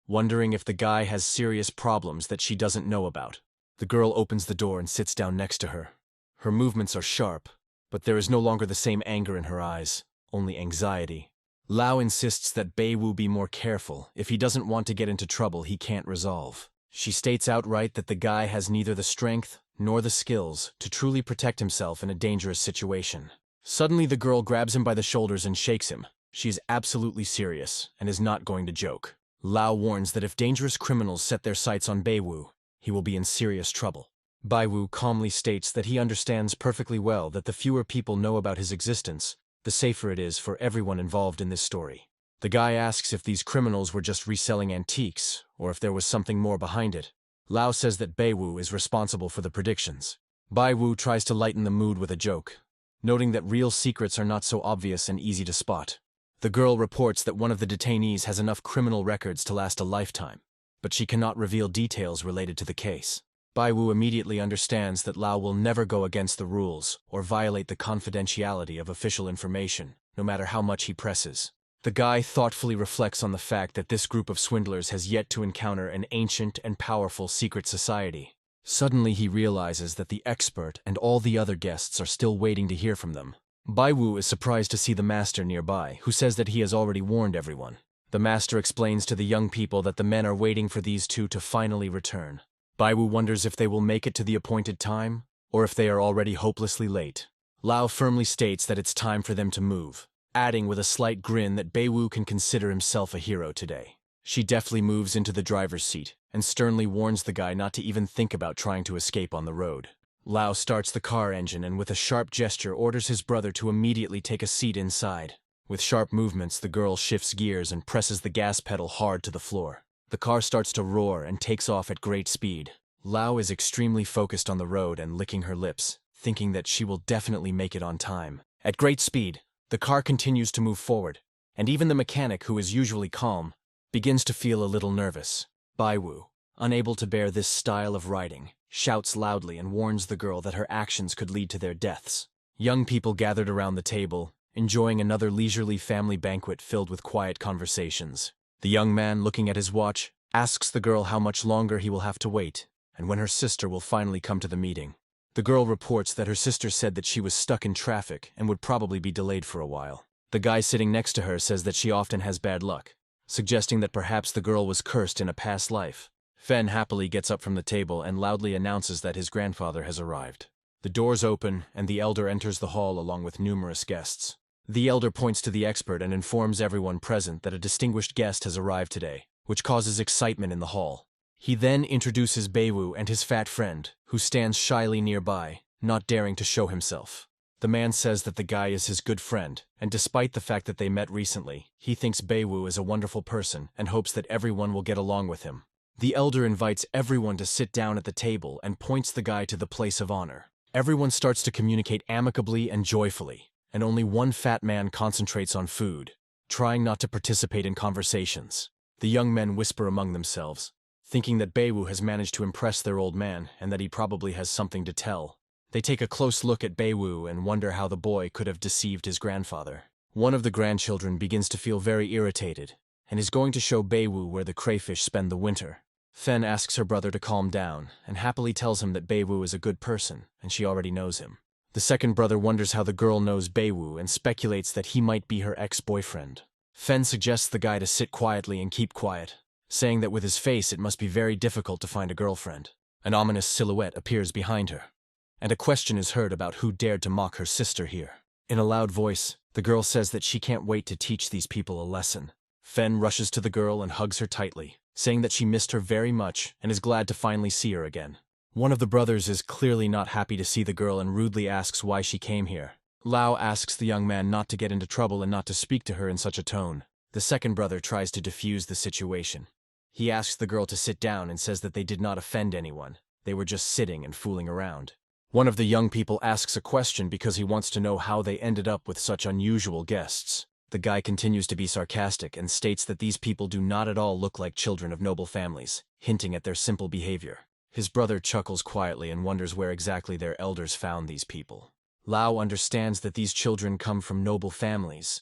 wondering if the guy has serious problems that she doesn't know about. The girl opens the door and sits down next to her. Her movements are sharp, but there is no longer the same anger in her eyes, only anxiety. Lao insists that Beiwu be more careful. If he doesn't want to get into trouble he can't resolve. She states outright that the guy has neither the strength nor the skills to truly protect himself in a dangerous situation. Suddenly the girl grabs him by the shoulders and shakes him. She is absolutely serious and is not going to joke. Lao warns that if dangerous criminals set their sights on Beiwu, he will be in serious trouble. Baiwu calmly states that he understands perfectly well that the fewer people know about his existence, the safer it is for everyone involved in this story. The guy asks if these criminals were just reselling antiques, or if there was something more behind it. Lao says that Beiwu is responsible for the predictions. Baiwu tries to lighten the mood with a joke, noting that real secrets are not so obvious and easy to spot. The girl reports that one of the detainees has enough criminal records to last a lifetime, but she cannot reveal details related to the case. Baiwu immediately understands that Lao will never go against the rules or violate the confidentiality of official information, no matter how much he presses. The guy thoughtfully reflects on the fact that this group of swindlers has yet to encounter an ancient and powerful secret society. Suddenly he realizes that the expert and all the other guests are still waiting to hear from them. Baiwu is surprised to see the master nearby, who says that he has already warned everyone. The master explains to the young people that the men are waiting for these two to finally return. Baiwu wonders if they will make it to the appointed time, or if they are already hopelessly late. Lao firmly states that it's time for them to move, adding with a slight grin that Beiwu can consider himself a hero today. She deftly moves into the driver's seat and sternly warns the guy not to even think about trying to escape on the road. Lao starts the car engine and with a sharp gesture orders his brother to immediately take a seat inside. With sharp movements, the girl shifts gears and presses the gas pedal hard to the floor. The car starts to roar and takes off at great speed. Lao is extremely focused on the road and licking her lips, thinking that she will definitely make it on time. At great speed, the car continues to move forward, and even the mechanic, who is usually calm, begins to feel a little nervous. Baiwu, unable to bear this style of riding, shouts loudly and warns the girl that her actions could lead to their deaths. Young people gathered around the table, enjoying another leisurely family banquet filled with quiet conversations. The young man, looking at his watch, asks the girl how much longer he will have to wait, and when her sister will finally come to the meeting. The girl reports that her sister said that she was stuck in traffic and would probably be delayed for a while. The guy sitting next to her says that she often has bad luck, suggesting that perhaps the girl was cursed in a past life. Fen happily gets up from the table and loudly announces that his grandfather has arrived. The doors open and the elder enters the hall along with numerous guests. The elder points to the expert and informs everyone present that a distinguished guest has arrived today, which causes excitement in the hall. He then introduces Beiwu and his fat friend, who stands shyly nearby, not daring to show himself. The man says that the guy is his good friend, and despite the fact that they met recently, he thinks Beiwu is a wonderful person and hopes that everyone will get along with him. The elder invites everyone to sit down at the table and points the guy to the place of honor. Everyone starts to communicate amicably and joyfully, and only one fat man concentrates on food, trying not to participate in conversations. The young men whisper among themselves, thinking that Beiwu has managed to impress their old man and that he probably has something to tell. They take a close look at Beiwu and wonder how the boy could have deceived his grandfather. One of the grandchildren begins to feel very irritated and is going to show Beiwu where the crayfish spend the winter. Fen asks her brother to calm down and happily tells him that Beiwu is a good person and she already knows him. The second brother wonders how the girl knows Beiwu and speculates that he might be her ex-boyfriend. Fen suggests the guy to sit quietly and keep quiet, saying that with his face it must be very difficult to find a girlfriend. An ominous silhouette appears behind her, and a question is heard about who dared to mock her sister here. In a loud voice, the girl says that she can't wait to teach these people a lesson. Fen rushes to the girl and hugs her tightly, saying that she missed her very much and is glad to finally see her again. One of the brothers is clearly not happy to see the girl and rudely asks why she came here. Lao asks the young man not to get into trouble and not to speak to her in such a tone. The second brother tries to defuse the situation. He asks the girl to sit down and says that they did not offend anyone. they were just sitting and fooling around. One of the young people asks a question because he wants to know how they ended up with such unusual guests. The guy continues to be sarcastic and states that these people do not at all look like children of noble families, hinting at their simple behavior. His brother chuckles quietly and wonders where exactly their elders found these people. Lao understands that these children come from noble families,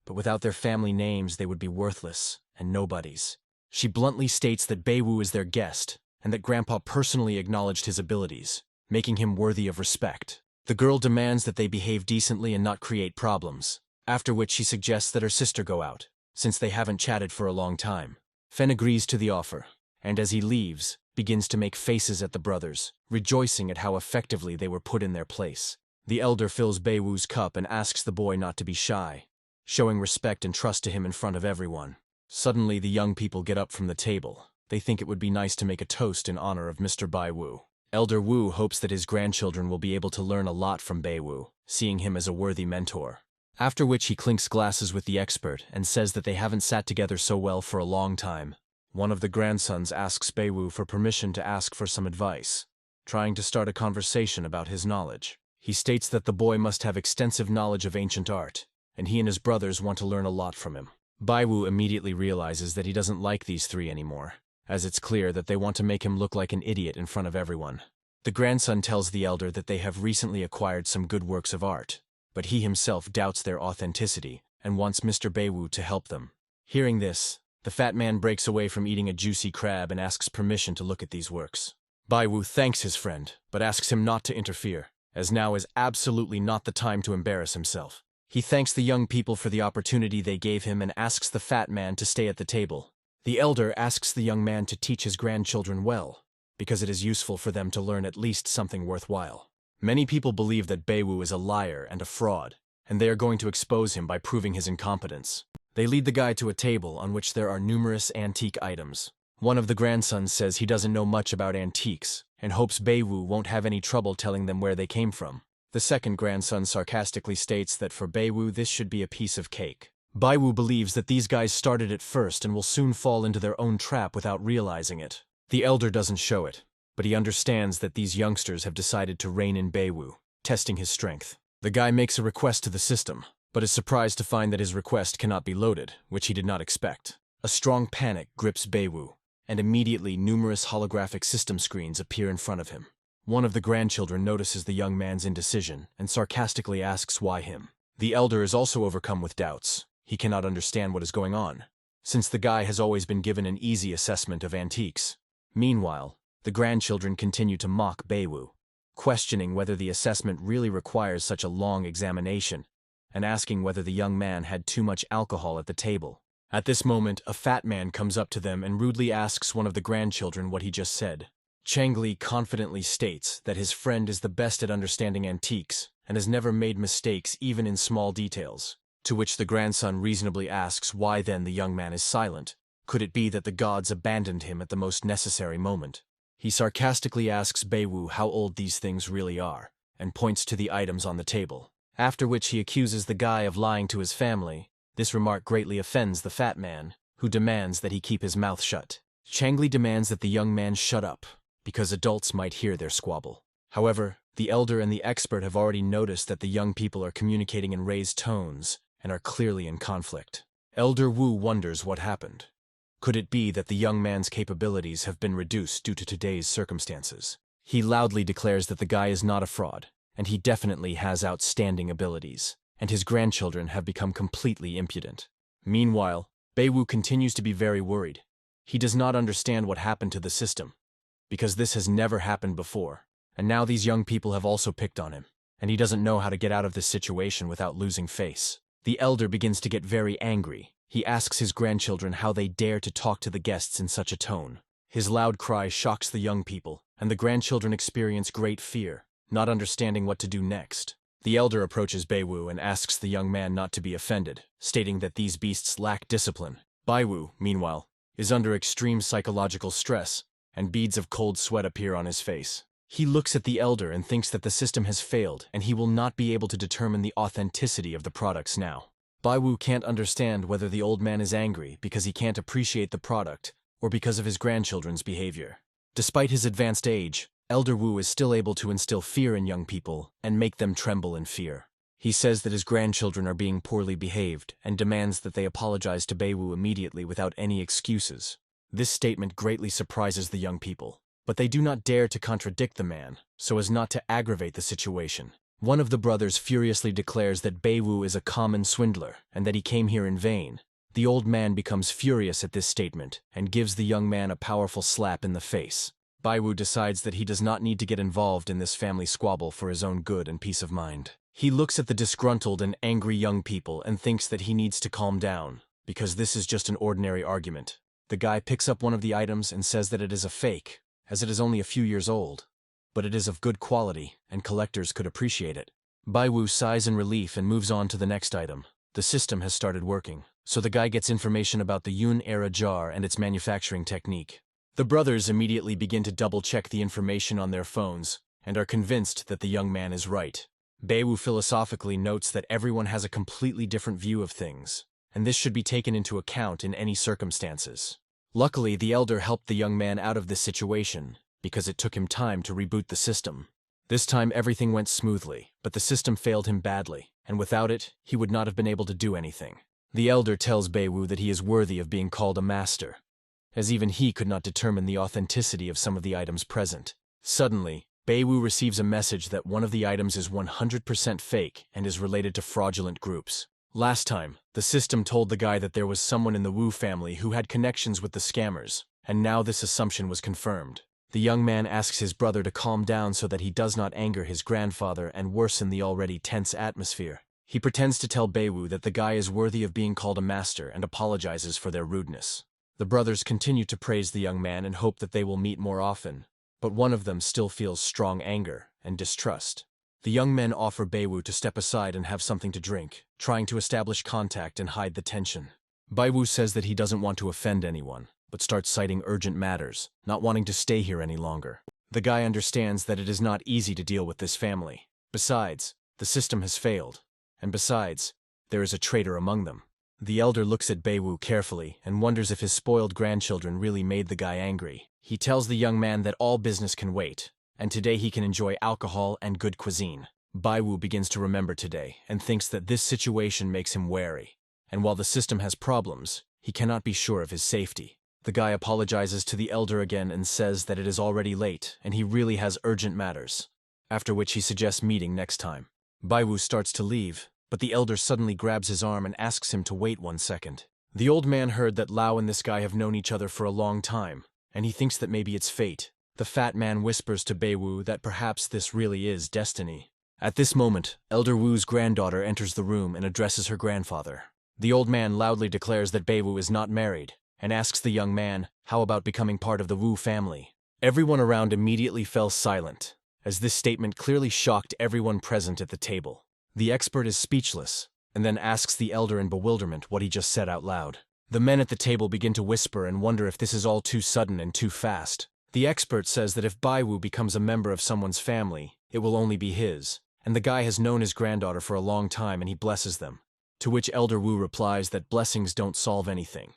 but without their family names they would be worthless and nobodies. She bluntly states that Beiwu is their guest, and that Grandpa personally acknowledged his abilities, making him worthy of respect. The girl demands that they behave decently and not create problems, after which she suggests that her sister go out, since they haven't chatted for a long time. Fen agrees to the offer, and as he leaves, begins to make faces at the brothers, rejoicing at how effectively they were put in their place. The elder fills Beiwu's cup and asks the boy not to be shy, showing respect and trust to him in front of everyone. Suddenly, the young people get up from the table. They think it would be nice to make a toast in honor of Mr. Beiwu. Elder Wu hopes that his grandchildren will be able to learn a lot from Beiwu, seeing him as a worthy mentor. After which he clinks glasses with the expert and says that they haven't sat together so well for a long time. One of the grandsons asks Beiwu for permission to ask for some advice, trying to start a conversation about his knowledge. He states that the boy must have extensive knowledge of ancient art, and he and his brothers want to learn a lot from him. Beiwu immediately realizes that he doesn't like these three anymore, as it's clear that they want to make him look like an idiot in front of everyone. The grandson tells the elder that they have recently acquired some good works of art, but he himself doubts their authenticity and wants Mr. Beiwu to help them. Hearing this, the fat man breaks away from eating a juicy crab and asks permission to look at these works. Beiwu thanks his friend, but asks him not to interfere, as now is absolutely not the time to embarrass himself. He thanks the young people for the opportunity they gave him and asks the fat man to stay at the table. The elder asks the young man to teach his grandchildren well, because it is useful for them to learn at least something worthwhile. Many people believe that Beiwu is a liar and a fraud, and they are going to expose him by proving his incompetence. They lead the guy to a table on which there are numerous antique items. One of the grandsons says he doesn't know much about antiques, and hopes Beiwu won't have any trouble telling them where they came from. The second grandson sarcastically states that for Beiwu this should be a piece of cake. Beiwu believes that these guys started it first and will soon fall into their own trap without realizing it. The elder doesn't show it, but he understands that these youngsters have decided to rein in Beiwu, testing his strength. The guy makes a request to the system, but is surprised to find that his request cannot be loaded, which he did not expect. A strong panic grips Beiwu, and immediately numerous holographic system screens appear in front of him. One of the grandchildren notices the young man's indecision and sarcastically asks why him. The elder is also overcome with doubts. He cannot understand what is going on, since the guy has always been given an easy assessment of antiques. Meanwhile, the grandchildren continue to mock Beiwu, questioning whether the assessment really requires such a long examination, and asking whether the young man had too much alcohol at the table. At this moment, a fat man comes up to them and rudely asks one of the grandchildren what he just said. Changli confidently states that his friend is the best at understanding antiques and has never made mistakes even in small details, to which the grandson reasonably asks why then the young man is silent. Could it be that the gods abandoned him at the most necessary moment? He sarcastically asks Beiwu how old these things really are, and points to the items on the table, after which he accuses the guy of lying to his family. This remark greatly offends the fat man, who demands that he keep his mouth shut. Changli demands that the young man shut up, because adults might hear their squabble. However, the elder and the expert have already noticed that the young people are communicating in raised tones and are clearly in conflict. Elder Wu wonders what happened. Could it be that the young man's capabilities have been reduced due to today's circumstances? He loudly declares that the guy is not a fraud, and he definitely has outstanding abilities, and his grandchildren have become completely impudent. Meanwhile, Beiwu continues to be very worried. He does not understand what happened to the system, because this has never happened before, and now these young people have also picked on him, and he doesn't know how to get out of this situation without losing face. The elder begins to get very angry. He asks his grandchildren how they dare to talk to the guests in such a tone. His loud cry shocks the young people, and the grandchildren experience great fear, not understanding what to do next. The elder approaches Beiwu and asks the young man not to be offended, stating that these beasts lack discipline. Beiwu, meanwhile, is under extreme psychological stress, and beads of cold sweat appear on his face. He looks at the elder and thinks that the system has failed and he will not be able to determine the authenticity of the products now. Beiwu can't understand whether the old man is angry because he can't appreciate the product or because of his grandchildren's behavior. Despite his advanced age, Elder Wu is still able to instill fear in young people and make them tremble in fear. He says that his grandchildren are being poorly behaved and demands that they apologize to Beiwu immediately without any excuses. This statement greatly surprises the young people, but they do not dare to contradict the man so as not to aggravate the situation. One of the brothers furiously declares that Beiwu is a common swindler and that he came here in vain. The old man becomes furious at this statement and gives the young man a powerful slap in the face. Beiwu decides that he does not need to get involved in this family squabble for his own good and peace of mind. He looks at the disgruntled and angry young people and thinks that he needs to calm down, because this is just an ordinary argument. The guy picks up one of the items and says that it is a fake, as it is only a few years old. But it is of good quality, and collectors could appreciate it. Beiwu sighs in relief and moves on to the next item. The system has started working, so the guy gets information about the Yun-era jar and its manufacturing technique. The brothers immediately begin to double-check the information on their phones, and are convinced that the young man is right. Beiwu philosophically notes that everyone has a completely different view of things, and this should be taken into account in any circumstances. Luckily, the elder helped the young man out of this situation, because it took him time to reboot the system. This time everything went smoothly, but the system failed him badly, and without it, he would not have been able to do anything. The elder tells Beiwu that he is worthy of being called a master, as even he could not determine the authenticity of some of the items present. Suddenly, Beiwu receives a message that one of the items is 100% fake and is related to fraudulent groups. Last time, the system told the guy that there was someone in the Wu family who had connections with the scammers, and now this assumption was confirmed. The young man asks his brother to calm down so that he does not anger his grandfather and worsen the already tense atmosphere. He pretends to tell Beiwu that the guy is worthy of being called a master and apologizes for their rudeness. The brothers continue to praise the young man and hope that they will meet more often, but one of them still feels strong anger and distrust. The young men offer Beiwu to step aside and have something to drink, trying to establish contact and hide the tension. Beiwu says that he doesn't want to offend anyone, but starts citing urgent matters, not wanting to stay here any longer. The guy understands that it is not easy to deal with this family. Besides, the system has failed, and besides, there is a traitor among them. The elder looks at Beiwu carefully and wonders if his spoiled grandchildren really made the guy angry. He tells the young man that all business can wait, and today he can enjoy alcohol and good cuisine. Beiwu begins to remember today and thinks that this situation makes him wary, and while the system has problems, he cannot be sure of his safety. The guy apologizes to the elder again and says that it is already late and he really has urgent matters, after which he suggests meeting next time. Beiwu starts to leave, but the elder suddenly grabs his arm and asks him to wait 1 second. The old man heard that Lao and this guy have known each other for a long time, and he thinks that maybe it's fate. The fat man whispers to Beiwu that perhaps this really is destiny. At this moment, Elder Wu's granddaughter enters the room and addresses her grandfather. The old man loudly declares that Beiwu is not married, and asks the young man, how about becoming part of the Wu family? Everyone around immediately fell silent, as this statement clearly shocked everyone present at the table. The expert is speechless, and then asks the elder in bewilderment what he just said out loud. The men at the table begin to whisper and wonder if this is all too sudden and too fast. The expert says that if Beiwu becomes a member of someone's family, it will only be his, and the guy has known his granddaughter for a long time and he blesses them. To which Elder Wu replies that blessings don't solve anything,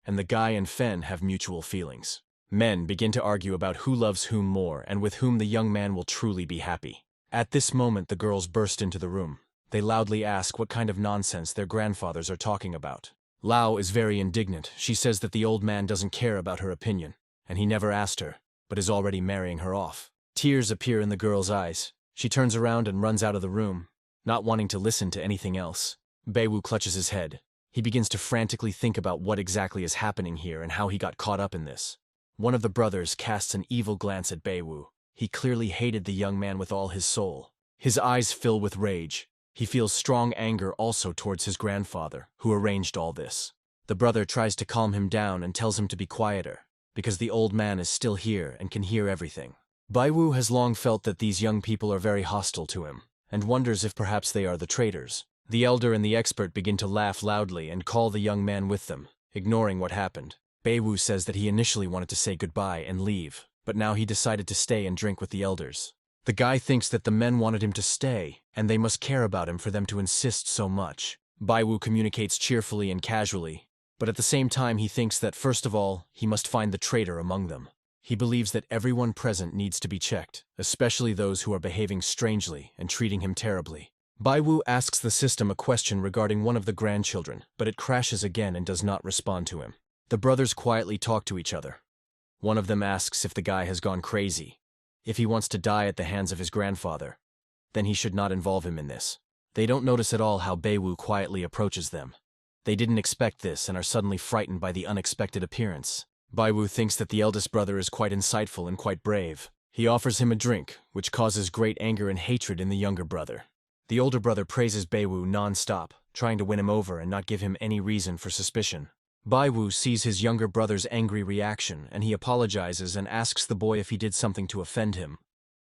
and the guy and Fen have mutual feelings. Men begin to argue about who loves whom more and with whom the young man will truly be happy. At this moment the girls burst into the room. They loudly ask what kind of nonsense their grandfathers are talking about. Lao is very indignant. She says that the old man doesn't care about her opinion, and he never asked her, but is already marrying her off. Tears appear in the girl's eyes. She turns around and runs out of the room, not wanting to listen to anything else. Beiwu clutches his head. He begins to frantically think about what exactly is happening here and how he got caught up in this. One of the brothers casts an evil glance at Beiwu. He clearly hated the young man with all his soul. His eyes fill with rage. He feels strong anger also towards his grandfather, who arranged all this. The brother tries to calm him down and tells him to be quieter, because the old man is still here and can hear everything. Beiwu has long felt that these young people are very hostile to him, and wonders if perhaps they are the traitors. The elder and the expert begin to laugh loudly and call the young man with them, ignoring what happened. Beiwu says that he initially wanted to say goodbye and leave, but now he decided to stay and drink with the elders. The guy thinks that the men wanted him to stay, and they must care about him for them to insist so much. Beiwu communicates cheerfully and casually, but at the same time he thinks that first of all, he must find the traitor among them. He believes that everyone present needs to be checked, especially those who are behaving strangely and treating him terribly. Baiwu asks the system a question regarding one of the grandchildren, but it crashes again and does not respond to him. The brothers quietly talk to each other. One of them asks if the guy has gone crazy. If he wants to die at the hands of his grandfather, then he should not involve him in this. They don't notice at all how Baiwu quietly approaches them. They didn't expect this and are suddenly frightened by the unexpected appearance. Baiwu thinks that the eldest brother is quite insightful and quite brave. He offers him a drink, which causes great anger and hatred in the younger brother. The older brother praises Baiwu non-stop, trying to win him over and not give him any reason for suspicion. Baiwu sees his younger brother's angry reaction, and he apologizes and asks the boy if he did something to offend him,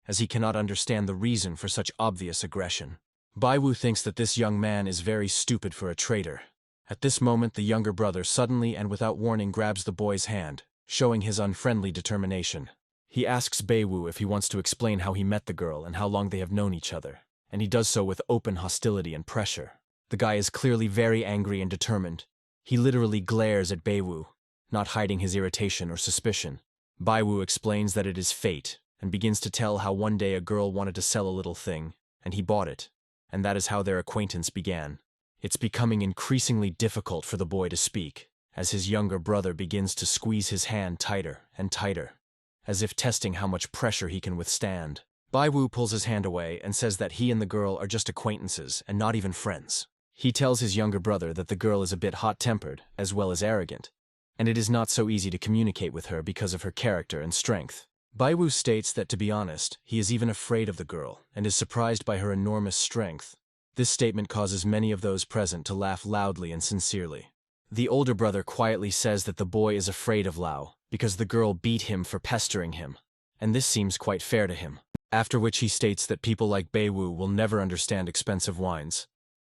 as he cannot understand the reason for such obvious aggression. Baiwu thinks that this young man is very stupid for a traitor. At this moment, the younger brother suddenly and without warning grabs the boy's hand, showing his unfriendly determination. He asks Baiwu if he wants to explain how he met the girl and how long they have known each other, and he does so with open hostility and pressure. The guy is clearly very angry and determined. He literally glares at Baiwu, not hiding his irritation or suspicion. Baiwu explains that it is fate, and begins to tell how one day a girl wanted to sell a little thing, and he bought it, and that is how their acquaintance began. It's becoming increasingly difficult for the boy to speak, as his younger brother begins to squeeze his hand tighter and tighter, as if testing how much pressure he can withstand. Baiwu pulls his hand away and says that he and the girl are just acquaintances and not even friends. He tells his younger brother that the girl is a bit hot-tempered, as well as arrogant, and it is not so easy to communicate with her because of her character and strength. Baiwu states that, to be honest, he is even afraid of the girl, and is surprised by her enormous strength. This statement causes many of those present to laugh loudly and sincerely. The older brother quietly says that the boy is afraid of Lao, because the girl beat him for pestering him, and this seems quite fair to him. After which he states that people like Baiwu will never understand expensive wines.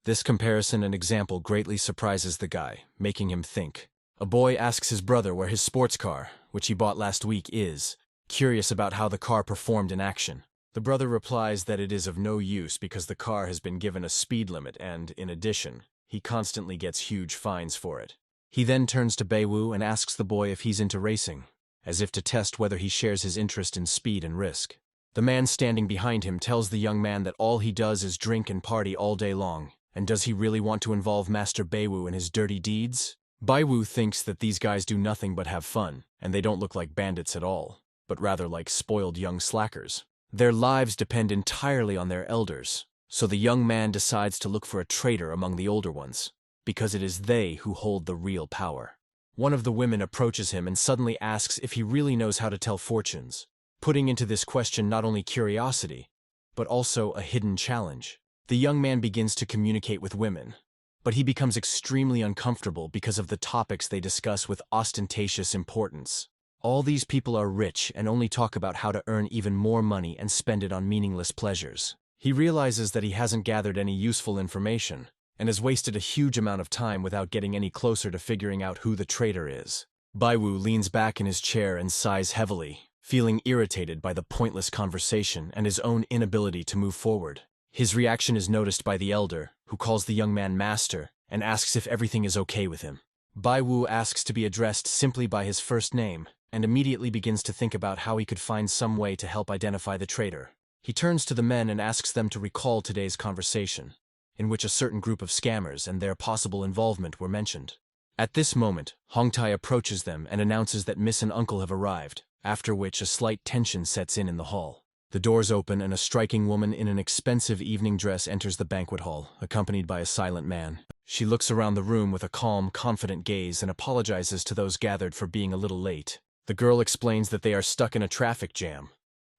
This comparison and example greatly surprises the guy, making him think. A boy asks his brother where his sports car, which he bought last week, is, curious about how the car performed in action. The brother replies that it is of no use because the car has been given a speed limit and, in addition, he constantly gets huge fines for it. He then turns to Baiwu and asks the boy if he's into racing, as if to test whether he shares his interest in speed and risk. The man standing behind him tells the young man that all he does is drink and party all day long. And does he really want to involve Master Baiwu in his dirty deeds? Baiwu thinks that these guys do nothing but have fun, and they don't look like bandits at all, but rather like spoiled young slackers. Their lives depend entirely on their elders, so the young man decides to look for a traitor among the older ones, because it is they who hold the real power. One of the women approaches him and suddenly asks if he really knows how to tell fortunes, putting into this question not only curiosity, but also a hidden challenge. The young man begins to communicate with women, but he becomes extremely uncomfortable because of the topics they discuss with ostentatious importance. All these people are rich and only talk about how to earn even more money and spend it on meaningless pleasures. He realizes that he hasn't gathered any useful information, and has wasted a huge amount of time without getting any closer to figuring out who the traitor is. Baiwu leans back in his chair and sighs heavily, feeling irritated by the pointless conversation and his own inability to move forward. His reaction is noticed by the elder, who calls the young man master and asks if everything is okay with him. Baiwu asks to be addressed simply by his first name and immediately begins to think about how he could find some way to help identify the traitor. He turns to the men and asks them to recall today's conversation, in which a certain group of scammers and their possible involvement were mentioned. At this moment, Hongtai approaches them and announces that Miss and Uncle have arrived, after which a slight tension sets in the hall. The doors open and a striking woman in an expensive evening dress enters the banquet hall, accompanied by a silent man. She looks around the room with a calm, confident gaze and apologizes to those gathered for being a little late. The girl explains that they are stuck in a traffic jam.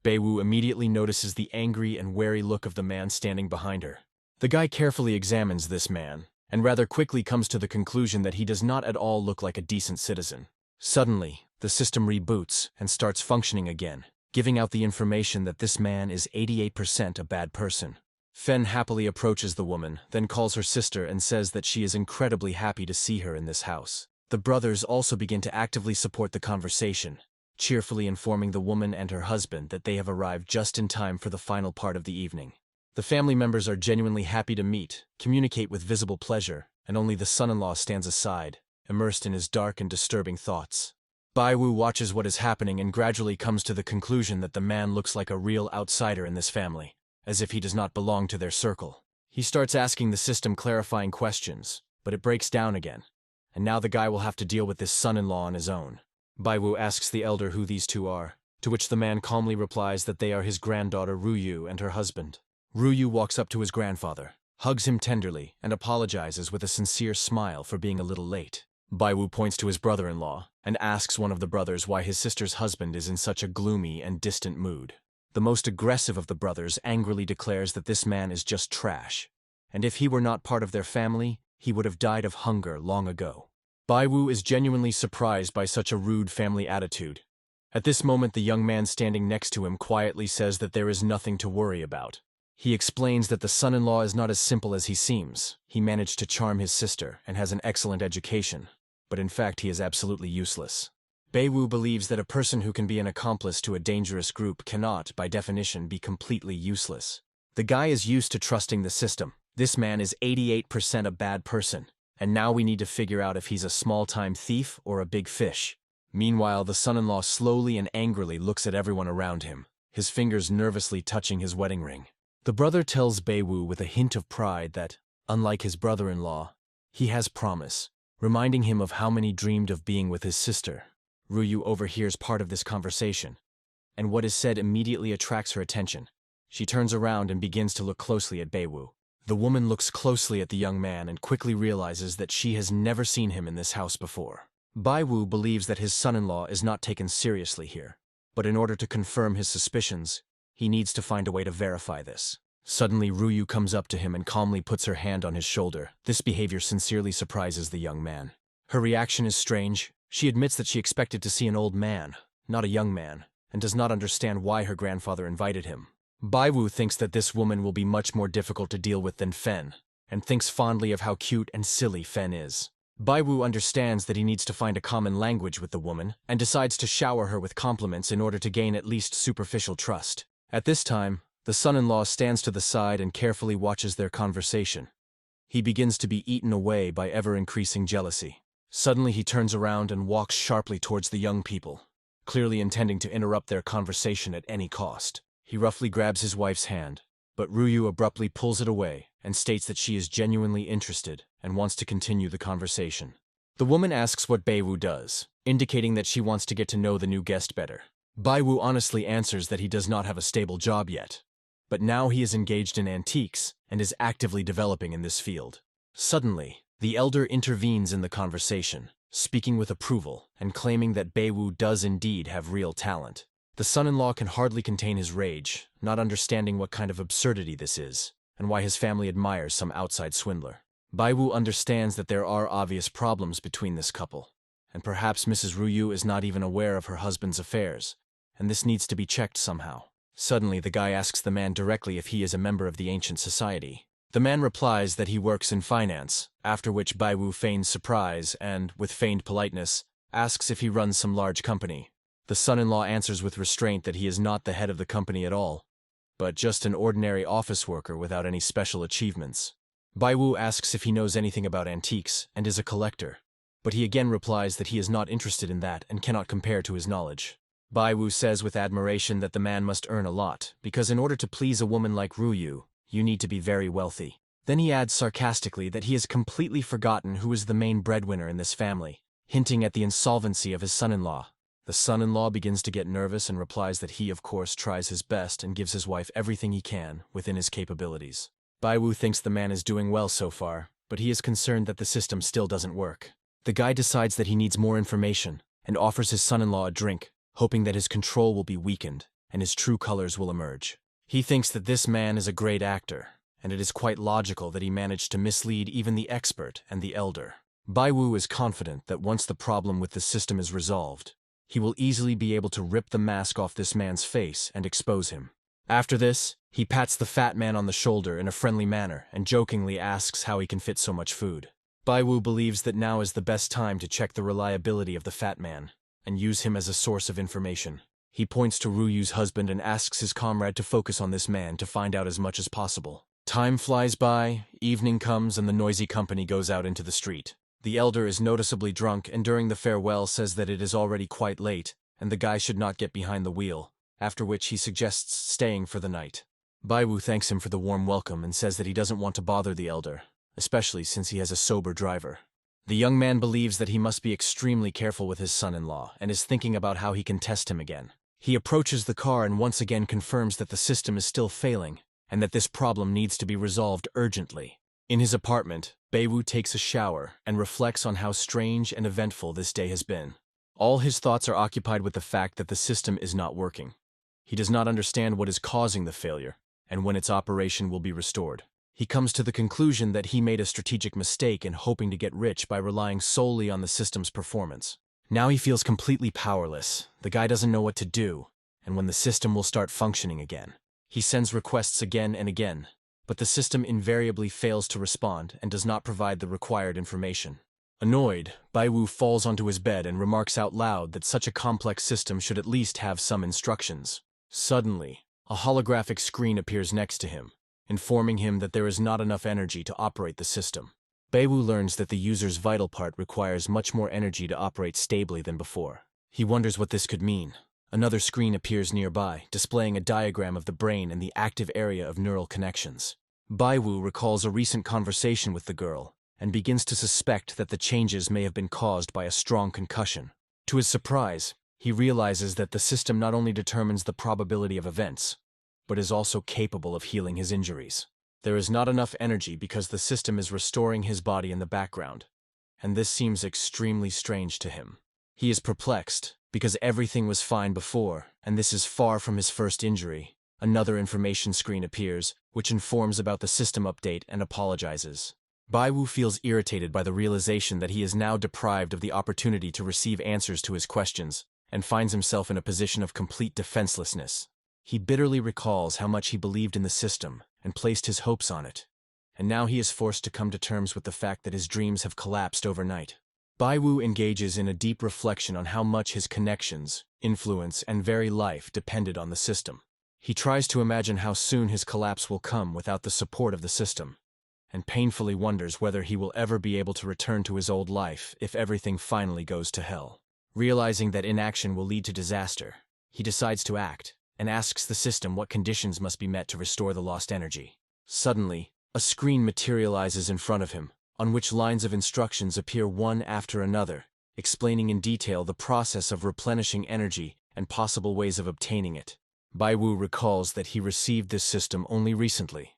Baiwu immediately notices the angry and wary look of the man standing behind her. The guy carefully examines this man, and rather quickly comes to the conclusion that he does not at all look like a decent citizen. Suddenly, the system reboots and starts functioning again, giving out the information that this man is 88% a bad person. Fen happily approaches the woman, then calls her sister and says that she is incredibly happy to see her in this house. The brothers also begin to actively support the conversation, cheerfully informing the woman and her husband that they have arrived just in time for the final part of the evening. The family members are genuinely happy to meet, communicate with visible pleasure, and only the son-in-law stands aside, immersed in his dark and disturbing thoughts. Baiwu watches what is happening and gradually comes to the conclusion that the man looks like a real outsider in this family, as if he does not belong to their circle. He starts asking the system clarifying questions, but it breaks down again, and now the guy will have to deal with this son-in-law on his own. Baiwu asks the elder who these two are, to which the man calmly replies that they are his granddaughter Ruyu and her husband. Ruyu walks up to his grandfather, hugs him tenderly, and apologizes with a sincere smile for being a little late. Baiwu points to his brother-in-law and asks one of the brothers why his sister's husband is in such a gloomy and distant mood. The most aggressive of the brothers angrily declares that this man is just trash, and if he were not part of their family, he would have died of hunger long ago. Baiwu is genuinely surprised by such a rude family attitude. At this moment, the young man standing next to him quietly says that there is nothing to worry about. He explains that the son-in-law is not as simple as he seems. He managed to charm his sister and has an excellent education, but in fact he is absolutely useless. Baiwu believes that a person who can be an accomplice to a dangerous group cannot, by definition, be completely useless. The guy is used to trusting the system. This man is 88% a bad person, and now we need to figure out if he's a small-time thief or a big fish. Meanwhile, the son-in-law slowly and angrily looks at everyone around him, his fingers nervously touching his wedding ring. The brother tells Baiwu with a hint of pride that, unlike his brother-in-law, he has promise, reminding him of how many dreamed of being with his sister. Ruyu overhears part of this conversation, and what is said immediately attracts her attention. She turns around and begins to look closely at Baiwu. The woman looks closely at the young man and quickly realizes that she has never seen him in this house before. Baiwu believes that his son-in-law is not taken seriously here, but in order to confirm his suspicions, he needs to find a way to verify this. Suddenly, Ruyu comes up to him and calmly puts her hand on his shoulder. This behavior sincerely surprises the young man. Her reaction is strange. She admits that she expected to see an old man, not a young man, and does not understand why her grandfather invited him. Baiwu thinks that this woman will be much more difficult to deal with than Fen, and thinks fondly of how cute and silly Fen is. Baiwu understands that he needs to find a common language with the woman, and decides to shower her with compliments in order to gain at least superficial trust. At this time, the son-in-law stands to the side and carefully watches their conversation. He begins to be eaten away by ever-increasing jealousy. Suddenly he turns around and walks sharply towards the young people, clearly intending to interrupt their conversation at any cost. He roughly grabs his wife's hand, but Ruyu abruptly pulls it away and states that she is genuinely interested and wants to continue the conversation. The woman asks what Baiwu does, indicating that she wants to get to know the new guest better. Baiwu honestly answers that he does not have a stable job yet, but now he is engaged in antiques and is actively developing in this field. Suddenly, the elder intervenes in the conversation, speaking with approval and claiming that Baiwu does indeed have real talent. The son-in-law can hardly contain his rage, not understanding what kind of absurdity this is, and why his family admires some outside swindler. Baiwu understands that there are obvious problems between this couple, and perhaps Mrs. Ruyu is not even aware of her husband's affairs, and this needs to be checked somehow. Suddenly, the guy asks the man directly if he is a member of the ancient society. The man replies that he works in finance, after which Baiwu feigns surprise and, with feigned politeness, asks if he runs some large company. The son-in-law answers with restraint that he is not the head of the company at all, but just an ordinary office worker without any special achievements. Baiwu asks if he knows anything about antiques and is a collector, but he again replies that he is not interested in that and cannot compare to his knowledge. Baiwu says with admiration that the man must earn a lot, because in order to please a woman like Ruyu, you need to be very wealthy. Then he adds sarcastically that he has completely forgotten who is the main breadwinner in this family, hinting at the insolvency of his son-in-law. The son-in-law begins to get nervous and replies that he, of course, tries his best and gives his wife everything he can within his capabilities. Baiwu thinks the man is doing well so far, but he is concerned that the system still doesn't work. The guy decides that he needs more information and offers his son-in-law a drink, hoping that his control will be weakened and his true colors will emerge. He thinks that this man is a great actor, and it is quite logical that he managed to mislead even the expert and the elder. Baiwu is confident that once the problem with the system is resolved, he will easily be able to rip the mask off this man's face and expose him. After this, he pats the fat man on the shoulder in a friendly manner and jokingly asks how he can fit so much food. Baiwu believes that now is the best time to check the reliability of the fat man and use him as a source of information. He points to Ruyu's husband and asks his comrade to focus on this man to find out as much as possible. Time flies by, evening comes, and the noisy company goes out into the street. The elder is noticeably drunk and during the farewell says that it is already quite late and the guy should not get behind the wheel, after which he suggests staying for the night. Baiwu thanks him for the warm welcome and says that he doesn't want to bother the elder, especially since he has a sober driver. The young man believes that he must be extremely careful with his son-in-law and is thinking about how he can test him again. He approaches the car and once again confirms that the system is still failing and that this problem needs to be resolved urgently. In his apartment, Baiwu takes a shower and reflects on how strange and eventful this day has been. All his thoughts are occupied with the fact that the system is not working. He does not understand what is causing the failure and when its operation will be restored. He comes to the conclusion that he made a strategic mistake in hoping to get rich by relying solely on the system's performance. Now he feels completely powerless. The guy doesn't know what to do, and when the system will start functioning again. He sends requests again and again, but the system invariably fails to respond and does not provide the required information. Annoyed, Baiwu falls onto his bed and remarks out loud that such a complex system should at least have some instructions. Suddenly, a holographic screen appears next to him, informing him that there is not enough energy to operate the system. Baiwu learns that the user's vital part requires much more energy to operate stably than before. He wonders what this could mean. Another screen appears nearby, displaying a diagram of the brain and the active area of neural connections. Baiwu recalls a recent conversation with the girl and begins to suspect that the changes may have been caused by a strong concussion. To his surprise, he realizes that the system not only determines the probability of events, but is also capable of healing his injuries. There is not enough energy because the system is restoring his body in the background, and this seems extremely strange to him. He is perplexed because everything was fine before, and this is far from his first injury. Another information screen appears, which informs about the system update and apologizes. Baiwu feels irritated by the realization that he is now deprived of the opportunity to receive answers to his questions, and finds himself in a position of complete defenselessness. He bitterly recalls how much he believed in the system and placed his hopes on it, and now he is forced to come to terms with the fact that his dreams have collapsed overnight. Baiwu engages in a deep reflection on how much his connections, influence, and very life depended on the system. He tries to imagine how soon his collapse will come without the support of the system, and painfully wonders whether he will ever be able to return to his old life if everything finally goes to hell. Realizing that inaction will lead to disaster, he decides to act, and asks the system what conditions must be met to restore the lost energy. Suddenly, a screen materializes in front of him, on which lines of instructions appear one after another, explaining in detail the process of replenishing energy and possible ways of obtaining it. Baiwu recalls that he received this system only recently,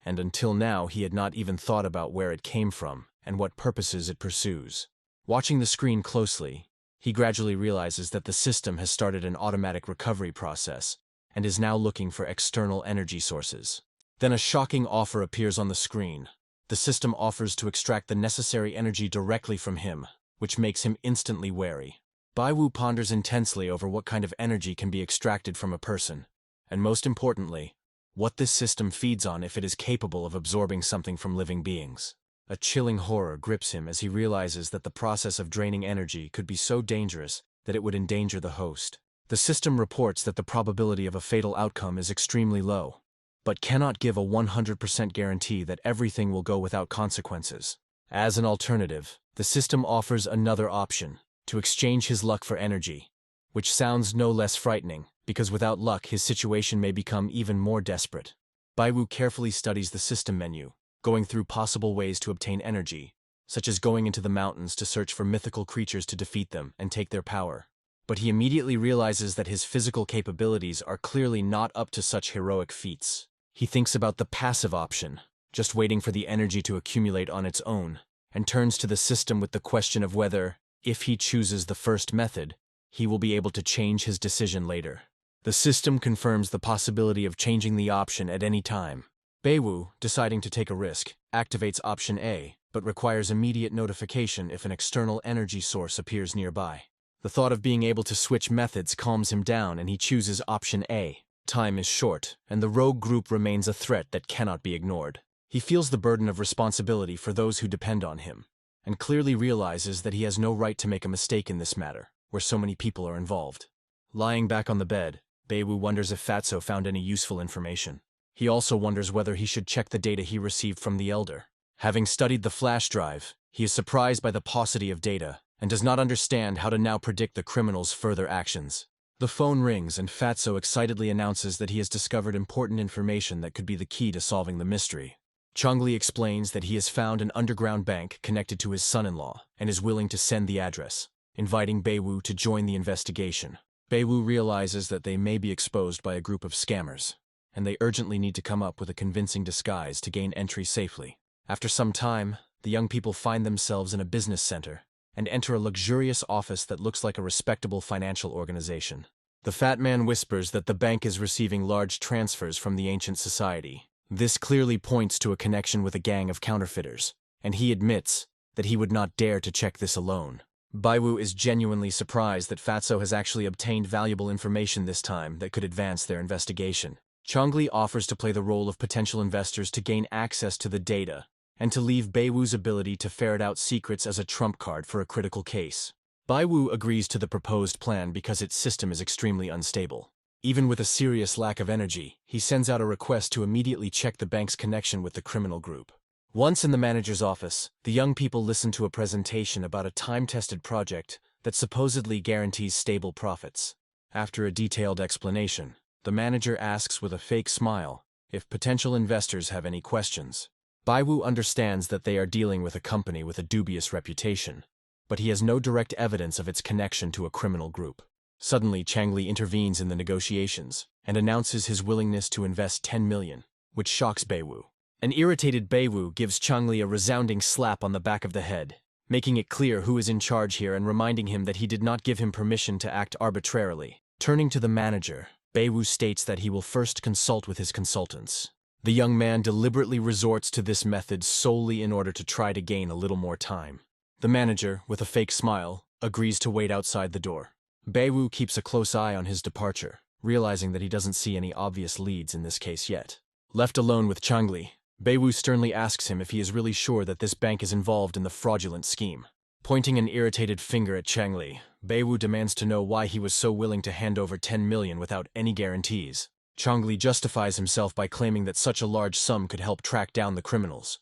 and until now he had not even thought about where it came from and what purposes it pursues. Watching the screen closely, he gradually realizes that the system has started an automatic recovery process and is now looking for external energy sources. Then a shocking offer appears on the screen. The system offers to extract the necessary energy directly from him, which makes him instantly wary. Baiwu ponders intensely over what kind of energy can be extracted from a person, and most importantly, what this system feeds on if it is capable of absorbing something from living beings. A chilling horror grips him as he realizes that the process of draining energy could be so dangerous that it would endanger the host. The system reports that the probability of a fatal outcome is extremely low, but cannot give a 100% guarantee that everything will go without consequences. As an alternative, the system offers another option, to exchange his luck for energy, which sounds no less frightening, because without luck his situation may become even more desperate. Baiwu carefully studies the system menu, going through possible ways to obtain energy, such as going into the mountains to search for mythical creatures to defeat them and take their power. But he immediately realizes that his physical capabilities are clearly not up to such heroic feats. He thinks about the passive option, just waiting for the energy to accumulate on its own, and turns to the system with the question of whether, if he chooses the first method, he will be able to change his decision later. The system confirms the possibility of changing the option at any time. Baiwu, deciding to take a risk, activates option A, but requires immediate notification if an external energy source appears nearby. The thought of being able to switch methods calms him down and he chooses option A. Time is short, and the rogue group remains a threat that cannot be ignored. He feels the burden of responsibility for those who depend on him, and clearly realizes that he has no right to make a mistake in this matter, where so many people are involved. Lying back on the bed, Baiwu wonders if Fatso found any useful information. He also wonders whether he should check the data he received from the Elder. Having studied the flash drive, He is surprised by the paucity of data and does not understand how to now predict the criminal's further actions. The phone rings and Fatso excitedly announces that he has discovered important information that could be the key to solving the mystery. Chongli explains that he has found an underground bank connected to his son-in-law and is willing to send the address, inviting Beiwu to join the investigation. Beiwu realizes that they may be exposed by a group of scammers, and they urgently need to come up with a convincing disguise to gain entry safely. After some time, the young people find themselves in a business center and enter a luxurious office that looks like a respectable financial organization. The fat man whispers that the bank is receiving large transfers from the ancient society. This clearly points to a connection with a gang of counterfeiters, and he admits that he would not dare to check this alone. Beiwu is genuinely surprised that Fatso has actually obtained valuable information this time that could advance their investigation. Chongli offers to play the role of potential investors to gain access to the data, and to leave Beiwu's ability to ferret out secrets as a trump card for a critical case. Beiwu agrees to the proposed plan because its system is extremely unstable. Even with a serious lack of energy, he sends out a request to immediately check the bank's connection with the criminal group. Once in the manager's office, the young people listen to a presentation about a time-tested project that supposedly guarantees stable profits. After a detailed explanation, the manager asks with a fake smile if potential investors have any questions. Beiwu understands that they are dealing with a company with a dubious reputation, but he has no direct evidence of its connection to a criminal group. Suddenly, Changli intervenes in the negotiations and announces his willingness to invest 10 million, which shocks Beiwu. An irritated Beiwu gives Changli a resounding slap on the back of the head, making it clear who is in charge here and reminding him that he did not give him permission to act arbitrarily. Turning to the manager, Beiwu states that he will first consult with his consultants. The young man deliberately resorts to this method solely in order to try to gain a little more time. The manager, with a fake smile, agrees to wait outside the door. Beiwu keeps a close eye on his departure, realizing that he doesn't see any obvious leads in this case yet. Left alone with Changli, Beiwu sternly asks him if he is really sure that this bank is involved in the fraudulent scheme. Pointing an irritated finger at Changli, Beiwu demands to know why he was so willing to hand over 10 million without any guarantees. Changli justifies himself by claiming that such a large sum could help track down the criminals.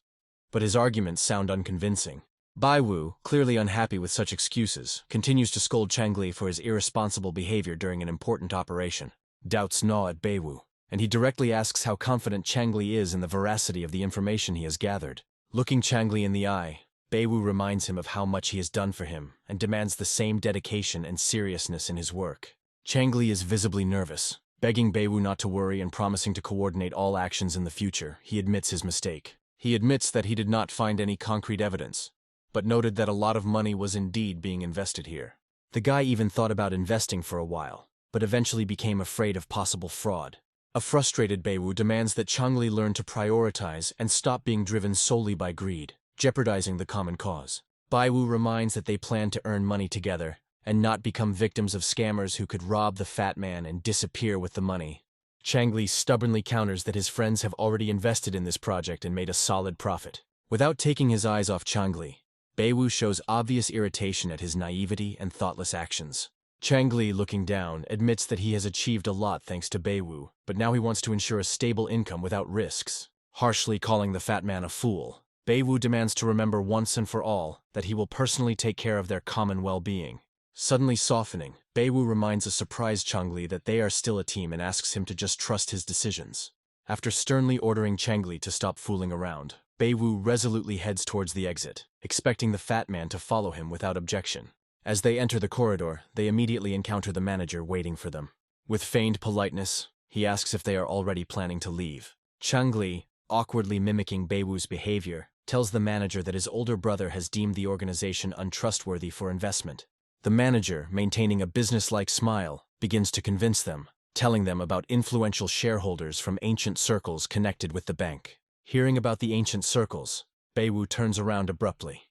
But his arguments sound unconvincing. Beiwu, clearly unhappy with such excuses, continues to scold Changli for his irresponsible behavior during an important operation. Doubts gnaw at Beiwu, and he directly asks how confident Changli is in the veracity of the information he has gathered. Looking Changli in the eye, Beiwu reminds him of how much he has done for him and demands the same dedication and seriousness in his work. Changli is visibly nervous. Begging Beiwu not to worry and promising to coordinate all actions in the future, he admits his mistake. He admits that he did not find any concrete evidence, but noted that a lot of money was indeed being invested here. The guy even thought about investing for a while, but eventually became afraid of possible fraud. A frustrated Beiwu demands that Changli learn to prioritize and stop being driven solely by greed, jeopardizing the common cause. Beiwu reminds that they plan to earn money together and not become victims of scammers who could rob the fat man and disappear with the money. Changli stubbornly counters that his friends have already invested in this project and made a solid profit. Without taking his eyes off Changli, Beiwu shows obvious irritation at his naivety and thoughtless actions. Changli, looking down, admits that he has achieved a lot thanks to Beiwu, but now he wants to ensure a stable income without risks. Harshly calling the fat man a fool, Beiwu demands to remember once and for all that he will personally take care of their common well-being. Suddenly softening, Beiwu reminds a surprised Changli that they are still a team and asks him to just trust his decisions. After sternly ordering Changli to stop fooling around, Beiwu resolutely heads towards the exit, expecting the fat man to follow him without objection. As they enter the corridor, they immediately encounter the manager waiting for them. With feigned politeness, he asks if they are already planning to leave. Changli, awkwardly mimicking Beiwu's behavior, tells the manager that his older brother has deemed the organization untrustworthy for investment. The manager, maintaining a businesslike smile, begins to convince them, telling them about influential shareholders from ancient circles connected with the bank. Hearing about the ancient circles, Beiwu turns around abruptly.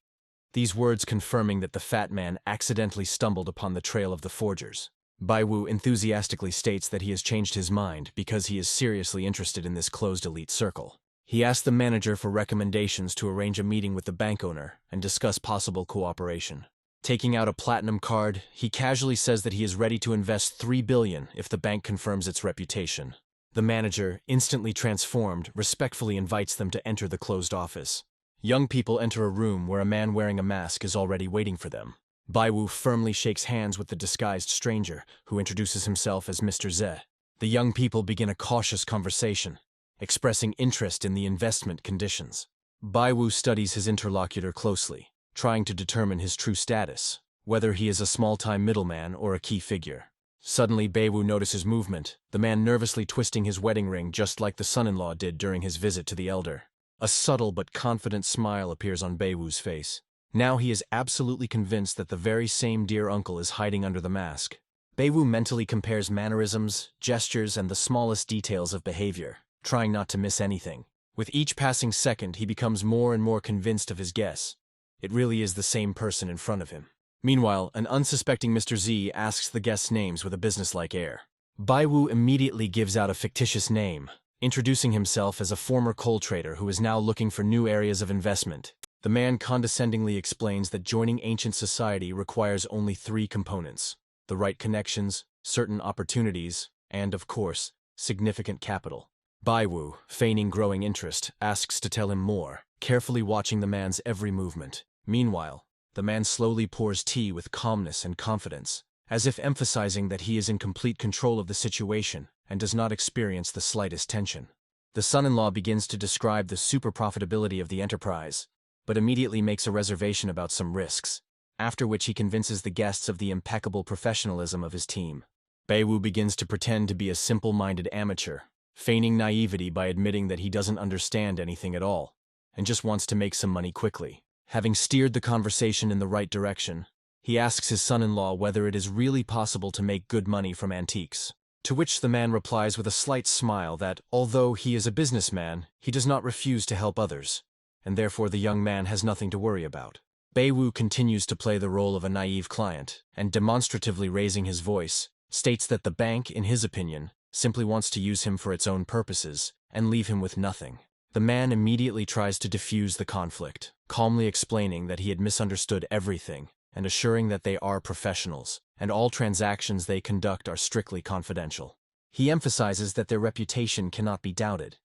These words confirming that the fat man accidentally stumbled upon the trail of the forgers. Beiwu enthusiastically states that he has changed his mind because he is seriously interested in this closed elite circle. He asks the manager for recommendations to arrange a meeting with the bank owner and discuss possible cooperation. Taking out a platinum card, he casually says that he is ready to invest 3 billion if the bank confirms its reputation. The manager, instantly transformed, respectfully invites them to enter the closed office. Young people enter a room where a man wearing a mask is already waiting for them. Baiwu firmly shakes hands with the disguised stranger, who introduces himself as Mr. Ze. The young people begin a cautious conversation, expressing interest in the investment conditions. Baiwu studies his interlocutor closely, trying to determine his true status, whether he is a small-time middleman or a key figure. Suddenly, Baiwu notices movement, the man nervously twisting his wedding ring just like the son-in-law did during his visit to the elder. A subtle but confident smile appears on Baiwu's face. Now he is absolutely convinced that the very same dear uncle is hiding under the mask. Baiwu mentally compares mannerisms, gestures, and the smallest details of behavior, trying not to miss anything. With each passing second, he becomes more and more convinced of his guess. It really is the same person in front of him. Meanwhile, an unsuspecting Mr. Z asks the guests' names with a businesslike air. Baiwu immediately gives out a fictitious name, introducing himself as a former coal trader who is now looking for new areas of investment. The man condescendingly explains that joining ancient society requires only 3 components: the right connections, certain opportunities, and, of course, significant capital. Baiwu, feigning growing interest, asks to tell him more, carefully watching the man's every movement. Meanwhile, the man slowly pours tea with calmness and confidence, as if emphasizing that he is in complete control of the situation and does not experience the slightest tension. The son-in-law begins to describe the super profitability of the enterprise, but immediately makes a reservation about some risks, after which he convinces the guests of the impeccable professionalism of his team. Baiwu begins to pretend to be a simple-minded amateur, feigning naivety by admitting that he doesn't understand anything at all, and just wants to make some money quickly. Having steered the conversation in the right direction, he asks his son-in-law whether it is really possible to make good money from antiques, to which the man replies with a slight smile that, although he is a businessman, he does not refuse to help others, and therefore the young man has nothing to worry about. Baiwu continues to play the role of a naive client, and demonstratively raising his voice, states that the bank, in his opinion, simply wants to use him for its own purposes and leave him with nothing. The man immediately tries to diffuse the conflict, calmly explaining that he had misunderstood everything and assuring that they are professionals, and all transactions they conduct are strictly confidential. He emphasizes that their reputation cannot be doubted,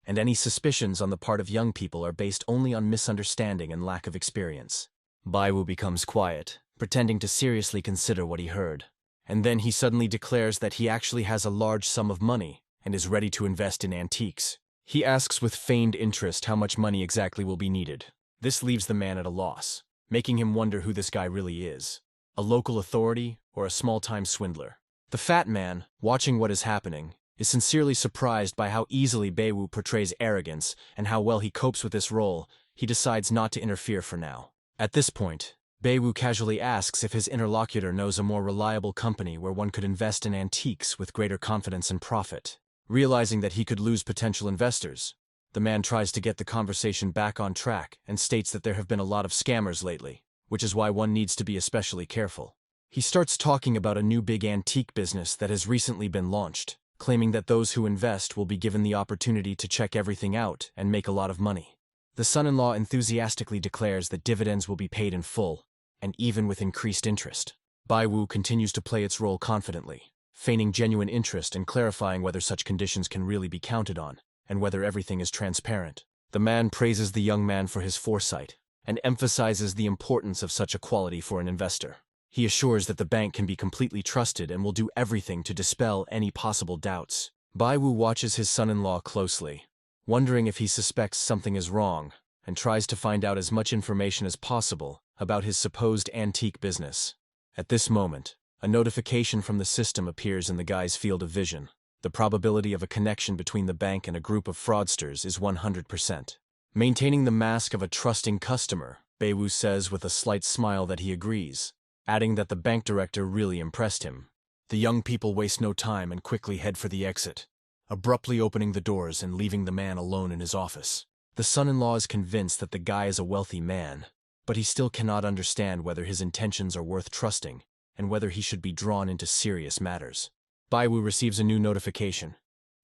and any suspicions on the part of young people are based only on misunderstanding and lack of experience. Baiwu becomes quiet, pretending to seriously consider what he heard, and then he suddenly declares that he actually has a large sum of money and is ready to invest in antiques. He asks with feigned interest how much money exactly will be needed. This leaves the man at a loss, making him wonder who this guy really is: a local authority or a small-time swindler. The fat man, watching what is happening, is sincerely surprised by how easily Baiwu portrays arrogance and how well he copes with this role. He decides not to interfere for now. At this point, Baiwu casually asks if his interlocutor knows a more reliable company where one could invest in antiques with greater confidence and profit. Realizing that he could lose potential investors, the man tries to get the conversation back on track and states that there have been a lot of scammers lately, which is why one needs to be especially careful. He starts talking about a new big antique business that has recently been launched, claiming that those who invest will be given the opportunity to check everything out and make a lot of money. The son-in-law enthusiastically declares that dividends will be paid in full, and even with increased interest. Baiwu continues to play its role confidently, feigning genuine interest and clarifying whether such conditions can really be counted on, and whether everything is transparent. The man praises the young man for his foresight, and emphasizes the importance of such a quality for an investor. He assures that the bank can be completely trusted and will do everything to dispel any possible doubts. Baiwu watches his son-in-law closely, wondering if he suspects something is wrong, and tries to find out as much information as possible about his supposed antique business. At this moment, a notification from the system appears in the guy's field of vision. The probability of a connection between the bank and a group of fraudsters is 100%. Maintaining the mask of a trusting customer, Baiwu says with a slight smile that he agrees, adding that the bank director really impressed him. The young people waste no time and quickly head for the exit, abruptly opening the doors and leaving the man alone in his office. The son-in-law is convinced that the guy is a wealthy man, but he still cannot understand whether his intentions are worth trusting and whether he should be drawn into serious matters. Baiwu receives a new notification.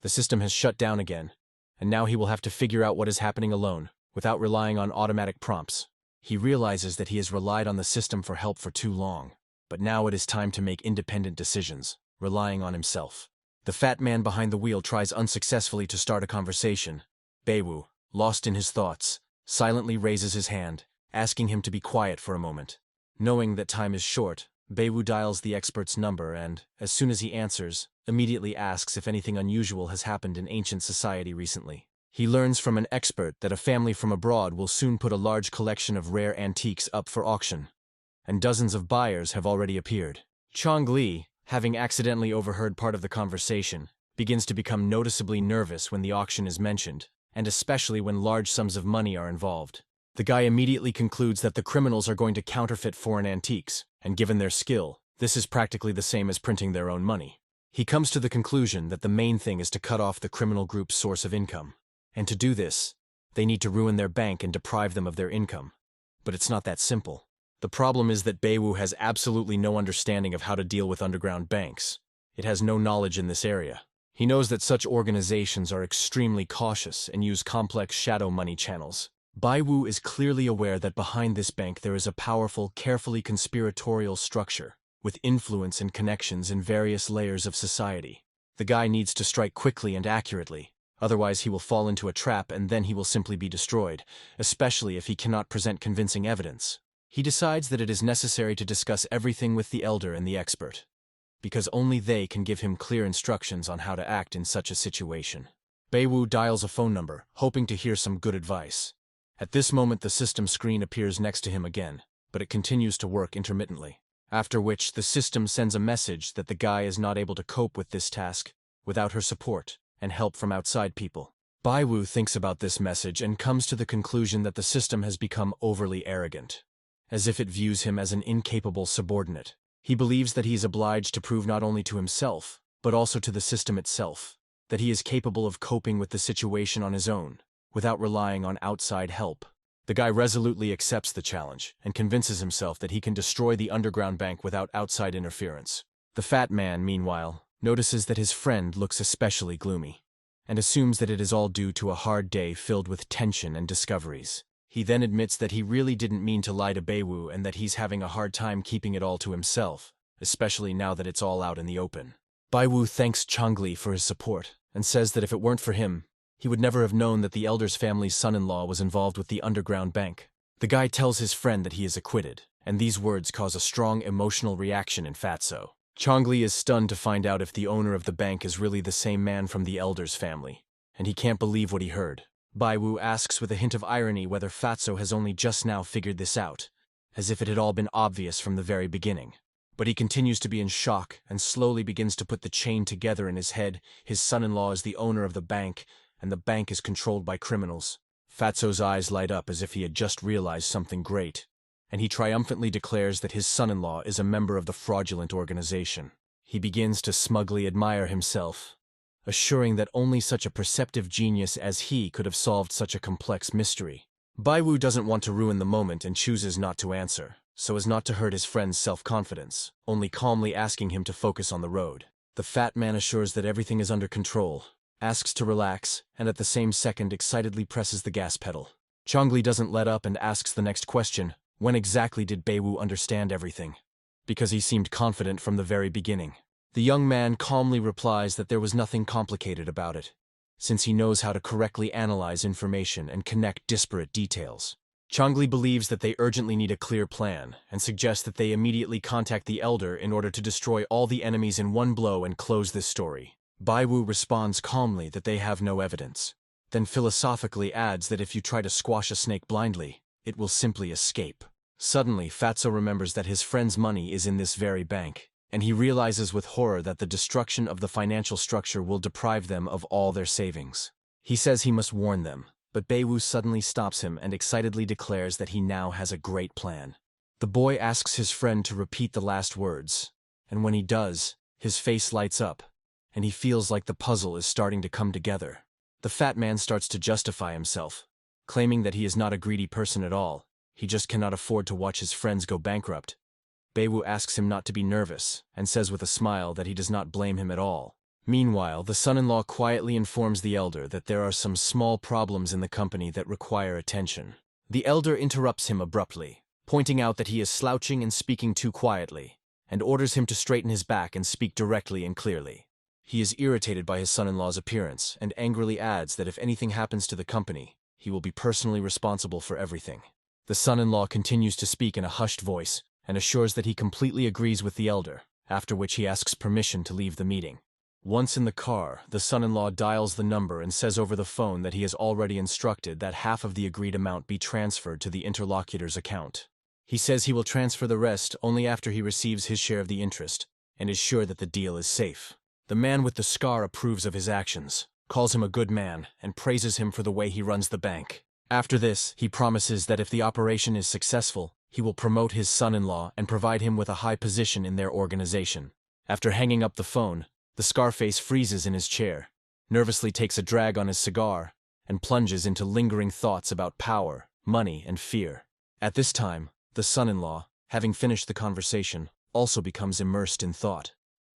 The system has shut down again, and now he will have to figure out what is happening alone, without relying on automatic prompts. He realizes that he has relied on the system for help for too long, but now it is time to make independent decisions, relying on himself. The fat man behind the wheel tries unsuccessfully to start a conversation. Baiwu, lost in his thoughts, silently raises his hand, asking him to be quiet for a moment. Knowing that time is short, Beiwu dials the expert's number and, as soon as he answers, immediately asks if anything unusual has happened in ancient society recently. He learns from an expert that a family from abroad will soon put a large collection of rare antiques up for auction, and dozens of buyers have already appeared. Chong Li, having accidentally overheard part of the conversation, begins to become noticeably nervous when the auction is mentioned, and especially when large sums of money are involved. The guy immediately concludes that the criminals are going to counterfeit foreign antiques, and given their skill, this is practically the same as printing their own money. He comes to the conclusion that the main thing is to cut off the criminal group's source of income. And to do this, they need to ruin their bank and deprive them of their income. But it's not that simple. The problem is that Beiwu has absolutely no understanding of how to deal with underground banks. It has no knowledge in this area. He knows that such organizations are extremely cautious and use complex shadow money channels. Beiwu is clearly aware that behind this bank there is a powerful, carefully conspiratorial structure, with influence and connections in various layers of society. The guy needs to strike quickly and accurately, otherwise he will fall into a trap and then he will simply be destroyed, especially if he cannot present convincing evidence. He decides that it is necessary to discuss everything with the elder and the expert, because only they can give him clear instructions on how to act in such a situation. Beiwu dials a phone number, hoping to hear some good advice. At this moment the system screen appears next to him again, but it continues to work intermittently, after which the system sends a message that the guy is not able to cope with this task without her support and help from outside people. Beiwu thinks about this message and comes to the conclusion that the system has become overly arrogant, as if it views him as an incapable subordinate. He believes that he is obliged to prove not only to himself, but also to the system itself, that he is capable of coping with the situation on his own, without relying on outside help. The guy resolutely accepts the challenge and convinces himself that he can destroy the underground bank without outside interference. The fat man, meanwhile, notices that his friend looks especially gloomy, and assumes that it is all due to a hard day filled with tension and discoveries. He then admits that he really didn't mean to lie to Beiwu and that he's having a hard time keeping it all to himself, especially now that it's all out in the open. Beiwu thanks Chongli for his support and says that if it weren't for him, he would never have known that the elder's family's son-in-law was involved with the underground bank. The guy tells his friend that he is acquitted, and these words cause a strong emotional reaction in Fatso. Chongli is stunned to find out if the owner of the bank is really the same man from the elder's family, and he can't believe what he heard. Beiwu asks with a hint of irony whether Fatso has only just now figured this out, as if it had all been obvious from the very beginning. But he continues to be in shock and slowly begins to put the chain together in his head. His son-in-law is the owner of the bank, and the bank is controlled by criminals. Fatso's eyes light up as if he had just realized something great, and he triumphantly declares that his son-in-law is a member of the fraudulent organization. He begins to smugly admire himself, assuring that only such a perceptive genius as he could have solved such a complex mystery. Beiwu doesn't want to ruin the moment and chooses not to answer, so as not to hurt his friend's self-confidence, only calmly asking him to focus on the road. The fat man assures that everything is under control, asks to relax, and at the same second excitedly presses the gas pedal. Chongli doesn't let up and asks the next question: when exactly did Beiwu understand everything? Because he seemed confident from the very beginning. The young man calmly replies that there was nothing complicated about it, since he knows how to correctly analyze information and connect disparate details. Chongli believes that they urgently need a clear plan and suggests that they immediately contact the elder in order to destroy all the enemies in one blow and close this story. Beiwu responds calmly that they have no evidence, then philosophically adds that if you try to squash a snake blindly, it will simply escape. Suddenly, Fatso remembers that his friend's money is in this very bank, and he realizes with horror that the destruction of the financial structure will deprive them of all their savings. He says he must warn them, but Beiwu suddenly stops him and excitedly declares that he now has a great plan. The boy asks his friend to repeat the last words, and when he does, his face lights up, and he feels like the puzzle is starting to come together. The fat man starts to justify himself, claiming that he is not a greedy person at all, he just cannot afford to watch his friends go bankrupt. Beiwu asks him not to be nervous, and says with a smile that he does not blame him at all. Meanwhile, the son-in-law quietly informs the elder that there are some small problems in the company that require attention. The elder interrupts him abruptly, pointing out that he is slouching and speaking too quietly, and orders him to straighten his back and speak directly and clearly. He is irritated by his son-in-law's appearance and angrily adds that if anything happens to the company, he will be personally responsible for everything. The son-in-law continues to speak in a hushed voice and assures that he completely agrees with the elder, after which he asks permission to leave the meeting. Once in the car, the son-in-law dials the number and says over the phone that he has already instructed that half of the agreed amount be transferred to the interlocutor's account. He says he will transfer the rest only after he receives his share of the interest, and is sure that the deal is safe. The man with the scar approves of his actions, calls him a good man, and praises him for the way he runs the bank. After this, he promises that if the operation is successful, he will promote his son-in-law and provide him with a high position in their organization. After hanging up the phone, the Scarface freezes in his chair, nervously takes a drag on his cigar, and plunges into lingering thoughts about power, money, and fear. At this time, the son-in-law, having finished the conversation, also becomes immersed in thought,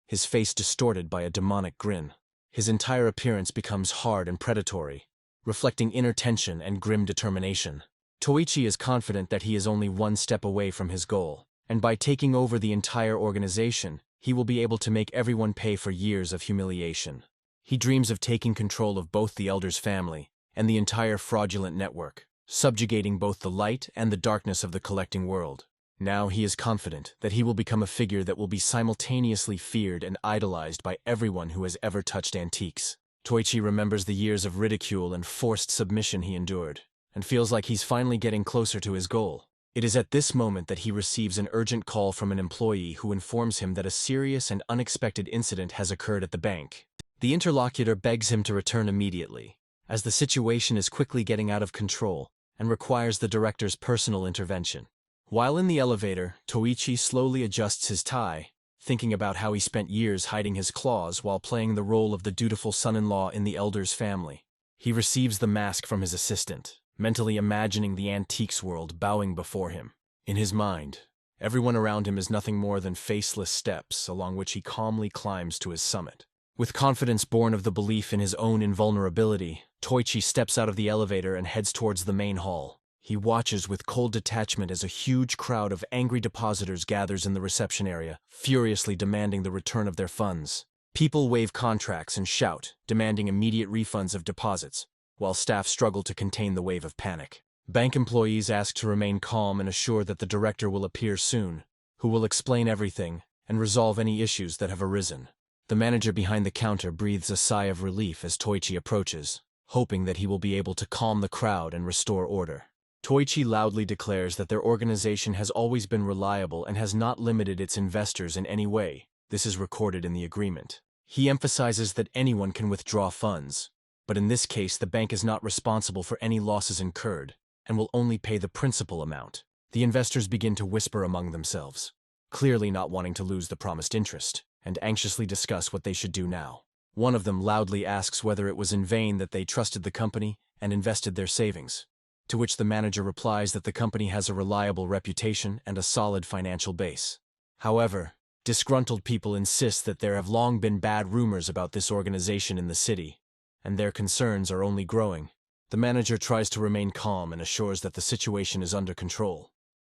his face distorted by a demonic grin. His entire appearance becomes hard and predatory, reflecting inner tension and grim determination. Toichi is confident that he is only one step away from his goal, and by taking over the entire organization, he will be able to make everyone pay for years of humiliation. He dreams of taking control of both the elder's family and the entire fraudulent network, subjugating both the light and the darkness of the collecting world. Now he is confident that he will become a figure that will be simultaneously feared and idolized by everyone who has ever touched antiques. Toichi remembers the years of ridicule and forced submission he endured, and feels like he's finally getting closer to his goal. It is at this moment that he receives an urgent call from an employee who informs him that a serious and unexpected incident has occurred at the bank. The interlocutor begs him to return immediately, as the situation is quickly getting out of control and requires the director's personal intervention. While in the elevator, Toichi slowly adjusts his tie, thinking about how he spent years hiding his claws while playing the role of the dutiful son-in-law in the elder's family. He receives the mask from his assistant, mentally imagining the antiques world bowing before him. In his mind, everyone around him is nothing more than faceless steps along which he calmly climbs to his summit. With confidence born of the belief in his own invulnerability, Toichi steps out of the elevator and heads towards the main hall. He watches with cold detachment as a huge crowd of angry depositors gathers in the reception area, furiously demanding the return of their funds. People wave contracts and shout, demanding immediate refunds of deposits, while staff struggle to contain the wave of panic. Bank employees ask to remain calm and assure that the director will appear soon, who will explain everything and resolve any issues that have arisen. The manager behind the counter breathes a sigh of relief as Toichi approaches, hoping that he will be able to calm the crowd and restore order. Toichi loudly declares that their organization has always been reliable and has not limited its investors in any way. This is recorded in the agreement. He emphasizes that anyone can withdraw funds, but in this case the bank is not responsible for any losses incurred and will only pay the principal amount. The investors begin to whisper among themselves, clearly not wanting to lose the promised interest, and anxiously discuss what they should do now. One of them loudly asks whether it was in vain that they trusted the company and invested their savings, to which the manager replies that the company has a reliable reputation and a solid financial base. However, disgruntled people insist that there have long been bad rumors about this organization in the city, and their concerns are only growing. The manager tries to remain calm and assures that the situation is under control.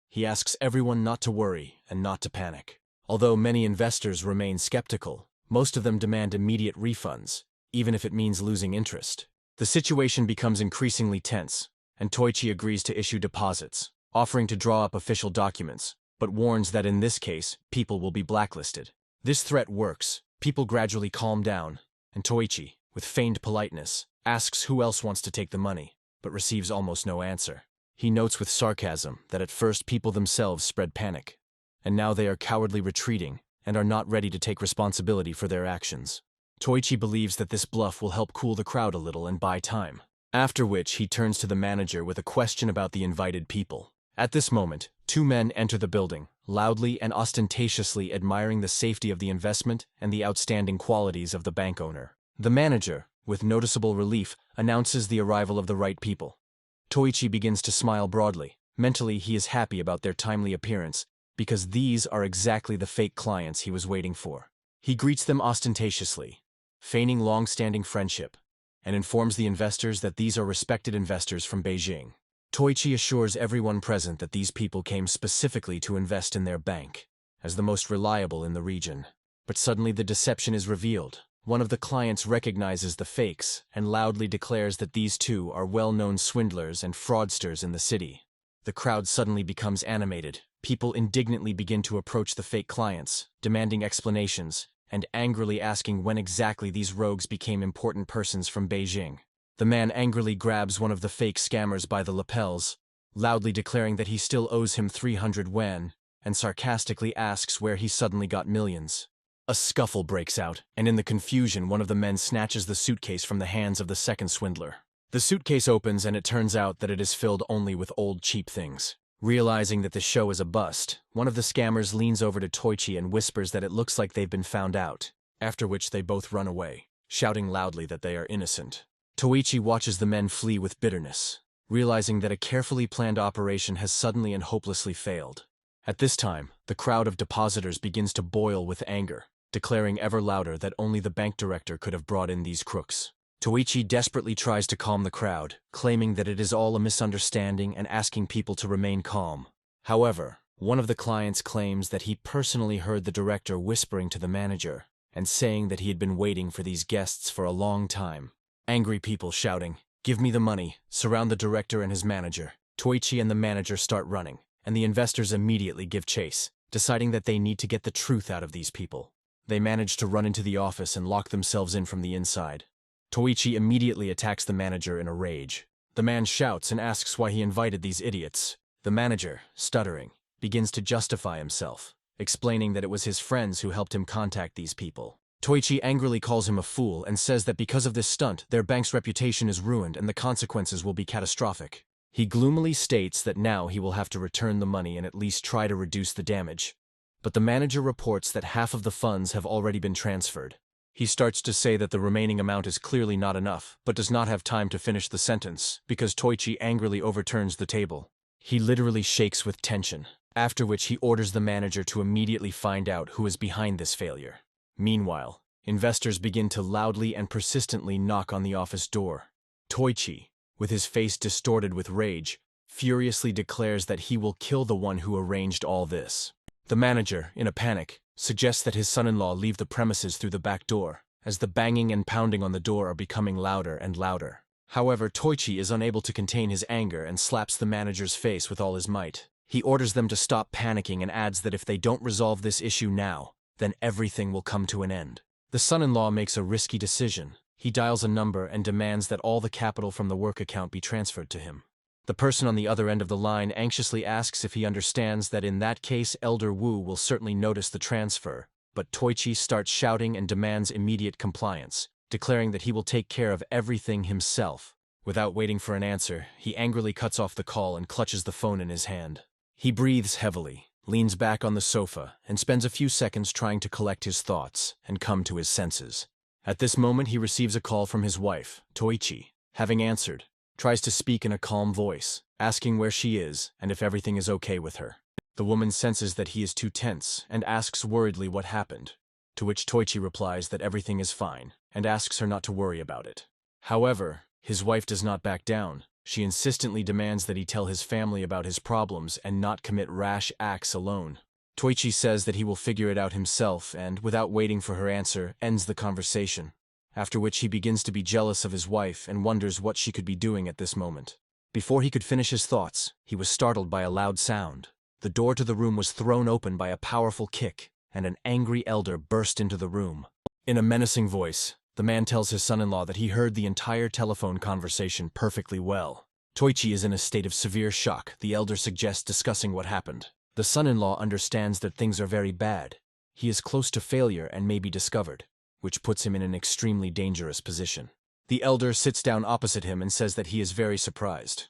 He asks everyone not to worry and not to panic. Although many investors remain skeptical, most of them demand immediate refunds, even if it means losing interest. The situation becomes increasingly tense, and Toichi agrees to issue deposits, offering to draw up official documents, but warns that in this case, people will be blacklisted. This threat works. People gradually calm down, and Toichi, with feigned politeness, asks who else wants to take the money, but receives almost no answer. He notes with sarcasm that at first people themselves spread panic, and now they are cowardly retreating and are not ready to take responsibility for their actions. Toichi believes that this bluff will help cool the crowd a little and buy time, after which he turns to the manager with a question about the invited people. At this moment, two men enter the building, loudly and ostentatiously admiring the safety of the investment and the outstanding qualities of the bank owner. The manager, with noticeable relief, announces the arrival of the right people. Toichi begins to smile broadly. Mentally, he is happy about their timely appearance, because these are exactly the fake clients he was waiting for. He greets them ostentatiously, feigning long-standing friendship, and informs the investors that these are respected investors from Beijing. Toichi assures everyone present that these people came specifically to invest in their bank, as the most reliable in the region. But suddenly the deception is revealed. one of the clients recognizes the fakes and loudly declares that these two are well-known swindlers and fraudsters in the city. The crowd suddenly becomes animated. People indignantly begin to approach the fake clients, demanding explanations, and angrily asking when exactly these rogues became important persons from Beijing. The man angrily grabs one of the fake scammers by the lapels, loudly declaring that he still owes him 300 yuan, and sarcastically asks where he suddenly got millions. A scuffle breaks out, and in the confusion one of the men snatches the suitcase from the hands of the second swindler. The suitcase opens and it turns out that it is filled only with old cheap things. Realizing that the show is a bust, one of the scammers leans over to Toichi and whispers that it looks like they've been found out, after which they both run away, shouting loudly that they are innocent. Toichi watches the men flee with bitterness, realizing that a carefully planned operation has suddenly and hopelessly failed. At this time, the crowd of depositors begins to boil with anger, declaring ever louder that only the bank director could have brought in these crooks. Toichi desperately tries to calm the crowd, claiming that it is all a misunderstanding and asking people to remain calm. However, one of the clients claims that he personally heard the director whispering to the manager and saying that he had been waiting for these guests for a long time. Angry people shouting, "Give me the money," surround the director and his manager. Toichi and the manager start running, and the investors immediately give chase, deciding that they need to get the truth out of these people. They manage to run into the office and lock themselves in from the inside. Toichi immediately attacks the manager in a rage. The man shouts and asks why he invited these idiots. The manager, stuttering, begins to justify himself, explaining that it was his friends who helped him contact these people. Toichi angrily calls him a fool and says that because of this stunt, their bank's reputation is ruined and the consequences will be catastrophic. He gloomily states that now he will have to return the money and at least try to reduce the damage. But the manager reports that half of the funds have already been transferred. He starts to say that the remaining amount is clearly not enough, but does not have time to finish the sentence, because Toichi angrily overturns the table. He literally shakes with tension, after which he orders the manager to immediately find out who is behind this failure. Meanwhile, investors begin to loudly and persistently knock on the office door. Toichi, with his face distorted with rage, furiously declares that he will kill the one who arranged all this. The manager, in a panic, suggests that his son-in-law leave the premises through the back door, as the banging and pounding on the door are becoming louder and louder. However, Toichi is unable to contain his anger and slaps the manager's face with all his might. He orders them to stop panicking and adds that if they don't resolve this issue now, then everything will come to an end. The son-in-law makes a risky decision. He dials a number and demands that all the capital from the work account be transferred to him. The person on the other end of the line anxiously asks if he understands that in that case Elder Wu will certainly notice the transfer, but Toichi starts shouting and demands immediate compliance, declaring that he will take care of everything himself. Without waiting for an answer, he angrily cuts off the call and clutches the phone in his hand. He breathes heavily, leans back on the sofa, and spends a few seconds trying to collect his thoughts and come to his senses. At this moment he receives a call from his wife, Toichi. Having answered, tries to speak in a calm voice, asking where she is and if everything is okay with her. The woman senses that he is too tense and asks worriedly what happened, to which Toichi replies that everything is fine and asks her not to worry about it. However, his wife does not back down. She insistently demands that he tell his family about his problems and not commit rash acts alone. Toichi says that he will figure it out himself and, without waiting for her answer, ends the conversation, after which he begins to be jealous of his wife and wonders what she could be doing at this moment. Before he could finish his thoughts, he was startled by a loud sound. The door to the room was thrown open by a powerful kick, and an angry elder burst into the room. In a menacing voice, the man tells his son-in-law that he heard the entire telephone conversation perfectly well. Toichi is in a state of severe shock. The elder suggests discussing what happened. The son-in-law understands that things are very bad. He is close to failure and may be discovered, which puts him in an extremely dangerous position. The elder sits down opposite him and says that he is very surprised,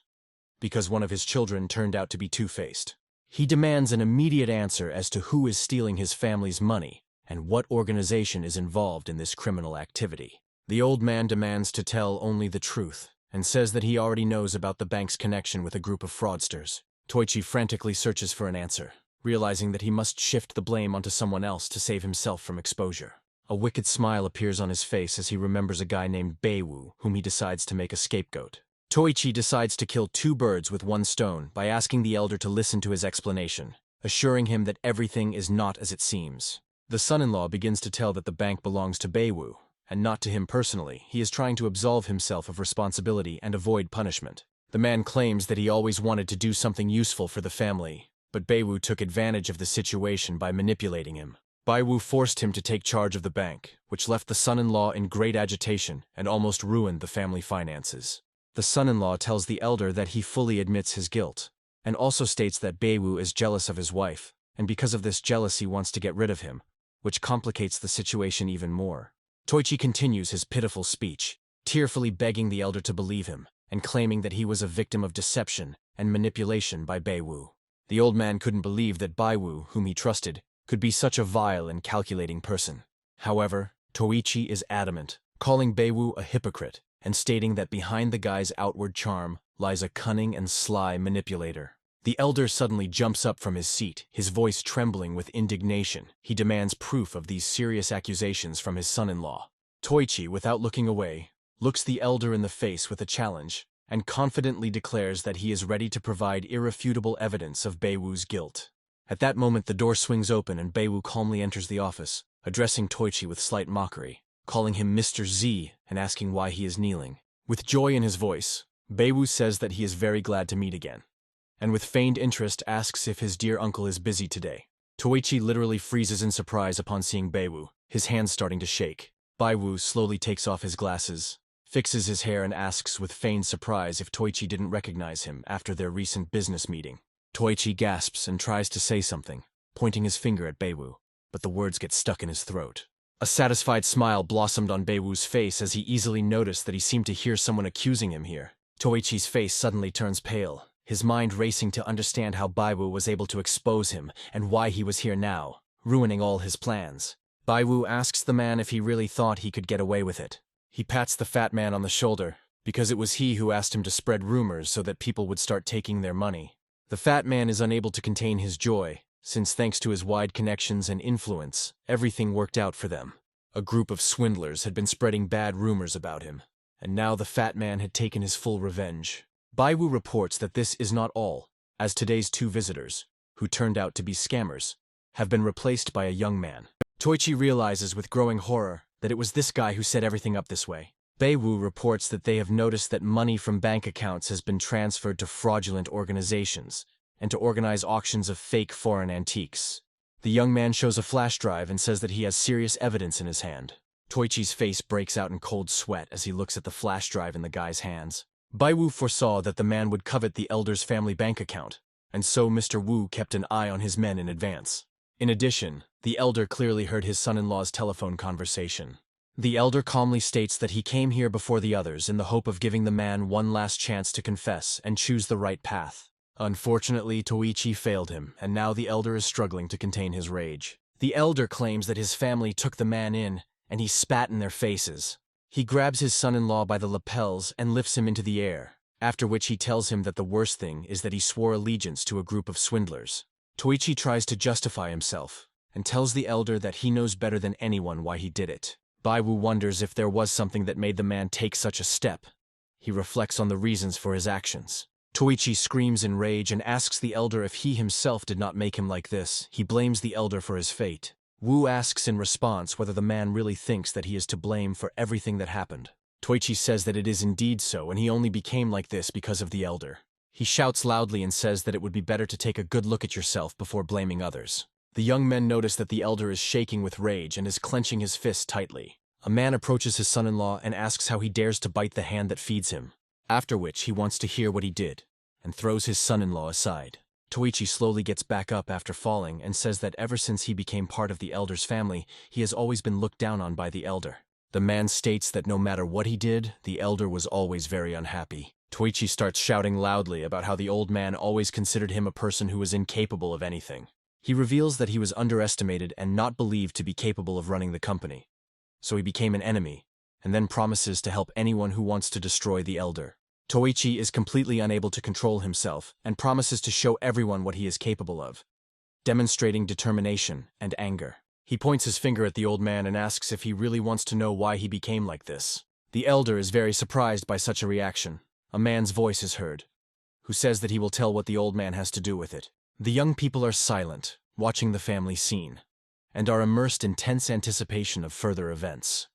because one of his children turned out to be two-faced. He demands an immediate answer as to who is stealing his family's money and what organization is involved in this criminal activity. The old man demands to tell only the truth and says that he already knows about the bank's connection with a group of fraudsters. Toichi frantically searches for an answer, realizing that he must shift the blame onto someone else to save himself from exposure. A wicked smile appears on his face as he remembers a guy named Beiwu, whom he decides to make a scapegoat. Toichi decides to kill two birds with one stone by asking the elder to listen to his explanation, assuring him that everything is not as it seems. The son-in-law begins to tell that the bank belongs to Beiwu, and not to him personally. He is trying to absolve himself of responsibility and avoid punishment. The man claims that he always wanted to do something useful for the family, but Beiwu took advantage of the situation by manipulating him. Beiwu forced him to take charge of the bank, which left the son-in-law in great agitation and almost ruined the family finances. The son-in-law tells the elder that he fully admits his guilt, and also states that Beiwu is jealous of his wife, and because of this jealousy wants to get rid of him, which complicates the situation even more. Toichi continues his pitiful speech, tearfully begging the elder to believe him, and claiming that he was a victim of deception and manipulation by Beiwu. The old man couldn't believe that Beiwu, whom he trusted, could be such a vile and calculating person. However, Toichi is adamant, calling Beiwu a hypocrite, and stating that behind the guy's outward charm lies a cunning and sly manipulator. The elder suddenly jumps up from his seat, his voice trembling with indignation. He demands proof of these serious accusations from his son-in-law. Toichi, without looking away, looks the elder in the face with a challenge, and confidently declares that he is ready to provide irrefutable evidence of Beiwu's guilt. At that moment the door swings open and Beiwu calmly enters the office, addressing Toichi with slight mockery, calling him Mr. Z and asking why he is kneeling. With joy in his voice, Beiwu says that he is very glad to meet again, and with feigned interest asks if his dear uncle is busy today. Toichi literally freezes in surprise upon seeing Beiwu, his hands starting to shake. Beiwu slowly takes off his glasses, fixes his hair and asks with feigned surprise if Toichi didn't recognize him after their recent business meeting. Toichi gasps and tries to say something, pointing his finger at Beiwu, but the words get stuck in his throat. A satisfied smile blossomed on Beiwu's face as he easily noticed that he seemed to hear someone accusing him here. Toichi's face suddenly turns pale, his mind racing to understand how Beiwu was able to expose him and why he was here now, ruining all his plans. Beiwu asks the man if he really thought he could get away with it. He pats the fat man on the shoulder, because it was he who asked him to spread rumors so that people would start taking their money. The fat man is unable to contain his joy, since thanks to his wide connections and influence, everything worked out for them. A group of swindlers had been spreading bad rumors about him, and now the fat man had taken his full revenge. Beiwu reports that this is not all, as today's two visitors, who turned out to be scammers, have been replaced by a young man. Toichi realizes with growing horror that it was this guy who set everything up this way. Beiwu reports that they have noticed that money from bank accounts has been transferred to fraudulent organizations and to organize auctions of fake foreign antiques. The young man shows a flash drive and says that he has serious evidence in his hand. Toichi's face breaks out in cold sweat as he looks at the flash drive in the guy's hands. Beiwu foresaw that the man would covet the elder's family bank account, and so Mr. Wu kept an eye on his men in advance. In addition, the elder clearly heard his son-in-law's telephone conversation. The elder calmly states that he came here before the others in the hope of giving the man one last chance to confess and choose the right path. Unfortunately, Toichi failed him, and now the elder is struggling to contain his rage. The elder claims that his family took the man in, and he spat in their faces. He grabs his son-in-law by the lapels and lifts him into the air, after which he tells him that the worst thing is that he swore allegiance to a group of swindlers. Toichi tries to justify himself, and tells the elder that he knows better than anyone why he did it. Beiwu wonders if there was something that made the man take such a step. He reflects on the reasons for his actions. Toichi screams in rage and asks the elder if he himself did not make him like this. He blames the elder for his fate. Wu asks in response whether the man really thinks that he is to blame for everything that happened. Toichi says that it is indeed so, and he only became like this because of the elder. He shouts loudly and says that it would be better to take a good look at yourself before blaming others. The young men notice that the elder is shaking with rage and is clenching his fists tightly. A man approaches his son-in-law and asks how he dares to bite the hand that feeds him, after which he wants to hear what he did, and throws his son-in-law aside. Toichi slowly gets back up after falling and says that ever since he became part of the elder's family, he has always been looked down on by the elder. The man states that no matter what he did, the elder was always very unhappy. Toichi starts shouting loudly about how the old man always considered him a person who was incapable of anything. He reveals that he was underestimated and not believed to be capable of running the company. So he became an enemy, and then promises to help anyone who wants to destroy the elder. Toichi is completely unable to control himself and promises to show everyone what he is capable of, demonstrating determination and anger. He points his finger at the old man and asks if he really wants to know why he became like this. The elder is very surprised by such a reaction. A man's voice is heard, who says that he will tell what the old man has to do with it. The young people are silent, watching the family scene, and are immersed in tense anticipation of further events.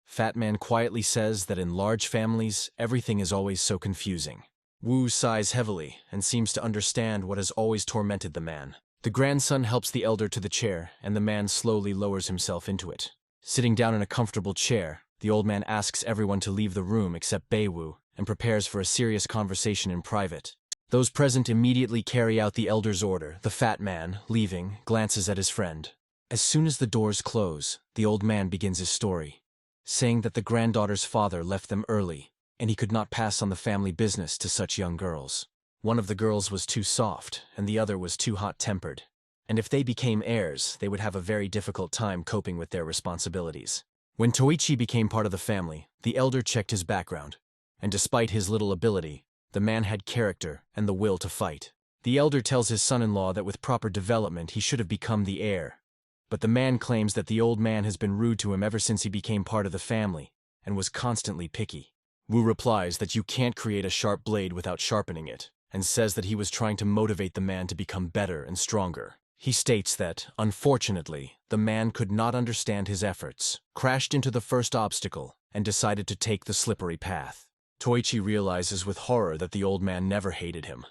Fat Man quietly says that in large families, everything is always so confusing. Wu sighs heavily and seems to understand what has always tormented the man. The grandson helps the elder to the chair, and the man slowly lowers himself into it. Sitting down in a comfortable chair, the old man asks everyone to leave the room except Beiwu and prepares for a serious conversation in private. Those present immediately carry out the elder's order. The fat man, leaving, glances at his friend. As soon as the doors close, the old man begins his story, saying that the granddaughter's father left them early, and he could not pass on the family business to such young girls. One of the girls was too soft, and the other was too hot-tempered. And if they became heirs, they would have a very difficult time coping with their responsibilities. When Toichi became part of the family, the elder checked his background, and despite his little ability, the man had character and the will to fight. The elder tells his son-in-law that with proper development he should have become the heir. But the man claims that the old man has been rude to him ever since he became part of the family, and was constantly picky. Wu replies that you can't create a sharp blade without sharpening it, and says that he was trying to motivate the man to become better and stronger. He states that, unfortunately, the man could not understand his efforts, crashed into the first obstacle, and decided to take the slippery path. Toichi realizes with horror that the old man never hated him,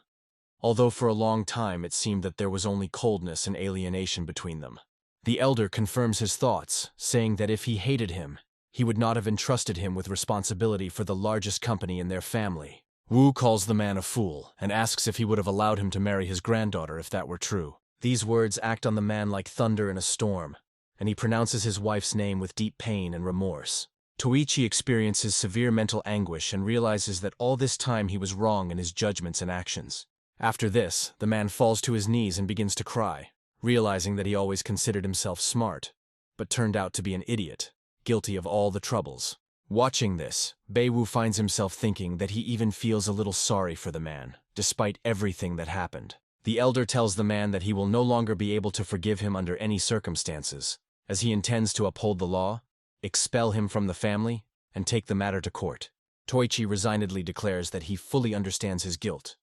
although for a long time it seemed that there was only coldness and alienation between them. The elder confirms his thoughts, saying that if he hated him, he would not have entrusted him with responsibility for the largest company in their family. Wu calls the man a fool and asks if he would have allowed him to marry his granddaughter if that were true. These words act on the man like thunder in a storm, and he pronounces his wife's name with deep pain and remorse. Toichi experiences severe mental anguish and realizes that all this time he was wrong in his judgments and actions. After this, the man falls to his knees and begins to cry, realizing that he always considered himself smart, but turned out to be an idiot, guilty of all the troubles. Watching this, Beiwu finds himself thinking that he even feels a little sorry for the man, despite everything that happened. The elder tells the man that he will no longer be able to forgive him under any circumstances, as he intends to uphold the law, expel him from the family, and take the matter to court. Toichi resignedly declares that he fully understands his guilt,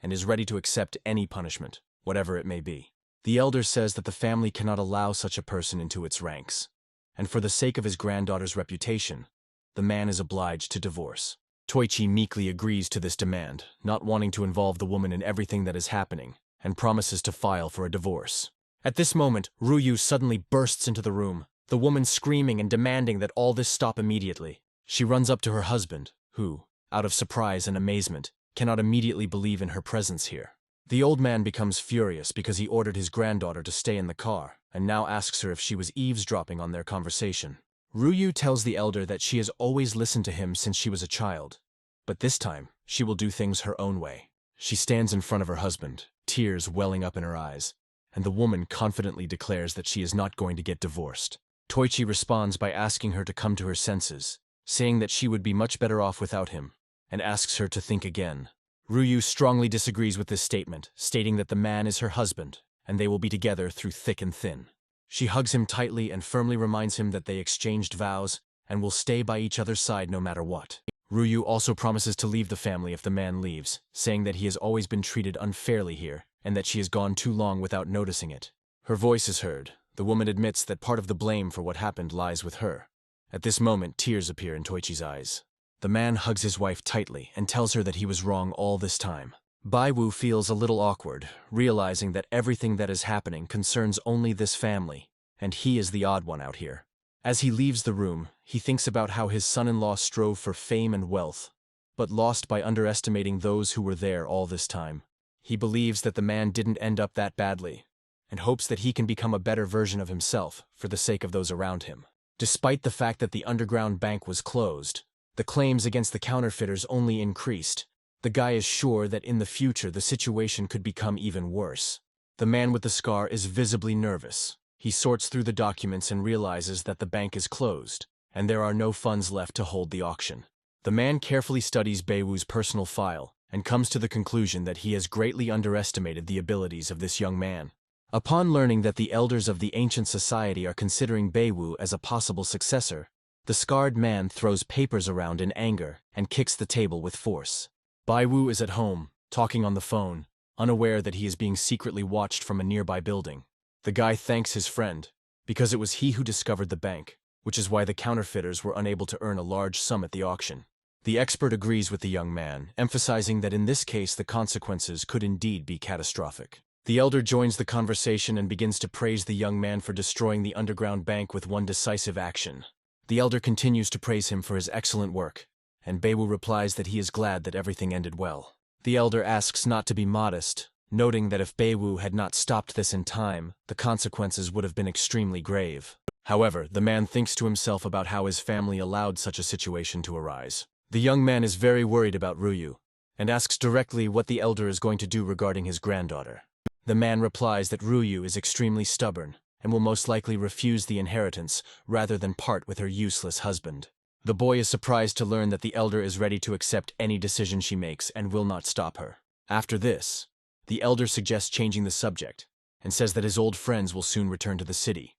and is ready to accept any punishment, whatever it may be. The elder says that the family cannot allow such a person into its ranks, and for the sake of his granddaughter's reputation, the man is obliged to divorce. Toichi meekly agrees to this demand, not wanting to involve the woman in everything that is happening, and promises to file for a divorce. At this moment, Ryu suddenly bursts into the room, the woman screaming and demanding that all this stop immediately. She runs up to her husband, who, out of surprise and amazement, cannot immediately believe in her presence here. The old man becomes furious because he ordered his granddaughter to stay in the car, and now asks her if she was eavesdropping on their conversation. Ryu tells the elder that she has always listened to him since she was a child, but this time, she will do things her own way. She stands in front of her husband, tears welling up in her eyes, and the woman confidently declares that she is not going to get divorced. Toichi responds by asking her to come to her senses, saying that she would be much better off without him, and asks her to think again. Ryu strongly disagrees with this statement, stating that the man is her husband, and they will be together through thick and thin. She hugs him tightly and firmly reminds him that they exchanged vows and will stay by each other's side no matter what. Ryu also promises to leave the family if the man leaves, saying that he has always been treated unfairly here, and that she has gone too long without noticing it. Her voice is heard. The woman admits that part of the blame for what happened lies with her. At this moment, tears appear in Toichi's eyes. The man hugs his wife tightly and tells her that he was wrong all this time. Baiwu feels a little awkward, realizing that everything that is happening concerns only this family, and he is the odd one out here. As he leaves the room, he thinks about how his son-in-law strove for fame and wealth, but lost by underestimating those who were there all this time. He believes that the man didn't end up that badly, and hopes that he can become a better version of himself for the sake of those around him. Despite the fact that the underground bank was closed, the claims against the counterfeiters only increased. The guy is sure that in the future the situation could become even worse. The man with the scar is visibly nervous. He sorts through the documents and realizes that the bank is closed, and there are no funds left to hold the auction. The man carefully studies Beiwu's personal file and comes to the conclusion that he has greatly underestimated the abilities of this young man. Upon learning that the elders of the ancient society are considering Beiwu as a possible successor, the scarred man throws papers around in anger and kicks the table with force. Beiwu is at home, talking on the phone, unaware that he is being secretly watched from a nearby building. The guy thanks his friend, because it was he who discovered the bank, which is why the counterfeiters were unable to earn a large sum at the auction. The expert agrees with the young man, emphasizing that in this case the consequences could indeed be catastrophic. The elder joins the conversation and begins to praise the young man for destroying the underground bank with one decisive action. The elder continues to praise him for his excellent work, and Baewu replies that he is glad that everything ended well. The elder asks not to be modest, noting that if Baewu had not stopped this in time, the consequences would have been extremely grave. However, the man thinks to himself about how his family allowed such a situation to arise. The young man is very worried about Ryu, and asks directly what the elder is going to do regarding his granddaughter. The man replies that Ryu is extremely stubborn, and will most likely refuse the inheritance rather than part with her useless husband. The boy is surprised to learn that the elder is ready to accept any decision she makes and will not stop her. After this, the elder suggests changing the subject, and says that his old friends will soon return to the city,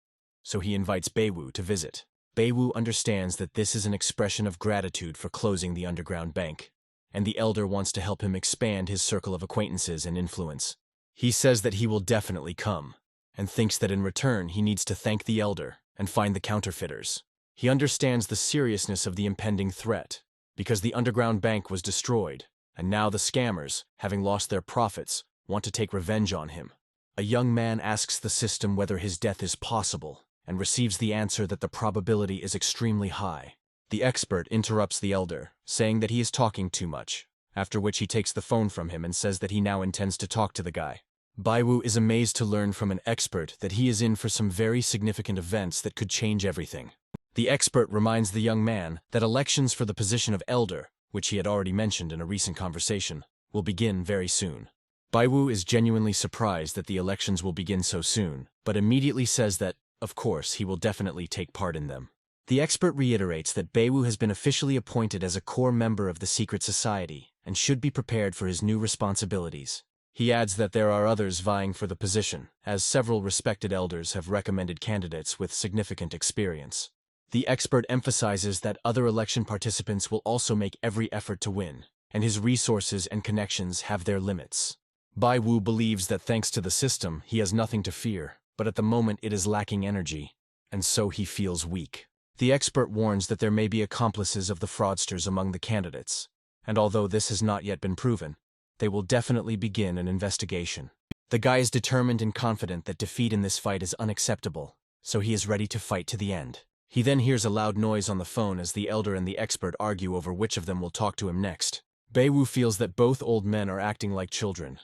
so he invites Baewu to visit. Baewu understands that this is an expression of gratitude for closing the underground bank, and the elder wants to help him expand his circle of acquaintances and influence. He says that he will definitely come, and thinks that in return he needs to thank the elder and find the counterfeiters. He understands the seriousness of the impending threat, because the underground bank was destroyed, and now the scammers, having lost their profits, want to take revenge on him. A young man asks the system whether his death is possible, and receives the answer that the probability is extremely high. The expert interrupts the elder, saying that he is talking too much, after which he takes the phone from him and says that he now intends to talk to the guy. Baewu is amazed to learn from an expert that he is in for some very significant events that could change everything. The expert reminds the young man that elections for the position of elder, which he had already mentioned in a recent conversation, will begin very soon. Baewu is genuinely surprised that the elections will begin so soon, but immediately says that, of course, he will definitely take part in them. The expert reiterates that Baewu has been officially appointed as a core member of the secret society and should be prepared for his new responsibilities. He adds that there are others vying for the position, as several respected elders have recommended candidates with significant experience. The expert emphasizes that other election participants will also make every effort to win, and his resources and connections have their limits. Baewu believes that thanks to the system, he has nothing to fear, but at the moment it is lacking energy, and so he feels weak. The expert warns that there may be accomplices of the fraudsters among the candidates, and although this has not yet been proven, they will definitely begin an investigation. The guy is determined and confident that defeat in this fight is unacceptable, so he is ready to fight to the end. He then hears a loud noise on the phone as the elder and the expert argue over which of them will talk to him next. Baewu feels that both old men are acting like children,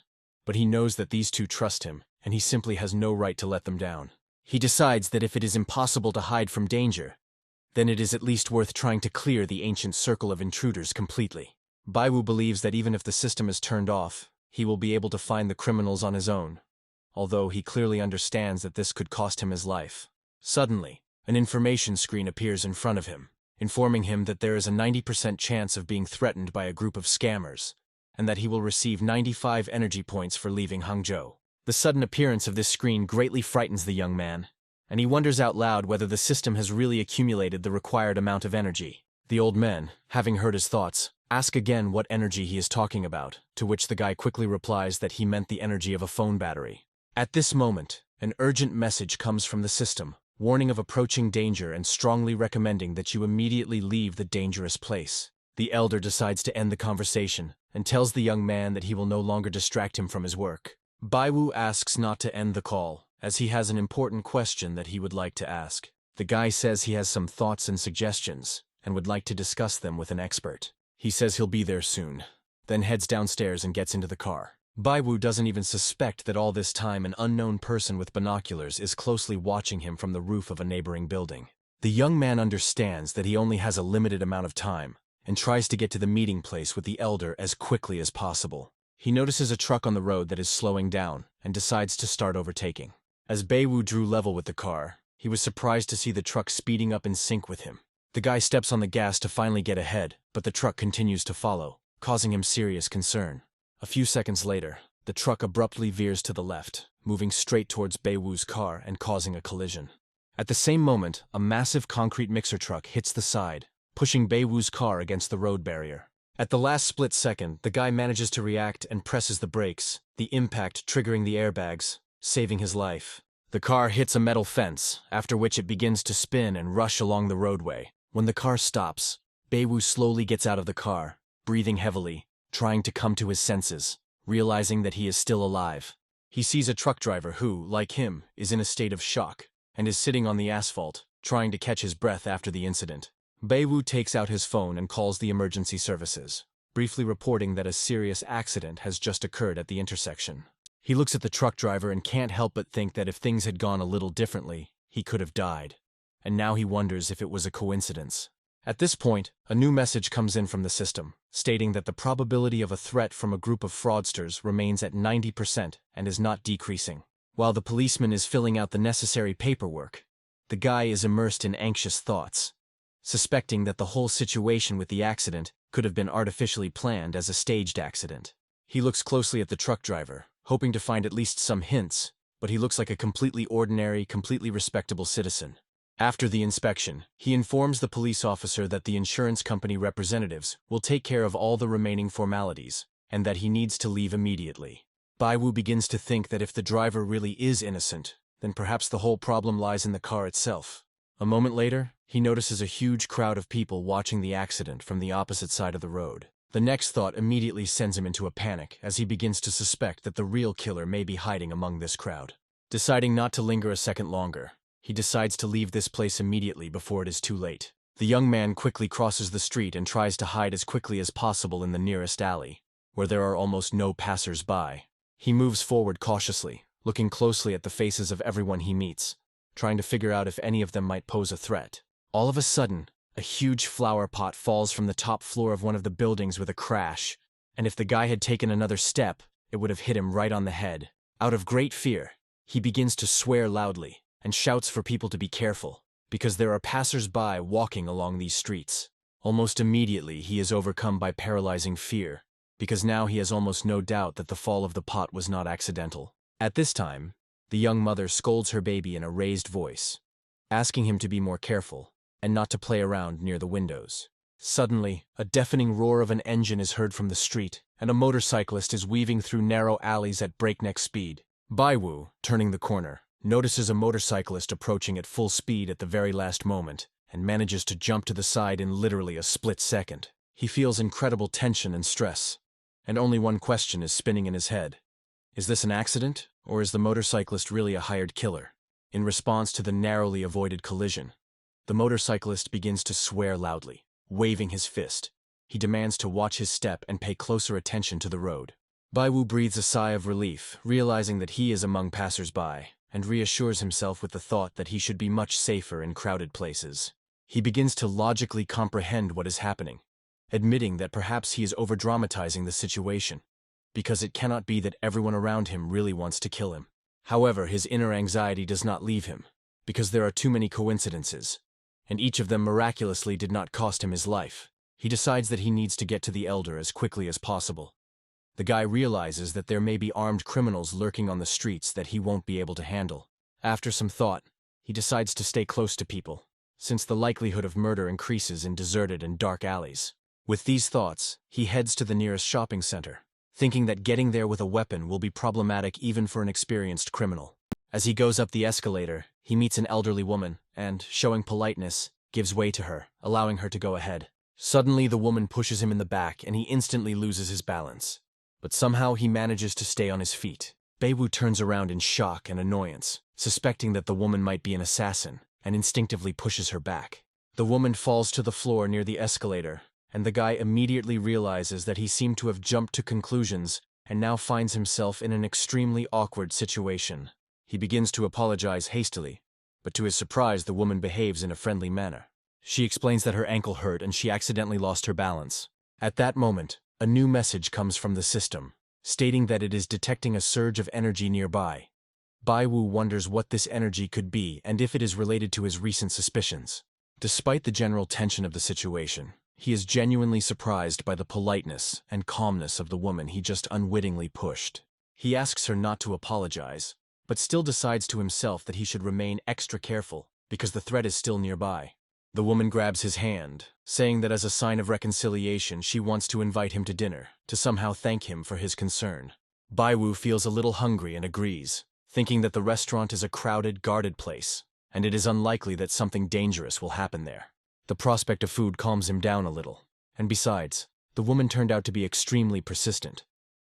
but he knows that these two trust him, and he simply has no right to let them down. He decides that if it is impossible to hide from danger, then it is at least worth trying to clear the ancient circle of intruders completely. Baewu believes that even if the system is turned off, he will be able to find the criminals on his own, although he clearly understands that this could cost him his life. Suddenly, an information screen appears in front of him, informing him that there is a 90% chance of being threatened by a group of scammers, and that he will receive 95 energy points for leaving Hangzhou. The sudden appearance of this screen greatly frightens the young man, and he wonders out loud whether the system has really accumulated the required amount of energy. The old men, having heard his thoughts, ask again what energy he is talking about, to which the guy quickly replies that he meant the energy of a phone battery. At this moment, an urgent message comes from the system, warning of approaching danger and strongly recommending that you immediately leave the dangerous place. The elder decides to end the conversation and tells the young man that he will no longer distract him from his work. Baewu asks not to end the call, as he has an important question that he would like to ask. The guy says he has some thoughts and suggestions, and would like to discuss them with an expert. He says he'll be there soon, then heads downstairs and gets into the car. Baewu doesn't even suspect that all this time an unknown person with binoculars is closely watching him from the roof of a neighboring building. The young man understands that he only has a limited amount of time, and tries to get to the meeting place with the elder as quickly as possible. He notices a truck on the road that is slowing down, and decides to start overtaking. As Baewu drew level with the car, he was surprised to see the truck speeding up in sync with him. The guy steps on the gas to finally get ahead, but the truck continues to follow, causing him serious concern. A few seconds later, the truck abruptly veers to the left, moving straight towards Baewu's car and causing a collision. At the same moment, a massive concrete mixer truck hits the side, pushing Baewu's car against the road barrier. At the last split second, the guy manages to react and presses the brakes, the impact triggering the airbags, saving his life. The car hits a metal fence, after which it begins to spin and rush along the roadway. When the car stops, Baewoo slowly gets out of the car, breathing heavily, trying to come to his senses, realizing that he is still alive. He sees a truck driver who, like him, is in a state of shock, and is sitting on the asphalt, trying to catch his breath after the incident. Baewoo takes out his phone and calls the emergency services, briefly reporting that a serious accident has just occurred at the intersection. He looks at the truck driver and can't help but think that if things had gone a little differently, he could have died. And now he wonders if it was a coincidence. At this point, a new message comes in from the system, stating that the probability of a threat from a group of fraudsters remains at 90% and is not decreasing. While the policeman is filling out the necessary paperwork, the guy is immersed in anxious thoughts, suspecting that the whole situation with the accident could have been artificially planned as a staged accident. He looks closely at the truck driver, hoping to find at least some hints, but he looks like a completely ordinary, completely respectable citizen. After the inspection, he informs the police officer that the insurance company representatives will take care of all the remaining formalities, and that he needs to leave immediately. Baewoo begins to think that if the driver really is innocent, then perhaps the whole problem lies in the car itself. A moment later, he notices a huge crowd of people watching the accident from the opposite side of the road. The next thought immediately sends him into a panic as he begins to suspect that the real killer may be hiding among this crowd. Deciding not to linger a second longer, he decides to leave this place immediately before it is too late. The young man quickly crosses the street and tries to hide as quickly as possible in the nearest alley, where there are almost no passers-by. He moves forward cautiously, looking closely at the faces of everyone he meets, trying to figure out if any of them might pose a threat. All of a sudden, a huge flower pot falls from the top floor of one of the buildings with a crash, and if the guy had taken another step, it would have hit him right on the head. Out of great fear, he begins to swear loudly and shouts for people to be careful, because there are passers-by walking along these streets. Almost immediately, he is overcome by paralyzing fear, because now he has almost no doubt that the fall of the pot was not accidental. At this time, the young mother scolds her baby in a raised voice, asking him to be more careful and not to play around near the windows. Suddenly, a deafening roar of an engine is heard from the street, and a motorcyclist is weaving through narrow alleys at breakneck speed. Baewoo, turning the corner, notices a motorcyclist approaching at full speed at the very last moment, and manages to jump to the side in literally a split second. He feels incredible tension and stress, and only one question is spinning in his head. Is this an accident, or is the motorcyclist really a hired killer? In response to the narrowly avoided collision, the motorcyclist begins to swear loudly, waving his fist. He demands to watch his step and pay closer attention to the road. Baewoo breathes a sigh of relief, realizing that he is among passers-by, and reassures himself with the thought that he should be much safer in crowded places. He begins to logically comprehend what is happening, admitting that perhaps he is overdramatizing the situation, because it cannot be that everyone around him really wants to kill him. However, his inner anxiety does not leave him, because there are too many coincidences, and each of them miraculously did not cost him his life. He decides that he needs to get to the elder as quickly as possible. The guy realizes that there may be armed criminals lurking on the streets that he won't be able to handle. After some thought, he decides to stay close to people, since the likelihood of murder increases in deserted and dark alleys. With these thoughts, he heads to the nearest shopping center, thinking that getting there with a weapon will be problematic even for an experienced criminal. As he goes up the escalator, he meets an elderly woman and, showing politeness, gives way to her, allowing her to go ahead. Suddenly, the woman pushes him in the back and he instantly loses his balance. But somehow he manages to stay on his feet. Baewoo turns around in shock and annoyance, suspecting that the woman might be an assassin, and instinctively pushes her back. The woman falls to the floor near the escalator, and the guy immediately realizes that he seemed to have jumped to conclusions and now finds himself in an extremely awkward situation. He begins to apologize hastily, but to his surprise the woman behaves in a friendly manner. She explains that her ankle hurt and she accidentally lost her balance. At that moment, a new message comes from the system, stating that it is detecting a surge of energy nearby. Baewoo wonders what this energy could be and if it is related to his recent suspicions. Despite the general tension of the situation, he is genuinely surprised by the politeness and calmness of the woman he just unwittingly pushed. He asks her not to apologize, but still decides to himself that he should remain extra careful because the threat is still nearby. The woman grabs his hand, saying that as a sign of reconciliation she wants to invite him to dinner, to somehow thank him for his concern. Baewoo feels a little hungry and agrees, thinking that the restaurant is a crowded, guarded place, and it is unlikely that something dangerous will happen there. The prospect of food calms him down a little, and besides, the woman turned out to be extremely persistent,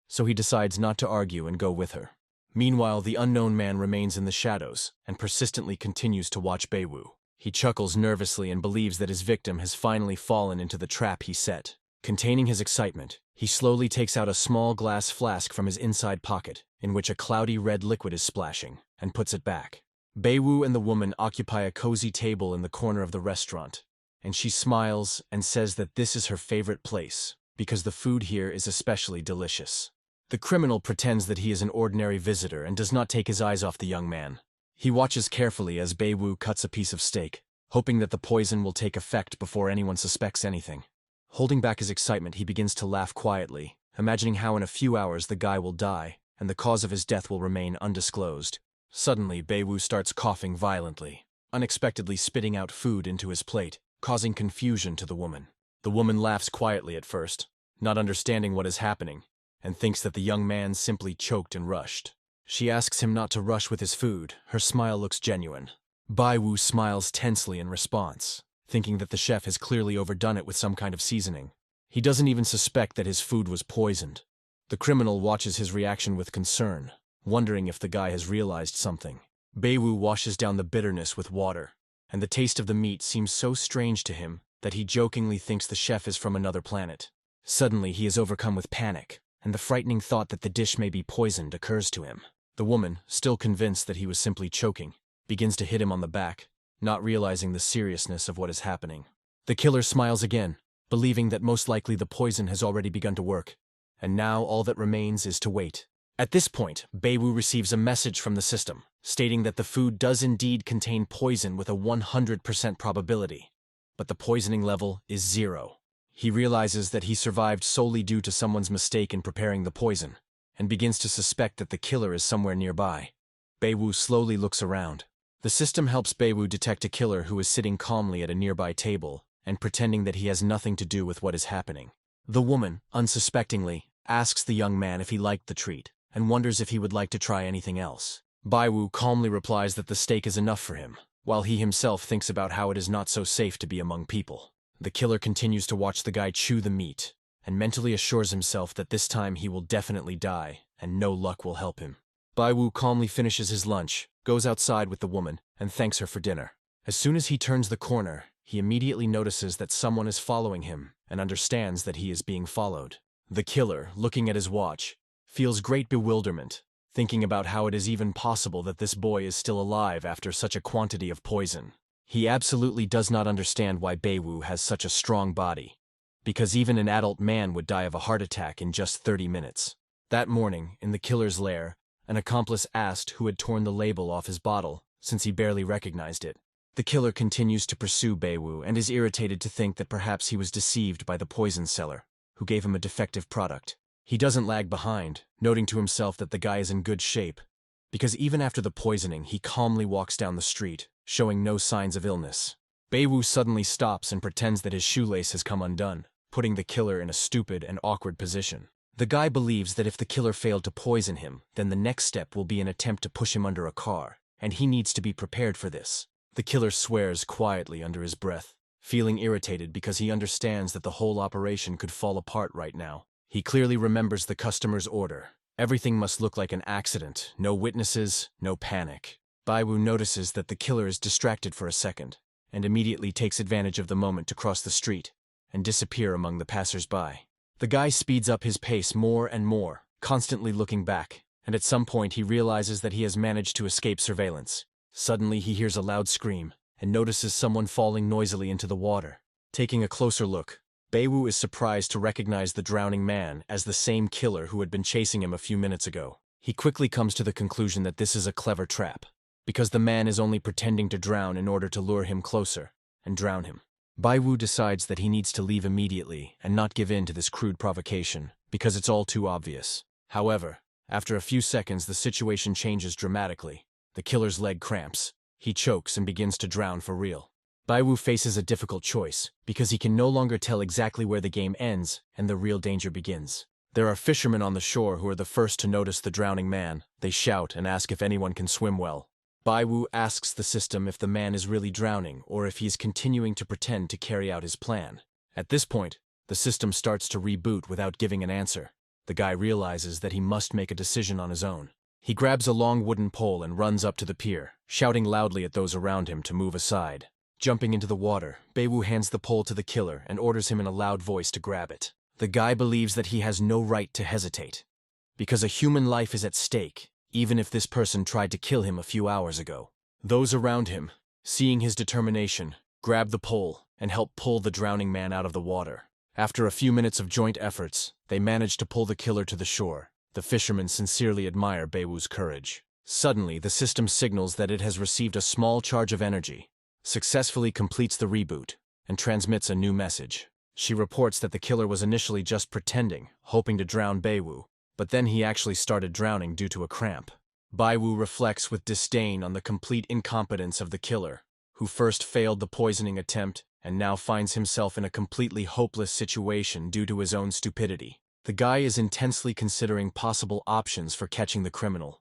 so he decides not to argue and go with her. Meanwhile, the unknown man remains in the shadows and persistently continues to watch Baewoo. He chuckles nervously and believes that his victim has finally fallen into the trap he set. Containing his excitement, he slowly takes out a small glass flask from his inside pocket, in which a cloudy red liquid is splashing, and puts it back. Baewoo and the woman occupy a cozy table in the corner of the restaurant, and she smiles and says that this is her favorite place, because the food here is especially delicious. The criminal pretends that he is an ordinary visitor and does not take his eyes off the young man. He watches carefully as Baewoo cuts a piece of steak, hoping that the poison will take effect before anyone suspects anything. Holding back his excitement, he begins to laugh quietly, imagining how in a few hours the guy will die, and the cause of his death will remain undisclosed. Suddenly, Baewoo starts coughing violently, unexpectedly spitting out food into his plate, causing confusion to the woman. The woman laughs quietly at first, not understanding what is happening, and thinks that the young man simply choked and rushed. She asks him not to rush with his food. Her smile looks genuine. Baewoo smiles tensely in response, thinking that the chef has clearly overdone it with some kind of seasoning. He doesn't even suspect that his food was poisoned. The criminal watches his reaction with concern, wondering if the guy has realized something. Baewoo washes down the bitterness with water, and the taste of the meat seems so strange to him that he jokingly thinks the chef is from another planet. Suddenly, he is overcome with panic, and the frightening thought that the dish may be poisoned occurs to him. The woman, still convinced that he was simply choking, begins to hit him on the back, not realizing the seriousness of what is happening. The killer smiles again, believing that most likely the poison has already begun to work, and now all that remains is to wait. At this point, Baewoo receives a message from the system, stating that the food does indeed contain poison with a 100% probability, but the poisoning level is 0. He realizes that he survived solely due to someone's mistake in preparing the poison, and begins to suspect that the killer is somewhere nearby. Baewoo slowly looks around. The system helps Baewoo detect a killer who is sitting calmly at a nearby table and pretending that he has nothing to do with what is happening. The woman, unsuspectingly, asks the young man if he liked the treat and wonders if he would like to try anything else. Baewoo calmly replies that the steak is enough for him, while he himself thinks about how it is not so safe to be among people. The killer continues to watch the guy chew the meat, and mentally assures himself that this time he will definitely die, and no luck will help him. Baewoo calmly finishes his lunch, goes outside with the woman, and thanks her for dinner. As soon as he turns the corner, he immediately notices that someone is following him, and understands that he is being followed. The killer, looking at his watch, feels great bewilderment, thinking about how it is even possible that this boy is still alive after such a quantity of poison. He absolutely does not understand why Baewoo has such a strong body, because even an adult man would die of a heart attack in just 30 minutes. That morning, in the killer's lair, an accomplice asked who had torn the label off his bottle, since he barely recognized it. The killer continues to pursue Baewoo and is irritated to think that perhaps he was deceived by the poison seller, who gave him a defective product. He doesn't lag behind, noting to himself that the guy is in good shape, because even after the poisoning, he calmly walks down the street, showing no signs of illness. Baewoo suddenly stops and pretends that his shoelace has come undone, putting the killer in a stupid and awkward position. The guy believes that if the killer failed to poison him, then the next step will be an attempt to push him under a car, and he needs to be prepared for this. The killer swears quietly under his breath, feeling irritated because he understands that the whole operation could fall apart right now. He clearly remembers the customer's order. Everything must look like an accident, no witnesses, no panic. Baewoo notices that the killer is distracted for a second, and immediately takes advantage of the moment to cross the street and disappear among the passers-by. The guy speeds up his pace more and more, constantly looking back, and at some point he realizes that he has managed to escape surveillance. Suddenly he hears a loud scream, and notices someone falling noisily into the water. Taking a closer look, Baewoo is surprised to recognize the drowning man as the same killer who had been chasing him a few minutes ago. He quickly comes to the conclusion that this is a clever trap, because the man is only pretending to drown in order to lure him closer and drown him. Baewoo decides that he needs to leave immediately and not give in to this crude provocation, because it's all too obvious. However, after a few seconds the situation changes dramatically. The killer's leg cramps. He chokes and begins to drown for real. Baewoo faces a difficult choice, because he can no longer tell exactly where the game ends and the real danger begins. There are fishermen on the shore who are the first to notice the drowning man. They shout and ask if anyone can swim well. Baiwu asks the system if the man is really drowning or if he is continuing to pretend to carry out his plan. At this point, the system starts to reboot without giving an answer. The guy realizes that he must make a decision on his own. He grabs a long wooden pole and runs up to the pier, shouting loudly at those around him to move aside. Jumping into the water, Baiwu hands the pole to the killer and orders him in a loud voice to grab it. The guy believes that he has no right to hesitate, because a human life is at stake, even if this person tried to kill him a few hours ago. Those around him, seeing his determination, grab the pole and help pull the drowning man out of the water. After a few minutes of joint efforts, they manage to pull the killer to the shore. The fishermen sincerely admire Baiwu's courage. Suddenly, the system signals that it has received a small charge of energy, successfully completes the reboot, and transmits a new message. She reports that the killer was initially just pretending, hoping to drown Baiwu, but then he actually started drowning due to a cramp. Baiwu reflects with disdain on the complete incompetence of the killer, who first failed the poisoning attempt and now finds himself in a completely hopeless situation due to his own stupidity. The guy is intensely considering possible options for catching the criminal,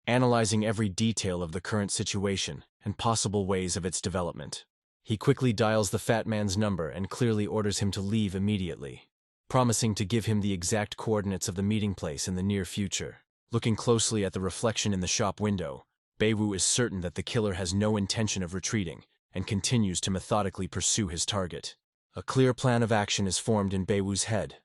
analyzing every detail of the current situation and possible ways of its development. He quickly dials the fat man's number and clearly orders him to leave immediately, promising to give him the exact coordinates of the meeting place in the near future. Looking closely at the reflection in the shop window, Baiwu is certain that the killer has no intention of retreating and continues to methodically pursue his target. A clear plan of action is formed in Baiwu's head,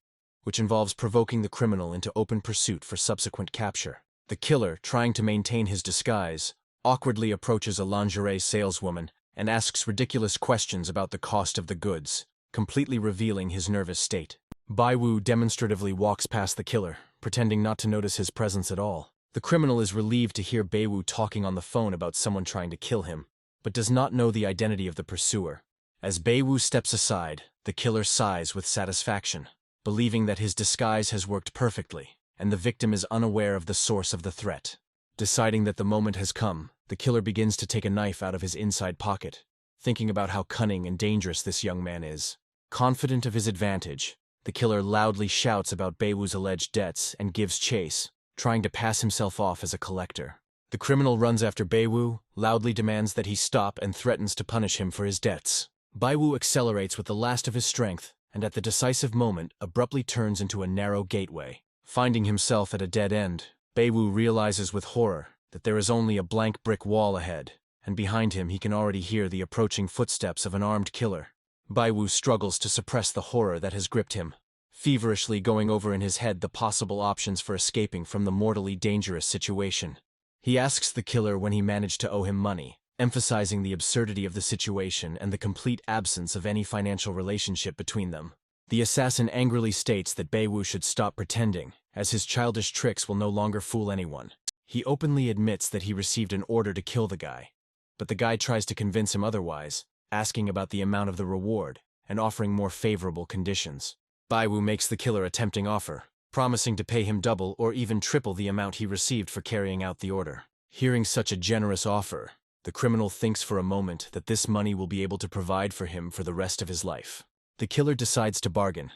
which involves provoking the criminal into open pursuit for subsequent capture. The killer, trying to maintain his disguise, awkwardly approaches a lingerie saleswoman and asks ridiculous questions about the cost of the goods, completely revealing his nervous state. Baiwu demonstratively walks past the killer, pretending not to notice his presence at all. The criminal is relieved to hear Baiwu talking on the phone about someone trying to kill him, but does not know the identity of the pursuer. As Baiwu steps aside, the killer sighs with satisfaction, believing that his disguise has worked perfectly, and the victim is unaware of the source of the threat. Deciding that the moment has come, the killer begins to take a knife out of his inside pocket, thinking about how cunning and dangerous this young man is. Confident of his advantage, the killer loudly shouts about Baiwu's alleged debts and gives chase, trying to pass himself off as a collector. The criminal runs after Baiwu, loudly demands that he stop and threatens to punish him for his debts. Baiwu accelerates with the last of his strength, and at the decisive moment abruptly turns into a narrow gateway. Finding himself at a dead end, Baiwu realizes with horror that there is only a blank brick wall ahead, and behind him he can already hear the approaching footsteps of an armed killer. Baiwu struggles to suppress the horror that has gripped him, feverishly going over in his head the possible options for escaping from the mortally dangerous situation. He asks the killer when he managed to owe him money, emphasizing the absurdity of the situation and the complete absence of any financial relationship between them. The assassin angrily states that Baiwu should stop pretending, as his childish tricks will no longer fool anyone. He openly admits that he received an order to kill the guy, but the guy tries to convince him otherwise, asking about the amount of the reward and offering more favorable conditions. Baiwu makes the killer a tempting offer, promising to pay him double or even triple the amount he received for carrying out the order. Hearing such a generous offer, the criminal thinks for a moment that this money will be able to provide for him for the rest of his life. The killer decides to bargain.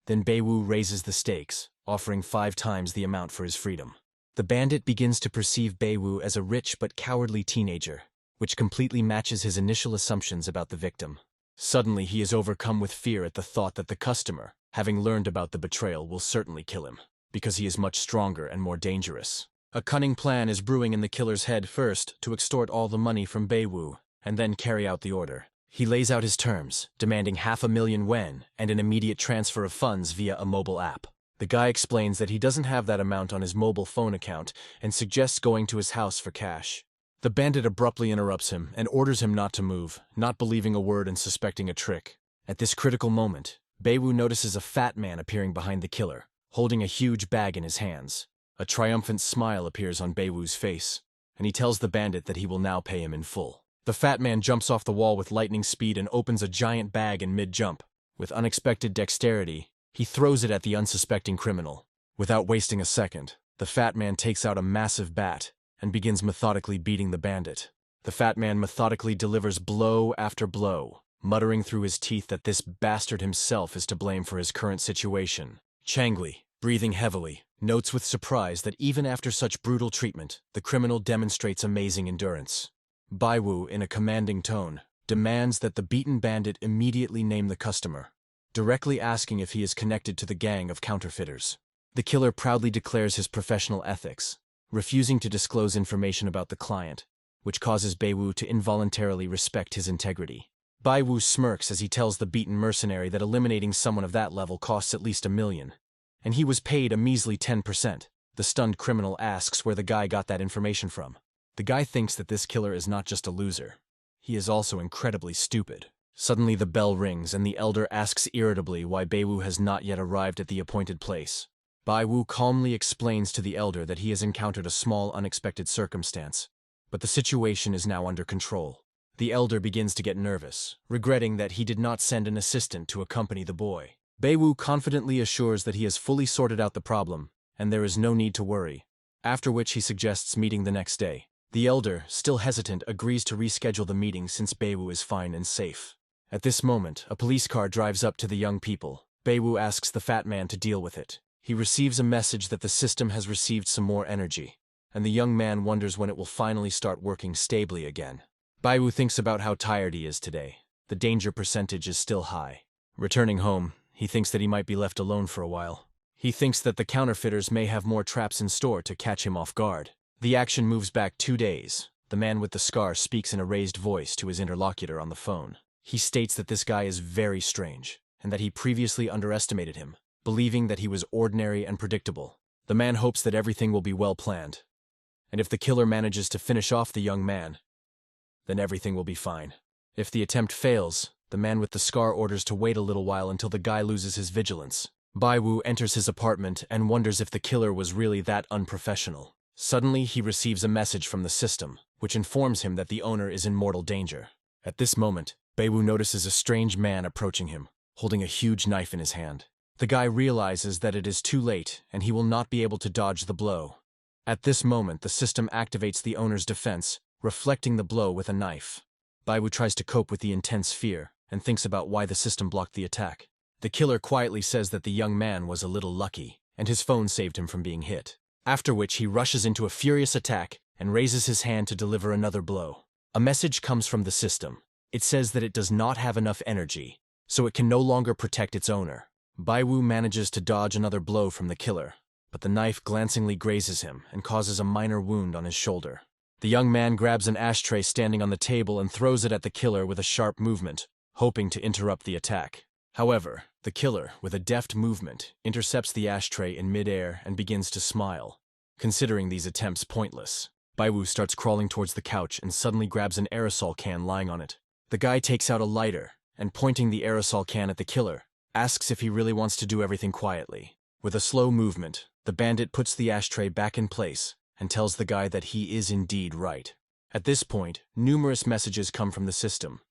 Then Baiwu raises the stakes, offering 5 times the amount for his freedom. The bandit begins to perceive Baiwu as a rich but cowardly teenager, which completely matches his initial assumptions about the victim. Suddenly he is overcome with fear at the thought that the customer, having learned about the betrayal, will certainly kill him, because he is much stronger and more dangerous. A cunning plan is brewing in the killer's head, first to extort all the money from Baiwu, and then carry out the order. He lays out his terms, demanding 500,000 yen and an immediate transfer of funds via a mobile app. The guy explains that he doesn't have that amount on his mobile phone account and suggests going to his house for cash. The bandit abruptly interrupts him and orders him not to move, not believing a word and suspecting a trick. At this critical moment, Baiwu notices a fat man appearing behind the killer, holding a huge bag in his hands. A triumphant smile appears on Baiwu's face, and he tells the bandit that he will now pay him in full. The fat man jumps off the wall with lightning speed and opens a giant bag in mid-jump. With unexpected dexterity, he throws it at the unsuspecting criminal. Without wasting a second, the fat man takes out a massive bat and begins methodically beating the bandit. The fat man methodically delivers blow after blow, muttering through his teeth that this bastard himself is to blame for his current situation. Changli, Breathing heavily, notes with surprise that even after such brutal treatment, the criminal demonstrates amazing endurance. Baiwu, in a commanding tone, demands that the beaten bandit immediately name the customer, directly asking if he is connected to the gang of counterfeiters. The killer proudly declares his professional ethics, refusing to disclose information about the client, which causes Baiwu to involuntarily respect his integrity. Baiwu smirks as he tells the beaten mercenary that eliminating someone of that level costs at least $1 million, and he was paid a measly 10%. The stunned criminal asks where the guy got that information from. The guy thinks that this killer is not just a loser. He is also incredibly stupid. Suddenly the bell rings and the elder asks irritably why Baiwu has not yet arrived at the appointed place. Baiwu calmly explains to the elder that he has encountered a small unexpected circumstance, but the situation is now under control. The elder begins to get nervous, regretting that he did not send an assistant to accompany the boy. Baiwu confidently assures that he has fully sorted out the problem, and there is no need to worry, after which he suggests meeting the next day. The elder, still hesitant, agrees to reschedule the meeting since Baiwu is fine and safe. At this moment, a police car drives up to the young people. Baiwu asks the fat man to deal with it. He receives a message that the system has received some more energy, and the young man wonders when it will finally start working stably again. Baiwu thinks about how tired he is today. The danger percentage is still high. Returning home, he thinks that he might be left alone for a while. He thinks that the counterfeiters may have more traps in store to catch him off guard. The action moves back 2 days. The man with the scar speaks in a raised voice to his interlocutor on the phone. He states that this guy is very strange, and that he previously underestimated him, believing that he was ordinary and predictable. The man hopes that everything will be well planned, and if the killer manages to finish off the young man, then everything will be fine. If the attempt fails, the man with the scar orders to wait a little while until the guy loses his vigilance. Baiwu enters his apartment and wonders if the killer was really that unprofessional. Suddenly, he receives a message from the system, which informs him that the owner is in mortal danger. At this moment, Baiwu notices a strange man approaching him, holding a huge knife in his hand. The guy realizes that it is too late and he will not be able to dodge the blow. At this moment, the system activates the owner's defense, reflecting the blow with a knife. Baiwu tries to cope with the intense fear and thinks about why the system blocked the attack. The killer quietly says that the young man was a little lucky, and his phone saved him from being hit. After which he rushes into a furious attack and raises his hand to deliver another blow. A message comes from the system. It says that it does not have enough energy, so it can no longer protect its owner. Baiwu manages to dodge another blow from the killer, but the knife glancingly grazes him and causes a minor wound on his shoulder. The young man grabs an ashtray standing on the table and throws it at the killer with a sharp movement, hoping to interrupt the attack. However, the killer, with a deft movement, intercepts the ashtray in midair and begins to smile. Considering these attempts pointless, Baiwu starts crawling towards the couch and suddenly grabs an aerosol can lying on it. The guy takes out a lighter and, pointing the aerosol can at the killer, asks if he really wants to do everything quietly. With a slow movement, the bandit puts the ashtray back in place and tells the guy that he is indeed right. At this point, numerous messages come from the system.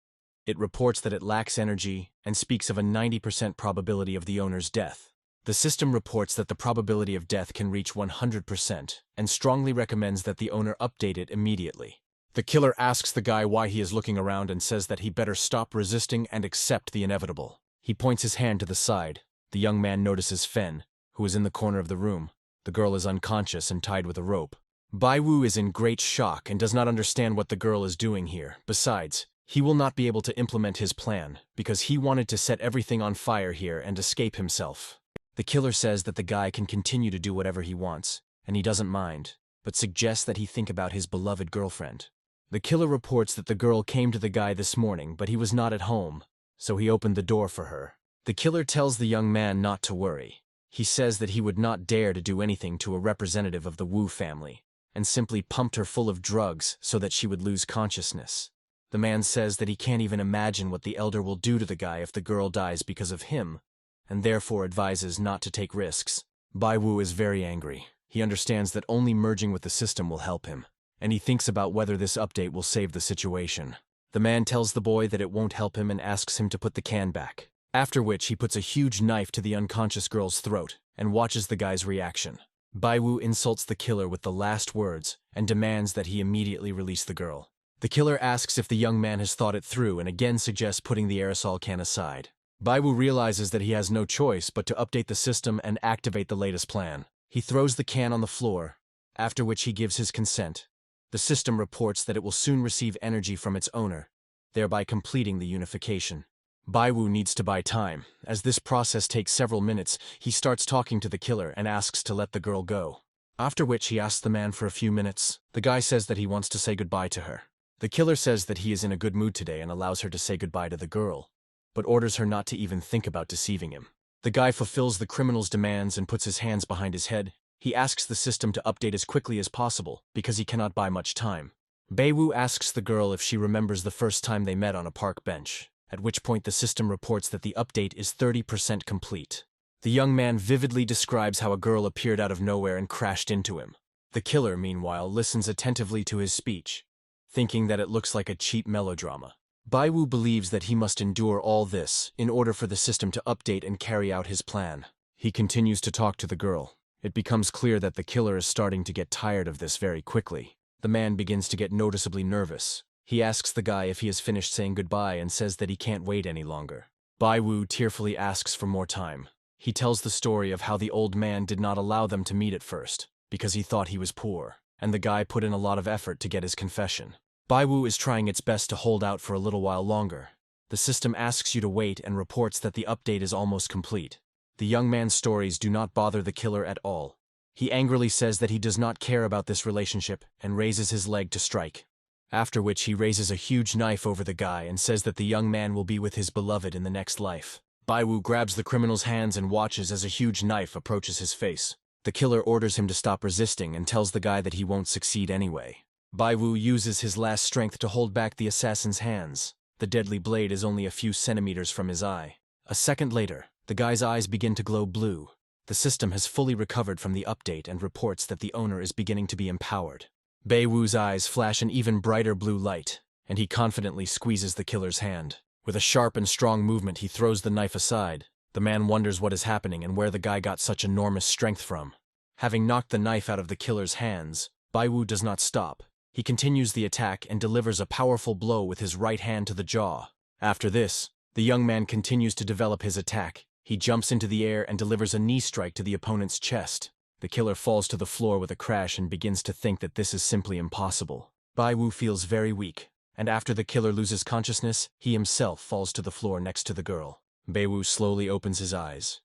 It reports that it lacks energy and speaks of a 90% probability of the owner's death. The system reports that the probability of death can reach 100% and strongly recommends that the owner update it immediately. The killer asks the guy why he is looking around and says that he better stop resisting and accept the inevitable. He points his hand to the side. The young man notices Fen, who is in the corner of the room. The girl is unconscious and tied with a rope. Baiwu is in great shock and does not understand what the girl is doing here. Besides, he will not be able to implement his plan because he wanted to set everything on fire here and escape himself. The killer says that the guy can continue to do whatever he wants, and he doesn't mind, but suggests that he think about his beloved girlfriend. The killer reports that the girl came to the guy this morning, but he was not at home, so he opened the door for her. The killer tells the young man not to worry. He says that he would not dare to do anything to a representative of the Wu family, and simply pumped her full of drugs so that she would lose consciousness. The man says that he can't even imagine what the elder will do to the guy if the girl dies because of him, and therefore advises not to take risks. Baiwu is very angry. He understands that only merging with the system will help him, and he thinks about whether this update will save the situation. The man tells the boy that it won't help him and asks him to put the can back, after which he puts a huge knife to the unconscious girl's throat and watches the guy's reaction. Baiwu insults the killer with the last words and demands that he immediately release the girl. The killer asks if the young man has thought it through and again suggests putting the aerosol can aside. Baiwu realizes that he has no choice but to update the system and activate the latest plan. He throws the can on the floor, after which he gives his consent. The system reports that it will soon receive energy from its owner, thereby completing the unification. Baiwu needs to buy time. As this process takes several minutes, he starts talking to the killer and asks to let the girl go. After which he asks the man for a few minutes. The guy says that he wants to say goodbye to her. The killer says that he is in a good mood today and allows her to say goodbye to the girl, but orders her not to even think about deceiving him. The guy fulfills the criminal's demands and puts his hands behind his head. He asks the system to update as quickly as possible because he cannot buy much time. Baiwu asks the girl if she remembers the first time they met on a park bench, at which point the system reports that the update is 30% complete. The young man vividly describes how a girl appeared out of nowhere and crashed into him. The killer, meanwhile, listens attentively to his speech, thinking that it looks like a cheap melodrama. Baiwu believes that he must endure all this in order for the system to update and carry out his plan. He continues to talk to the girl. It becomes clear that the killer is starting to get tired of this very quickly. The man begins to get noticeably nervous. He asks the guy if he has finished saying goodbye and says that he can't wait any longer. Baiwu tearfully asks for more time. He tells the story of how the old man did not allow them to meet at first, because he thought he was poor, and the guy put in a lot of effort to get his confession. Baiwu is trying its best to hold out for a little while longer. The system asks you to wait and reports that the update is almost complete. The young man's stories do not bother the killer at all. He angrily says that he does not care about this relationship and raises his leg to strike. After which he raises a huge knife over the guy and says that the young man will be with his beloved in the next life. Baiwu grabs the criminal's hands and watches as a huge knife approaches his face. The killer orders him to stop resisting and tells the guy that he won't succeed anyway. Baiwu uses his last strength to hold back the assassin's hands. The deadly blade is only a few centimeters from his eye. A second later, the guy's eyes begin to glow blue. The system has fully recovered from the update and reports that the owner is beginning to be empowered. Baiwu's eyes flash an even brighter blue light, and he confidently squeezes the killer's hand. With a sharp and strong movement, he throws the knife aside. The man wonders what is happening and where the guy got such enormous strength from. Having knocked the knife out of the killer's hands, Baiwu does not stop. He continues the attack and delivers a powerful blow with his right hand to the jaw. After this, the young man continues to develop his attack. He jumps into the air and delivers a knee strike to the opponent's chest. The killer falls to the floor with a crash and begins to think that this is simply impossible. Baiwu feels very weak, and after the killer loses consciousness, he himself falls to the floor next to the girl. Baiwu slowly opens his eyes.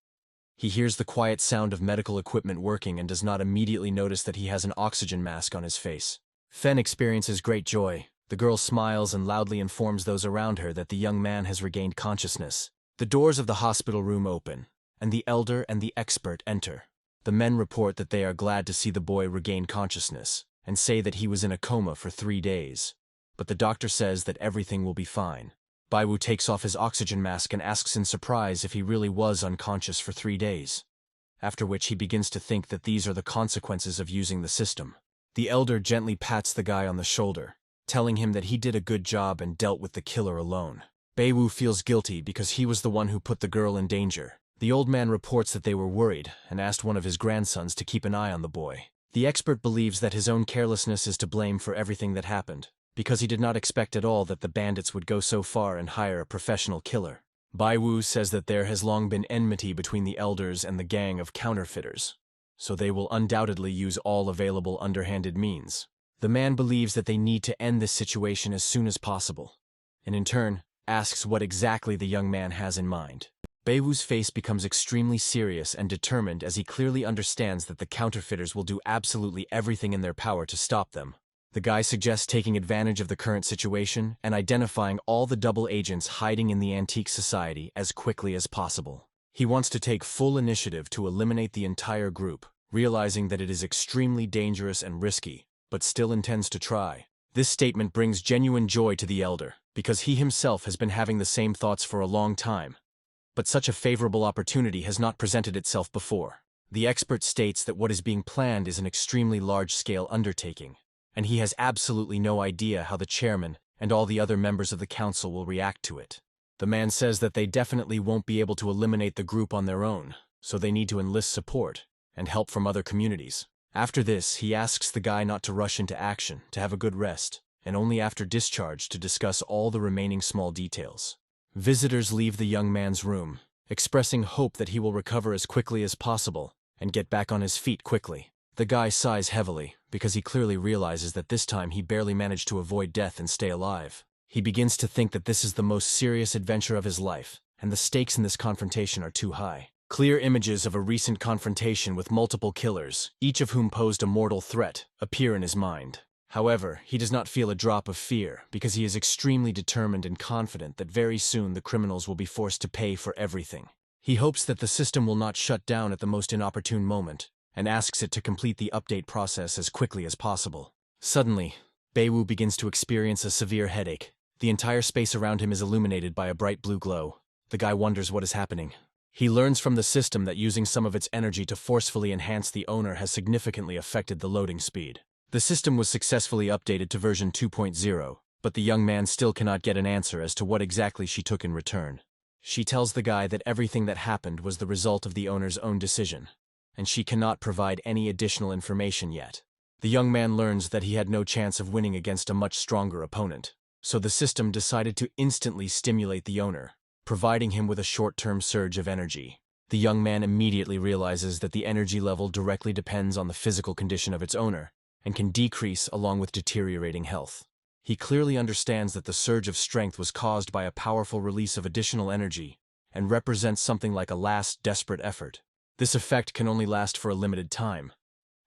He hears the quiet sound of medical equipment working and does not immediately notice that he has an oxygen mask on his face. Fen experiences great joy. The girl smiles and loudly informs those around her that the young man has regained consciousness. The doors of the hospital room open, and the elder and the expert enter. The men report that they are glad to see the boy regain consciousness, and say that he was in a coma for 3 days. But the doctor says that everything will be fine. Baiwu takes off his oxygen mask and asks in surprise if he really was unconscious for 3 days. After which he begins to think that these are the consequences of using the system. The elder gently pats the guy on the shoulder, telling him that he did a good job and dealt with the killer alone. Baiwu feels guilty because he was the one who put the girl in danger. The old man reports that they were worried and asked one of his grandsons to keep an eye on the boy. The expert believes that his own carelessness is to blame for everything that happened, because he did not expect at all that the bandits would go so far and hire a professional killer. Baiwu says that there has long been enmity between the elders and the gang of counterfeiters, so they will undoubtedly use all available underhanded means. The man believes that they need to end this situation as soon as possible, and in turn, asks what exactly the young man has in mind. Baiwu's face becomes extremely serious and determined as he clearly understands that the counterfeiters will do absolutely everything in their power to stop them. The guy suggests taking advantage of the current situation and identifying all the double agents hiding in the antique society as quickly as possible. He wants to take full initiative to eliminate the entire group, realizing that it is extremely dangerous and risky, but still intends to try. This statement brings genuine joy to the elder, because he himself has been having the same thoughts for a long time. But such a favorable opportunity has not presented itself before. The expert states that what is being planned is an extremely large-scale undertaking, and he has absolutely no idea how the chairman and all the other members of the council will react to it. The man says that they definitely won't be able to eliminate the group on their own, so they need to enlist support and help from other communities. After this, he asks the guy not to rush into action, to have a good rest, and only after discharge to discuss all the remaining small details. Visitors leave the young man's room, expressing hope that he will recover as quickly as possible and get back on his feet quickly. The guy sighs heavily because he clearly realizes that this time he barely managed to avoid death and stay alive. He begins to think that this is the most serious adventure of his life, and the stakes in this confrontation are too high. Clear images of a recent confrontation with multiple killers, each of whom posed a mortal threat, appear in his mind. However, he does not feel a drop of fear because he is extremely determined and confident that very soon the criminals will be forced to pay for everything. He hopes that the system will not shut down at the most inopportune moment, and asks it to complete the update process as quickly as possible. Suddenly, Beiwu begins to experience a severe headache. The entire space around him is illuminated by a bright blue glow. The guy wonders what is happening. He learns from the system that using some of its energy to forcefully enhance the owner has significantly affected the loading speed. The system was successfully updated to version 2.0, but the young man still cannot get an answer as to what exactly she took in return. She tells the guy that everything that happened was the result of the owner's own decision, and she cannot provide any additional information yet. The young man learns that he had no chance of winning against a much stronger opponent, so the system decided to instantly stimulate the owner, providing him with a short-term surge of energy. The young man immediately realizes that the energy level directly depends on the physical condition of its owner, and can decrease along with deteriorating health. He clearly understands that the surge of strength was caused by a powerful release of additional energy, and represents something like a last desperate effort. This effect can only last for a limited time,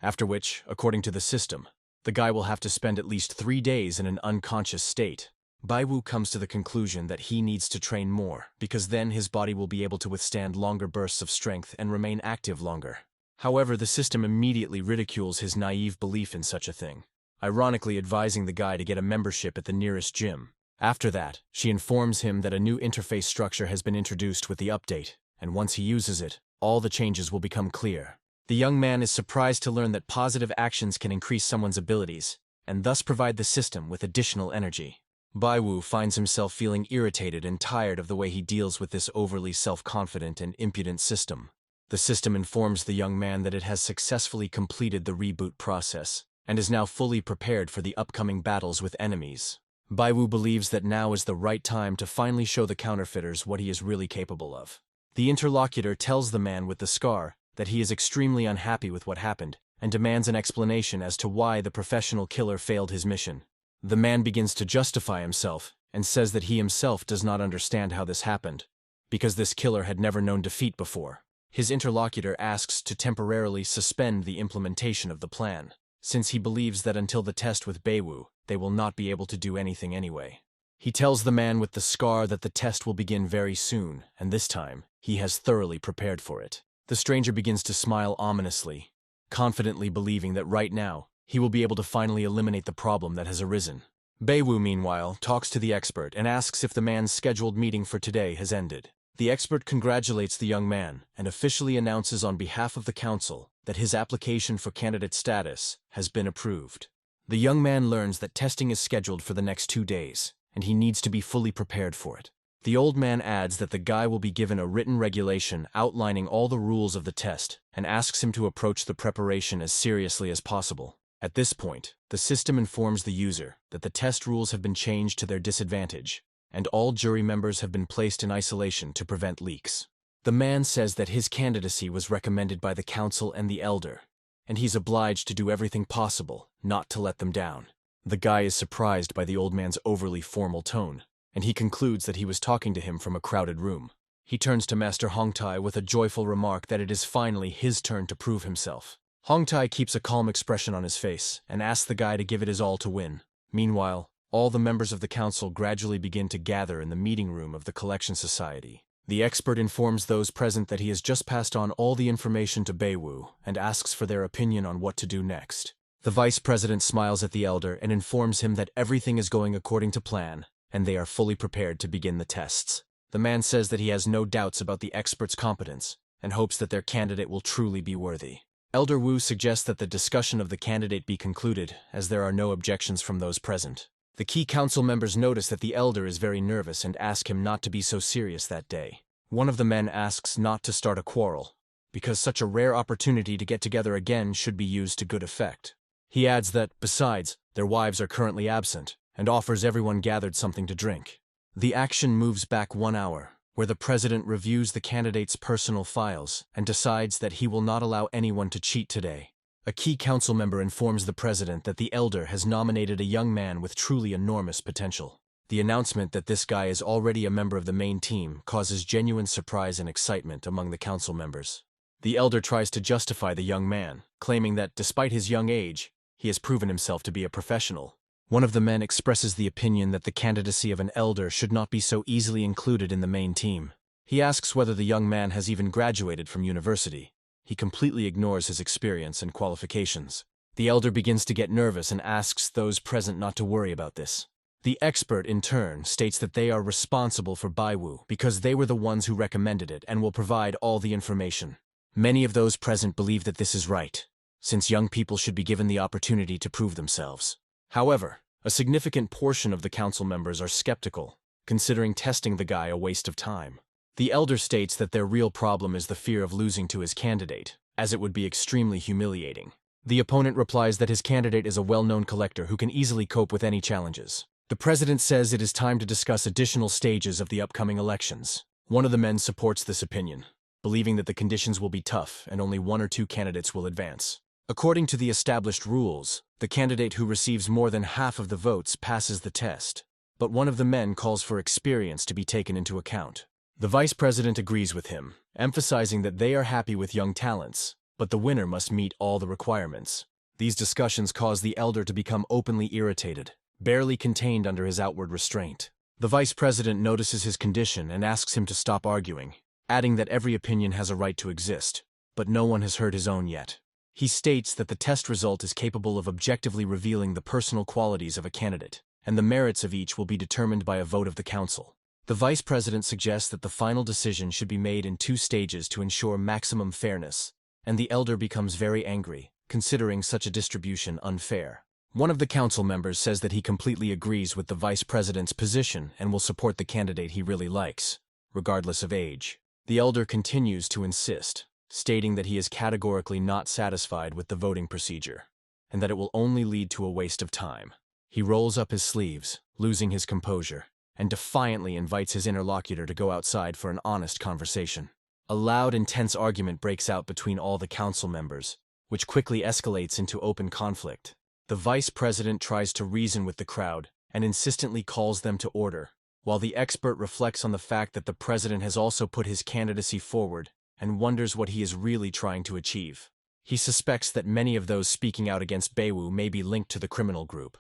after which, according to the system, the guy will have to spend at least 3 days in an unconscious state. Baiwu comes to the conclusion that he needs to train more, because then his body will be able to withstand longer bursts of strength and remain active longer. However, the system immediately ridicules his naive belief in such a thing, ironically advising the guy to get a membership at the nearest gym. After that, she informs him that a new interface structure has been introduced with the update, and once he uses it, all the changes will become clear. The young man is surprised to learn that positive actions can increase someone's abilities, and thus provide the system with additional energy. Baiwu finds himself feeling irritated and tired of the way he deals with this overly self-confident and impudent system. The system informs the young man that it has successfully completed the reboot process, and is now fully prepared for the upcoming battles with enemies. Baiwu believes that now is the right time to finally show the counterfeiters what he is really capable of. The interlocutor tells the man with the scar that he is extremely unhappy with what happened, and demands an explanation as to why the professional killer failed his mission. The man begins to justify himself, and says that he himself does not understand how this happened, because this killer had never known defeat before. His interlocutor asks to temporarily suspend the implementation of the plan, since he believes that until the test with Beiwu, they will not be able to do anything anyway. He tells the man with the scar that the test will begin very soon, and this time, he has thoroughly prepared for it. The stranger begins to smile ominously, confidently believing that right now, he will be able to finally eliminate the problem that has arisen. Beiwu, meanwhile, talks to the expert and asks if the man's scheduled meeting for today has ended. The expert congratulates the young man and officially announces on behalf of the council that his application for candidate status has been approved. The young man learns that testing is scheduled for the next 2 days, and he needs to be fully prepared for it. The old man adds that the guy will be given a written regulation outlining all the rules of the test and asks him to approach the preparation as seriously as possible. At this point, the system informs the user that the test rules have been changed to their disadvantage, and all jury members have been placed in isolation to prevent leaks. The man says that his candidacy was recommended by the council and the elder, and he's obliged to do everything possible not to let them down. The guy is surprised by the old man's overly formal tone, and he concludes that he was talking to him from a crowded room. He turns to Master Hongtai with a joyful remark that it is finally his turn to prove himself. Hongtai keeps a calm expression on his face and asks the guy to give it his all to win. Meanwhile, all the members of the council gradually begin to gather in the meeting room of the Collection Society. The expert informs those present that he has just passed on all the information to Beiwu and asks for their opinion on what to do next. The vice president smiles at the elder and informs him that everything is going according to plan, and they are fully prepared to begin the tests. The man says that he has no doubts about the expert's competence and hopes that their candidate will truly be worthy. Elder Wu suggests that the discussion of the candidate be concluded, as there are no objections from those present. The key council members notice that the elder is very nervous and ask him not to be so serious that day. One of the men asks not to start a quarrel, because such a rare opportunity to get together again should be used to good effect. He adds that, besides, their wives are currently absent, and offers everyone gathered something to drink. The action moves back 1 hour, where the president reviews the candidate's personal files and decides that he will not allow anyone to cheat today. A key council member informs the president that the elder has nominated a young man with truly enormous potential. The announcement that this guy is already a member of the main team causes genuine surprise and excitement among the council members. The elder tries to justify the young man, claiming that despite his young age, he has proven himself to be a professional. One of the men expresses the opinion that the candidacy of an elder should not be so easily included in the main team. He asks whether the young man has even graduated from university. He completely ignores his experience and qualifications. The elder begins to get nervous and asks those present not to worry about this. The expert, in turn, states that they are responsible for Baiwu because they were the ones who recommended it and will provide all the information. Many of those present believe that this is right, since young people should be given the opportunity to prove themselves. However, a significant portion of the council members are skeptical, considering testing the guy a waste of time. The elder states that their real problem is the fear of losing to his candidate, as it would be extremely humiliating. The opponent replies that his candidate is a well-known collector who can easily cope with any challenges. The president says it is time to discuss additional stages of the upcoming elections. One of the men supports this opinion, believing that the conditions will be tough and only 1 or 2 candidates will advance. According to the established rules, the candidate who receives more than half of the votes passes the test, but one of the men calls for experience to be taken into account. The vice president agrees with him, emphasizing that they are happy with young talents, but the winner must meet all the requirements. These discussions cause the elder to become openly irritated, barely contained under his outward restraint. The vice president notices his condition and asks him to stop arguing, adding that every opinion has a right to exist, but no one has heard his own yet. He states that the test result is capable of objectively revealing the personal qualities of a candidate, and the merits of each will be determined by a vote of the council. The vice president suggests that the final decision should be made in 2 stages to ensure maximum fairness, and the elder becomes very angry, considering such a distribution unfair. One of the council members says that he completely agrees with the vice president's position and will support the candidate he really likes, regardless of age. The elder continues to insist, stating that he is categorically not satisfied with the voting procedure, and that it will only lead to a waste of time. He rolls up his sleeves, losing his composure, and defiantly invites his interlocutor to go outside for an honest conversation. A loud, intense argument breaks out between all the council members, which quickly escalates into open conflict. The vice president tries to reason with the crowd and insistently calls them to order, while the expert reflects on the fact that the president has also put his candidacy forward and wonders what he is really trying to achieve. He suspects that many of those speaking out against Baiwu may be linked to the criminal group,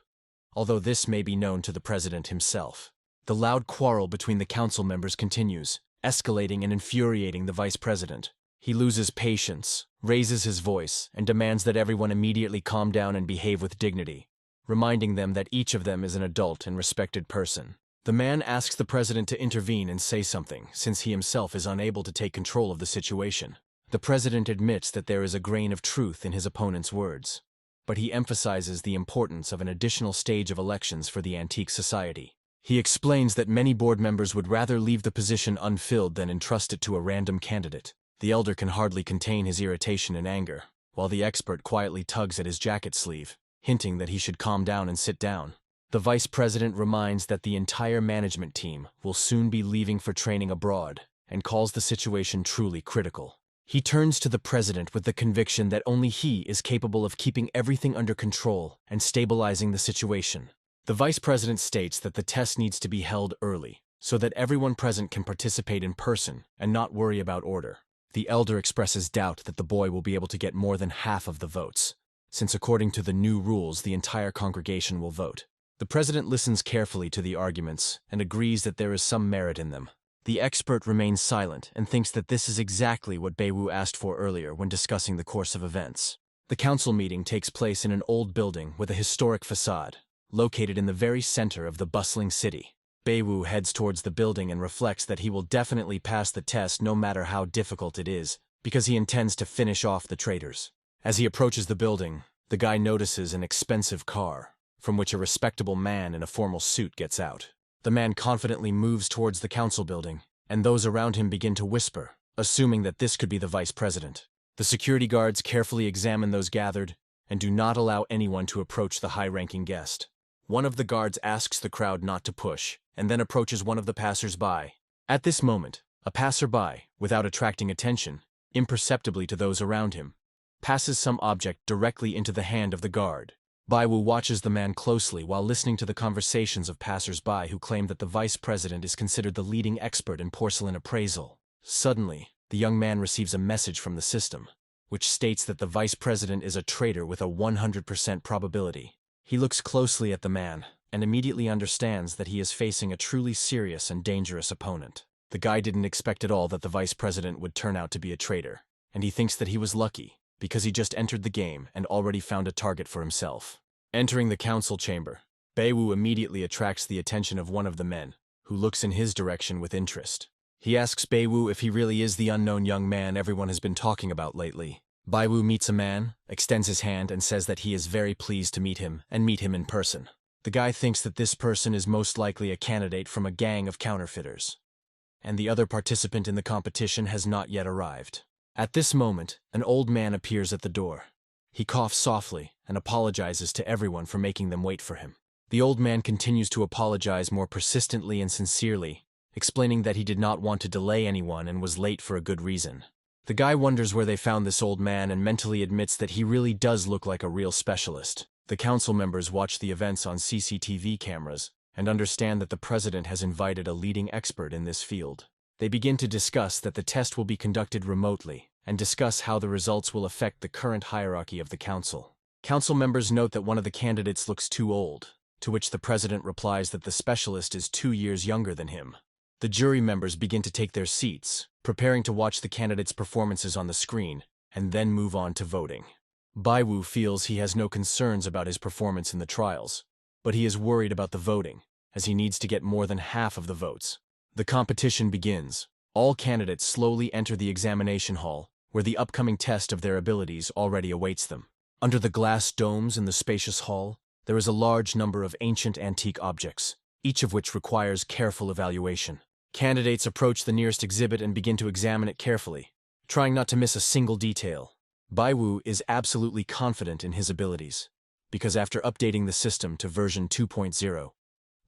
although this may be known to the president himself. The loud quarrel between the council members continues, escalating and infuriating the vice president. He loses patience, raises his voice, and demands that everyone immediately calm down and behave with dignity, reminding them that each of them is an adult and respected person. The man asks the president to intervene and say something, since he himself is unable to take control of the situation. The president admits that there is a grain of truth in his opponent's words, but he emphasizes the importance of an additional stage of elections for the antique society. He explains that many board members would rather leave the position unfilled than entrust it to a random candidate. The elder can hardly contain his irritation and anger, while the expert quietly tugs at his jacket sleeve, hinting that he should calm down and sit down. The vice president reminds that the entire management team will soon be leaving for training abroad and calls the situation truly critical. He turns to the president with the conviction that only he is capable of keeping everything under control and stabilizing the situation. The vice president states that the test needs to be held early, so that everyone present can participate in person and not worry about order. The elder expresses doubt that the boy will be able to get more than half of the votes, since according to the new rules the entire congregation will vote. The president listens carefully to the arguments and agrees that there is some merit in them. The expert remains silent and thinks that this is exactly what Baiwu asked for earlier when discussing the course of events. The council meeting takes place in an old building with a historic facade, located in the very center of the bustling city. Baiwu heads towards the building and reflects that he will definitely pass the test no matter how difficult it is, because he intends to finish off the traitors. As he approaches the building, the guy notices an expensive car, from which a respectable man in a formal suit gets out. The man confidently moves towards the council building, and those around him begin to whisper, assuming that this could be the vice president. The security guards carefully examine those gathered and do not allow anyone to approach the high-ranking guest. One of the guards asks the crowd not to push, and then approaches one of the passers-by. At this moment, a passerby, without attracting attention, imperceptibly to those around him, passes some object directly into the hand of the guard. Baiwu watches the man closely while listening to the conversations of passers-by who claim that the vice president is considered the leading expert in porcelain appraisal. Suddenly, the young man receives a message from the system, which states that the vice president is a traitor with a 100% probability. He looks closely at the man and immediately understands that he is facing a truly serious and dangerous opponent. The guy didn't expect at all that the vice president would turn out to be a traitor, and he thinks that he was lucky because he just entered the game and already found a target for himself. Entering the council chamber, Baiwu immediately attracts the attention of one of the men, who looks in his direction with interest. He asks Baiwu if he really is the unknown young man everyone has been talking about lately. Baiwu meets a man, extends his hand and says that he is very pleased to meet him and meet him in person. The guy thinks that this person is most likely a candidate from a gang of counterfeiters, and the other participant in the competition has not yet arrived. At this moment, an old man appears at the door. He coughs softly and apologizes to everyone for making them wait for him. The old man continues to apologize more persistently and sincerely, explaining that he did not want to delay anyone and was late for a good reason. The guy wonders where they found this old man and mentally admits that he really does look like a real specialist. The council members watch the events on CCTV cameras and understand that the president has invited a leading expert in this field. They begin to discuss that the test will be conducted remotely and discuss how the results will affect the current hierarchy of the council. Council members note that one of the candidates looks too old, to which the president replies that the specialist is 2 years younger than him. The jury members begin to take their seats, preparing to watch the candidates' performances on the screen, and then move on to voting. Baiwu feels he has no concerns about his performance in the trials, but he is worried about the voting, as he needs to get more than half of the votes. The competition begins. All candidates slowly enter the examination hall, where the upcoming test of their abilities already awaits them. Under the glass domes in the spacious hall, there is a large number of ancient antique objects, each of which requires careful evaluation. Candidates approach the nearest exhibit and begin to examine it carefully, trying not to miss a single detail. Baiwu is absolutely confident in his abilities, because after updating the system to version 2.0,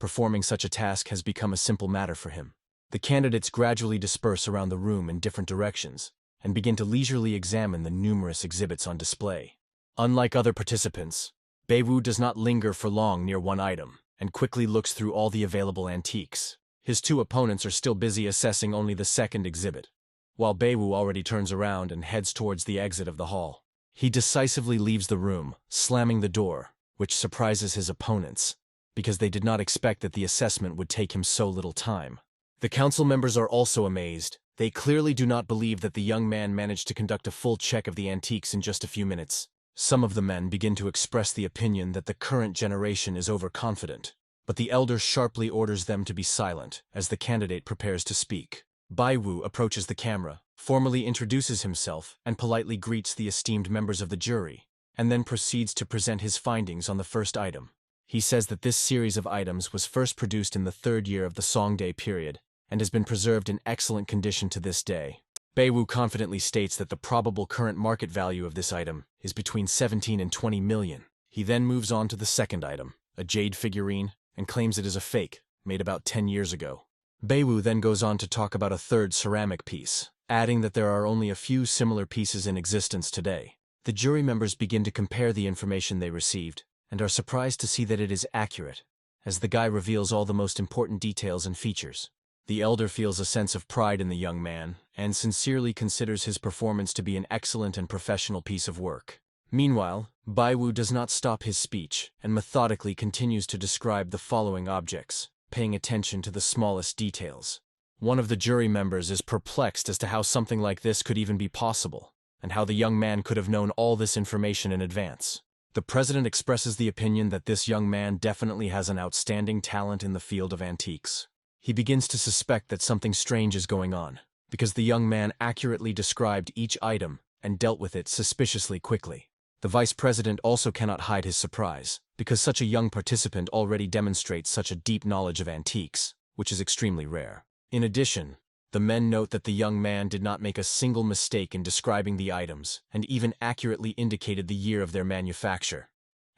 performing such a task has become a simple matter for him. The candidates gradually disperse around the room in different directions and begin to leisurely examine the numerous exhibits on display. Unlike other participants, Baiwu does not linger for long near one item and quickly looks through all the available antiques. His two opponents are still busy assessing only the second exhibit, while Baiwu already turns around and heads towards the exit of the hall. He decisively leaves the room, slamming the door, which surprises his opponents, because they did not expect that the assessment would take him so little time. The council members are also amazed. They clearly do not believe that the young man managed to conduct a full check of the antiques in just a few minutes. Some of the men begin to express the opinion that the current generation is overconfident, but the elder sharply orders them to be silent as the candidate prepares to speak. Baiwu approaches the camera, formally introduces himself, and politely greets the esteemed members of the jury, and then proceeds to present his findings on the first item. He says that this series of items was first produced in the 3rd year of the Songday period and has been preserved in excellent condition to this day. Baiwu confidently states that the probable current market value of this item is between 17 and 20 million. He then moves on to the second item, a jade figurine, and claims it is a fake, made about 10 years ago. Baiwu then goes on to talk about a third ceramic piece, adding that there are only a few similar pieces in existence today. The jury members begin to compare the information they received, and are surprised to see that it is accurate, as the guy reveals all the most important details and features. The elder feels a sense of pride in the young man, and sincerely considers his performance to be an excellent and professional piece of work. Meanwhile, Baiwu does not stop his speech, and methodically continues to describe the following objects, paying attention to the smallest details. One of the jury members is perplexed as to how something like this could even be possible, and how the young man could have known all this information in advance. The president expresses the opinion that this young man definitely has an outstanding talent in the field of antiques. He begins to suspect that something strange is going on, because the young man accurately described each item and dealt with it suspiciously quickly. The vice president also cannot hide his surprise, because such a young participant already demonstrates such a deep knowledge of antiques, which is extremely rare. In addition, the men note that the young man did not make a single mistake in describing the items, and even accurately indicated the year of their manufacture.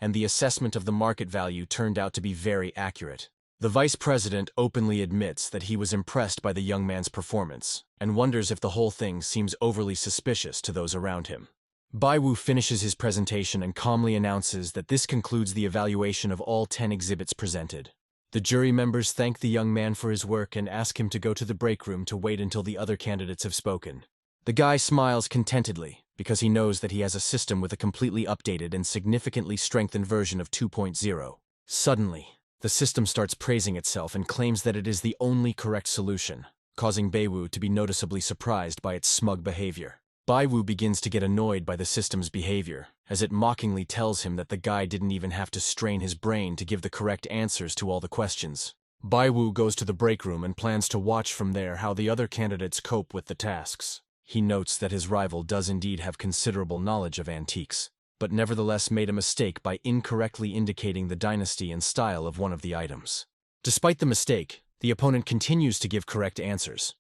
And the assessment of the market value turned out to be very accurate. The vice president openly admits that he was impressed by the young man's performance and wonders if the whole thing seems overly suspicious to those around him. Baiwu finishes his presentation and calmly announces that this concludes the evaluation of all 10 exhibits presented. The jury members thank the young man for his work and ask him to go to the break room to wait until the other candidates have spoken. The guy smiles contentedly because he knows that he has a system with a completely updated and significantly strengthened version of 2.0. Suddenly, the system starts praising itself and claims that it is the only correct solution, causing Baiwu to be noticeably surprised by its smug behavior. Baiwu begins to get annoyed by the system's behavior, as it mockingly tells him that the guy didn't even have to strain his brain to give the correct answers to all the questions. Baiwu goes to the break room and plans to watch from there how the other candidates cope with the tasks. He notes that his rival does indeed have considerable knowledge of antiques, but nevertheless made a mistake by incorrectly indicating the dynasty and style of one of the items. Despite the mistake, the opponent continues to give correct answers.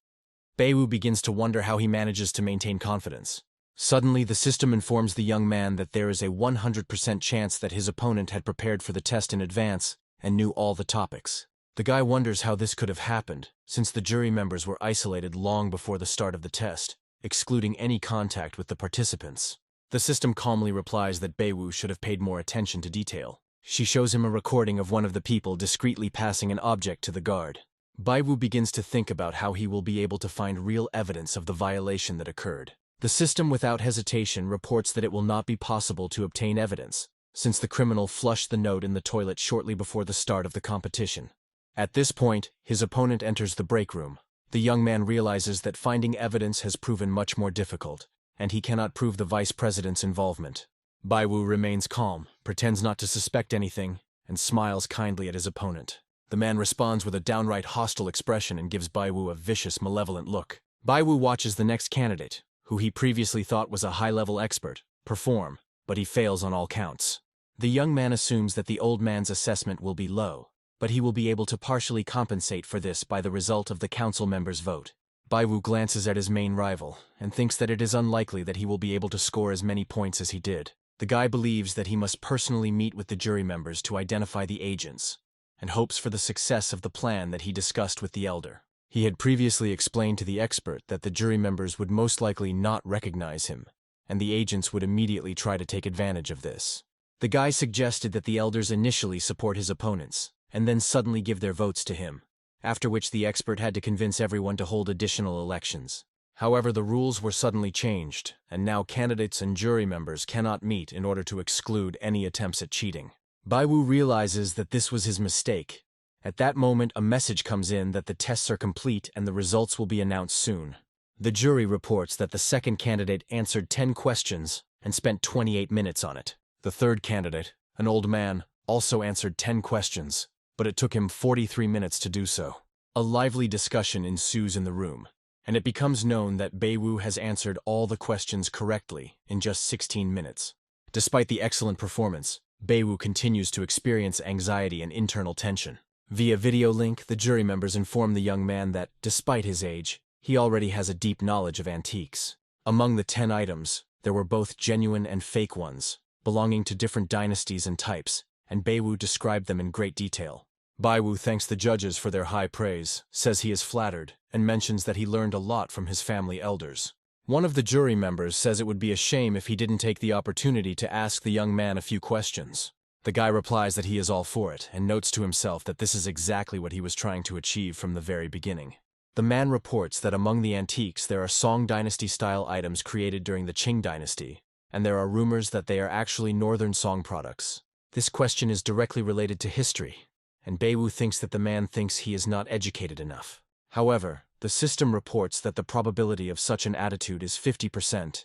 Baiwu begins to wonder how he manages to maintain confidence. Suddenly, the system informs the young man that there is a 100% chance that his opponent had prepared for the test in advance and knew all the topics. The guy wonders how this could have happened, since the jury members were isolated long before the start of the test, excluding any contact with the participants. The system calmly replies that Baiwu should have paid more attention to detail. She shows him a recording of one of the people discreetly passing an object to the guard. Baiwu begins to think about how he will be able to find real evidence of the violation that occurred. The system without hesitation reports that it will not be possible to obtain evidence, since the criminal flushed the note in the toilet shortly before the start of the competition. At this point, his opponent enters the break room. The young man realizes that finding evidence has proven much more difficult, and he cannot prove the vice president's involvement. Baiwu remains calm, pretends not to suspect anything, and smiles kindly at his opponent. The man responds with a downright hostile expression and gives Baiwu a vicious, malevolent look. Baiwu watches the next candidate, who he previously thought was a high-level expert, perform, but he fails on all counts. The young man assumes that the old man's assessment will be low, but he will be able to partially compensate for this by the result of the council members' vote. Baiwu glances at his main rival and thinks that it is unlikely that he will be able to score as many points as he did. The guy believes that he must personally meet with the jury members to identify the agents, and hopes for the success of the plan that he discussed with the elder. He had previously explained to the expert that the jury members would most likely not recognize him, and the agents would immediately try to take advantage of this. The guy suggested that the elders initially support his opponents, and then suddenly give their votes to him, after which the expert had to convince everyone to hold additional elections. However, the rules were suddenly changed, and now candidates and jury members cannot meet in order to exclude any attempts at cheating. Baiwu realizes that this was his mistake. At that moment, a message comes in that the tests are complete and the results will be announced soon. The jury reports that the second candidate answered 10 questions and spent 28 minutes on it. The third candidate, an old man, also answered 10 questions, but it took him 43 minutes to do so. A lively discussion ensues in the room, and it becomes known that Baiwu has answered all the questions correctly in just 16 minutes. Despite the excellent performance, Baiwu continues to experience anxiety and internal tension. Via video link, the jury members inform the young man that, despite his age, he already has a deep knowledge of antiques. Among the 10 items, there were both genuine and fake ones, belonging to different dynasties and types, and Baiwu described them in great detail. Baiwu thanks the judges for their high praise, says he is flattered, and mentions that he learned a lot from his family elders. One of the jury members says it would be a shame if he didn't take the opportunity to ask the young man a few questions. The guy replies that he is all for it, and notes to himself that this is exactly what he was trying to achieve from the very beginning. The man reports that among the antiques there are Song Dynasty-style items created during the Qing Dynasty, and there are rumors that they are actually Northern Song products. This question is directly related to history, and Baiwu thinks that the man thinks he is not educated enough. However, the system reports that the probability of such an attitude is 50%.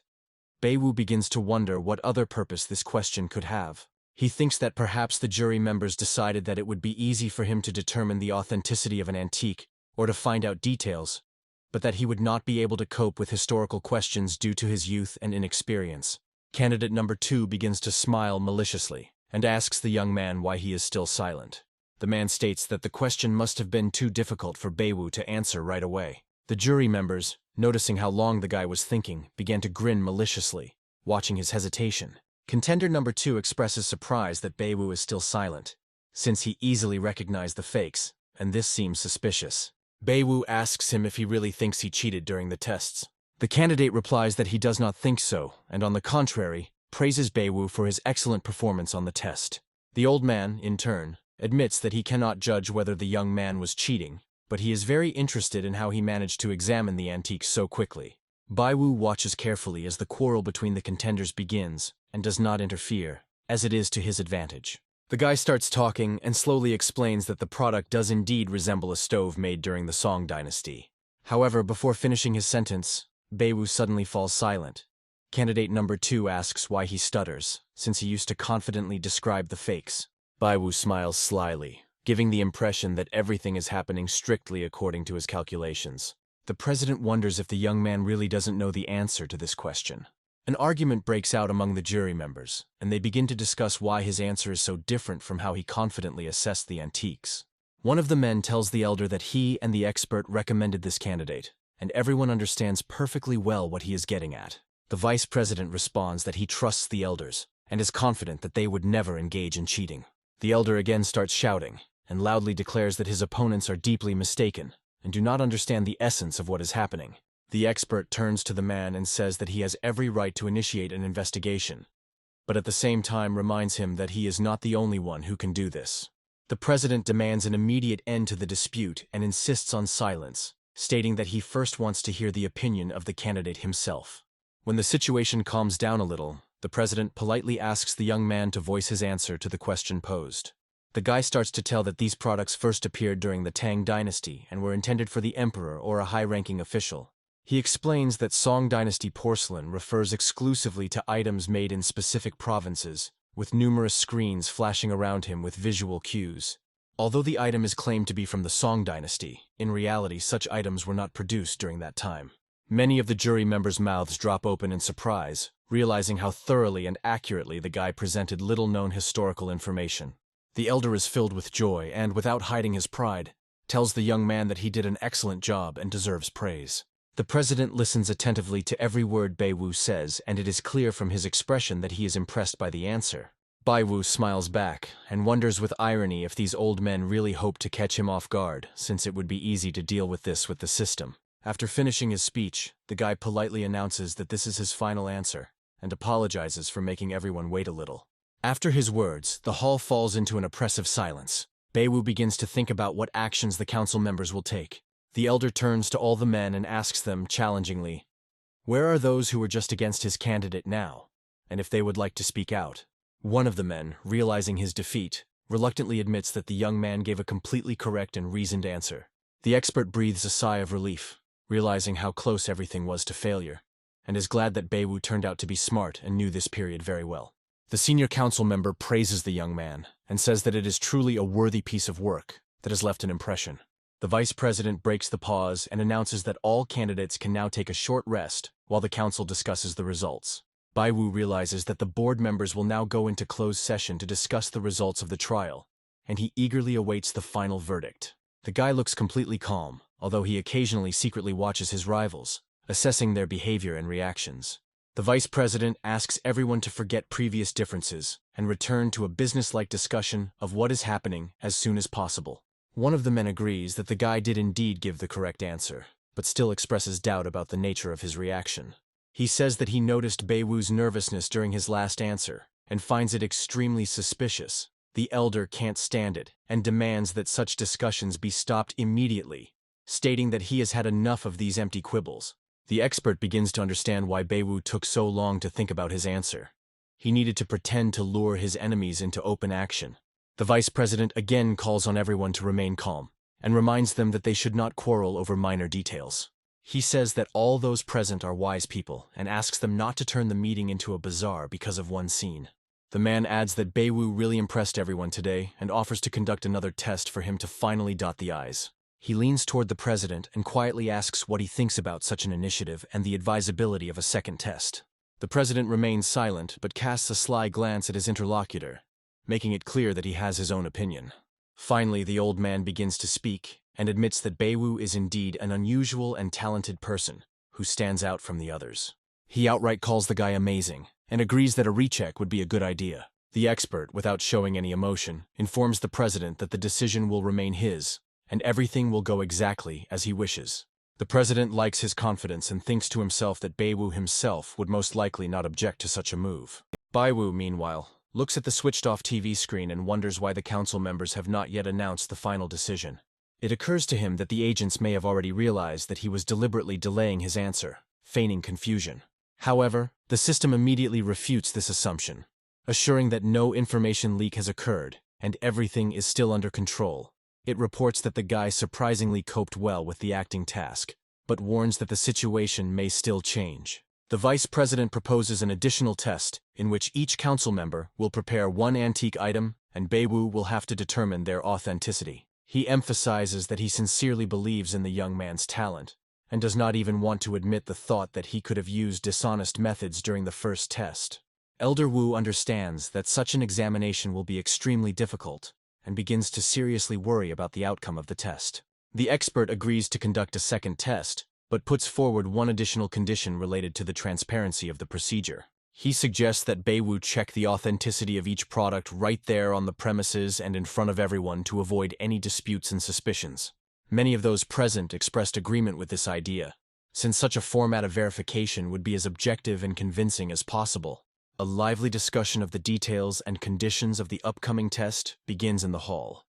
Baiwu begins to wonder what other purpose this question could have. He thinks that perhaps the jury members decided that it would be easy for him to determine the authenticity of an antique or to find out details, but that he would not be able to cope with historical questions due to his youth and inexperience. Candidate number 2 begins to smile maliciously and asks the young man why he is still silent. The man states that the question must have been too difficult for Baiwu to answer right away. The jury members, noticing how long the guy was thinking, began to grin maliciously, watching his hesitation. Contender number 2 expresses surprise that Baiwu is still silent, since he easily recognized the fakes, and this seems suspicious. Beiwu asks him if he really thinks he cheated during the tests. The candidate replies that he does not think so, and on the contrary, praises Beiwu for his excellent performance on the test. The old man, in turn, admits that he cannot judge whether the young man was cheating, but he is very interested in how he managed to examine the antiques so quickly. Beiwu watches carefully as the quarrel between the contenders begins and does not interfere, as it is to his advantage. The guy starts talking and slowly explains that the product does indeed resemble a stove made during the Song dynasty. However, before finishing his sentence, Beiwu suddenly falls silent. Candidate number 2 asks why he stutters, since he used to confidently describe the fakes. Beiwu smiles slyly, giving the impression that everything is happening strictly according to his calculations. The president wonders if the young man really doesn't know the answer to this question. An argument breaks out among the jury members, and they begin to discuss why his answer is so different from how he confidently assessed the antiques. One of the men tells the elder that he and the expert recommended this candidate, and everyone understands perfectly well what he is getting at. The vice president responds that he trusts the elders, and is confident that they would never engage in cheating. The elder again starts shouting, and loudly declares that his opponents are deeply mistaken, and do not understand the essence of what is happening. The expert turns to the man and says that he has every right to initiate an investigation, but at the same time reminds him that he is not the only one who can do this. The president demands an immediate end to the dispute and insists on silence, stating that he first wants to hear the opinion of the candidate himself. When the situation calms down a little, the president politely asks the young man to voice his answer to the question posed. The guy starts to tell that these products first appeared during the Tang dynasty and were intended for the emperor or a high-ranking official. He explains that Song dynasty porcelain refers exclusively to items made in specific provinces, with numerous screens flashing around him with visual cues. Although the item is claimed to be from the Song dynasty, in reality such items were not produced during that time. Many of the jury members' mouths drop open in surprise, realizing how thoroughly and accurately the guy presented little-known historical information. The elder is filled with joy and, without hiding his pride, tells the young man that he did an excellent job and deserves praise. The president listens attentively to every word Beiwu says, and it is clear from his expression that he is impressed by the answer. Beiwu smiles back and wonders with irony if these old men really hope to catch him off guard, since it would be easy to deal with this with the system. After finishing his speech, the guy politely announces that this is his final answer, and apologizes for making everyone wait a little. After his words, the hall falls into an oppressive silence. Beiwu begins to think about what actions the council members will take. The elder turns to all the men and asks them, challengingly, where are those who were just against his candidate now, and if they would like to speak out? One of the men, realizing his defeat, reluctantly admits that the young man gave a completely correct and reasoned answer. The expert breathes a sigh of relief, realizing how close everything was to failure, and is glad that Beiwu turned out to be smart and knew this period very well. The senior council member praises the young man and says that it is truly a worthy piece of work that has left an impression. The vice president breaks the pause and announces that all candidates can now take a short rest while the council discusses the results. Beiwu realizes that the board members will now go into closed session to discuss the results of the trial, and he eagerly awaits the final verdict. The guy looks completely calm, although he occasionally secretly watches his rivals, assessing their behavior and reactions. The vice president asks everyone to forget previous differences and return to a business-like discussion of what is happening as soon as possible. One of the men agrees that the guy did indeed give the correct answer, but still expresses doubt about the nature of his reaction. He says that he noticed Beiwu's nervousness during his last answer and finds it extremely suspicious. The elder can't stand it and demands that such discussions be stopped immediately, stating that he has had enough of these empty quibbles. The expert begins to understand why Beiwu took so long to think about his answer. He needed to pretend to lure his enemies into open action. The vice president again calls on everyone to remain calm and reminds them that they should not quarrel over minor details. He says that all those present are wise people and asks them not to turn the meeting into a bazaar because of one scene. The man adds that Beiwu really impressed everyone today and offers to conduct another test for him to finally dot the i's. He leans toward the president and quietly asks what he thinks about such an initiative and the advisability of a second test. The president remains silent but casts a sly glance at his interlocutor, making it clear that he has his own opinion. Finally, the old man begins to speak and admits that Beiwu is indeed an unusual and talented person who stands out from the others. He outright calls the guy amazing and agrees that a recheck would be a good idea. The expert, without showing any emotion, informs the president that the decision will remain his and everything will go exactly as he wishes. The president likes his confidence and thinks to himself that Baiwu himself would most likely not object to such a move. Baiwu, meanwhile, looks at the switched-off TV screen and wonders why the council members have not yet announced the final decision. It occurs to him that the agents may have already realized that he was deliberately delaying his answer, feigning confusion. However, the system immediately refutes this assumption, assuring that no information leak has occurred and everything is still under control. It reports that the guy surprisingly coped well with the acting task, but warns that the situation may still change. The vice president proposes an additional test in which each council member will prepare one antique item and Baiwu will have to determine their authenticity. He emphasizes that he sincerely believes in the young man's talent and does not even want to admit the thought that he could have used dishonest methods during the first test. Elder Wu understands that such an examination will be extremely difficult and begins to seriously worry about the outcome of the test. The expert agrees to conduct a second test, but puts forward one additional condition related to the transparency of the procedure. He suggests that Baiwu check the authenticity of each product right there on the premises and in front of everyone to avoid any disputes and suspicions. Many of those present expressed agreement with this idea, since such a format of verification would be as objective and convincing as possible. A lively discussion of the details and conditions of the upcoming test begins in the hall,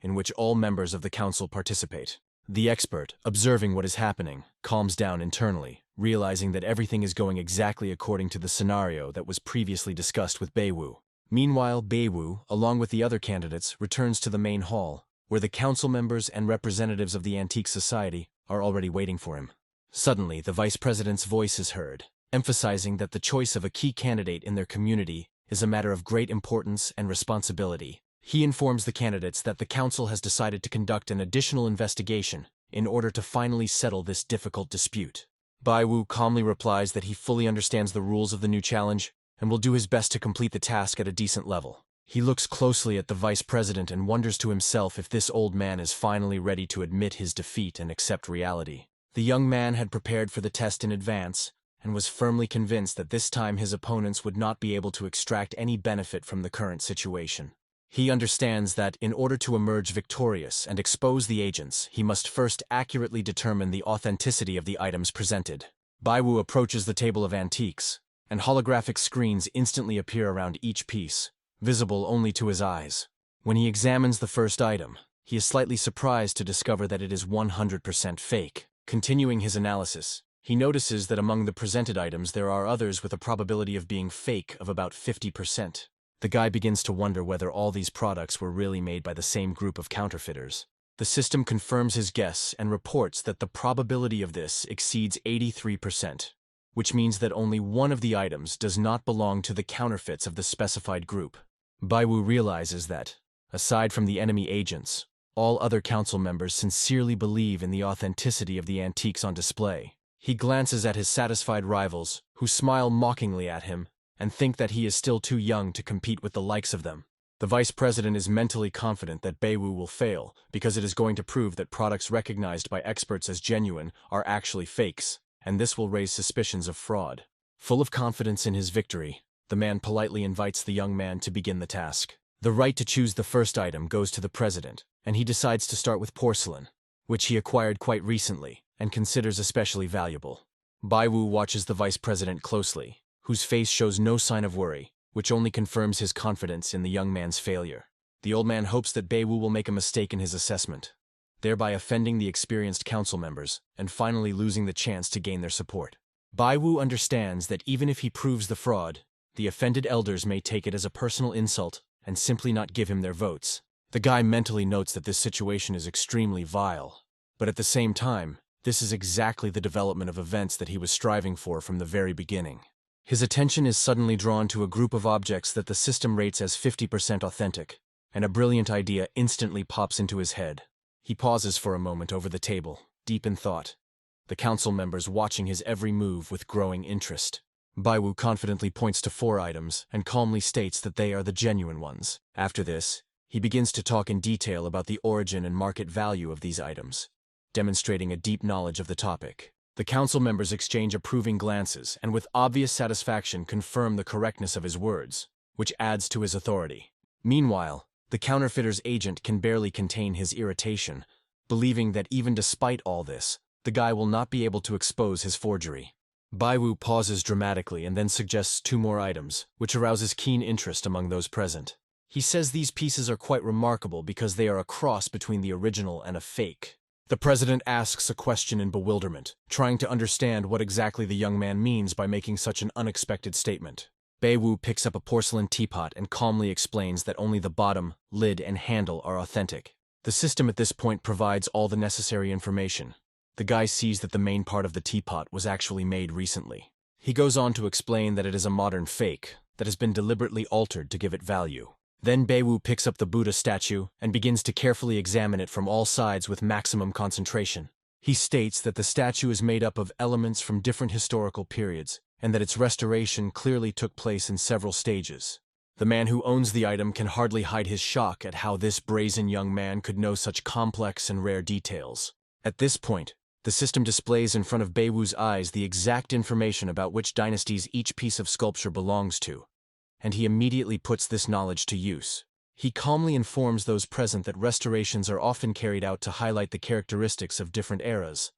in which all members of the council participate. The expert, observing what is happening, calms down internally, realizing that everything is going exactly according to the scenario that was previously discussed with Baiwu. Meanwhile, Baiwu, along with the other candidates, returns to the main hall, where the council members and representatives of the Antique Society are already waiting for him. Suddenly, the vice president's voice is heard, emphasizing that the choice of a key candidate in their community is a matter of great importance and responsibility. He informs the candidates that the council has decided to conduct an additional investigation in order to finally settle this difficult dispute. Baiwu calmly replies that he fully understands the rules of the new challenge and will do his best to complete the task at a decent level. He looks closely at the vice president and wonders to himself if this old man is finally ready to admit his defeat and accept reality. The young man had prepared for the test in advance and was firmly convinced that this time his opponents would not be able to extract any benefit from the current situation. He understands that in order to emerge victorious and expose the agents, he must first accurately determine the authenticity of the items presented. Baiwu approaches the table of antiques, and holographic screens instantly appear around each piece, visible only to his eyes. When he examines the first item, he is slightly surprised to discover that it is 100% fake. Continuing his analysis, he notices that among the presented items there are others with a probability of being fake of about 50%. The guy begins to wonder whether all these products were really made by the same group of counterfeiters. The system confirms his guess and reports that the probability of this exceeds 83%, which means that only one of the items does not belong to the counterfeits of the specified group. Baiwu realizes that, aside from the enemy agents, all other council members sincerely believe in the authenticity of the antiques on display. He glances at his satisfied rivals, who smile mockingly at him and think that he is still too young to compete with the likes of them. The vice president is mentally confident that Baiwu will fail because it is going to prove that products recognized by experts as genuine are actually fakes, and this will raise suspicions of fraud. Full of confidence in his victory, the man politely invites the young man to begin the task. The right to choose the first item goes to the president, and he decides to start with porcelain, which he acquired quite recently and considers especially valuable. Baiwu watches the vice president closely, whose face shows no sign of worry, which only confirms his confidence in the young man's failure. The old man hopes that Baiwu will make a mistake in his assessment, thereby offending the experienced council members and finally losing the chance to gain their support. Baiwu understands that even if he proves the fraud, the offended elders may take it as a personal insult and simply not give him their votes. The guy mentally notes that this situation is extremely vile, but at the same time, this is exactly the development of events that he was striving for from the very beginning. His attention is suddenly drawn to a group of objects that the system rates as 50% authentic, and a brilliant idea instantly pops into his head. He pauses for a moment over the table, deep in thought, the council members watching his every move with growing interest. Baiwu confidently points to 4 items and calmly states that they are the genuine ones. After this, he begins to talk in detail about the origin and market value of these items, demonstrating a deep knowledge of the topic. The council members exchange approving glances and with obvious satisfaction confirm the correctness of his words, which adds to his authority. Meanwhile, the counterfeiter's agent can barely contain his irritation, believing that even despite all this, the guy will not be able to expose his forgery. Baiwu pauses dramatically and then suggests 2 more items, which arouses keen interest among those present. He says these pieces are quite remarkable because they are a cross between the original and a fake. The president asks a question in bewilderment, trying to understand what exactly the young man means by making such an unexpected statement. Baiwu picks up a porcelain teapot and calmly explains that only the bottom, lid, and handle are authentic. The system at this point provides all the necessary information. The guy sees that the main part of the teapot was actually made recently. He goes on to explain that it is a modern fake that has been deliberately altered to give it value. Then Baiwu picks up the Buddha statue and begins to carefully examine it from all sides with maximum concentration. He states that the statue is made up of elements from different historical periods, and that its restoration clearly took place in several stages. The man who owns the item can hardly hide his shock at how this brazen young man could know such complex and rare details. At this point, the system displays in front of Baiwu's eyes the exact information about which dynasties each piece of sculpture belongs to, and he immediately puts this knowledge to use. He calmly informs those present that restorations are often carried out to highlight the characteristics of different eras,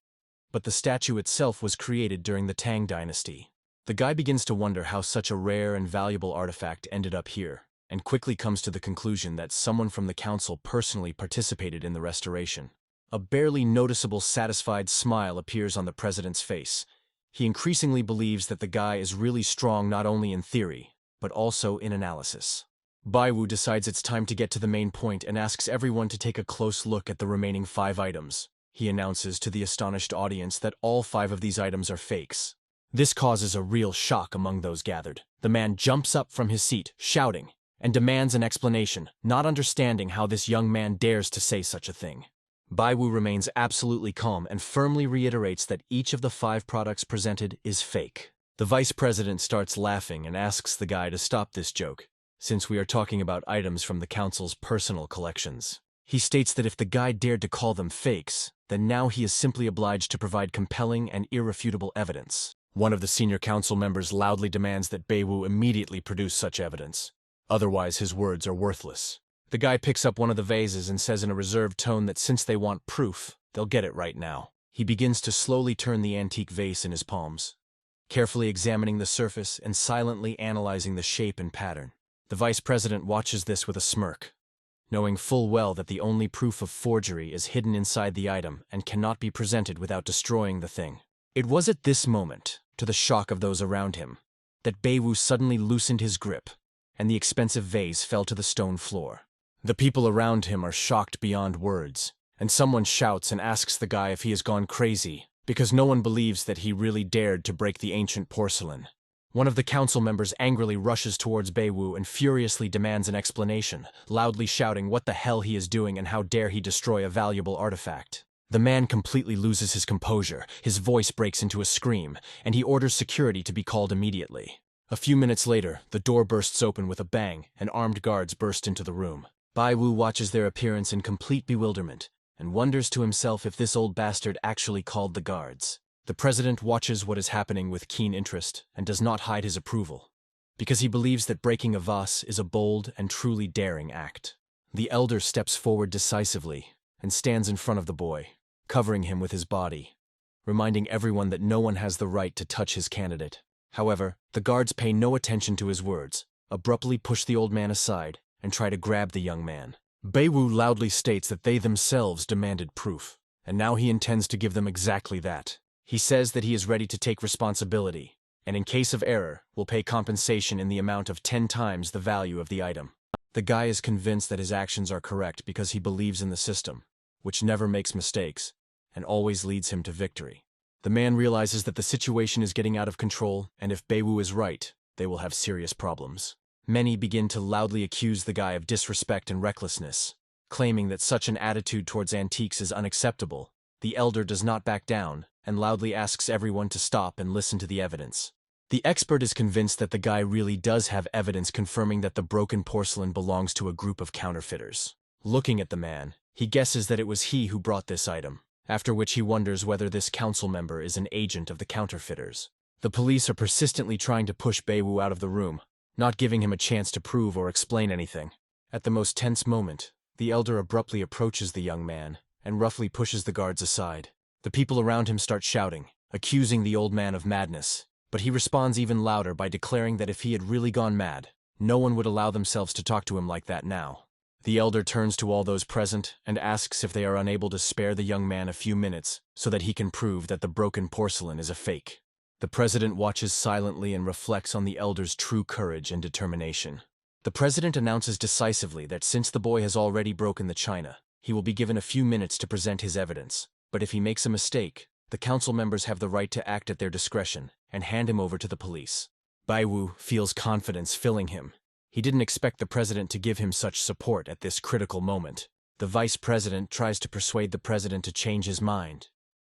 but the statue itself was created during the Tang dynasty. The guy begins to wonder how such a rare and valuable artifact ended up here, and quickly comes to the conclusion that someone from the council personally participated in the restoration. A barely noticeable satisfied smile appears on the president's face. He increasingly believes that the guy is really strong not only in theory, but also in analysis. Baiwu decides it's time to get to the main point and asks everyone to take a close look at the remaining 5 items. He announces to the astonished audience that all 5 of these items are fakes. This causes a real shock among those gathered. The man jumps up from his seat, shouting, and demands an explanation, not understanding how this young man dares to say such a thing. Baiwu remains absolutely calm and firmly reiterates that each of the 5 products presented is fake. The vice president starts laughing and asks the guy to stop this joke, since we are talking about items from the council's personal collections. He states that if the guy dared to call them fakes, then now he is simply obliged to provide compelling and irrefutable evidence. One of the senior council members loudly demands that Baiwu immediately produce such evidence. Otherwise, his words are worthless. The guy picks up one of the vases and says in a reserved tone that since they want proof, they'll get it right now. He begins to slowly turn the antique vase in his palms, carefully examining the surface and silently analyzing the shape and pattern. The vice president watches this with a smirk, knowing full well that the only proof of forgery is hidden inside the item and cannot be presented without destroying the thing. It was at this moment, to the shock of those around him, that Baiwu suddenly loosened his grip, and the expensive vase fell to the stone floor. The people around him are shocked beyond words, and someone shouts and asks the guy if he has gone crazy, because no one believes that he really dared to break the ancient porcelain. One of the council members angrily rushes towards Baiwu and furiously demands an explanation, loudly shouting what the hell he is doing and how dare he destroy a valuable artifact. The man completely loses his composure, his voice breaks into a scream, and he orders security to be called immediately. A few minutes later, the door bursts open with a bang, and armed guards burst into the room. Baiwu watches their appearance in complete bewilderment, and wonders to himself if this old bastard actually called the guards. The president watches what is happening with keen interest and does not hide his approval, because he believes that breaking a vase is a bold and truly daring act. The elder steps forward decisively and stands in front of the boy, covering him with his body, reminding everyone that no one has the right to touch his candidate. However, the guards pay no attention to his words, abruptly push the old man aside, and try to grab the young man. Baiwu loudly states that they themselves demanded proof, and now he intends to give them exactly that. He says that he is ready to take responsibility, and in case of error, will pay compensation in the amount of 10 times the value of the item. The guy is convinced that his actions are correct because he believes in the system, which never makes mistakes, and always leads him to victory. The man realizes that the situation is getting out of control, and if Baiwu is right, they will have serious problems. Many begin to loudly accuse the guy of disrespect and recklessness, claiming that such an attitude towards antiques is unacceptable. The elder does not back down, and loudly asks everyone to stop and listen to the evidence. The expert is convinced that the guy really does have evidence confirming that the broken porcelain belongs to a group of counterfeiters. Looking at the man, he guesses that it was he who brought this item, after which he wonders whether this council member is an agent of the counterfeiters. The police are persistently trying to push Baiwu out of the room, not giving him a chance to prove or explain anything. At the most tense moment, the elder abruptly approaches the young man and roughly pushes the guards aside. The people around him start shouting, accusing the old man of madness, but he responds even louder by declaring that if he had really gone mad, no one would allow themselves to talk to him like that now. The elder turns to all those present and asks if they are unable to spare the young man a few minutes so that he can prove that the broken porcelain is a fake. The president watches silently and reflects on the elder's true courage and determination. The president announces decisively that since the boy has already broken the china, he will be given a few minutes to present his evidence, but if he makes a mistake, the council members have the right to act at their discretion and hand him over to the police. Baiwu feels confidence filling him. He didn't expect the president to give him such support at this critical moment. The vice president tries to persuade the president to change his mind,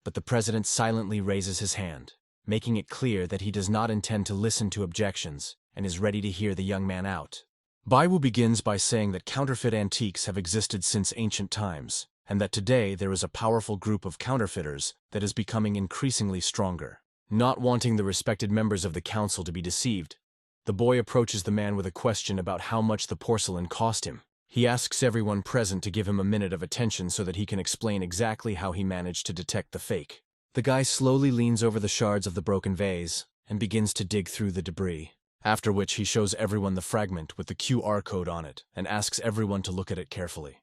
but the president silently raises his hand, making it clear that he does not intend to listen to objections and is ready to hear the young man out. Baiwu begins by saying that counterfeit antiques have existed since ancient times, and that today there is a powerful group of counterfeiters that is becoming increasingly stronger. Not wanting the respected members of the council to be deceived, the boy approaches the man with a question about how much the porcelain cost him. He asks everyone present to give him a minute of attention so that he can explain exactly how he managed to detect the fake. The guy slowly leans over the shards of the broken vase and begins to dig through the debris, after which he shows everyone the fragment with the QR code on it and asks everyone to look at it carefully.